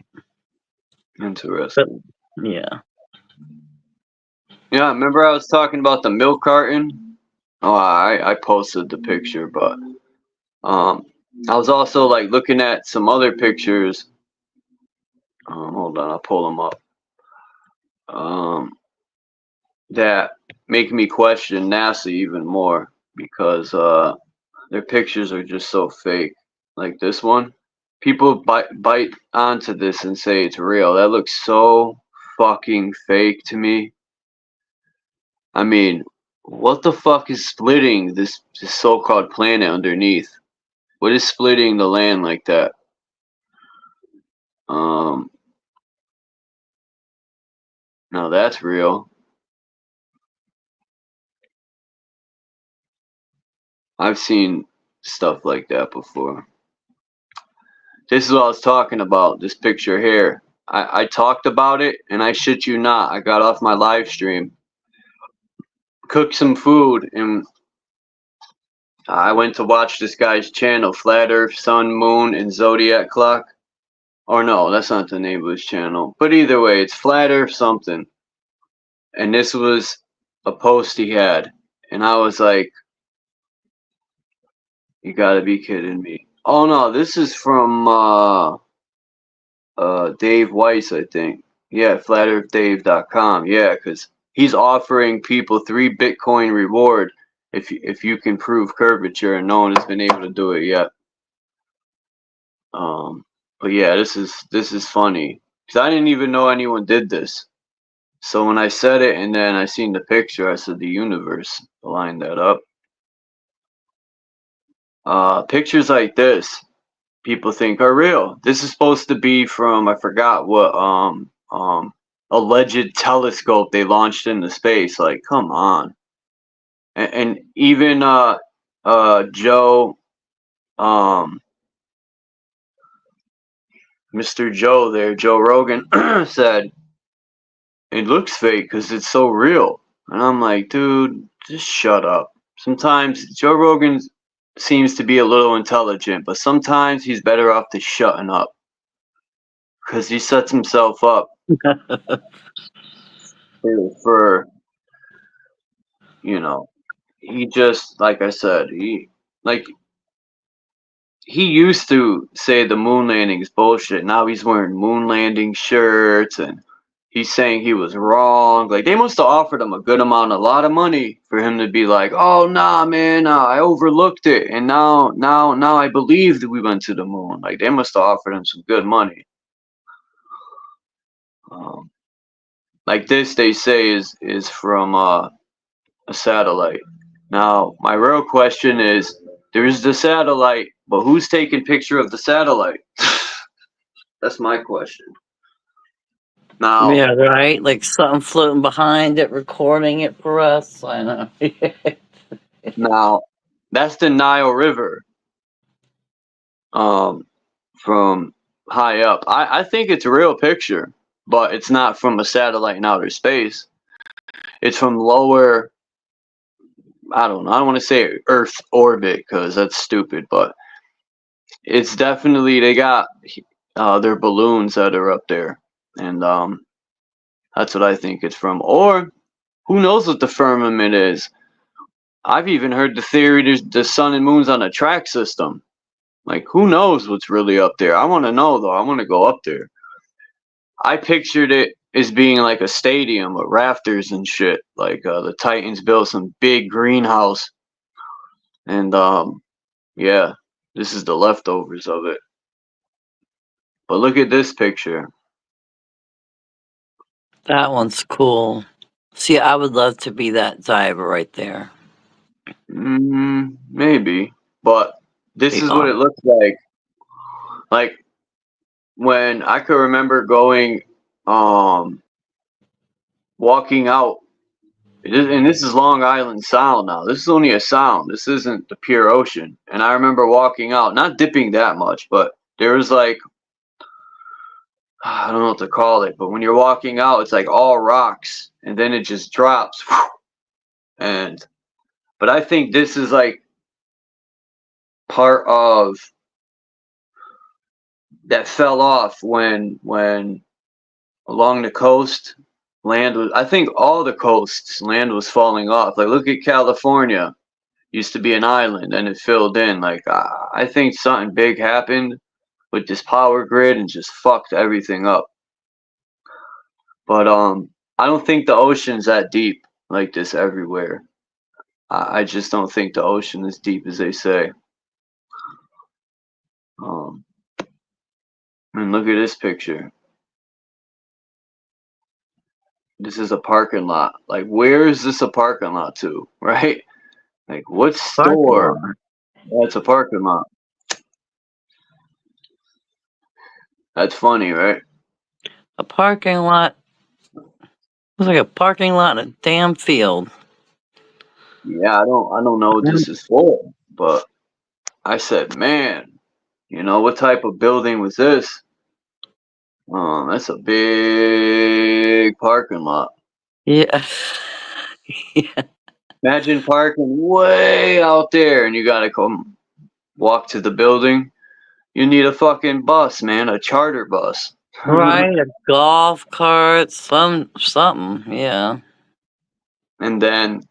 Interesting. Yeah. Yeah, remember I was talking about the milk carton? Oh, I posted the picture, but I was also like looking at some other pictures. Hold on, I'll pull them up. That make me question NASA even more because their pictures are just so fake. Like this one, people bite onto this and say it's real. That looks so fucking fake to me. I mean, what the fuck is splitting this so-called planet underneath? What is splitting the land like that? No, that's real. I've seen stuff like that before. This is what I was talking about, this picture here. I talked about it, and I shit you not, I got off my live stream, cooked some food, and I went to watch this guy's channel, Flat Earth, Sun, Moon, and Zodiac Clock. Or no, that's not the name of his channel. But either way, it's Flat Earth something. And this was a post he had. And I was like, you gotta be kidding me. Oh no, this is from Dave Weiss, I think. Yeah, flatearthdave.com. Yeah, because he's offering people 3 Bitcoin reward if you can prove curvature, and no one has been able to do it yet. But yeah, this is funny because I didn't even know anyone did this. So when I said it and then I seen the picture, I said the universe lined that up. Pictures like this, people think are real. This is supposed to be from, I forgot what alleged telescope they launched into space. Like, come on. And even Joe, Mr. Joe there, Joe Rogan said it looks fake because it's so real. And I'm like, dude, just shut up. Sometimes Joe Rogan seems to be a little intelligent, but sometimes he's better off to shutting up because he sets himself up for, you know, he just, like I said, he used to say the moon landing is bullshit. Now he's wearing moon landing shirts and he's saying he was wrong. Like, they must have offered him a lot of money for him to be like, oh nah man, I overlooked it, and now I believe that we went to the moon. Like, they must have offered him some good money. Like this, they say is from a satellite. Now my real question is, there's the satellite, but who's taking picture of the satellite? That's my question. Now, Yeah, right? Like something floating behind it, recording it for us. I know. now that's the Nile River. From high up. I think it's a real picture, but it's not from a satellite in outer space. It's from lower, I don't know, I don't want to say Earth orbit because that's stupid, but it's definitely, they got their balloons that are up there, and that's what I think it's from. Or who knows what the firmament is? I've even heard the theory there's the sun and moon's on a track system. Like, who knows what's really up there? I want to know, though. I want to go up there. I pictured it as being like a stadium with rafters and shit. Like, the Titans built some big greenhouse. And, yeah, this is the leftovers of it. But look at this picture. That one's cool. See, I would love to be that diver right there. Maybe. But this is what it looks like. Like, when I could remember going, walking out, and this is Long Island Sound now. This is only a sound. This isn't the pure ocean. And I remember walking out, not dipping that much, but there was like, I don't know what to call it, but when you're walking out, it's like all rocks, and then it just drops. But I think this is like part of that fell off when along the coast, land was, I think all the coasts, land was falling off. Like, look at California, used to be an island and it filled in. Like, I think something big happened with this power grid and just fucked everything up. But I don't think the ocean's that deep like this everywhere. I just don't think the ocean is deep as they say. And look at this picture. This is a parking lot. Like, where is this a parking lot to, right? Like, what store? That's a parking lot. That's funny, right? A parking lot. Looks like a parking lot in a damn field. Yeah, I don't know what this is for. But I said, man, you know, what type of building was this? That's a big parking lot. Yeah. Yeah. Imagine parking way out there and you gotta come walk to the building. You need a fucking bus, man, a charter bus. Right, a golf cart, something, yeah. And then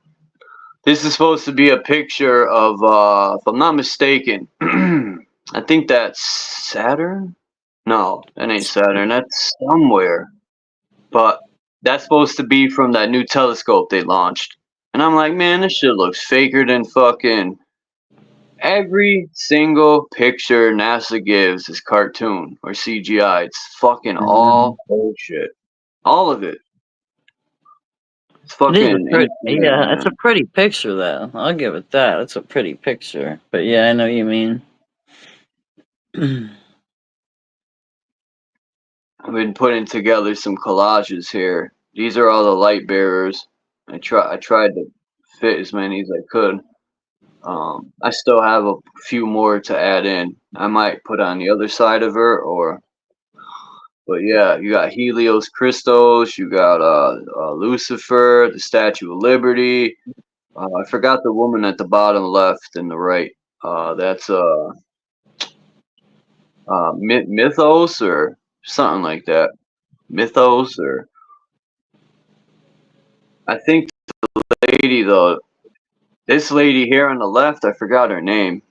this is supposed to be a picture of, if I'm not mistaken, I think that's Saturn? No, that ain't Saturn. That's somewhere. But that's supposed to be from that new telescope they launched. And I'm like, man, this shit looks faker than fucking every single picture NASA gives is cartoon or CGI. It's fucking all bullshit. All of it. It's It is a fucking pretty, insane, yeah, it's a man. pretty picture though. I'll give it that. It's a pretty picture. But yeah, I know what you mean. I've been putting together some collages here. These are all the light bearers. I tried to fit as many as I could. I still have a few more to add in. I might put on the other side of her, but yeah, you got Helios Christos, you got Lucifer, the Statue of Liberty. I forgot the woman at the bottom left and the right. That's Mythos or something like that. Mythos or I think the lady though. This lady here on the left, I forgot her name.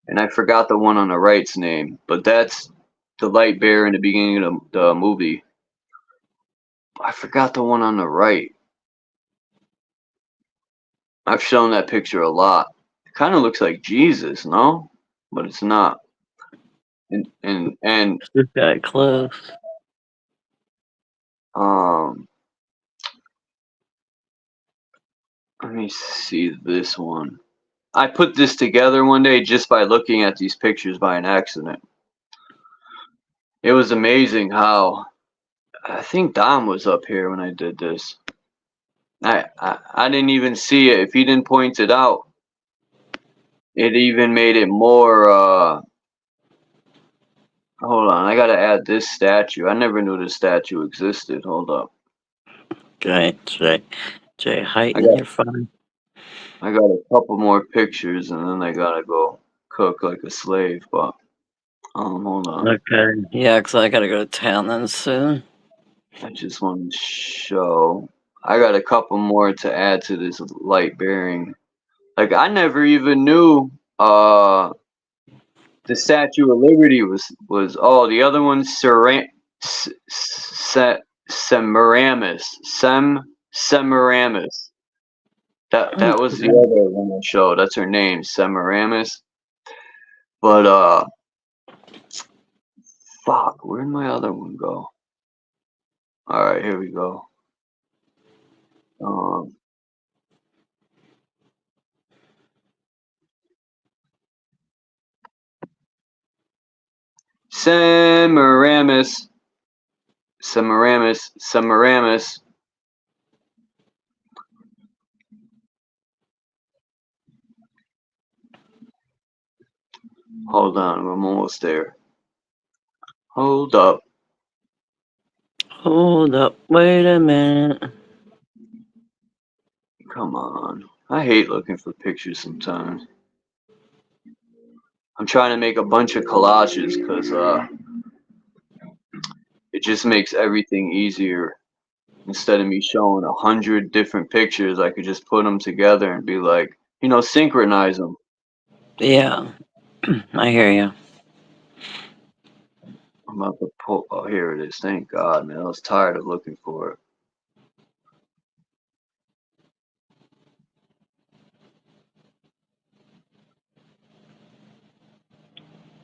And I forgot the one on the right's name, but that's the light bearer in the beginning of the movie. I forgot the one on the right. I've shown that picture a lot. It kind of looks like Jesus, no? But it's not. And This guy close. um, let me see this one. I put this together one day just by looking at these pictures by an accident. It was amazing how I think Dom was up here when I did this. I didn't even see it. If he didn't point it out, it even made it more, hold on, I gotta add this statue. I never knew this statue existed. Hold up. Okay, Jay I Heighten, got you're fine. I got a couple more pictures and then I gotta go cook like a slave, but hold on. Okay. Yeah, 'cause I gotta go to town then soon. I just want to show. I got a couple more to add to this light bearing. Like I never even knew the Statue of Liberty was the other one Semiramis. That was the other one I showed. That's her name, Semiramis. But fuck, where'd my other one go? All right, here we go. Semiramis. Hold on, I'm almost there. Hold up. Hold up, wait a minute. Come on. I hate looking for pictures sometimes. I'm trying to make a bunch of collages because it just makes everything easier. Instead of me showing 100 different pictures, I could just put them together and be like, synchronize them. Yeah, I hear you. I'm about to pull. Oh, here it is. Thank God, man. I was tired of looking for it.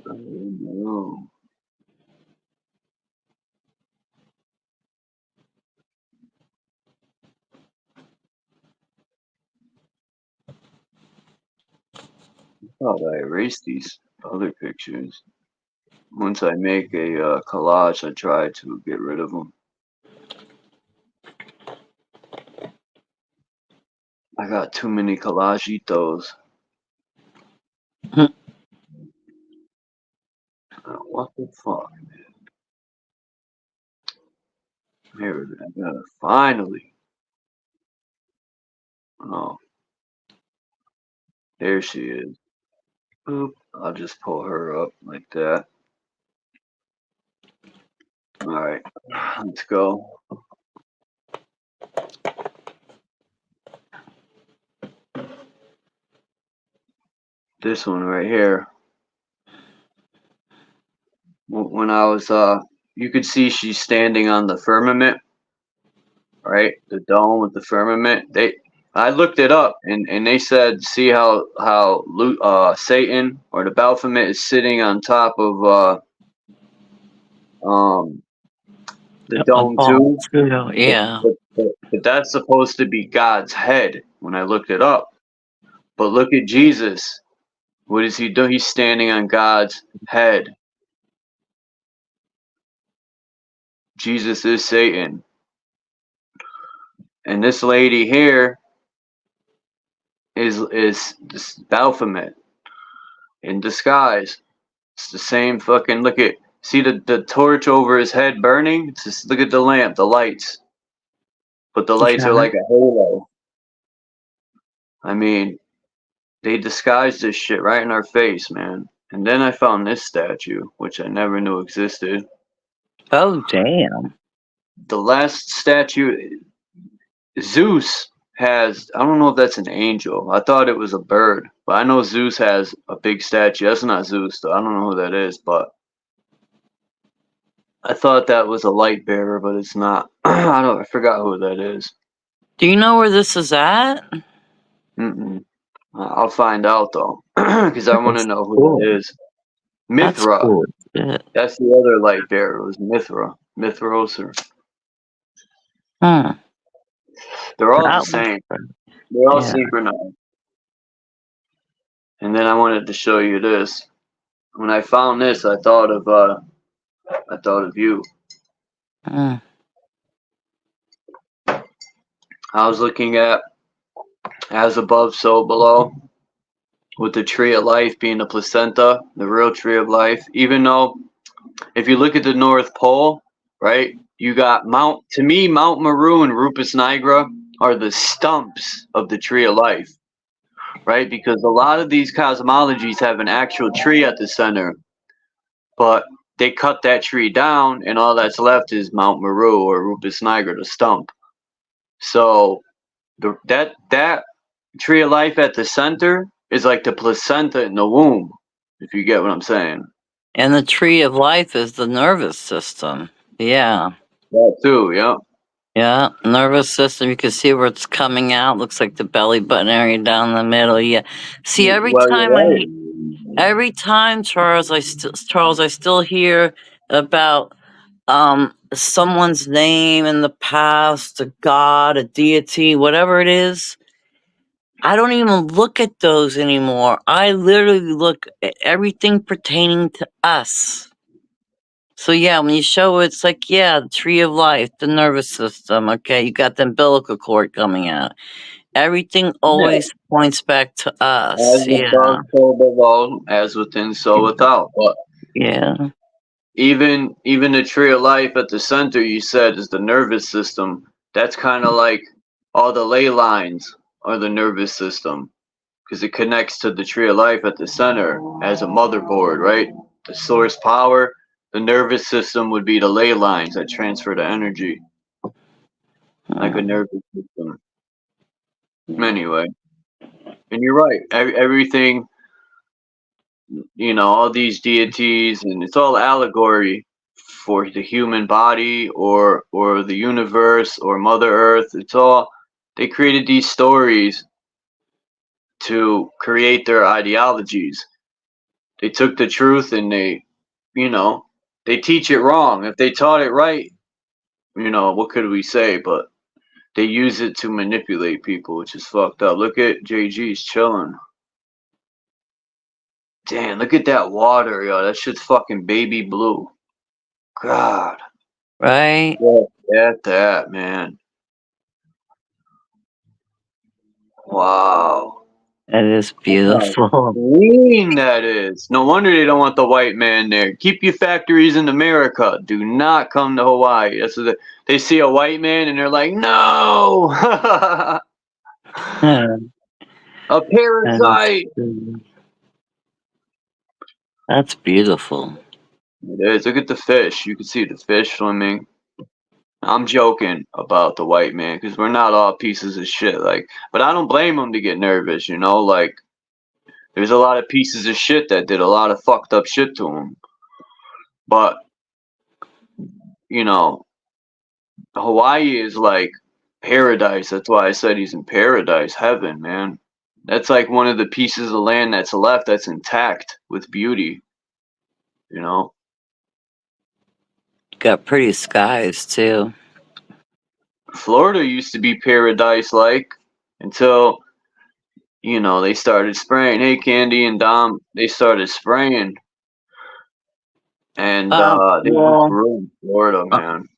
Oh, no. I thought I erased these other pictures. Once I make a collage, I try to get rid of them. I got too many collagitos. What the fuck? Here, I gotta finally. Oh, there she is. Boop. I'll just pull her up like that. Alright, let's go. This one right here. When I was, you could see she's standing on the firmament, right? The dome with the firmament. I looked it up, and they said, see how Satan or the Baphomet is sitting on top of the dome too. Yeah. But that's supposed to be God's head when I looked it up. But look at Jesus. What is he doing? He's standing on God's head. Jesus is Satan. And this lady here is this Baphomet in disguise. It's the same fucking, look at, see the torch over his head burning? It's just, look at the lamp, the lights. But the lights are like a halo. I mean, they disguised this shit right in our face, man. And then I found this statue, which I never knew existed. Oh, damn. The last statue, Zeus has, I don't know if that's an angel. I thought it was a bird. But I know Zeus has a big statue. That's not Zeus, though. I don't know who that is, but I thought that was a light bearer, but it's not. I forgot who that is. Do you know where this is at? Mm-mm. I'll find out, though, because I want to know who that is. That's Mithra. cool. That's the other light bearer. It was Mithra. Mithros. Hmm. They're all That the same. They're all yeah. synchronized. And then I wanted to show you this. When I found this, I thought of you. Hmm. I was looking at as above, so below, with the tree of life being the placenta, the real tree of life. Even though, if you look at the North Pole, right, you got Mount Meru and Rupus nigra are the stumps of the tree of life, right? Because a lot of these cosmologies have an actual tree at the center, but they cut that tree down, and all that's left is Mount Meru or Rupus nigra, the stump. So that tree of life at the center is like the placenta in the womb, if you get what I'm saying. And the tree of life is the nervous system. Yeah. That too, yeah. Yeah, nervous system. You can see where it's coming out. Looks like the belly button area down the middle. Yeah. See, Well, you're right. every time, Charles, I still hear about someone's name in the past, a god, a deity, whatever it is. I don't even look at those anymore. I literally look at everything pertaining to us. So yeah, when you show it's like, yeah, the tree of life, the nervous system, okay, you got the umbilical cord coming out. Everything always points back to us. As Yeah. above, so below, as within, so without. But Yeah. even the tree of life at the center, you said, is the nervous system. That's kind of like all the ley lines are the nervous system, because it connects to the tree of life at the center as a motherboard, right? The source power. The nervous system would be the ley lines that transfer the energy, like a nervous system. Anyway, and you're right. Everything, all these deities, and it's all allegory for the human body or the universe or Mother Earth. It's all, they created these stories to create their ideologies. They took the truth and they teach it wrong. If they taught it right, what could we say? But they use it to manipulate people, which is fucked up. Look at JG's chilling. Damn, look at that water, yo. That shit's fucking baby blue. God. Right? Look at that, man. Wow. It is How beautiful. clean that is. No wonder they don't want the white man there. Keep your factories in America. Do not come to Hawaii. That's what they see a white man and they're like, no, Yeah, a that is parasite. true. That's beautiful. It is. Look at the fish. You can see the fish swimming. I'm joking about the white man because we're not all pieces of shit. Like, but I don't blame them to get nervous. You know, like there's a lot of pieces of shit that did a lot of fucked up shit to them. But you know, Hawaii is like paradise. That's why I said he's in paradise, heaven, man. That's like one of the pieces of land that's left that's intact with beauty. You know, Got pretty skies too. Florida used to be paradise like until they started spraying. Hey, Candy and Dom, they started spraying, and they just Well, ruined Florida, man.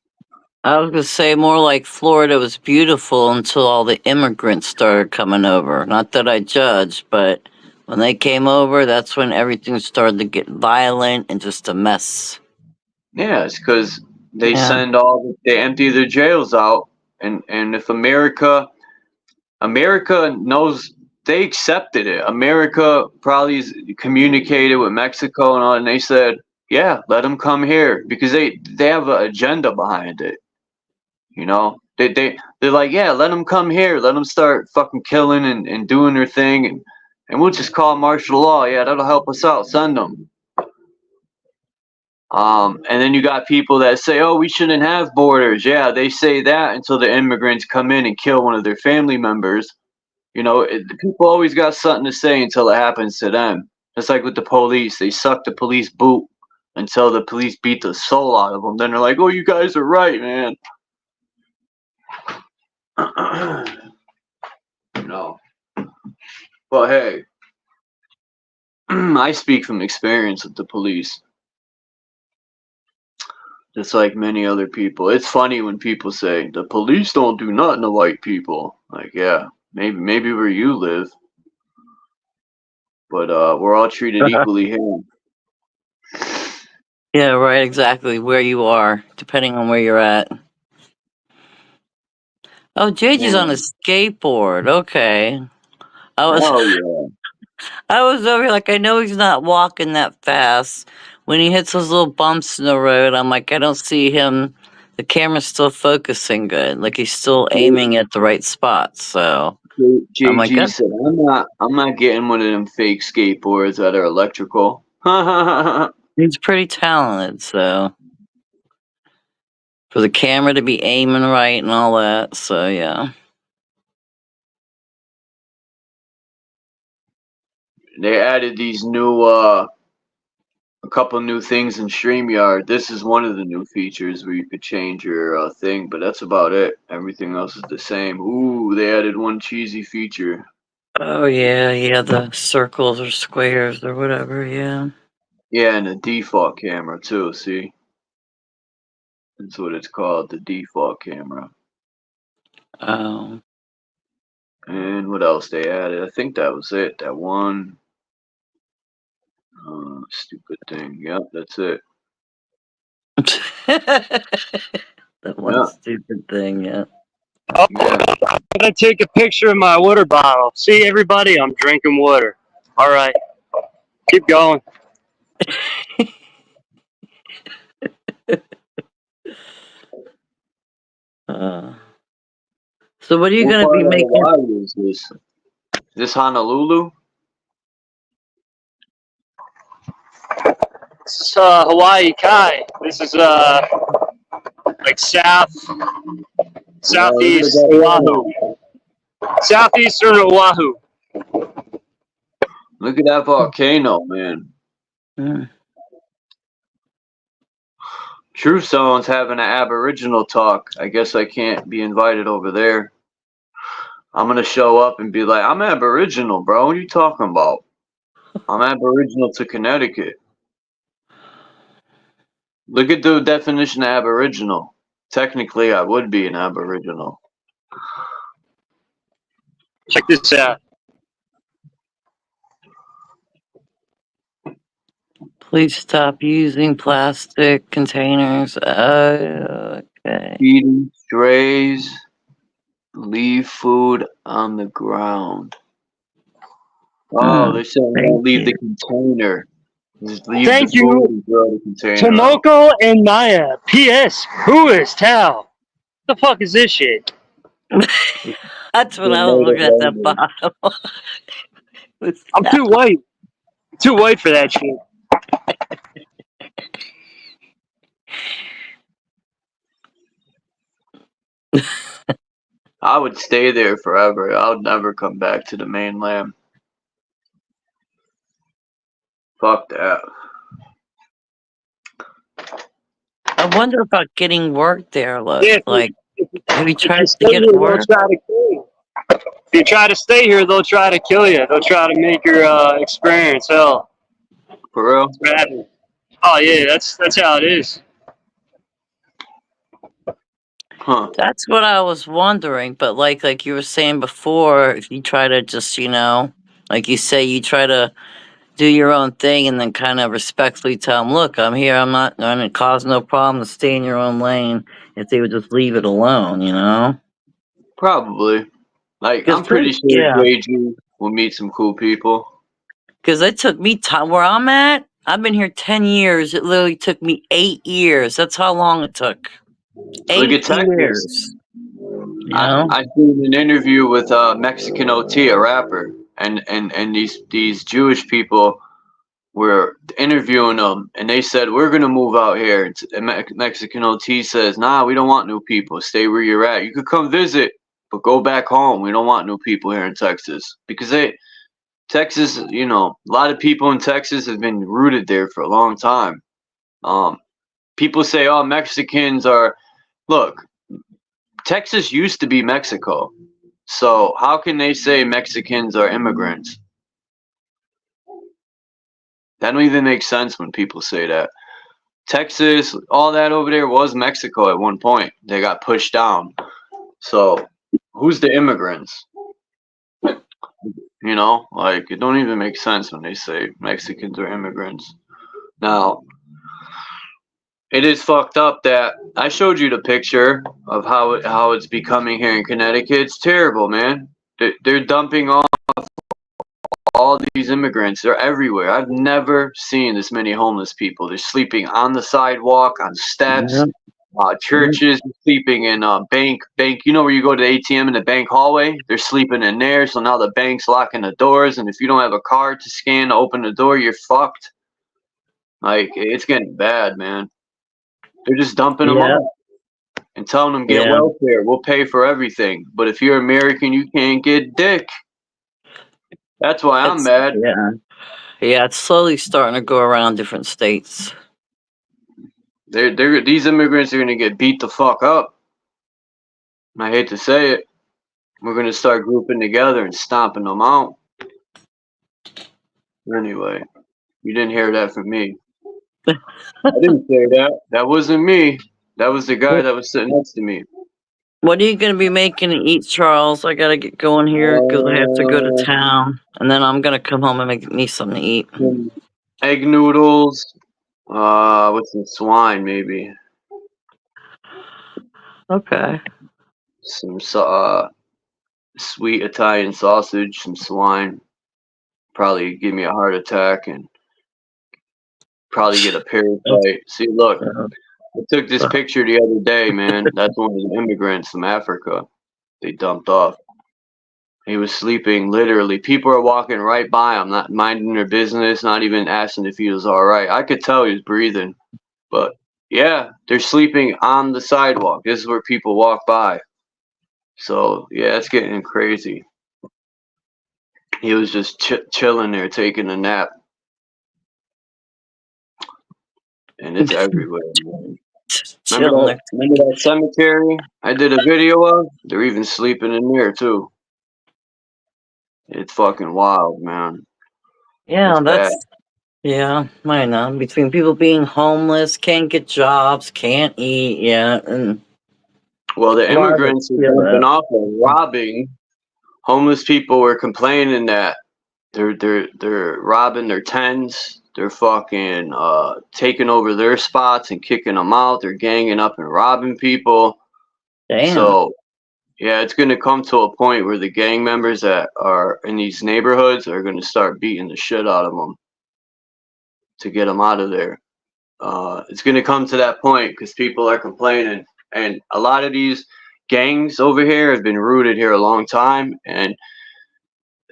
I was gonna say more like Florida was beautiful until all the immigrants started coming over. Not that I judge, but when they came over, that's when everything started to get violent and just a mess. Yeah, it's because they Yeah. they empty their jails out, and if America knows they accepted it. America probably communicated with Mexico and all, and they said, "Yeah, let them come here," because they have an agenda behind it. You know, they're like, "Yeah, let them come here. Let them start fucking killing and doing their thing, and we'll just call martial law. Yeah, that'll help us out. Send them." And then you got people that say, "Oh, we shouldn't have borders." Yeah, they say that until the immigrants come in and kill one of their family members. People always got something to say until it happens to them. Just like with the police, they suck the police boot until the police beat the soul out of them. Then they're like, "Oh, you guys are right, man." No, but hey, I speak from experience with the police, just like many other people. It's funny when people say the police don't do nothing to white people. Like, yeah, maybe where you live, but we're all treated equally here. Yeah, right, exactly. Where you are, depending on where you're at. Oh, JJ's on a Man, skateboard. Okay. I was hell yeah. I was over here like I know he's not walking that fast. When he hits those little bumps in the road, I'm like, I don't see him. The camera's still focusing good. Like he's still aiming at the right spot. So I'm like, JG said, I'm not getting one of them fake skateboards that are electrical." he's pretty talented. So for the camera to be aiming right and all that. So yeah. They added these new a couple new things in StreamYard. This is one of the new features where you could change your thing, but that's about it. Everything else is the same. Ooh, they added one cheesy feature. Oh yeah, the circles or squares or whatever. Yeah. Yeah, and a default camera too. See, that's what it's called, the default camera. Oh. And what else they added? I think that was it. That one stupid thing. Yep, that's it. That one Yeah, stupid thing, yeah. yeah. I'm gonna take a picture of my water bottle. See everybody, I'm drinking water. All right, keep going. So what are you What gonna be part of making? Hawaii is this? Is this Honolulu? This is Hawaii Kai. This is like Look at southeast that Oahu, southeastern Oahu. Look at that volcano, man. Hmm. Truth Zone's having an Aboriginal talk. I guess I can't be invited over there. I'm gonna show up and be like, "I'm Aboriginal, bro. What are you talking about? I'm Aboriginal to Connecticut." Look at the definition of Aboriginal. Technically, I would be an Aboriginal. Check this out. Please stop using plastic containers. Okay. Feeding strays. Leave food on the ground. Oh, they said Thank don't leave the you. container. Just leave the Thank food you, and throw the container out. Tomoko and Maya. P.S. Who is Tal? The fuck is this shit? That's what The I was native looking at the language. bottom. What's I'm that? too white. Too white for that shit. I would stay there forever. I would never come back to the mainland. Fuck that. Yeah, I wonder about getting work there. if you, Like, have you if you tried to stay get here, they'll work? try to kill you. If you try to stay here, they'll try to kill you. They'll try to make your experience hell. For real? Bad. Oh yeah, that's how it is. Huh. That's what I was wondering. But like you were saying before, if you try to just, like you say, you try to do your own thing and then kind of respectfully tell them, look, I'm here. I'm not going to cause no problem to stay in your own lane. If they would just leave it alone. Probably. Like, Because I'm pretty sure JG will meet some cool people. Because it took me time. Where I'm at, I've been here 10 years. It literally took me 8 years. That's how long it took. Look 8 at Texas. years. You know? I seen an interview with Mexican OT, a rapper, and these Jewish people were interviewing them, and they said, we're gonna move out here. And Mexican OT says, nah, we don't want new people. Stay where you're at. You could come visit, but go back home. We don't want new people here in Texas because Texas, a lot of people in Texas have been rooted there for a long time. People say, oh, Mexicans are. Look, Texas used to be Mexico. So how can they say Mexicans are immigrants? That don't even make sense when people say that. Texas, all that over there was Mexico at one point. They got pushed down. So who's the immigrants? Like it don't even make sense when they say Mexicans are immigrants. Now, it is fucked up that I showed you the picture of how it's becoming here in Connecticut. It's terrible, man. They're dumping off all these immigrants. They're everywhere. I've never seen this many homeless people. They're sleeping on the sidewalk, on steps, churches, sleeping in bank. You know where you go to the ATM in the bank hallway? They're sleeping in there. So now the bank's locking the doors, and if you don't have a card to scan to open the door, you're fucked. Like it's getting bad, man. They're just dumping them off and telling them get welfare. We'll pay for everything. But if you're American, you can't get dick. That's why I'm mad. Yeah, it's slowly starting to go around different states. These immigrants are gonna get beat the fuck up. I hate to say it. We're gonna start grouping together and stomping them out. Anyway, you didn't hear that from me. I didn't say that. That wasn't me. That was the guy that was sitting next to me. What are you going to be making to eat, Charles? I got to get going here because I have to go to town. And then I'm going to come home and make me something to eat. Egg noodles. With some swine, maybe. Okay. Some sweet Italian sausage, some swine. Probably give me a heart attack and probably get a parasite. See, look, I took this picture the other day, man. That's one of the immigrants from Africa. They dumped off. He was sleeping literally. People are walking right by him, not minding their business, not even asking if he was all right. I could tell he was breathing. But yeah, they're sleeping on the sidewalk. This is where people walk by. So yeah, it's getting crazy. He was just chilling there, taking a nap. And it's everywhere, man. Remember that cemetery I did a video of? They're even sleeping in there too. It's fucking wild, man. Yeah, it's bad. Yeah, I know. Between people being homeless, can't get jobs, can't eat, and well, the immigrants are dumping off and robbing. Homeless people were complaining that they're robbing their tents. They're fucking taking over their spots and kicking them out. They're ganging up and robbing people. Damn. So yeah, it's gonna come to a point where the gang members that are in these neighborhoods are gonna start beating the shit out of them to get them out of there. It's gonna come to that point because people are complaining, and a lot of these gangs over here have been rooted here a long time, and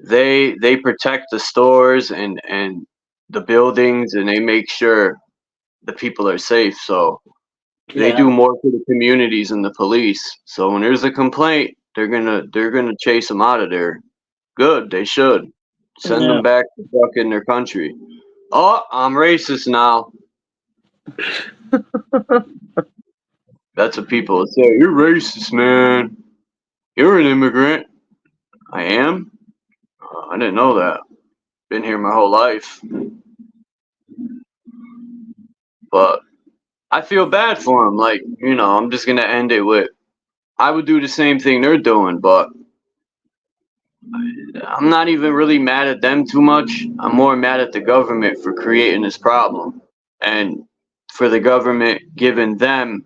they protect the stores and the buildings, and they make sure the people are safe. So they Yeah. do more for the communities and the police. So when there's a complaint, they're gonna chase them out of there. Good, they should send Yeah. them back to fucking their country. Oh, I'm racist now. That's what people would say. You're racist, man. You're an immigrant. I am. I didn't know that. Been here my whole life. But I feel bad for them. Like, you know, I'm just gonna end it with, I would do the same thing they're doing, but I'm not even really mad at them too much. I'm more mad at the government for creating this problem, and for the government giving them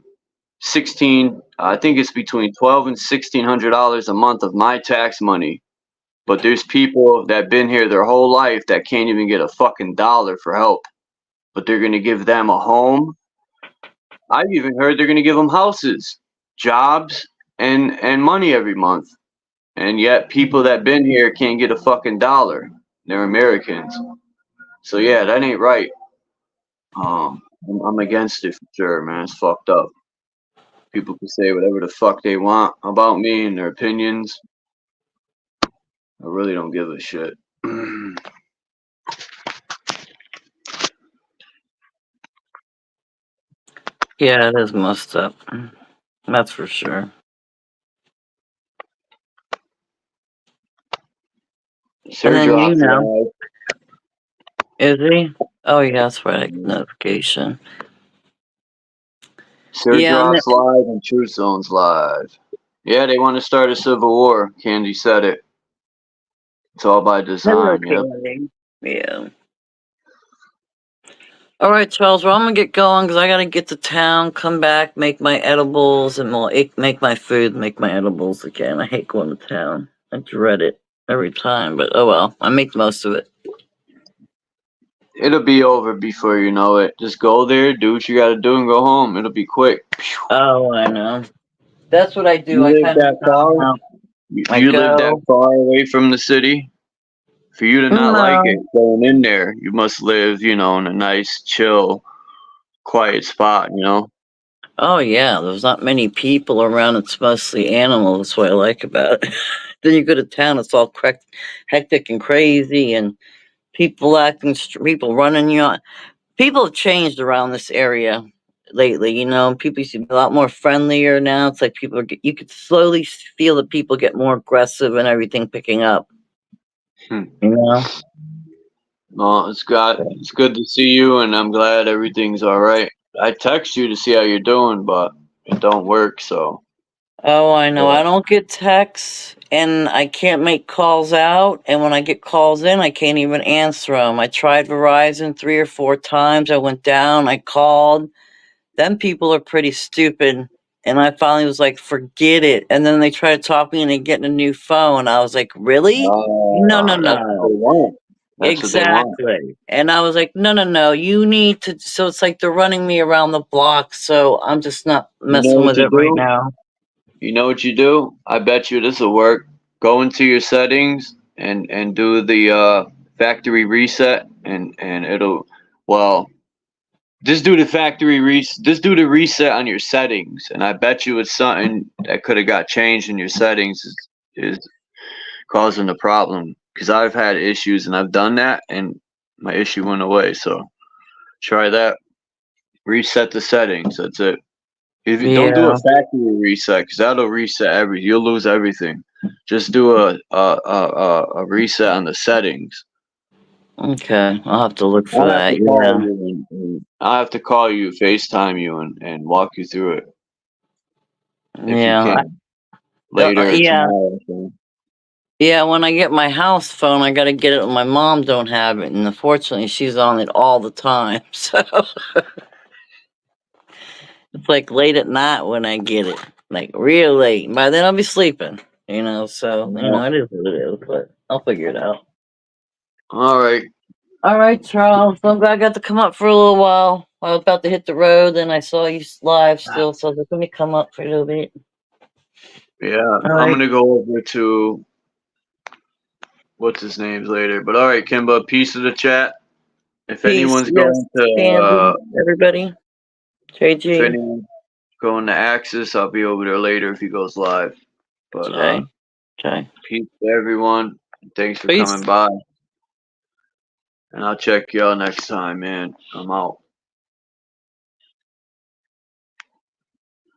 16, I think it's between 12 and $1,600 a month of my tax money. But there's people that been here their whole life that can't even get a fucking dollar for help. But they're gonna give them a home. I've even heard they're gonna give them houses, jobs, and money every month. And yet people that been here can't get a fucking dollar. They're Americans. So yeah, that ain't right. I'm against it for sure, man. It's fucked up. People can say whatever the fuck they want about me and their opinions. I really don't give a shit. Yeah, it is messed up. That's for sure. And Sergio then you off know, live. is he? Oh yeah, that's right. Notification. Sergio Yeah, off's live and Truth Zone's live. Yeah, they want to start a civil war. Candy said it. It's all by hello, design. Yep. Candy. Yeah. All right, Charles. Well, I'm gonna get going because I gotta get to town, come back, make my edibles, and make my food, make my edibles again. I hate going to town. I dread it every time, but oh well. I make the most of it. It'll be over before you know it. Just go there, do what you gotta do, and go home. It'll be quick. Oh, I know. That's what I do. You I live kind of that far? out. I You live that go. far away from the city? For you to not like No. it going in there, you must live, you know, in a nice, chill, quiet spot, you know? Oh yeah, there's not many people around. It's mostly animals. That's what I like about it. Then you go to town, it's all hectic and crazy, and people people running you on. People have changed around this area lately. You know, people used to be a lot more friendlier now. It's like you could slowly feel that people get more aggressive and everything picking up. You know. Well, it's good to see you, and I'm glad everything's all right. I text you to see how you're doing, but it don't work, so. Oh, I know. But, I don't get texts, and I can't make calls out. And when I get calls in, I can't even answer them. I tried Verizon 3 or 4 times. I went down. I called. Them people are pretty stupid. And I finally was like, forget it. And then they tried to talk me into getting a new phone. I was like, really? No, no, that's what no. they want. That's what they want. Exactly. And I was like, no, no, no. You need to. So it's like they're running me around the block. So I'm just not You know messing what with you it right do? now. You know what you do? I bet you this will work. Go into your settings and do the factory reset, and it'll, well, just do the just do the reset on your settings, and I bet you it's something that could have got changed in your settings is causing the problem. Because I've had issues and I've done that, and my issue went away. So try that. Reset the settings. That's it. If you don't do a Yeah. factory reset, because that'll reset you'll lose everything. Just do a reset on the settings. Okay, I'll have to look for I'll have to that. call Yeah. you and I'll have to call you, FaceTime you, and walk you through it if you Yeah. can later or Yeah. tomorrow. So. Yeah, when I get my house phone, I gotta get it. My mom don't have it, and unfortunately, she's on it all the time. So it's like late at night when I get it, like real late. By then, I'll be sleeping. So it is what it is. But I'll figure it out. All right. All right, Charles. I'm glad I got to come up for a little while. I was about to hit the road, and I saw you live still, so I was like, let me come up for a little bit. Yeah, All I'm right. gonna go over to what's his name's later. But all right, Kimba, peace to the chat. If Peace. anyone's Yes, going to Candy, everybody. if JG. anyone's going to Axis, I'll be over there later if he goes live. But Okay. peace to everyone. Thanks for Peace. coming by. And I'll check y'all next time, man. I'm out.